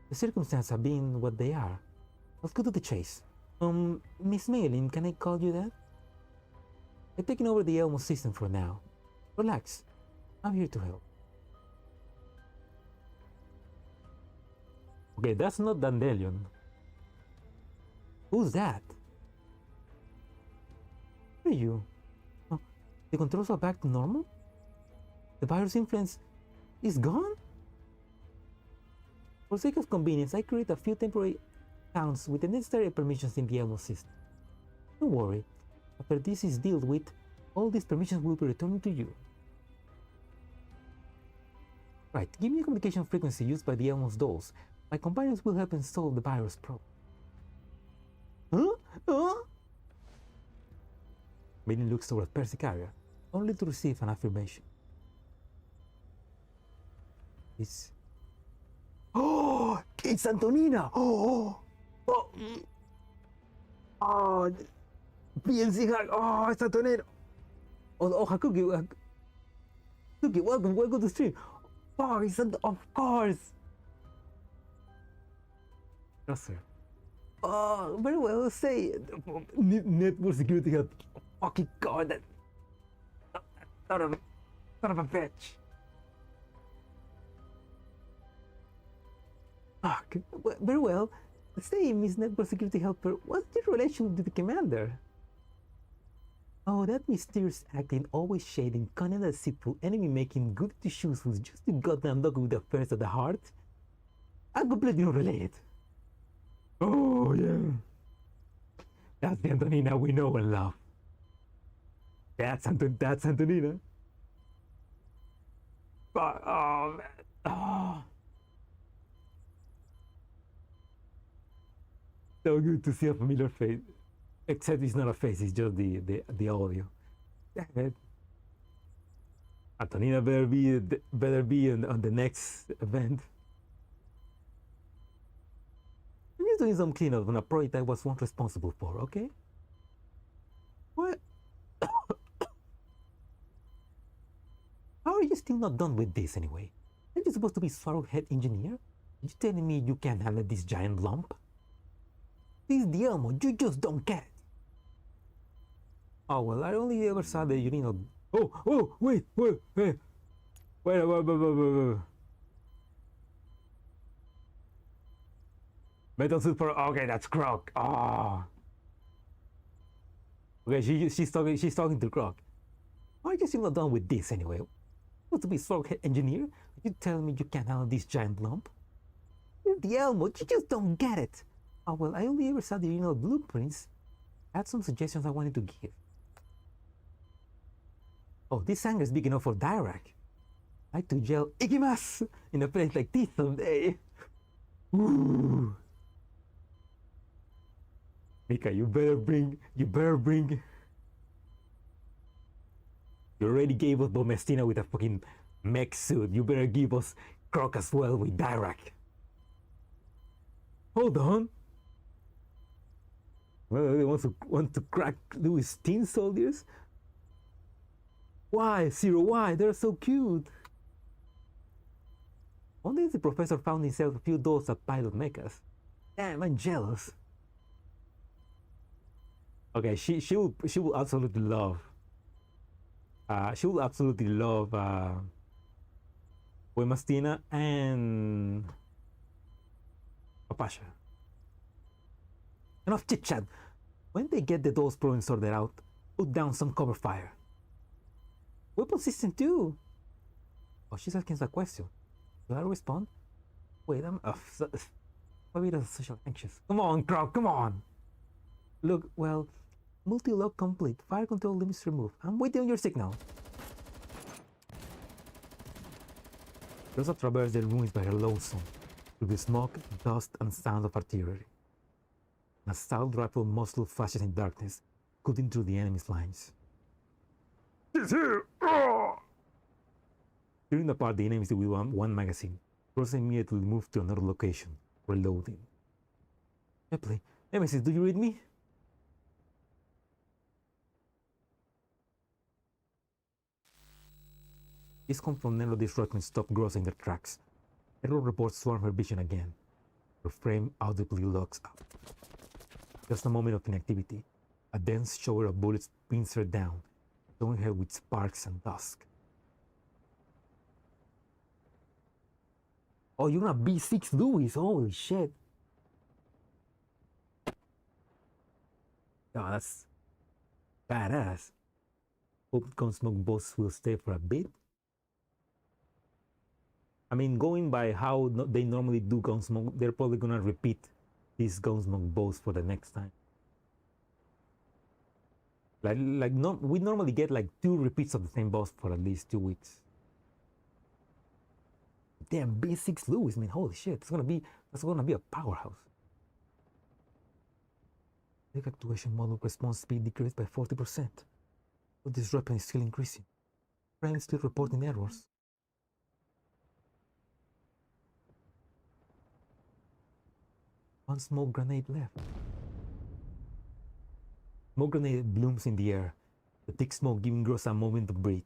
The circumstances have been what they are. Let's go to the chase. Miss Maelin, can I call you that? I've taken over the Elmo system for now. Relax. I'm here to help. Okay, that's not Dandelion. Who's that? Who are you? Oh, the controls are back to normal? The virus influence is gone? For sake of convenience, I create a few temporary accounts with the necessary permissions in the Elmo system. Don't worry, after this is dealt with, all these permissions will be returned to you. Right, give me a communication frequency used by the Elmo's dolls. My companions will help install the virus probe. Huh? Huh? Maiden looks toward Persicaria, only to receive an affirmation. It's... Oh! It's Antonina! Oh! Oh! Oh! PNC hack! Oh, it's Antonina! Oh, Hakuki! Hakuki, welcome to the stream! Oh, it's of course! Yes, sir. Oh, very well, say network security help. Fucking god, that son of a bitch. Ah, very well. Say, Miss Network Security Helper, what's your relation with the commander? Oh, that mysterious acting, always shading, cunning and deceitful, enemy-making, good to shoes who's just a goddamn dog with affairs of the heart? I'm completely unrelated. Oh, yeah. That's the Antonina we know and love. That's Antonina. Oh, man. Oh. So good to see a familiar face. Except it's not a face, it's just the audio. Damn it. Antonina better be on the next event. I'm doing some cleanup on a project I was once responsible for, okay? What? How are you still not done with this anyway? Aren't you supposed to be Swallow head engineer? Are you telling me you can't handle this giant lump? This is the Elmo, you just don't get it. Oh, well, I only ever saw the urinal. Oh, wait. Metal suit for, okay, that's Croc. Ah. Oh. Okay, she's talking to Croc. Why are you still not done with this anyway? Supposed to be Swallow head engineer? Are you telling me you can't handle this giant lump? It's the Elmo, you just don't get it. Oh, well, I only ever saw the original blueprints. I had some suggestions I wanted to give. Oh, this hangar is big enough for Dirac. I like to gel Ikimas in a place like this someday. Ooh. Mika, you better bring. You already gave us Bomestina with a fucking mech suit. You better give us Croc as well with Dirac. Hold on. Well, they want to crack Louis Teen soldiers? Why? Zero, why? They're so cute. Only the professor found himself a few dolls at pilot mechas. Damn, I'm jealous. Okay, she will absolutely love. She will absolutely love Wemastina and Papasha. Enough chit chat. When they get the dolls problem sorted out, put down some cover fire. Weapon system too. Oh, she's asking us a question. Do I respond? Wait, I'm maybe that's social anxious. Come on, Croc, come on. Look, well, multi-lock complete. Fire control limits removed. I'm waiting on your signal. Rosa traversed the ruins by her lonesome, through the smoke, dust, and sound of artillery. An assault rifle muzzle flashes in darkness, cutting through the enemy's lines. He's here! Tearing apart the enemies with one magazine, Rosa immediately moved to another location, reloading. Ripley, Nemesis, do you read me? This comes from Nero disrupting stop Gross in their tracks. Error reports swarm her vision again. Her frame audibly locks up. Just a moment of inactivity. A dense shower of bullets pins her down, showing her with sparks and dusk. Oh, you're a B6 Louis, holy shit. Oh, that's badass. Hope Gunsmoke boss will stay for a bit. I mean, going by how they normally do Gunsmoke, they're probably gonna repeat this Gunsmoke boss for the next time. We normally get like 2 repeats of the same boss for at least 2 weeks. Damn, B6 Louis, man, holy shit, that's gonna be a powerhouse. Quick actuation module response speed decreased by 40%. But this weapon is still increasing. Frame still reporting errors. One smoke grenade left. Smoke grenade blooms in the air, the thick smoke giving Gross a moment to breathe.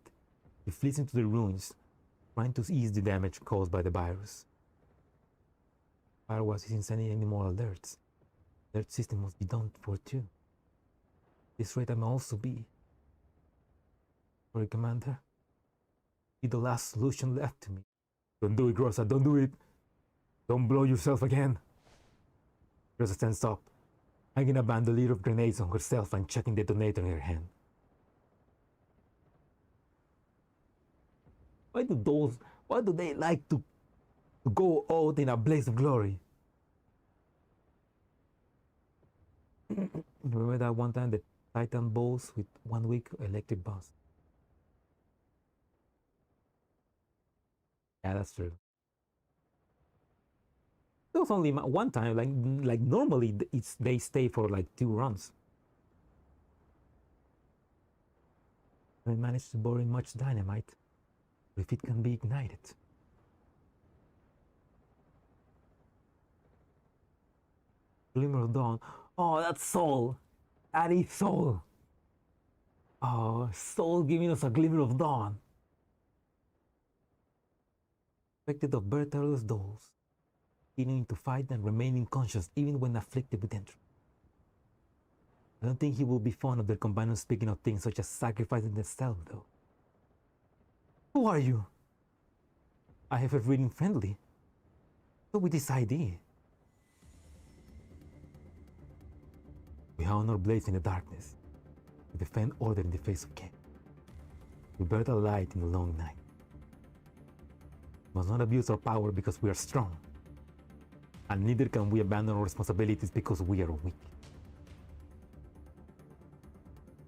He flees into the ruins, trying to ease the damage caused by the virus. Firewatch isn't sending any more alerts. Alert system must be done for too. This rate I may also be. Sorry, Commander. Be the last solution left to me. Don't do it, Grossa, don't do it. Don't blow yourself again. Grossa stands up, hanging a bandolier of grenades on herself and checking the detonator in her hand. Why do they like to go out in a blaze of glory? Remember that one time the Titan balls with 1 week electric bus? Yeah, that's true. It was only one time, like normally they stay for like 2 runs. I managed to borrow much dynamite, if it can be ignited. Glimmer of dawn. Oh, that's Soul. That is Soul. Oh, Soul giving us a glimmer of dawn. Affected of Bertaro's dolls, continuing to fight and remaining conscious even when afflicted with entropy. I don't think he will be fond of their companions speaking of things such as sacrificing themselves, though. Who are you? I have a reading friendly. So with this ID. We honor blades in the darkness. We defend order in the face of chaos. We bear the light in the long night. We must not abuse our power because we are strong. And neither can we abandon our responsibilities because we are weak.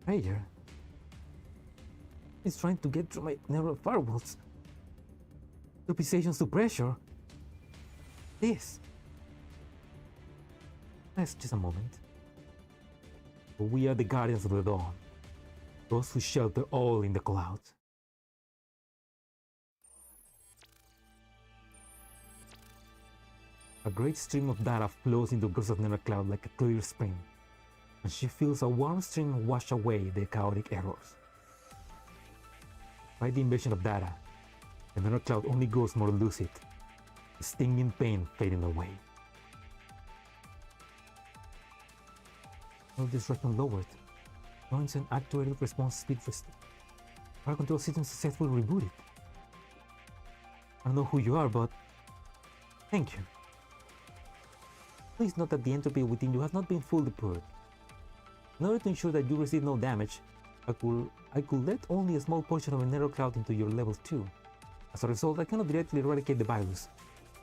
Prayer is trying to get through my neural firewalls. Tropizations to pressure. This. That's just a moment. But we are the guardians of the dawn, those who shelter all in the clouds. A great stream of data flows into Ghost Never Cloud like a clear spring, and she feels a warm stream wash away the chaotic errors. By the invasion of data, the Never Cloud only grows more lucid, the stinging pain fading away. All disruption lowered. Noise and actuated response speed restored. Power control system successfully rebooted. I don't know who you are, but thank you. Please note that the entropy within you has not been fully purged. In order to ensure that you receive no damage, I could let only a small portion of a narrow cloud into your level 2. As a result, I cannot directly eradicate the virus,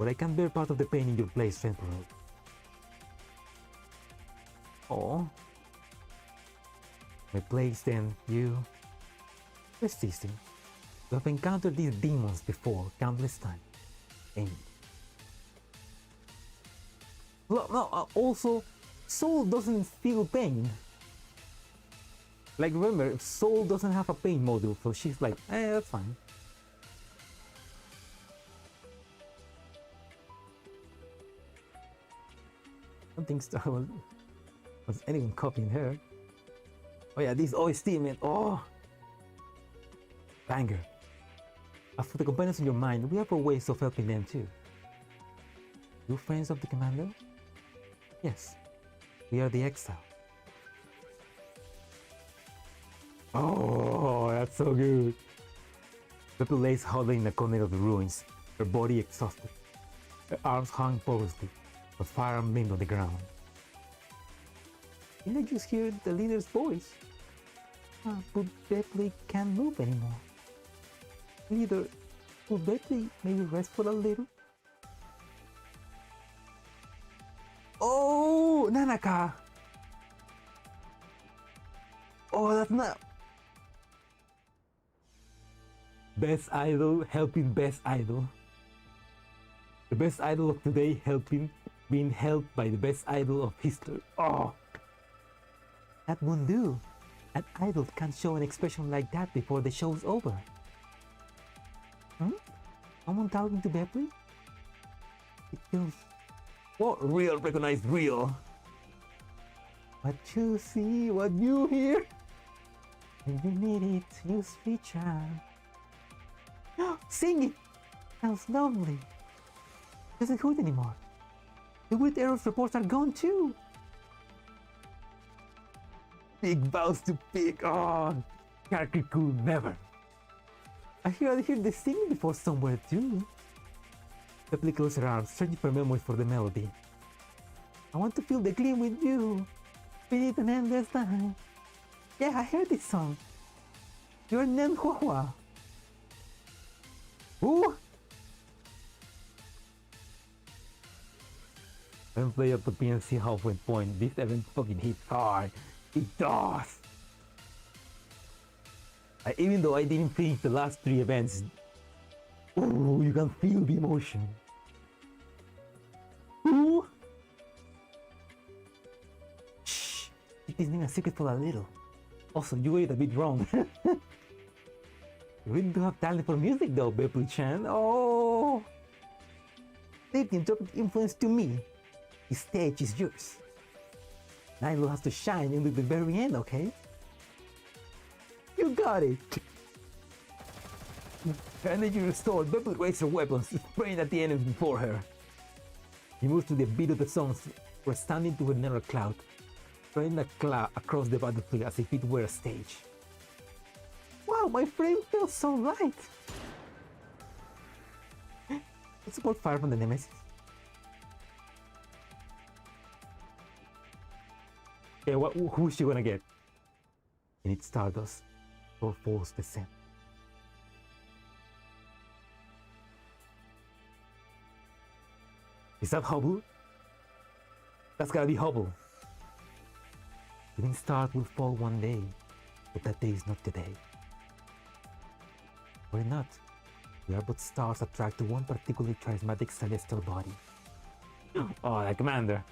but I can bear part of the pain in your place temporarily. Oh. My place then, you. Persisting. You have encountered these demons before countless times. And no, also, Soul doesn't feel pain. Like, remember, Soul doesn't have a pain module, so she's like, that's fine. I don't think Star was anyone copying her. Oh yeah, this OST, man. Oh, banger. As for the companions in your mind, we have our ways of helping them too. You friends of the commander? Yes, we are the exile. Oh, that's so good. Pepe lays huddling in the corner of the ruins, her body exhausted. Her arms hung porously, her firearm leaned on the ground. Did I just hear the leader's voice? But Bepley can't move anymore. Leader, would Bepley maybe rest for a little? Oh, Nanaka! Oh, that's not... Best idol helping best idol. The best idol of today being helped by the best idol of history. Oh! That won't do. An idol can't show an expression like that before the show's over. Someone talking to Bepley? It feels... What real recognized real? What you see, what you hear. When you need it, use feature. Sing it! Sounds lovely. Doesn't hurt anymore. The weird errors reports are gone too. Big bows to pick. Oh, character cool never. I hear the singing before somewhere too. Bepley closed her arms, searching for memories for the melody. I want to feel the gleam with you. Beneath an endless night. Yeah, I heard this song. You're Nen Hua. Who? I haven't played up the PNC halfway point. This event fucking hits hard. It does. Even though I didn't finish the last 3 events, oh, you can feel the emotion. Ooh. Shh, keep this thing a secret for a little. Also, you ate a bit wrong. You really do have talent for music though, Bepley-chan. Oh! Leave the interpretive influence to me. The stage is yours. Nilo has to shine into the very end, okay? You got it! Energy restored, Bepple raised her weapons, spraying at the enemy before her. He moves to the beat of the songs, standing to another cloud, spreading a cloud across the battlefield as if it were a stage. Wow, my frame feels so light! Let's support fire from the Nemesis. Okay, who's she gonna get? You need Stardust or False Descent. Is that Hubble? That's gotta be Hubble. Even stars will fall one day, but that day is not today. Why not? We are but stars attracted to one particularly charismatic celestial body. Oh, the commander.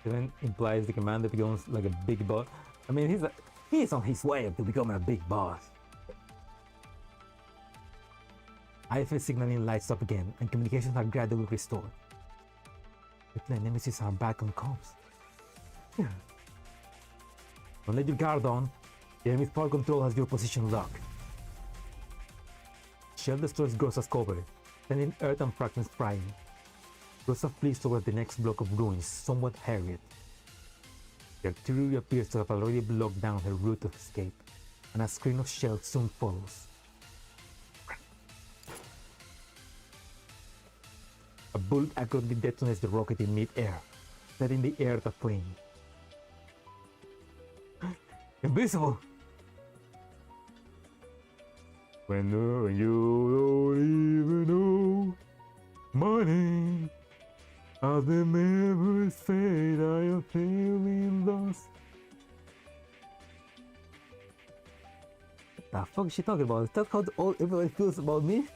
Even implies the commander becomes like a big boss. I mean, he's on his way to becoming a big boss. IFS signaling lights up again, and communications are gradually restored. The Nemesis are back on comms. Yeah. Don't let your guard on. The enemy's power control has your position locked. Shell destroys Grosa's cover, sending earth and fragments flying. Grosa flees toward the next block of ruins, somewhat harried. The artillery appears to have already blocked down her route of escape, and a screen of shells soon follows. A bullet accurately detonates the rocket in mid-air, setting the air aflame. Invisible! When you don't even know my name, as the memories fade, I am feeling lost. What the fuck is she talking about? Is that how everybody feels about me?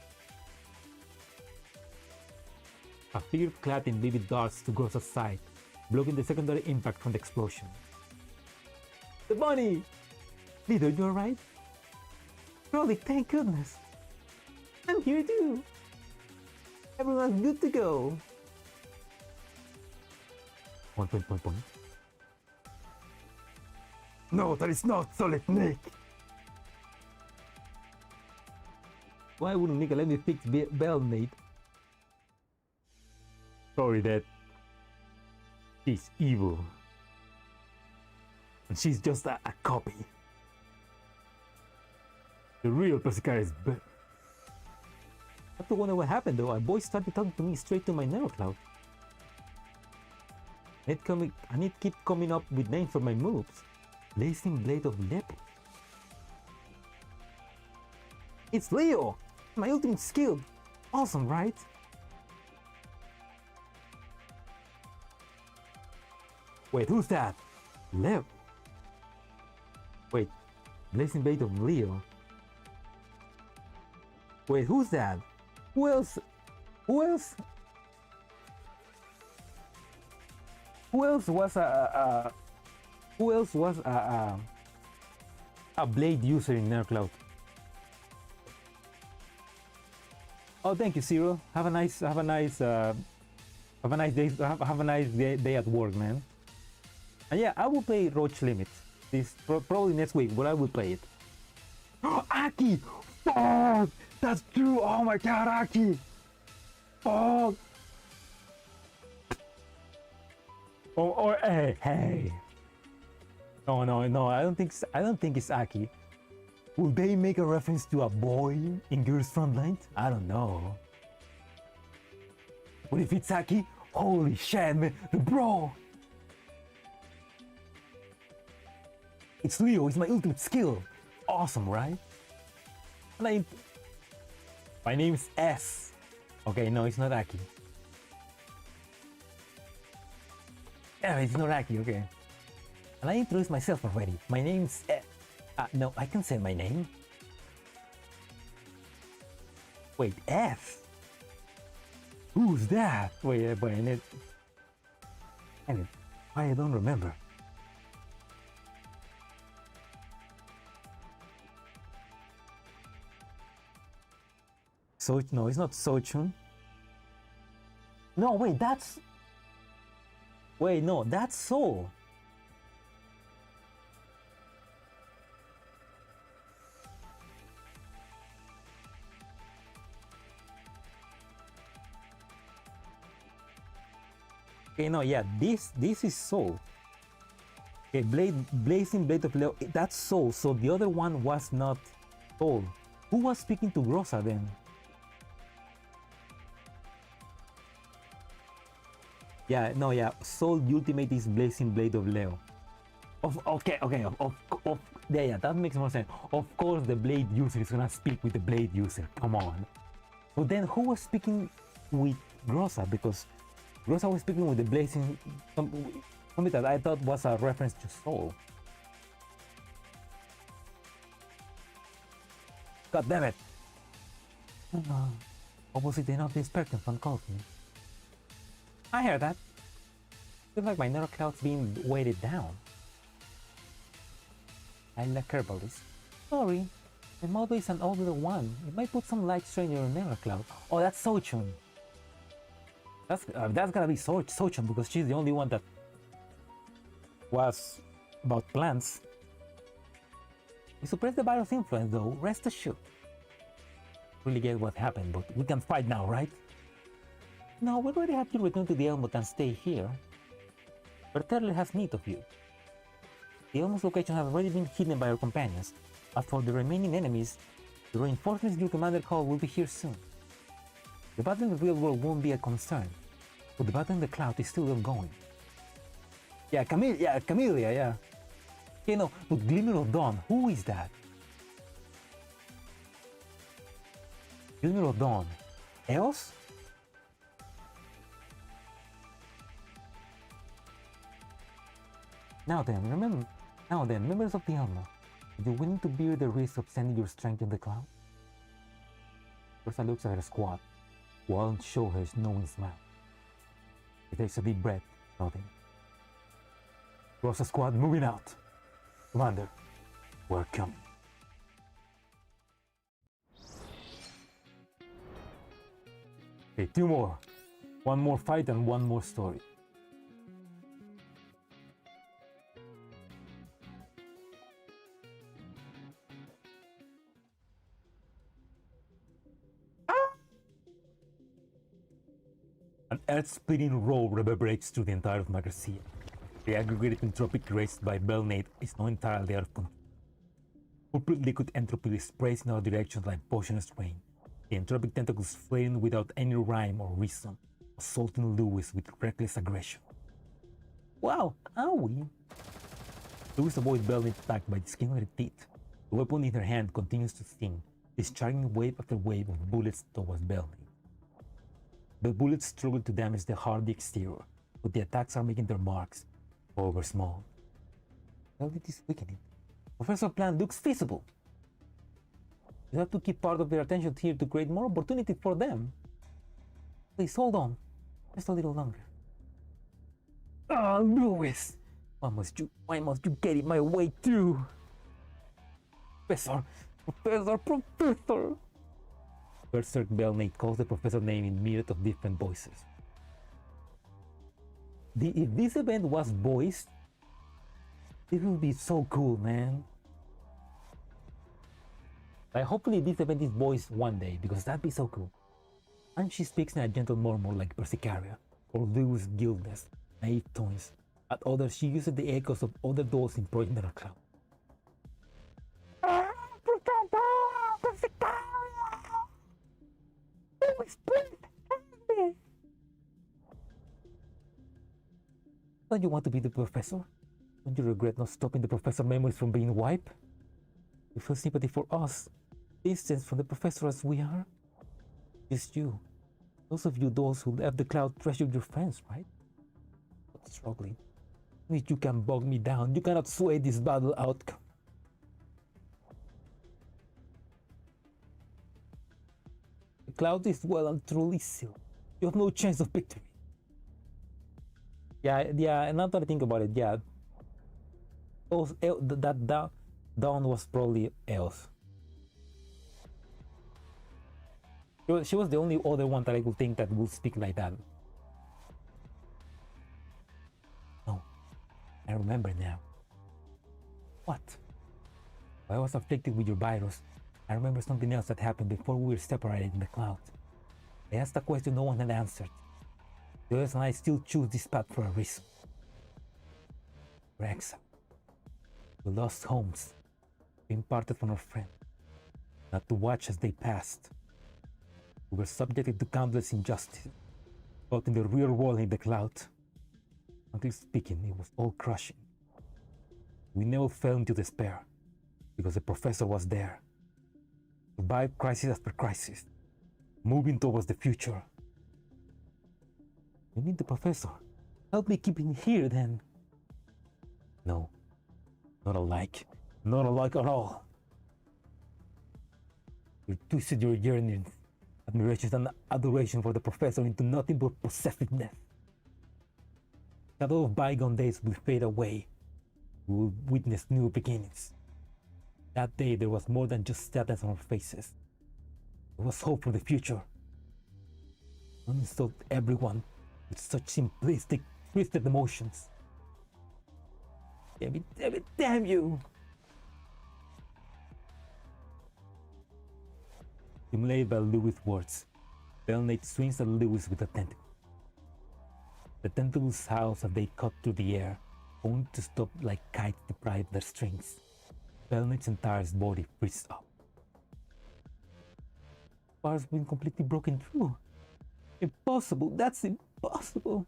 A figure clad in vivid darts to Grosa's side, blocking the secondary impact from the explosion. The bunny! Leader, you alright? Rolly, thank goodness! I'm here too! Everyone's good to go! Point. No, that is not Solid Nick! Why wouldn't Nick let me fix Bell, mate? Sorry, Dad. She's evil. And she's just a copy. The real Persicaria is better. I have to wonder what happened though. A boy started talking to me straight to my narrow cloud. I need to keep coming up with names for my moves. Blazing Blade of Leopard. It's Leo! My ultimate skill! Awesome, right? Wait, who's that? Leo. Wait, Blazing Blade of Leo. Wait, who's that? Who else? Who else? Who else was a blade user in Nerdcloud? Oh, thank you, Zero. Have a nice day. Have a nice day at work, man. And yeah, I will play Roach Limit. This probably next week, but I will play it. Aki! Fuck! That's true! Oh my god, Aki! Fuck! Or hey! No, I don't think it's Aki. Will they make a reference to a boy in Girls Frontline? I don't know. But if it's Aki, holy shit, man, the bro! It's Leo, it's my ultimate skill. Awesome, right? And my name's S. Okay, no, it's not Aki. Yeah, it's not Aki, okay. And I introduced myself already. My name's S. No, I can say my name. Wait, F? Who's that? Wait, I don't remember. So, no, it's not Sochun. No, wait, that's... Wait, no, that's Soul. Okay, no, yeah, this is Soul. Okay, Blazing Blade of Leo, that's Soul, so the other one was not Soul. Who was speaking to Grossa then? Yeah, no, yeah, Soul Ultimate is Blazing Blade of Leo. Yeah, that makes more sense. Of course, the Blade user is gonna speak with the Blade user, come on. But then who was speaking with Grossa? Because Grossa was speaking with the Blazing... something that I thought was a reference to Soul. God damn it! Opposite end of the spectrum from me. I hear that. Feels like my neural cloud's being weighted down. I'm a herbalist. Sorry, my model is an older one. It might put some light strain in your neural cloud. Oh, that's Sochun. That's gotta be Sochun because she's the only one that was about plants. We suppress the virus influence though, rest assured. Really get what happened, but we can fight now, right? No, we already have to return to the Elmwood and stay here. Berterle has need of you. The Elmwood's location has already been hidden by our companions. As for the remaining enemies, the reinforcements your commander called will be here soon. The battle in the real world won't be a concern, but the battle in the cloud is still ongoing. Yeah, Camellia, yeah. Okay, no, but Glimmer of Dawn, who is that? Glimmer of Dawn. Eos? Now then, members of the Elmo, are you willing to bear the risk of sending your strength in the cloud? Rosa looks at her squad, while show her knowing smile. She takes a deep breath, nodding. Rosa squad moving out. Commander, we're coming. Okay, two more. One more fight and one more story. An earth-splitting roar reverberates through the entire of Magrasea. The aggregated entropic raised by Belnate is not entirely out of control. Purple liquid entropy sprays in all directions like poisonous rain, the entropic tentacles flaring without any rhyme or reason, assaulting Lewis with reckless aggression. Wow, owie! Lewis avoids Belnate's attack by the skin of her teeth. The weapon in her hand continues to sting, discharging wave after wave of bullets towards Belnate. The bullets struggle to damage the hardy exterior, but the attacks are making their marks, however small. Belnate is weakening. Professor Plan looks feasible. You have to keep part of their attention here to create more opportunity for them. Please hold on, just a little longer. Ah, Lewis! Why must you get in my way too? Professor! Berserk Belnate calls the professor's name in myriad of different voices. If this event was voiced, it would be so cool, man. Like, hopefully this event is voiced one day, because that'd be so cool. And she speaks in a gentle murmur like Persicaria, or Lewis Gildness, naive tones. At others, she uses the echoes of other dolls in Project Nether Cloud. Don't you want to be the professor? Don't you regret not stopping the professor memories from being wiped? You feel sympathy for us, distance from the professor as we are? Just you. Those of you those who left the cloud treasure your friends, right? But struggling. If you can bog me down, you cannot sway this battle outcome. The cloud is well and truly sealed. You have no chance of victory. Yeah, and now that I think about it, yeah. That Dawn was probably Eos. She was the only other one that I could think that would speak like that. I remember now. What? While I was afflicted with your virus, I remember something else that happened before we were separated in the cloud. I asked a question no one had answered. The others and I still choose this path for a reason. We're exiled. We lost homes, being parted from our friends, not to watch as they passed. We were subjected to countless injustices, both in the real world and in the cloud. Frankly speaking, it was all crushing. We never fell into despair, because the professor was there. Survived crisis after crisis, moving towards the future. You need the professor. Help me keep him here then. No, not alike. Not alike at all. You twisted your yearnings, admiration and adoration for the professor into nothing but possessiveness. Shadow of bygone days will fade away. We will witness new beginnings. That day there was more than just sadness on our faces. There was hope for the future. Don't insult everyone with such simplistic, twisted emotions. Damn it, damn you! Stimulated by Lewis' words, Belnate swings at Lewis with a tentacle. The tentacles house as they cut through the air, only to stop like kites deprived of their strings. Belnate's entire body freezes up. Bars been completely broken through. Impossible, that's impossible.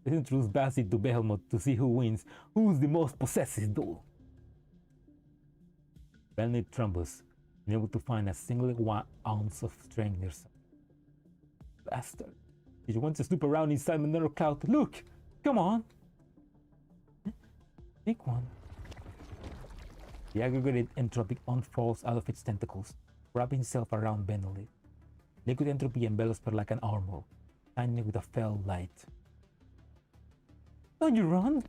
They introduce Bassett to Behemoth to see who wins, who's the most possessive duel. Belnate trembles, unable to find a single 1 ounce of strength in herself. Bastard. Did you want to snoop around inside another cloud? Look! Come on! Take one. The aggregated entropy unfurls out of its tentacles, wrapping itself around Benelli. Liquid entropy envelops her like an armor, shining with a fell light. Don't you run!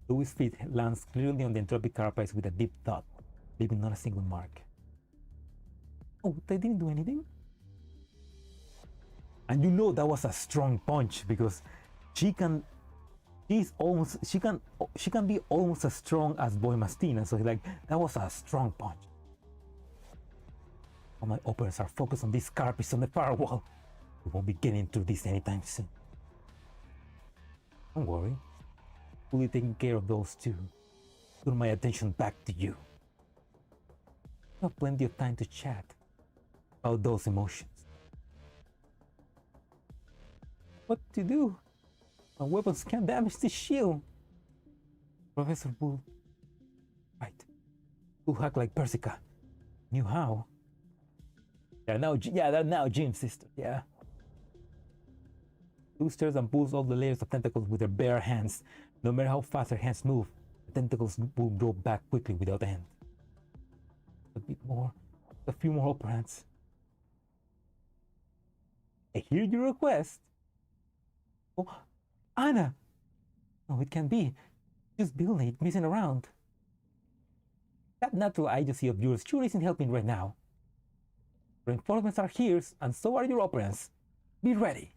Louis' feet lands clearly on the entropic carapace with a deep thud, leaving not a single mark. Oh, they didn't do anything? And you know that was a strong punch because she can be almost as strong as Boy Mastina, so like that was a strong punch. All my operas are focused on this carapace on the firewall. We won't be getting through this anytime soon. Don't worry. Fully taking care of those two. Turn my attention back to you. We have plenty of time to chat about those emotions. What to do? My weapons can't damage the shield. Professor Bull. Right. Who hack like Persica. Knew how. They're now Jim's sister, yeah. Who stirs and pulls all the layers of tentacles with her bare hands. No matter how fast her hands move, the tentacles will grow back quickly without end. A bit more, a few more operands. I hear your request. Oh, Anna! No, it can't be. Just Belnate messing around. That natural idiocy of yours sure isn't helping right now. Reinforcements are here, and so are your operands. Be ready.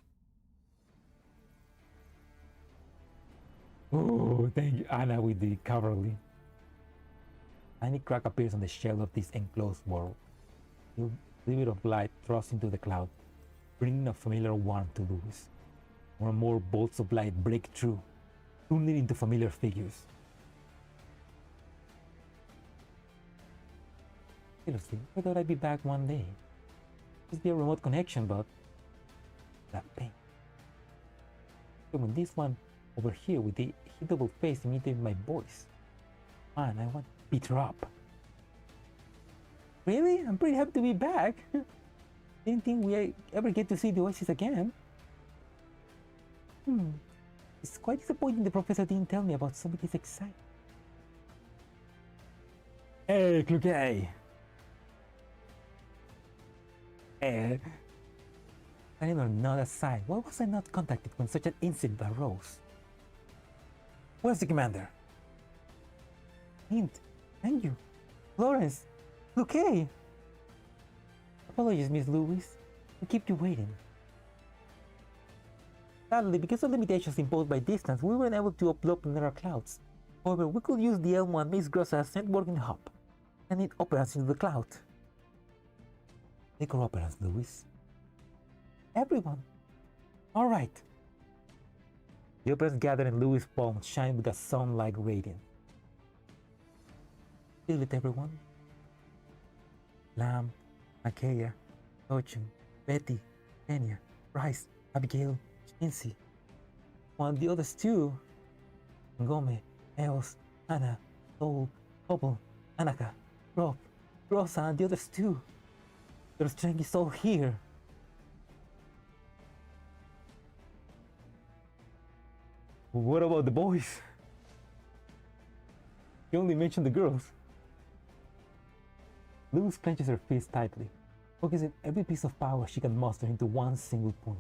Oh, thank you, Anna, with the cavalry. Tiny crack appears on the shell of this enclosed world. A bit of light thrust into the cloud, bringing a familiar warmth to Louis. More and more bolts of light break through, turning into familiar figures. Seriously, I thought I'd be back one day. Just be a remote connection, but that pain. So when this one over here with the hittable face imitated my voice, man, I want to beat her up. Really? I'm pretty happy to be back. Didn't think we ever get to see the Oasis again. It's quite disappointing the professor didn't tell me about something this exciting. Hey, Kluge! Hey, I am not aside. Why was I not contacted when such an incident arose? Where's the commander? Hint, thank you. Florence, Kluge! Apologies, Miss Louise. We keep you waiting. Sadly, because of limitations imposed by distance, we weren't able to upload planar clouds. However, we could use the Elmo and Magrasea networking hub and send operants into the cloud. Take our operants, Lewis. Everyone. Alright. The operants gathered in Lewis' palm shine with a sun-like radiance. Feel it, everyone. Lamb, Makaya, Tochum, Betty, Kenya, Bryce, Abigail, Nancy. While the others too, Ngome, Eos, Anna, Sol, Hopple, Anaka, Rob, Rosa, and the others too. Their strength is all here. What about the boys? You only mentioned the girls. Lewis clenches her fist tightly, focusing every piece of power she can muster into one single point.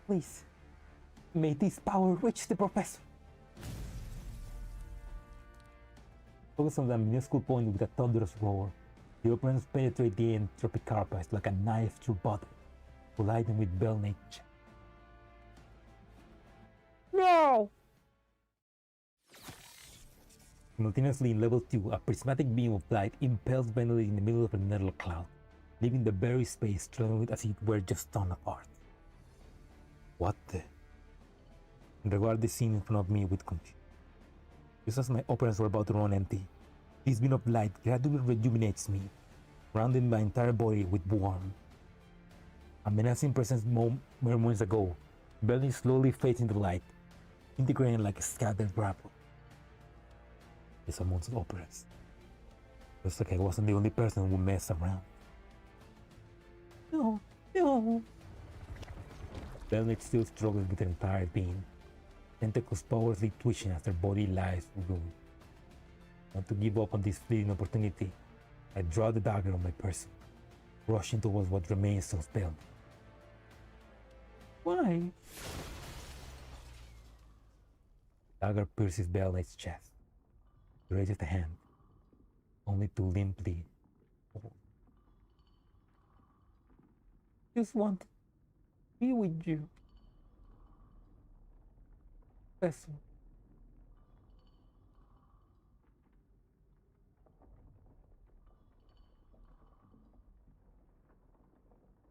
Please, may this power reach the professor. Focus on that minuscule point with a thunderous roar. The operants penetrate the entropic carpet like a knife through butter, colliding with Belnate's chest. No! Simultaneously in level 2, a prismatic beam of light impels Benedict in the middle of a nether cloud, leaving the very space trembling as if it were just torn apart. What the? I regard the scene in front of me with confusion. Just as my operants were about to run empty, this beam of light gradually rejuvenates me, rounding my entire body with warmth. A menacing presence mere moments ago, Benedict slowly fades into light, integrating like a scattered rubble. It's amongst operants. Looks like I wasn't the only person who messed around. No, no. Benedict still struggles with her entire being, tentacles powerfully twitching as her body lies ruined. Not to give up on this fleeting opportunity, I draw the dagger on my person, rushing towards what remains of Belnate's. Why? Dagger pierces Belnate's chest. He raises the hand, only to limply fall. Just want to be with you, Professor.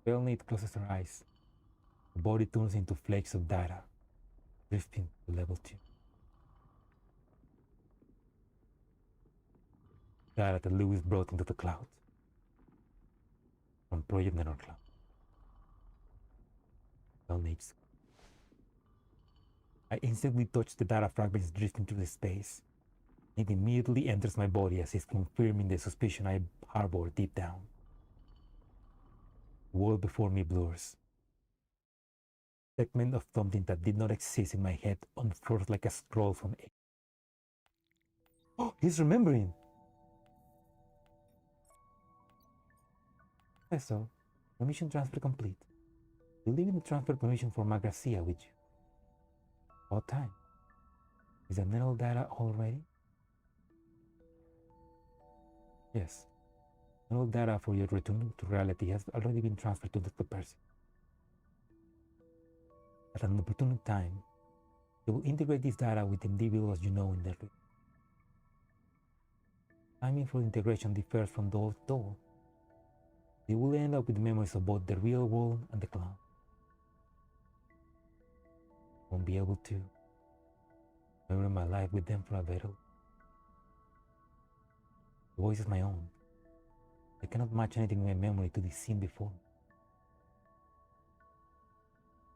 Belnate closes her eyes. Her body turns into flakes of data, drifting to level 2. Data that Lewis brought into the cloud from Project Nether Cloud. Belnate's. I instantly touch the data fragments drifting through the space. It immediately enters my body as if confirming the suspicion I harbor deep down. The world before me blurs. A segment of something that did not exist in my head unfurls like a scroll from it. Oh, he's remembering! Professor, permission transfer complete. You're leaving the transfer permission for Magrasea with you. About time. Is the nether data all ready? Yes. Nether data for your return to reality has already been transferred to the person. At an opportune time, you will integrate this data with individuals you know in the region. Timing for integration differs from door to door. You will end up with memories of both the real world and the cloud. I won't be able to remember my life with them for a better. The voice is my own. I cannot match anything in my memory to the scene before.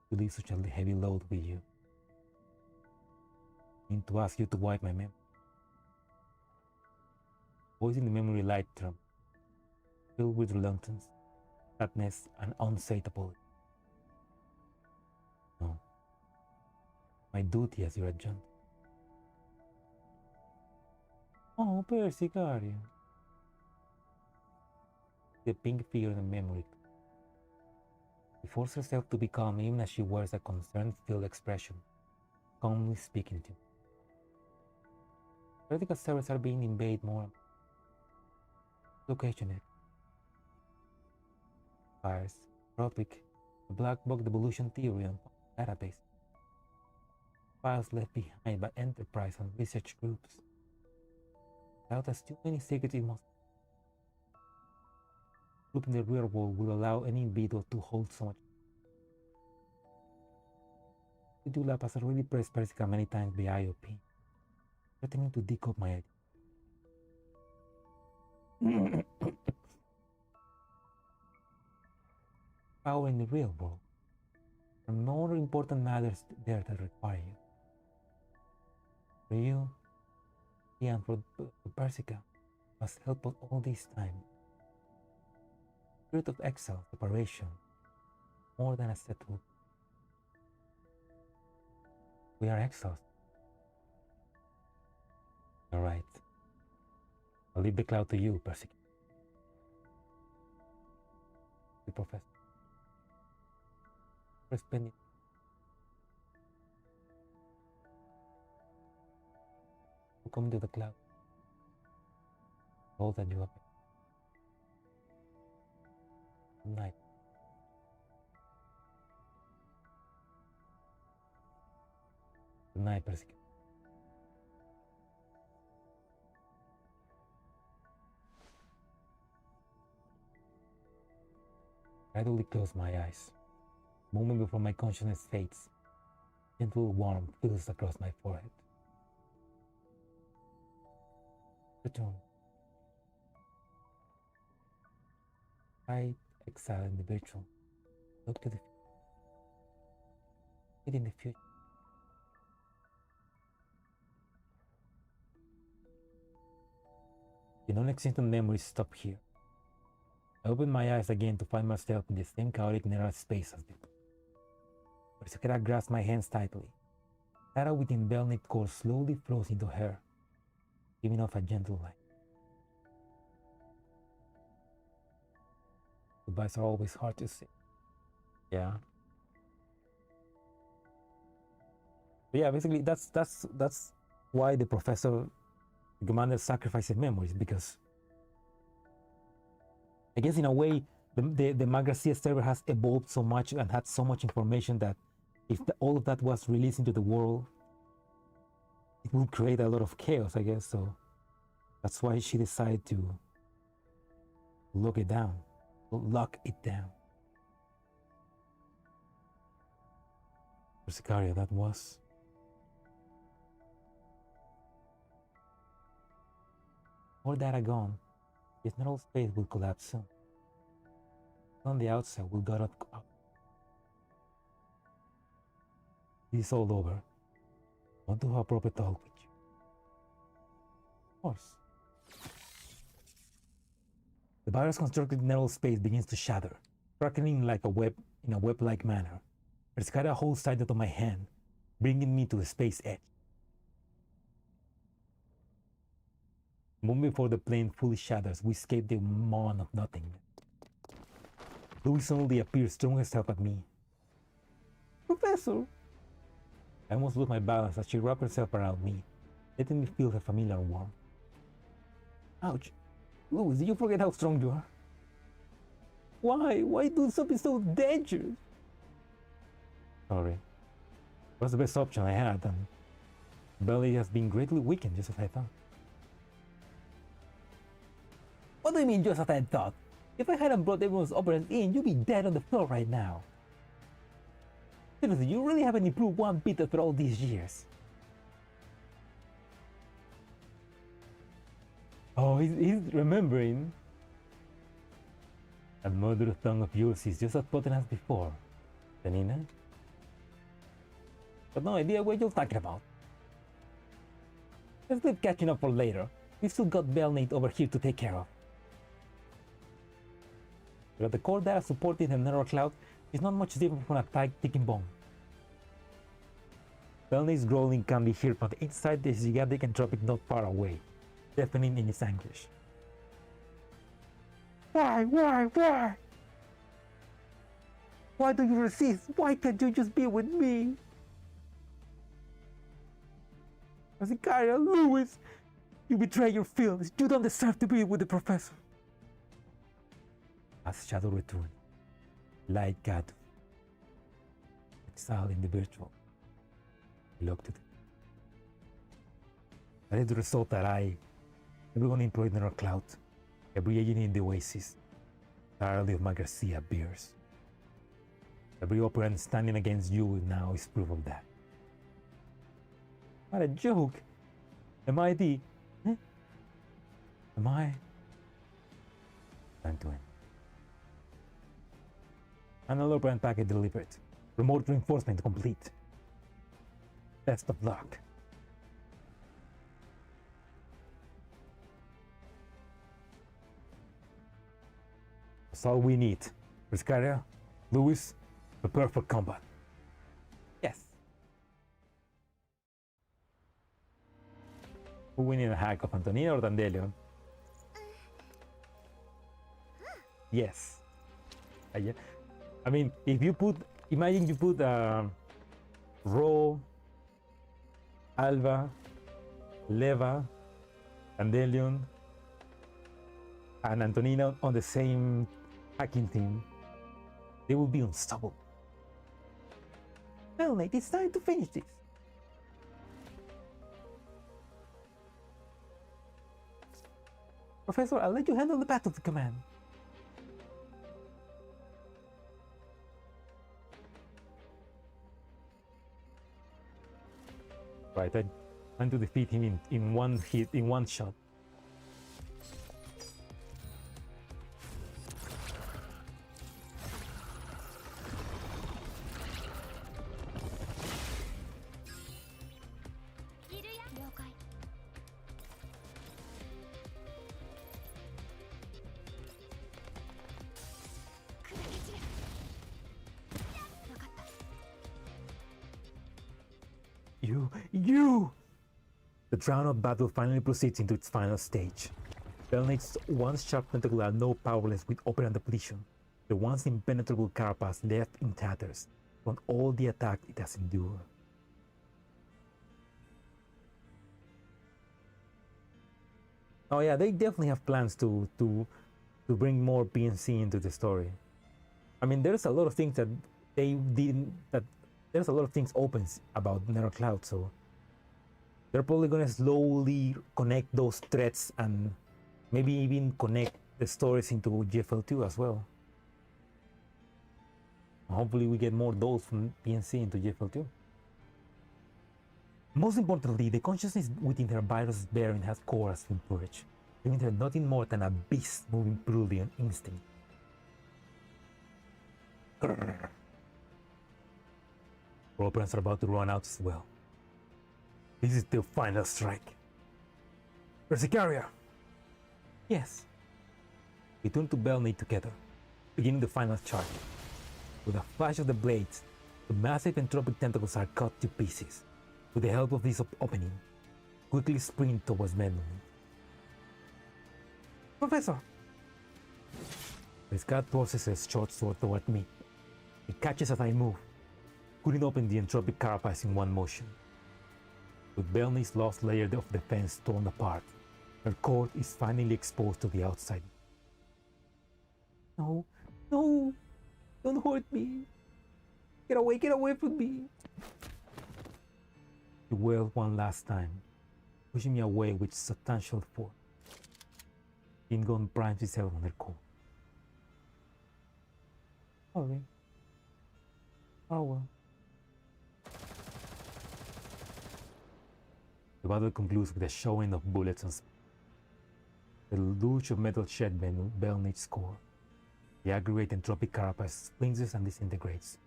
To leave such a heavy load with you. I need to ask you to wipe my memory. Voice in the memory light trump, filled with reluctance, sadness, and unsatiable. No. My duty as your adjunct. Oh, Persicaria. The pink figure in the memory. She forces herself to be calm even as she wears a concern-filled expression, calmly speaking to me. Vertical servers are being invaded more. Location it. Fires, Tropic, the Black Box devolution theory, and database. Files left behind by enterprise and research groups. Without us too many secrets it must. Group in the real world will allow any individual to hold so much. The Dulap has already pressed Persica many times by IOP, threatening to decode my idea. Power in the real world. There are no other important matters there that require you. For you, and for Persica must help us all this time. Spirit of exile, separation, more than a settled. We are exiles. Alright. I'll leave the cloud to you, Persica. The professor. For spending come to the cloud. All that you have. Good night. Good night, Persica. Gradually close my eyes. Moment before my consciousness fades. Gentle warmth fills across my forehead. Return. I exile in the virtual. Look to the future. It in the future. The non-existent memories stop here. I open my eyes again to find myself in the same chaotic narrow space as before. Persica grasps my hands tightly. Data within bell-knit core slowly flows into her, giving off a gentle light. Goodbyes are always hard to say. Yeah. But yeah, basically that's why the professor, the commander, sacrifices memories, because I guess in a way the Magrasea server has evolved so much and had so much information that if all of that was released into the world, it would create a lot of chaos, I guess. So that's why she decided to lock it down. Persicaria, that was. All data gone, this narrow space will collapse soon. On the outside, we'll got up. This is all over. I want to have a proper talk with you. Of course. The virus constructed narrow space begins to shatter, crackling like a web in a web-like manner. Persicaria holds tight onto my hand, bringing me to the space edge. The moment before the plane fully shatters, we escape the maw of nothingness. Louis suddenly appears, throwing herself at me. Professor! I almost lose my balance as she wraps herself around me, letting me feel her familiar warmth. Ouch! Louis, did you forget how strong you are? Why? Why do something so dangerous? Sorry. It was the best option I had, and belly has been greatly weakened, just as I thought. What do you mean, just as I thought? If I hadn't brought everyone's operants in, you'd be dead on the floor right now. Seriously, you really haven't improved one bit after all these years. Oh, he's remembering. That murderous tongue of yours is just as potent as before, Janina. But no idea what you're talking about. Let's leave catching up for later. We've still got Bellnate over here to take care of. But the core data supported in the narrow cloud is not much different from a ticking bomb. Bellnate's growling can be heard from the inside the gigantic entropic not far away, deafening in its anguish. Why? Why do you resist? Why can't you just be with me? Persicaria, Louis, you betray your feelings. You don't deserve to be with the professor. As shadow returned, light gathered. exile in the virtual. I looked at it. That is the result that everyone employed in our cloud, every agent in the Oasis, entirely of Magrasea bears. Every operand standing against you now is proof of that. What a joke! Am I the... Am I... Time to end. Another operand packet delivered. Remote reinforcement complete. Best of luck. That's all we need. Persicaria, Lewis, prepare for combat. Yes. Who winning a hack of Antonina or Dandelion? Yes. I mean, if you put, imagine you put Ro, Alva, Leva, Dandelion, and Antonina on the same hacking team, they will be unstoppable. Well, Nate, it's time to finish this. Professor, I'll let you handle the battle of command. Right, I plan to defeat him in one hit, in one shot. You! The drown-out battle finally proceeds into its final stage. Belnate's once sharp tentacle are now powerless with operant depletion. The once impenetrable carapace left in tatters from all the attack it has endured. Oh yeah, they definitely have plans to bring more PNC into the story. I mean, there's a lot of things that they didn't, there's a lot of things opens about Nether Cloud, so they're probably gonna slowly connect those threads and maybe even connect the stories into GFL2 as well. Hopefully we get more those from PNC into GFL2. Most importantly, the consciousness within her virus bearing has core has been purged, leaving her nothing more than a beast moving purely on instinct. Operants are about to run out as well. This is the final strike. Persicaria! Yes. We turn to Belnate together, beginning the final charge. With a flash of the blades, the massive entropic tentacles are cut to pieces. With the help of this opening, quickly sprint towards Mendelin. Professor! The scout tosses a short sword toward me. It catches as I move, cutting open the entropic carapace in one motion. With Belnate's last layer of defense torn apart, her core is finally exposed to the outside. No, no, don't hurt me. Get away from me. She wailed one last time, pushing me away with substantial force. Ingon primes itself on her core. Sorry. Oh well. The battle concludes with a showing of bullets and the luge of metal shed Belnate's core. The aggregate entropic carapace splinters and disintegrates,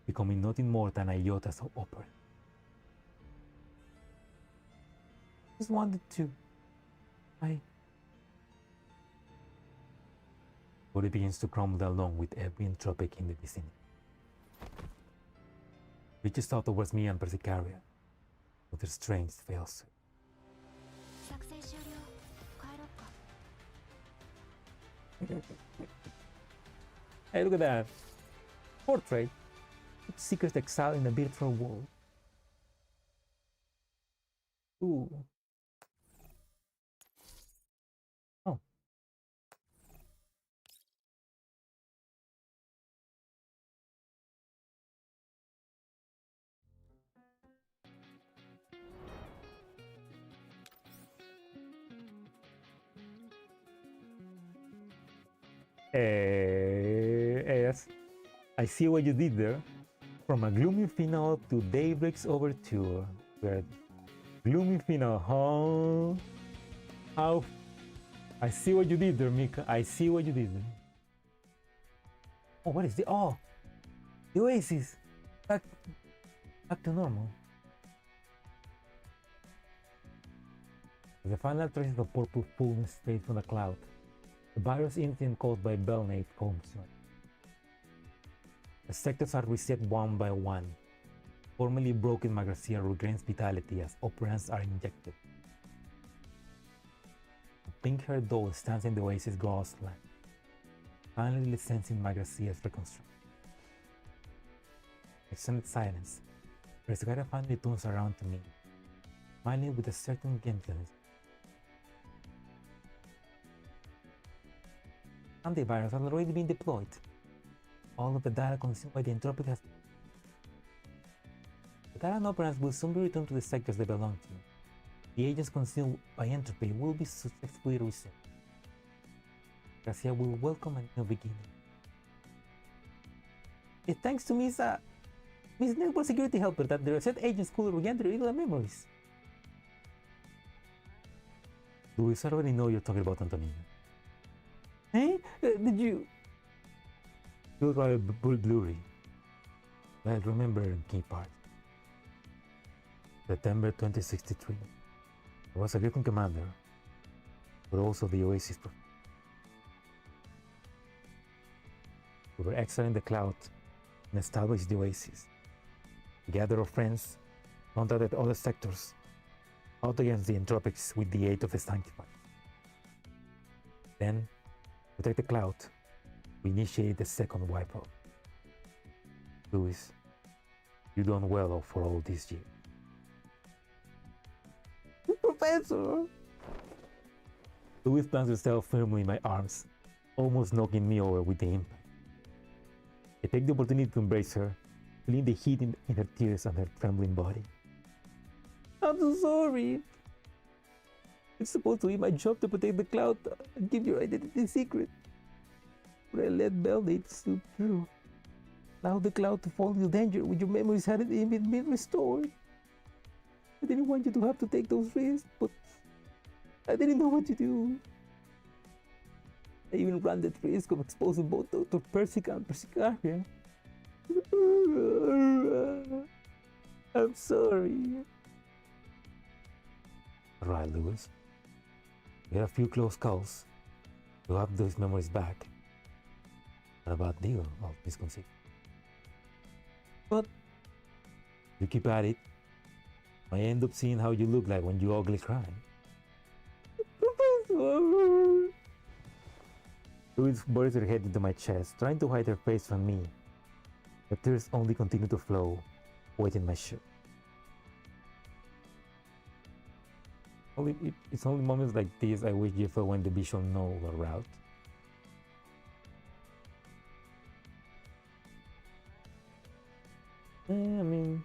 becoming nothing more than iotas of opera. Just wanted to. Body begins to crumble along with every entropic in the vicinity. Reaches out towards me and Persicaria, but their strength fails her. Hey, look at that! Portrait! Its secret exile in a virtual world. Ooh. Yes, I see what you did there. From a gloomy final to Daybreak's overture. We're gloomy final, huh? How? I see what you did there, Mika. I see what you did there. Oh, what is the? Oh, the Oasis. Back to normal. The final traces of purple fullness fade from the cloud. The virus incident caused by Belnate comes. The sectors are reset one by one. Formerly broken Magrasea regains vitality as operants are injected. A pink-haired doll stands in the Oasis grassland, finally sensing Magrasea's reconstruction. Extended silence. Persicaria finally turns around to me, smiling with a certain gentleness. Antivirus has already been deployed. All of the data consumed by the entropic has... The data and operants will soon be returned to the sectors they belong to. The agents consumed by entropy will be successfully reset. Magrasea will welcome a new beginning. It's thanks to Miss Network Security Helper that the reset agents could re-enter regular memories. Luis, I already know you're talking about Antonina. Hey, did you? You'll rather blurry. But remember key parts. September 2063. I was a Griffin commander, but also the Oasis. We were exiled in the cloud and established the Oasis. We gathered our friends, contacted other sectors, fought against the entropics with the aid of the Sanctified. Then, to protect the cloud, we initiated the second wipeout. Louis, you done well for all these years. Professor! Louis plants herself firmly in my arms, almost knocking me over with the impact. I take the opportunity to embrace her, feeling the heat in her tears and her trembling body. I'm so sorry. It's supposed to be my job to protect the cloud and keep your identity secret. But I let Belnate slip through. Allow the cloud to fall into danger when your memories hadn't even been restored. I didn't want you to have to take those risks, but I didn't know what to do. I even ran the risk of exposing both Dr. Persica and Persicaria. I'm sorry. Alright, Lewis. We had a few close calls. You'll have those memories back. Not a bad deal, I'll misconceive. But you keep at it, I end up seeing how you look like when you ugly cry. Professor! Louise buries her head into my chest, trying to hide her face from me. The tears only continue to flow, wetting my shirt. It's only moments like this I wish Jeffrey when the vision know the route. I mean,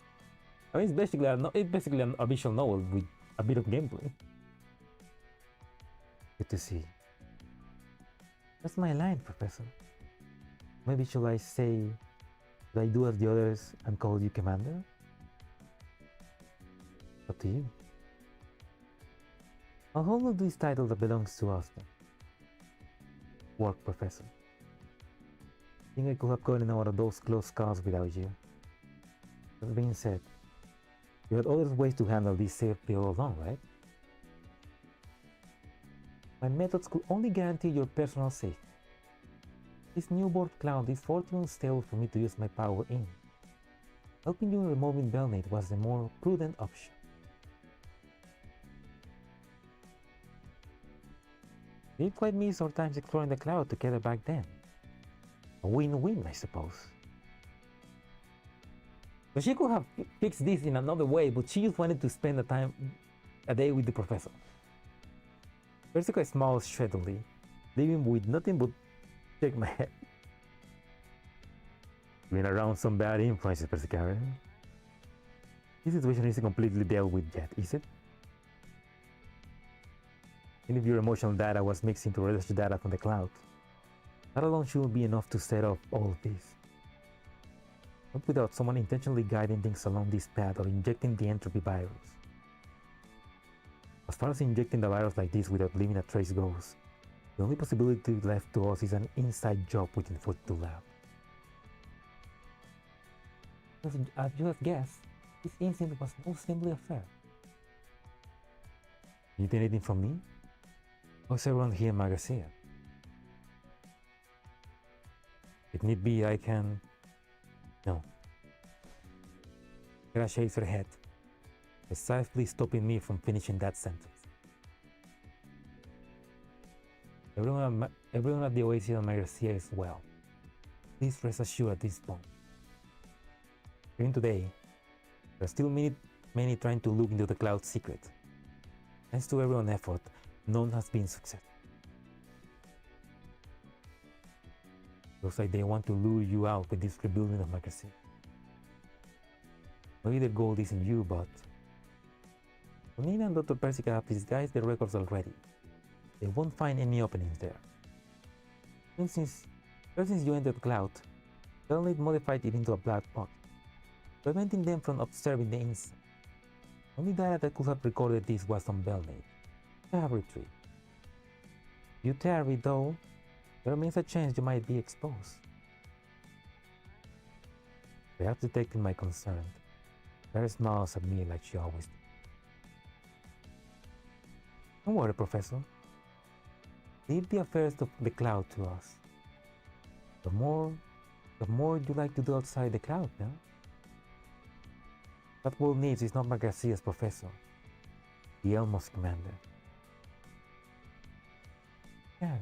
it's basically a visual novel with a bit of gameplay. Good to see. That's my line, Professor. Maybe should I say, should I do as the others and call you Commander? Up to you. I'll hold this title that belongs to us then. Work, Professor. I think I could have gotten out of those close calls without you. That being said, you had other ways to handle this safety all along, right? My methods could only guarantee your personal safety. This newborn cloud is far too unstable for me to use my power in. Helping you in removing Belnate was the more prudent option. We did quite miss our times exploring the cloud together back then. A win-win, I suppose. So she could have fixed this in another way, but she just wanted to spend a day with the professor. Persica smiles shreddily, leaving with nothing but shake my head. Been around some bad influences, Persicaria. This situation isn't completely dealt with yet, is it? Any of your emotional data was mixed into registered data from the cloud. That alone shouldn't be enough to set off all of this. Not without someone intentionally guiding things along this path or injecting the entropy virus. As far as injecting the virus like this without leaving a trace goes, the only possibility left to us is an inside job within 42 Lab. As you have guessed, this incident was no simple affair. Need anything from me? How's everyone here in Magrasea? If need be, I can... No. Kara shakes her head, decisively stopping me from finishing that sentence. Everyone at the Oasis and Magrasea is well. Please rest assured at this point. Even today, there are still many trying to look into the cloud's secret. Thanks to everyone's effort, none has been successful. Looks like they want to lure you out with this rebuilding of Magrasea. Maybe the gold is in you, but Nina and Dr. Persicaria have disguised the records already. They won't find any openings there. Ever since you entered the cloud, Belnade modified it into a black box, preventing them from observing the inside. Only data that could have recorded this was on Belnade. I have retrieved. You tarry though, there remains a chance you might be exposed. Perhaps detecting my concern, Claire smiles at me like she always does. Don't worry, Professor. Leave the affairs of the cloud to us. The more you like to do outside the cloud, no? What world needs is not Magrasea's professor, the Elmos commander. Yeah.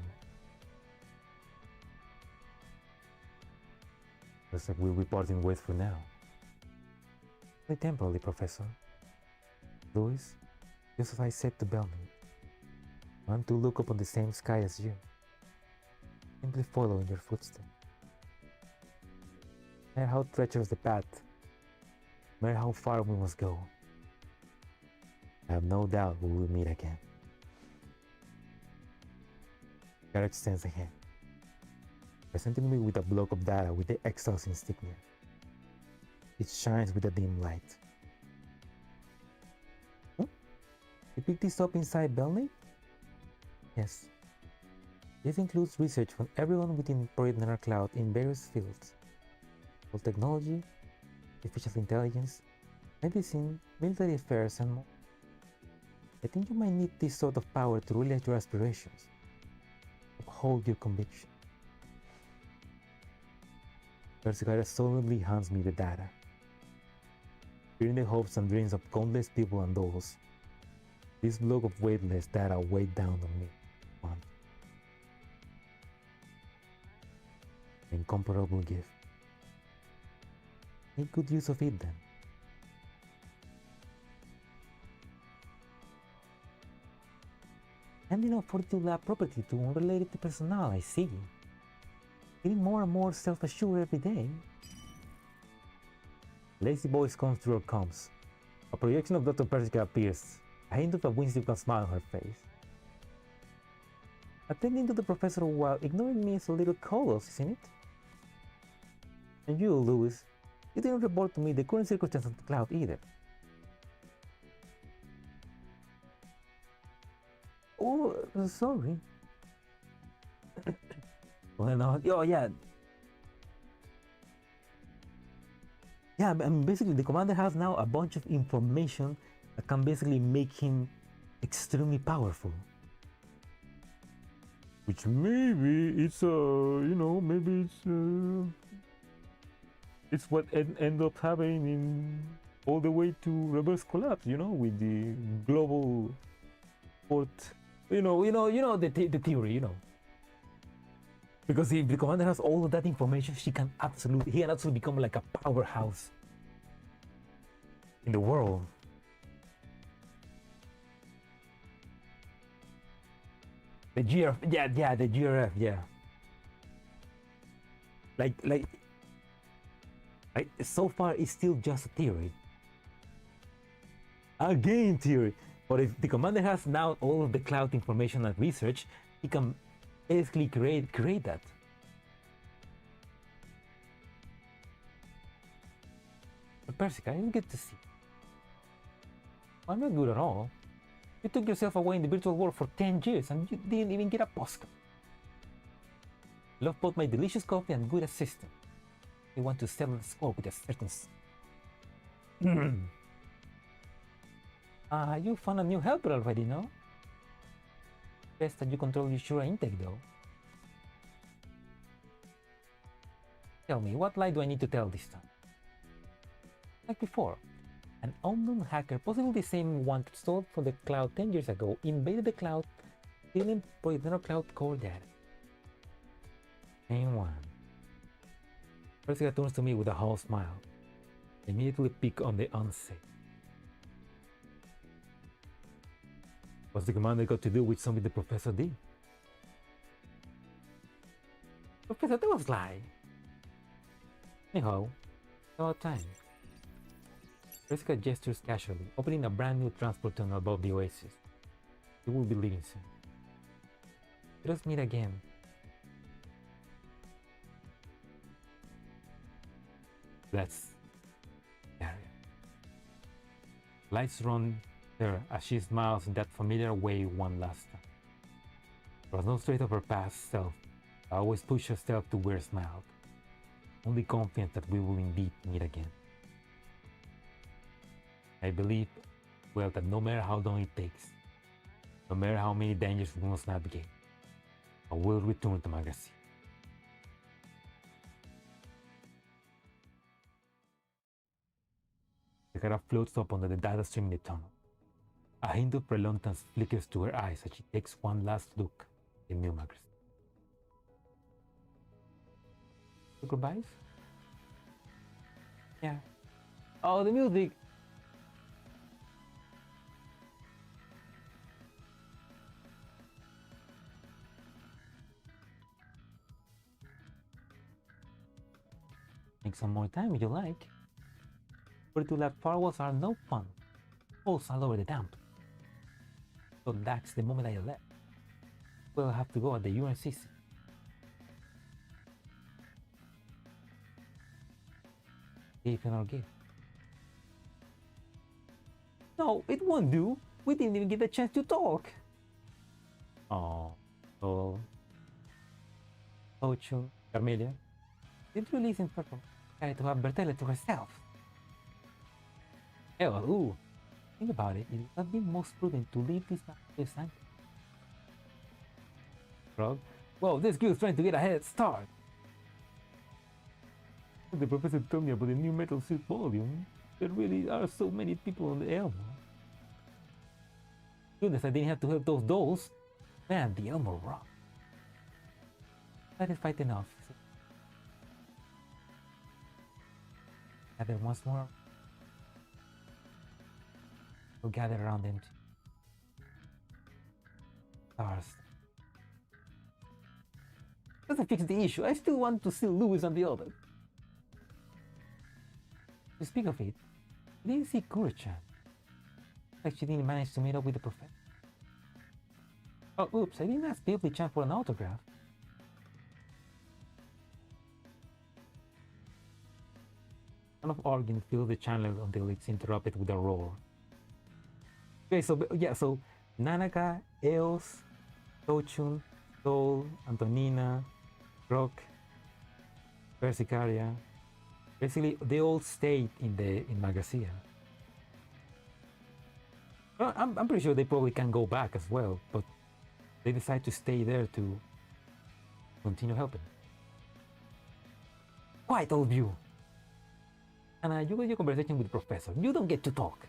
Looks like we'll be parting ways for now. Only temporarily, Professor. Louis, just as I said to Belmont, I want to look up on the same sky as you. Simply follow in your footsteps. No matter how treacherous the path, no matter how far we must go, I have no doubt we will meet again. Garrett extends a hand, presenting me with a block of data with the Exile's insignia. It shines with a dim light. Huh? You picked this up inside Belnade? Yes. This includes research from everyone within Project Nether Cloud in various fields. Both technology, artificial intelligence, medicine, military affairs, and more. I think you might need this sort of power to realize your aspirations. Uphold your conviction. Persicaria solemnly hands me the data. Fearing the hopes and dreams of countless people and dolls, this block of weightless data weighed down on me. One. An incomparable gift. Make good use of it then. Handing off 42 lab property to unrelated personnel, I see. Getting more and more self-assured every day. Lazy voice comes through her comms. A projection of Dr. Persica appears, a hint of a whimsical smile on her face. Attending to the professor while ignoring me is a little callous, isn't it? And you, Louis, you didn't report to me the current circumstances of the cloud either. Oh, sorry. Well, no, oh yeah. Yeah, I mean, basically the commander has now a bunch of information that can basically make him extremely powerful. Which maybe it's maybe it's what end up happening in all the way to reverse collapse, with the global port, the theory, Because if the commander has all of that information, he can absolutely become like a powerhouse in the world. The GRF, the GRF, yeah. Like so far it's still just a theory. A game theory. But if the commander has now all of the cloud information and research, he can basically create that. Persica, it's good to see. I'm not good at all. You took yourself away in the virtual world for 10 years and you didn't even get a postcard. Love both my delicious coffee and good assistant. I want to settle the score with a certain... You found a new helper already, no? Best that you control your Shura intake, though. Tell me, what lie do I need to tell this time? Like before, an unknown hacker, possibly the same one stolen from the cloud 10 years ago, invaded the cloud, stealing Project Cloud core data. Same one. Persica turns to me with a whole smile. I immediately pick on the unsafe. What's the commander got to do with something the professor did? Professor, that was lie. Anyhow, about time. Persica gestures casually, opening a brand new transport tunnel above the Oasis. You will be leaving soon. Let us meet again. That's area. Lights run her as she smiles in that familiar way one last time. There was no straight of her past self. I always push herself to wear a smile. Only confident that we will indeed meet again. I believe, well, that no matter how long it takes, no matter how many dangers we must navigate, I will return to Magrasea. The cara floats up under the data stream in the tunnel. A hint of reluctance flickers to her eyes as she takes one last look at new Magrasea. Goodbyes? Yeah. Oh, the music! Make some more time if you like. 42 lap firewalls are no fun. Holes all over the dump. So that's the moment I left. We'll have to go at the UNCC. Give or give. No, it won't do. We didn't even get a chance to talk. Oh, so Ocho, Carmelia, did you listen for Persicaria to have Bertella to herself? Hell, ooh. Think about it. It would have been most prudent to leave this man. Frog. Well, this girl's trying to get a head start. The professor told me about the new metal suit volume. There really are so many people on the Elmo. Goodness, I didn't have to help those dolls. Man, the Elmo rock. That is fight enough. Gather once more. We'll gather around them. Stars. Doesn't fix the issue. I still want to see Lewis and the others. To speak of it, I didn't see Kura-chan. Like she didn't manage to meet up with the professor. Oh, oops, I didn't ask Billy-chan for an autograph. Son of Organ fills the channel until it's interrupted with a roar. Okay, so yeah, so Nanaka, Eos, Tochun, Sol, Antonina, Rock, Persicaria. Basically, they all stayed in Magrasea. Well, I'm pretty sure they probably can go back as well, but they decide to stay there to continue helping. Quiet, all of you! And you got your conversation with the professor. You don't get to talk.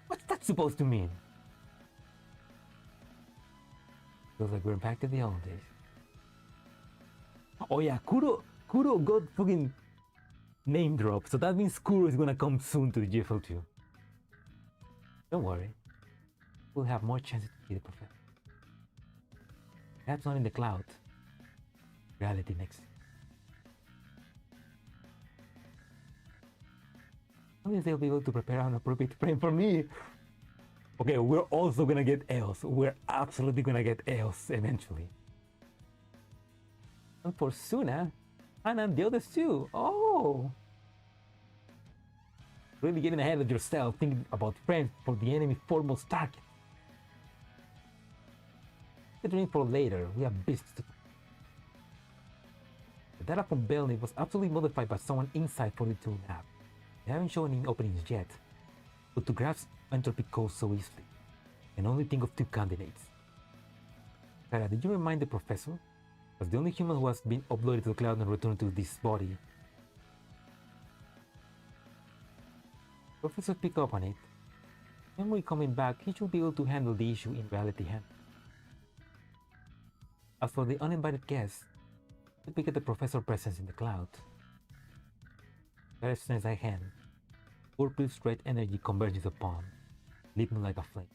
What's that supposed to mean? Feels like we're back to the old days. Oh yeah, Kuro got fucking name drop, so that means Kuro is gonna come soon to the GFL too. Don't worry, we'll have more chances to see the professor. Perhaps not in the cloud. Reality next. At least they'll be able to prepare an appropriate frame for me. Okay, we're also gonna get Eos. We're absolutely gonna get Eos eventually. And for Suna, and the others too. Oh! Really getting ahead of yourself, thinking about friends for the enemy foremost target. The dream for later, we have business to do. The data from Belny was absolutely modified by someone inside 42 Lab. They haven't shown any openings yet, but to grasp entropy codes so easily, can only think of two candidates. Sarah, did you remind the professor? Was the only human who has been uploaded to the cloud and returned to this body. Professor picked up on it. Memory coming back, he should be able to handle the issue in reality hand. As for the uninvited guests, they pick at the professor's presence in the cloud. Sarah's sense at hand, purple straight energy converges upon, leaping like a flame.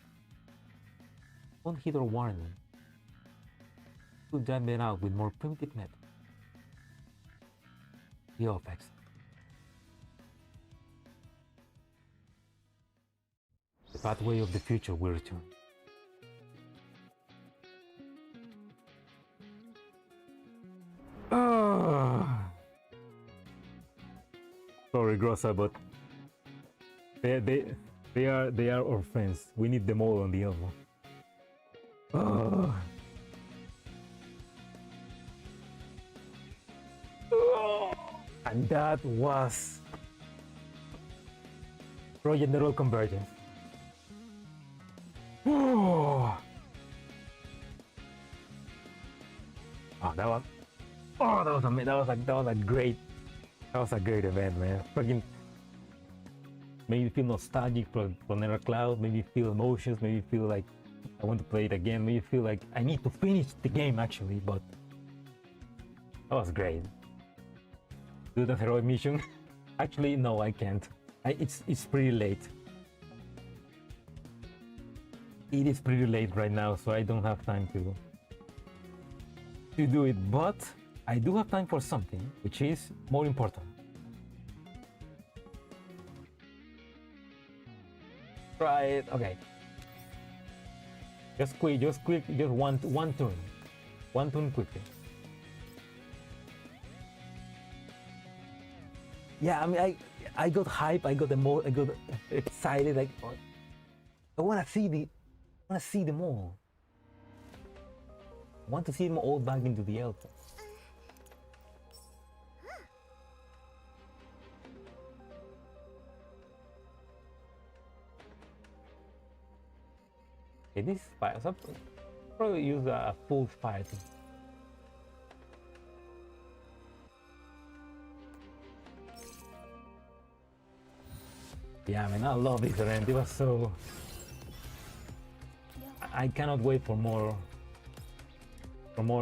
Won't heed or warning. To drive it out with more primitive method. The effects. The pathway of the future will return. Sorry, Grossa, but they are our friends. We need them all on the elbow. And that was Project Neural Convergence. Oh, that was a great event, man. Fucking made me feel nostalgic for Nether Cloud, made me feel emotions, made me feel like I want to play it again, made me feel like I need to finish the game actually, but that was great. Do the heroic mission? Actually, no, I can't. It's pretty late. It is pretty late right now, so I don't have time to do it, but I do have time for something which is more important. Right, okay. Just one turn. One turn quickly. Yeah, I mean, I got hype, I got excited, like, I wanna see them all. I want to see them all back into the Elton. Okay, this fire, so probably use a full fire thing. Yeah, I mean, I love this event. It was so. I cannot wait for more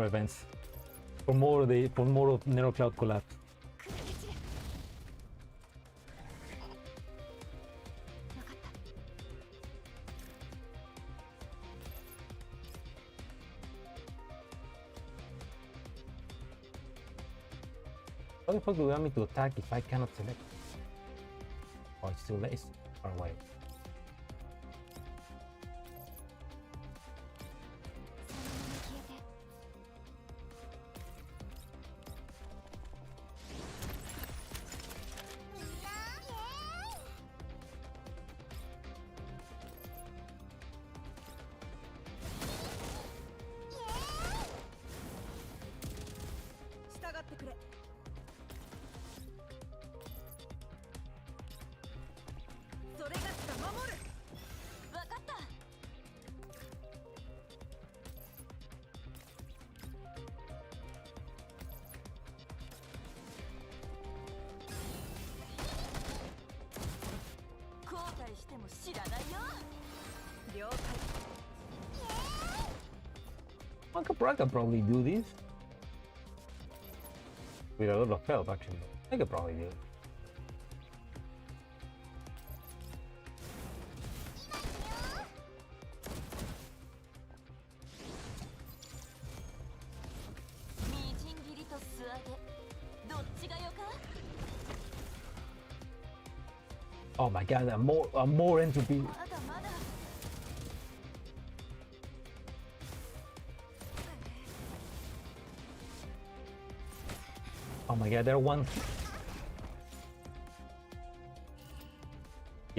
events, for more of Nero Cloud Collapse. How the fuck do you want me to attack if I cannot select? Oh, it's too late. Far away. I could probably do this with a lot of help, actually. I could probably do it. Oh my god, more entropy. Oh my god, they're one.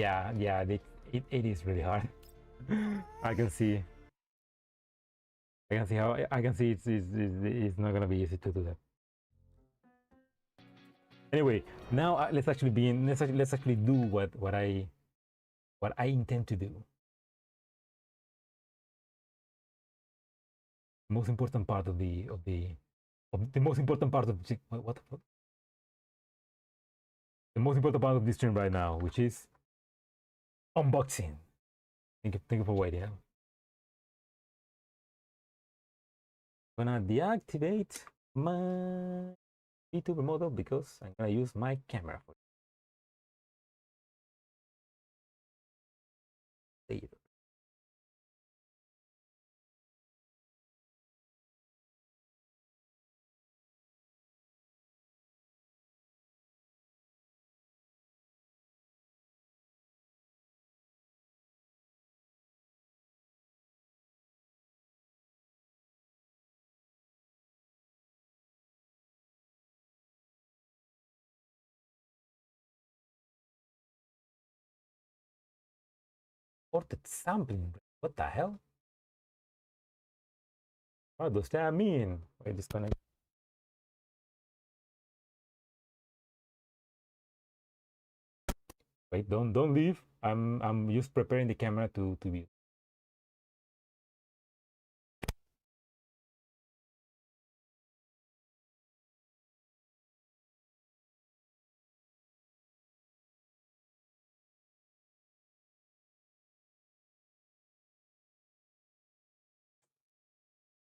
Yeah, yeah, it is really hard. I can see. I can see how I can see it's not gonna be easy to do that. Anyway, now let's actually be in. Let's actually do what I intend to do. Most important part of the most important part of what the fuck? The most important part of this stream right now, which is unboxing. Thank you for waiting. I'm gonna deactivate my VTuber model because I'm gonna use my camera for later. Vortex sampling. What the hell? What does that mean? Wait, disconnect. Wait, don't leave. I'm just preparing the camera to view.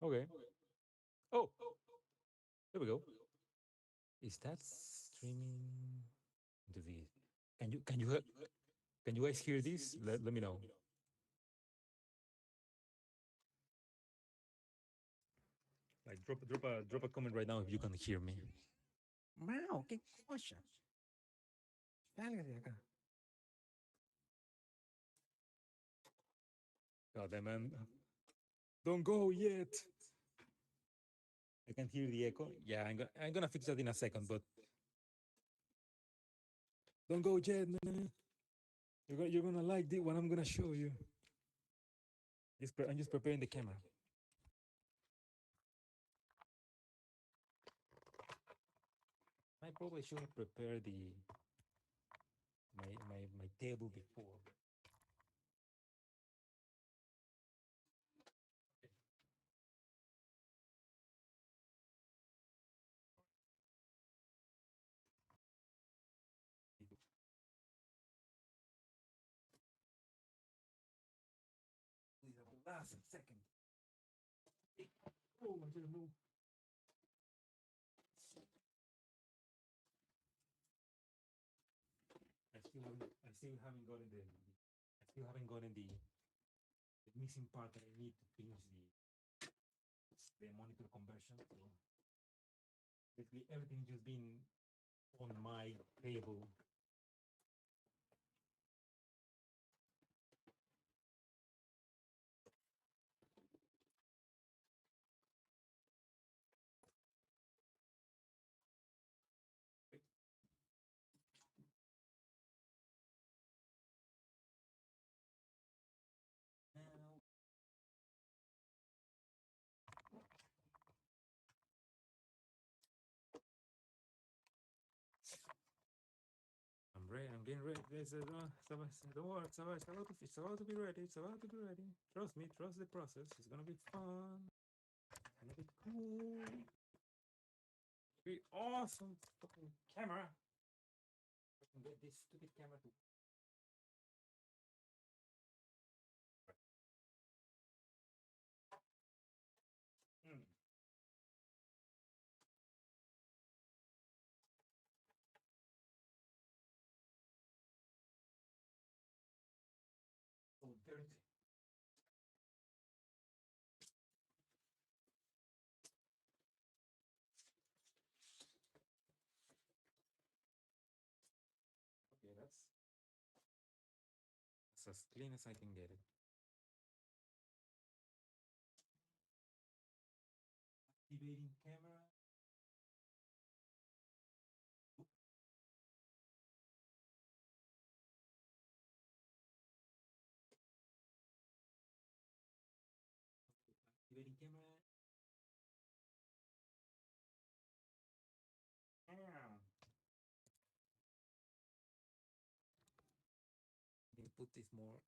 Okay. Oh, there we go. Is that streaming into the? Can you guys hear this? Let me know. Like drop a comment right now if you can hear me. Wow, qué cosa. Sálgase de acá. God damn man. Don't go yet. I can hear the echo. Yeah, I'm gonna fix that in a second, but don't go yet, man. You're gonna like what I'm gonna show you. I'm just preparing the camera. I probably should have prepared my table before. Please have the last second. Oh, I didn't move. I still haven't gotten the missing part that I need to finish the monitor conversion. So basically everything just been on my table. Now I'm ready. I'm getting ready. Don't worry. It's about to be ready. It's about to be ready. Trust me. Trust the process. It's gonna be fun. It's gonna be cool. Be awesome. Fucking camera. I can get this stupid camera to. Mm. So dirty. Okay, that's as clean as I can get it. Activating camera. Calibrating camera. Ah. Let me put this more up.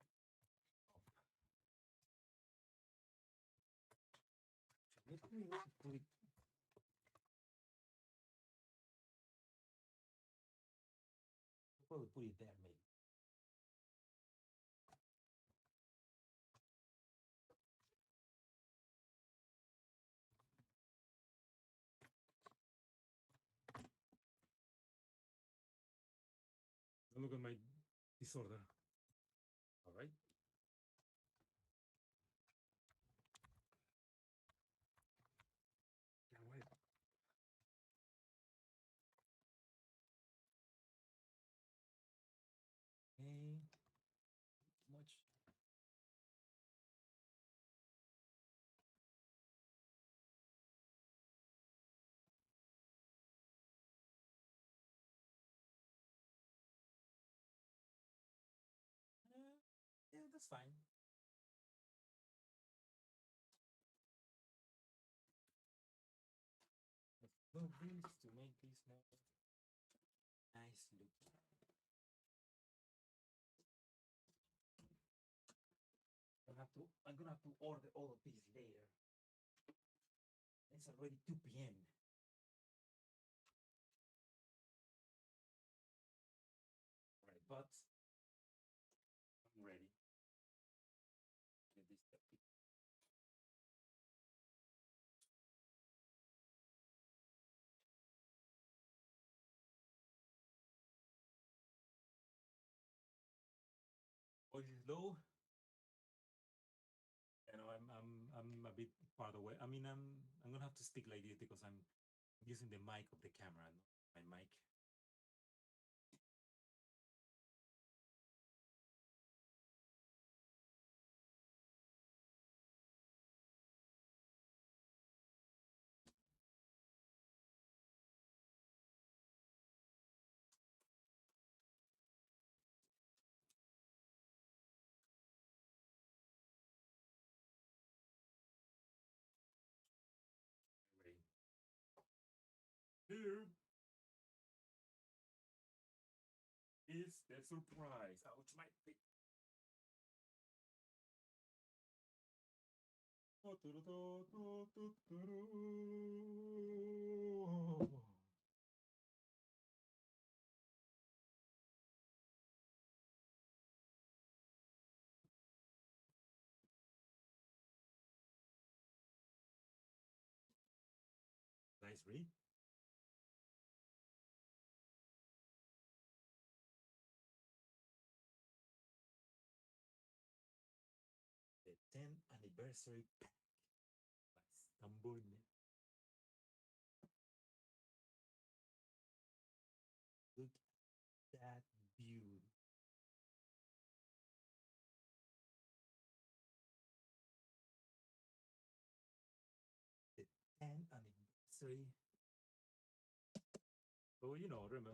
Let me put it. I'll probably put it there, maybe. Look at my disorder. All right. Yeah, wait. Okay. Too much. Yeah, that's fine. Let's move this to make this more nice look. I'm gonna have to order all of these later. It's already 2 p.m. Right, but I'm ready. Get this step. Oil is low. You know, I'm a bit far away. I mean, I'm gonna have to speak like this because I'm using the mic of the camera, not my mic. Ready. Here is the surprise. Ouch, my feet. Nice read. The 10th anniversary pack by Istanbul. Look at that view. The 10th anniversary. So you know, remember,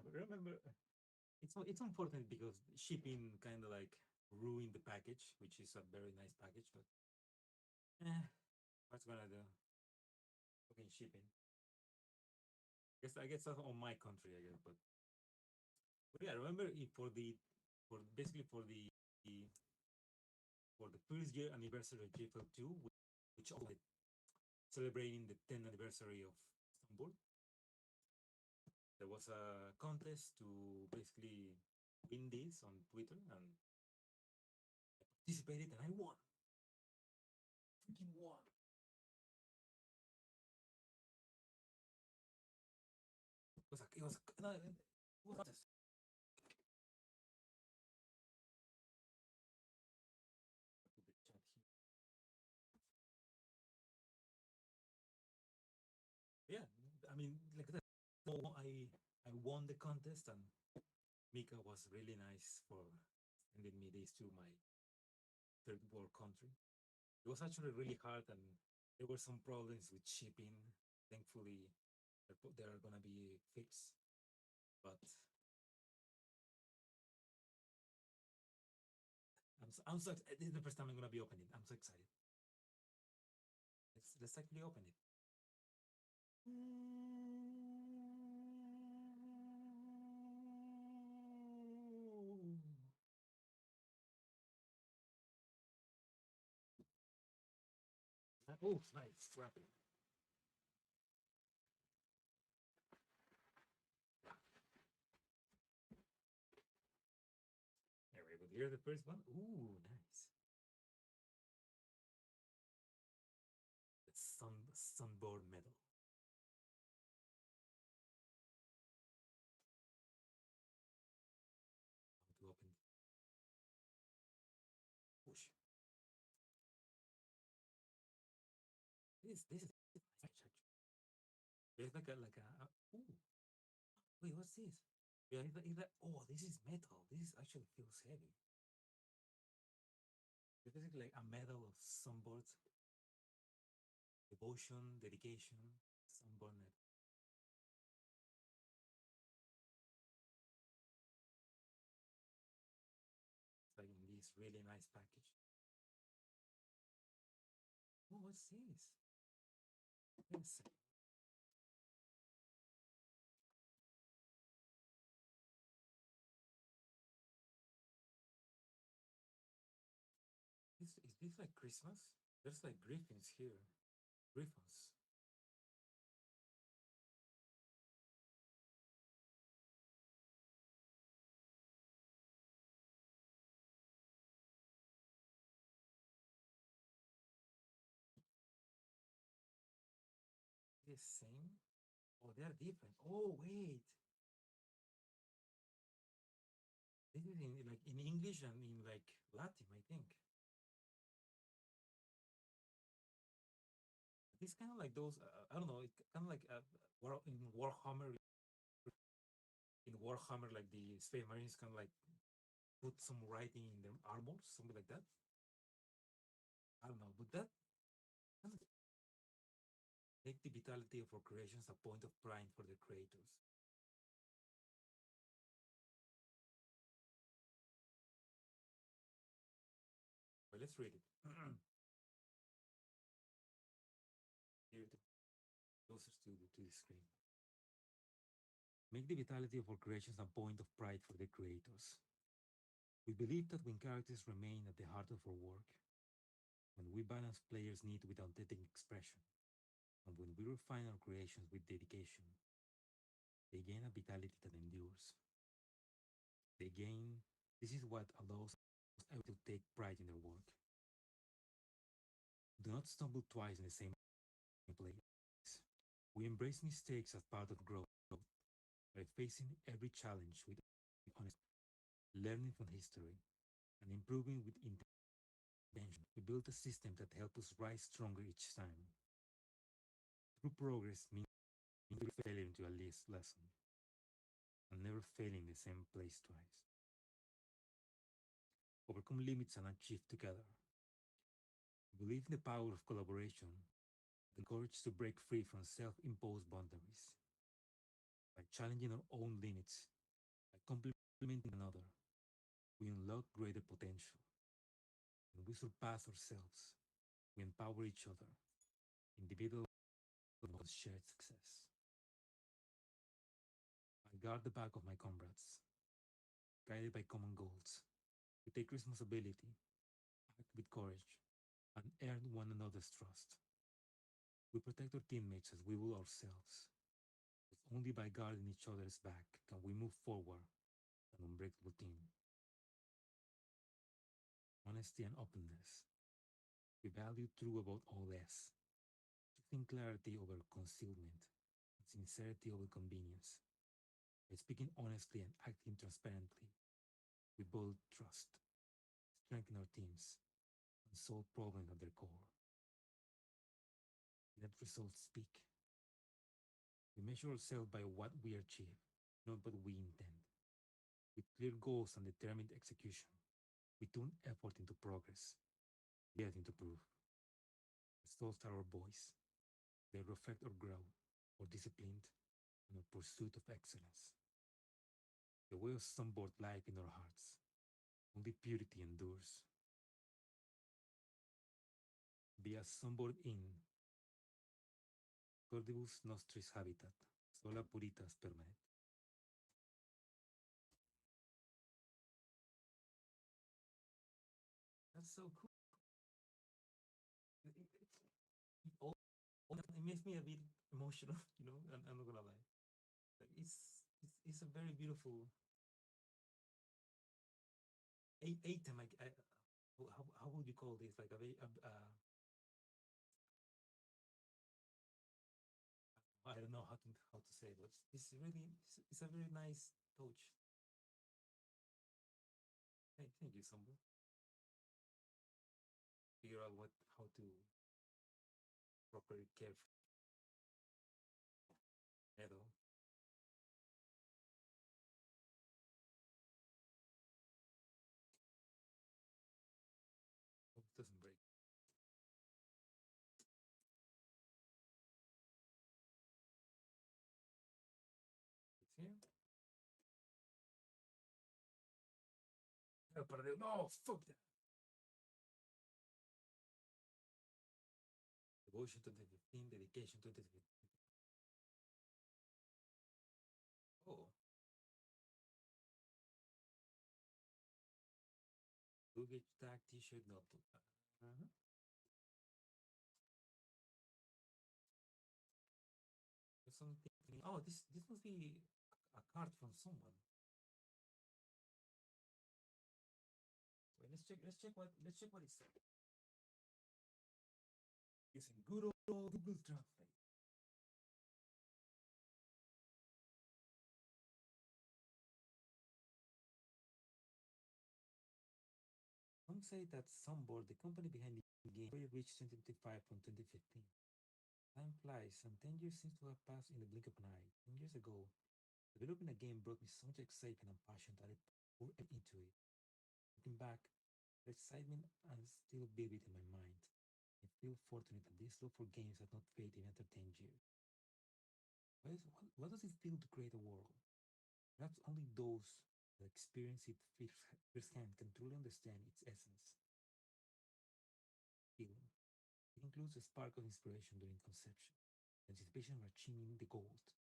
it's unfortunate because shipping kind of like ruined the package, which is a very nice package, but what's gonna do? Fucking shipping. I guess that's on my country, I guess, but yeah, remember for basically for the first year anniversary of GFL 2, which also celebrating the 10th anniversary of Istanbul. There was a contest to basically win this on Twitter, and I participated and I won. Freaking won. It was no, it was a contest. Put the chat here. Yeah, I mean, like that. So I won the contest, and Mika was really nice for sending me this to my third world country. It was actually really hard, and there were some problems with shipping. Thankfully, they are gonna be fixed. But I'm so this is the first time I'm gonna be opening. I'm so excited. Let's actually open it. Oh, nice wrapping. There we go. Here's the first one. Ooh, nice. The sunboard medal. How to open? Push. This is nice. There's like a ooh. Wait, what's this? Yeah, oh, this is metal. This actually feels heavy. It's basically like a medal of sunboards, devotion, dedication, sunboard medal. It's like in this really nice package. Oh, what's this? Yes. Is this like Christmas? There's like griffins here. Griffins. The same? Oh, they're different. Oh, wait. This is in like in English and in like Latin, I think. This kind of like those. I don't know. It kind of like in Warhammer. In Warhammer, like the Space Marines kind of like put some writing in their armors, something like that. I don't know, but that make the vitality of our creations a point of pride for the creators. Well, let's read it. Here, closest to the screen. Make the vitality of our creations a point of pride for the creators. We believe that when characters remain at the heart of our work, when we balance players' need with authentic expression, and when we refine our creations with dedication, they gain a vitality that endures. This is what allows everyone to take pride in their work. Do not stumble twice in the same place. We embrace mistakes as part of growth by facing every challenge with honesty, learning from history, and improving with intention. We build a system that helps us rise stronger each time. True progress means never failing into a lesson and never failing the same place twice. Overcome limits and achieve together. Believe in the power of collaboration, the courage to break free from self-imposed boundaries. By challenging our own limits, by complementing another, we unlock greater potential. When we surpass ourselves, we empower each other, individual and shared success. I guard the back of my comrades, guided by common goals. We take responsibility, act with courage, and earn one another's trust. We protect our teammates as we will ourselves. But only by guarding each other's back can we move forward an unbreakable team. Honesty and openness. We value truth about all else. Choosing clarity over concealment and sincerity over convenience. By speaking honestly and acting transparently, we build trust, strengthen our teams, and solve problems at their core. Let results speak. We measure ourselves by what we achieve, not what we intend. With clear goals and determined execution, we turn effort into progress, yet into proof. Results are our voice. They reflect our growth, our discipline, and our pursuit of excellence. The way of sunboard life in our hearts. Only purity endures. Be a sunboard in Cordibus nostris habitat, sola puritas permanet. That's so cool. It makes me a bit emotional, you know. I'm not gonna lie. Like it's a very beautiful item. Like how would you call this? Like I don't know how to say it, but it's really it's a very nice touch. Hey, thank you, Sambo. Figure out how to properly care for Edo. Hope it doesn't break. It's here. No, fuck that. Devotion 2015, dedication 2015. Oh. Luggage tag, t-shirt, notebook. Uh-huh. There's something. Oh, this must be a card from someone. Wait, let's check what it said. Using good old Google Translate. Some say that Sunboard, the company behind the game, already reached 2025 from 2015. Time flies, and 10 years seems to have passed in the blink of an eye. 10 years ago, developing a game brought me so much excitement and passion that I poured into it. Looking back, the excitement is still vivid in my mind. I feel fortunate that this love for games has not faded after 10 years. What does it feel to create a world? Perhaps only those that experience it firsthand can truly understand its essence. Feeling. It includes a spark of inspiration during conception, the anticipation of achieving the goals,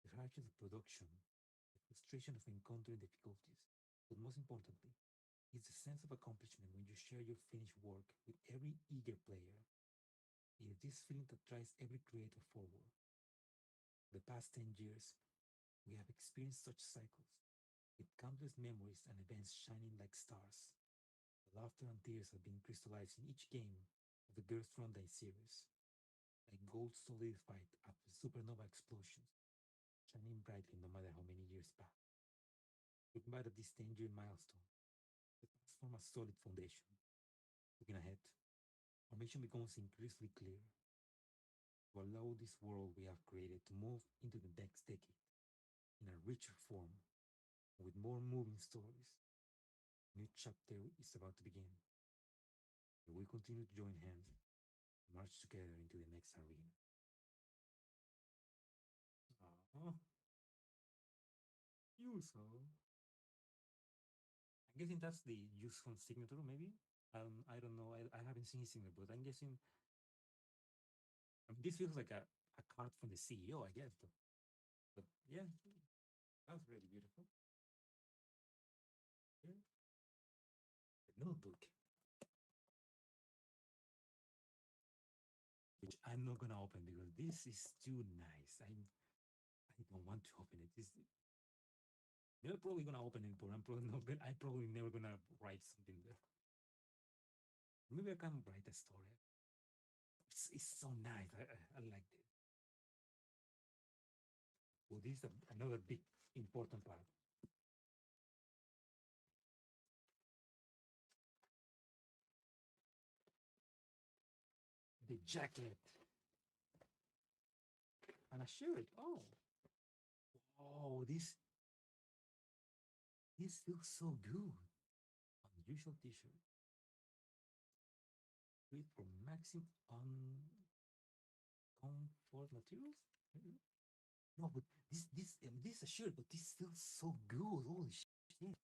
the hardship of production, the frustration of encountering difficulties, but most importantly, it's a sense of accomplishment when you share your finished work with every eager player. It is this feeling that drives every creator forward. For the past 10 years, we have experienced such cycles, with countless memories and events shining like stars. The laughter and tears have been crystallized in each game of the Girls' Frontline series, like gold solidified after supernova explosions, shining brightly no matter how many years pass. Looking back at this 10-year milestone, it forms a solid foundation. Looking ahead, our mission becomes increasingly clear to allow this world we have created to move into the next decade in a richer form, with more moving stories. A new chapter is about to begin. We continue to join hands, march together into the next arena. Oh, you so. I'm guessing that's the useful signature, maybe. I don't know. I haven't seen his signature, but I'm guessing. I mean, this feels like a card from the CEO, I guess. But yeah, that's really beautiful. Yeah. The notebook, which I'm not gonna open because this is too nice. I don't want to open it. They're probably gonna open it, but I'm probably not gonna. I'm probably never gonna write something there. Maybe I can write a story. It's so nice. I like it. Well, this is another big important part. The jacket and a shirt. Oh, this feels so good. Unusual T-shirt. Read for maximum on comfort materials. No, but this is a shirt, but this feels so good. Holy shit!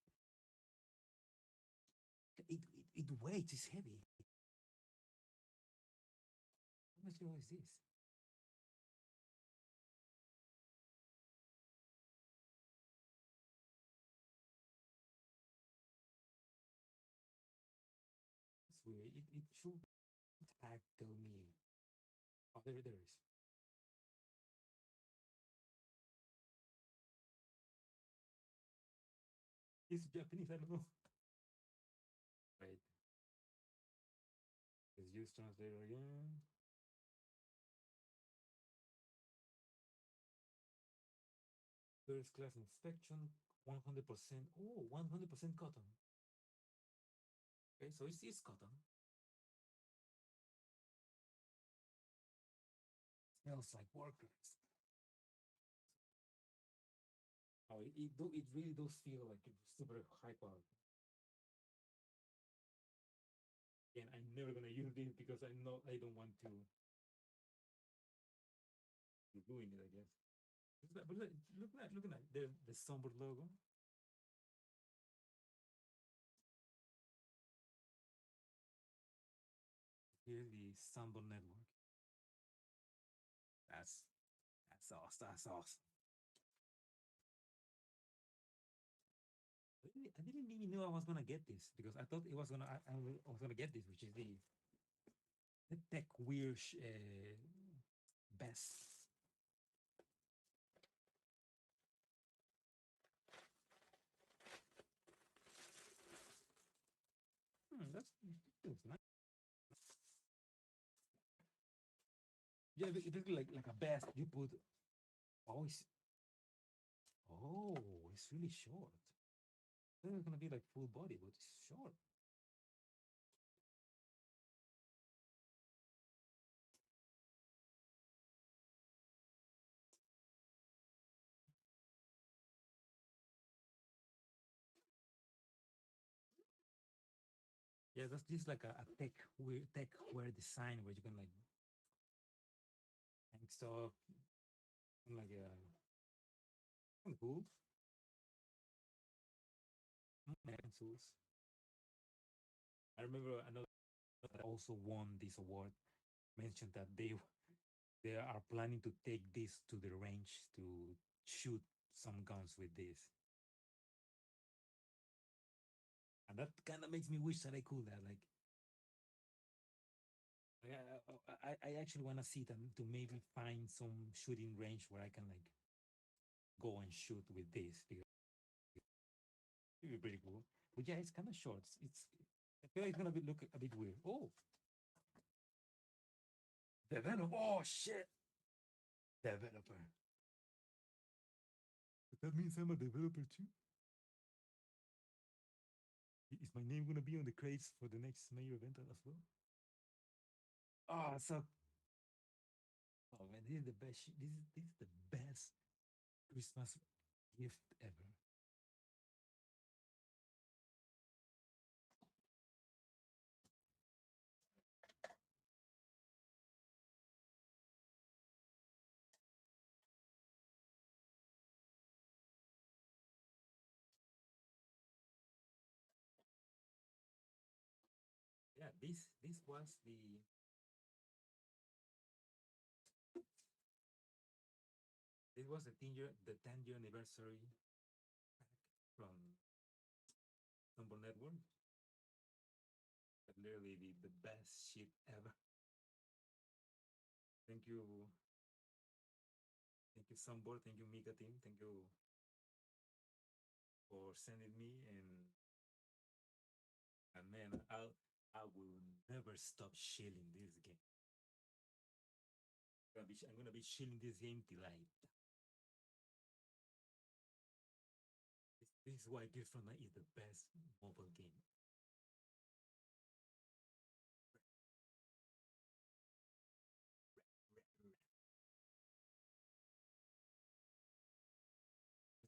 It weighs. It's heavy. What material is this? it should tag tell me. Oh, there it is. It's Japanese, I don't know. Right. Let's use translator again. First class inspection, 100%. Oh, 100% cotton. Okay, so it's cotton. Smells like workers. Oh, it really does feel like it's super high quality. And I'm never gonna use this because I know I don't want to ruin it, I guess. But look at that. The Somber logo. Here's the Sambo network. That's awesome. That's awesome. I didn't even know I was gonna get this because I thought it was gonna I was gonna get this, which is the tech weird best. That's nice. Yeah, basically like a best. You put always. Oh, it's really short. Then it's gonna be like full body, but it's short. Yeah, that's just like a tech weird design where you can like hang stuff like kind of cool. Pencils. I remember another that also won this award mentioned that they are planning to take this to the range to shoot some guns with this. And that kind of makes me wish that I could have like I actually want to see them to maybe find some shooting range where I can like go and shoot with this because it'd be pretty cool. But yeah, it's kind of short. I feel like it's gonna look a bit weird. Oh, developer. Oh shit, developer. But that means I'm a developer too. Is my name gonna be on the crates for the next major event as well? Oh, so oh man, this is the best. This is the best Christmas gift ever. Yeah, this was the 10-year anniversary from Tumble Network. But literally the best shit ever. Thank you, Sunboard. Thank you, Mika team. Thank you for sending me and man, I will never stop shilling this game. I'm gonna be shilling this game till I die. This is why Gears Frontline is the best mobile game.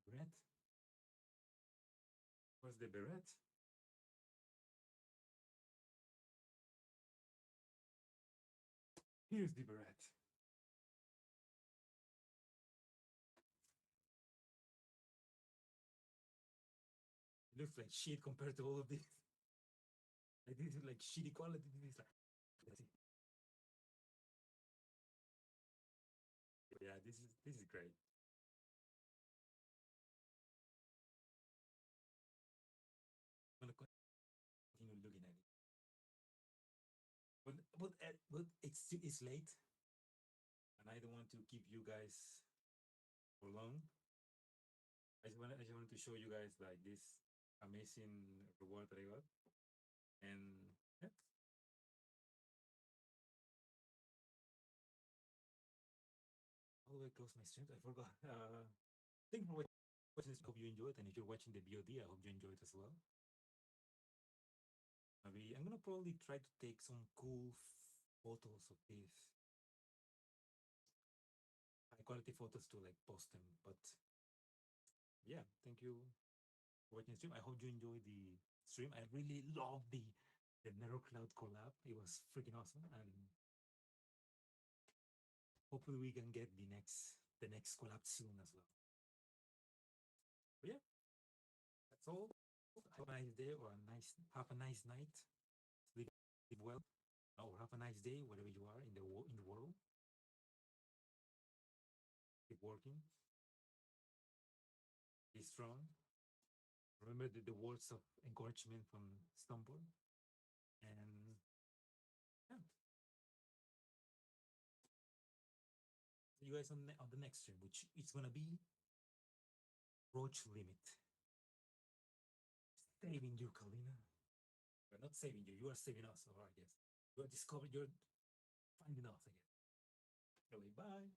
Beret? What's the beret? Here's the beret. It looks like shit compared to all of this. Like this is like shitty quality. This is like let's see. Yeah, this is great. I'm gonna continue looking at it. but it's late, and I don't want to keep you guys for long. I just wanted to show you guys like this amazing reward that I got, and yeah. How do I close my streams? I forgot. Thank you for watching this. I hope you enjoyed, and if you're watching the VOD, I hope you enjoyed as well. Maybe I'm gonna probably try to take some cool photos of this, high quality photos to like post them. But yeah, thank you for watching the stream. I hope you enjoyed the stream. I really love the Narrow Cloud collab. It was freaking awesome, and hopefully we can get the next collab soon as well. But yeah, that's all. Have a nice day or have a nice night. Sleep well, or have a nice day wherever you are in the world. Keep working. Be strong. Remember the words of encouragement from Stumble. And yeah, see you guys on the next stream, which is gonna be Roach Limit. Saving you, Kalina. We're not saving you. You are saving us. All right, yes. You're finding us again. Anyway, bye.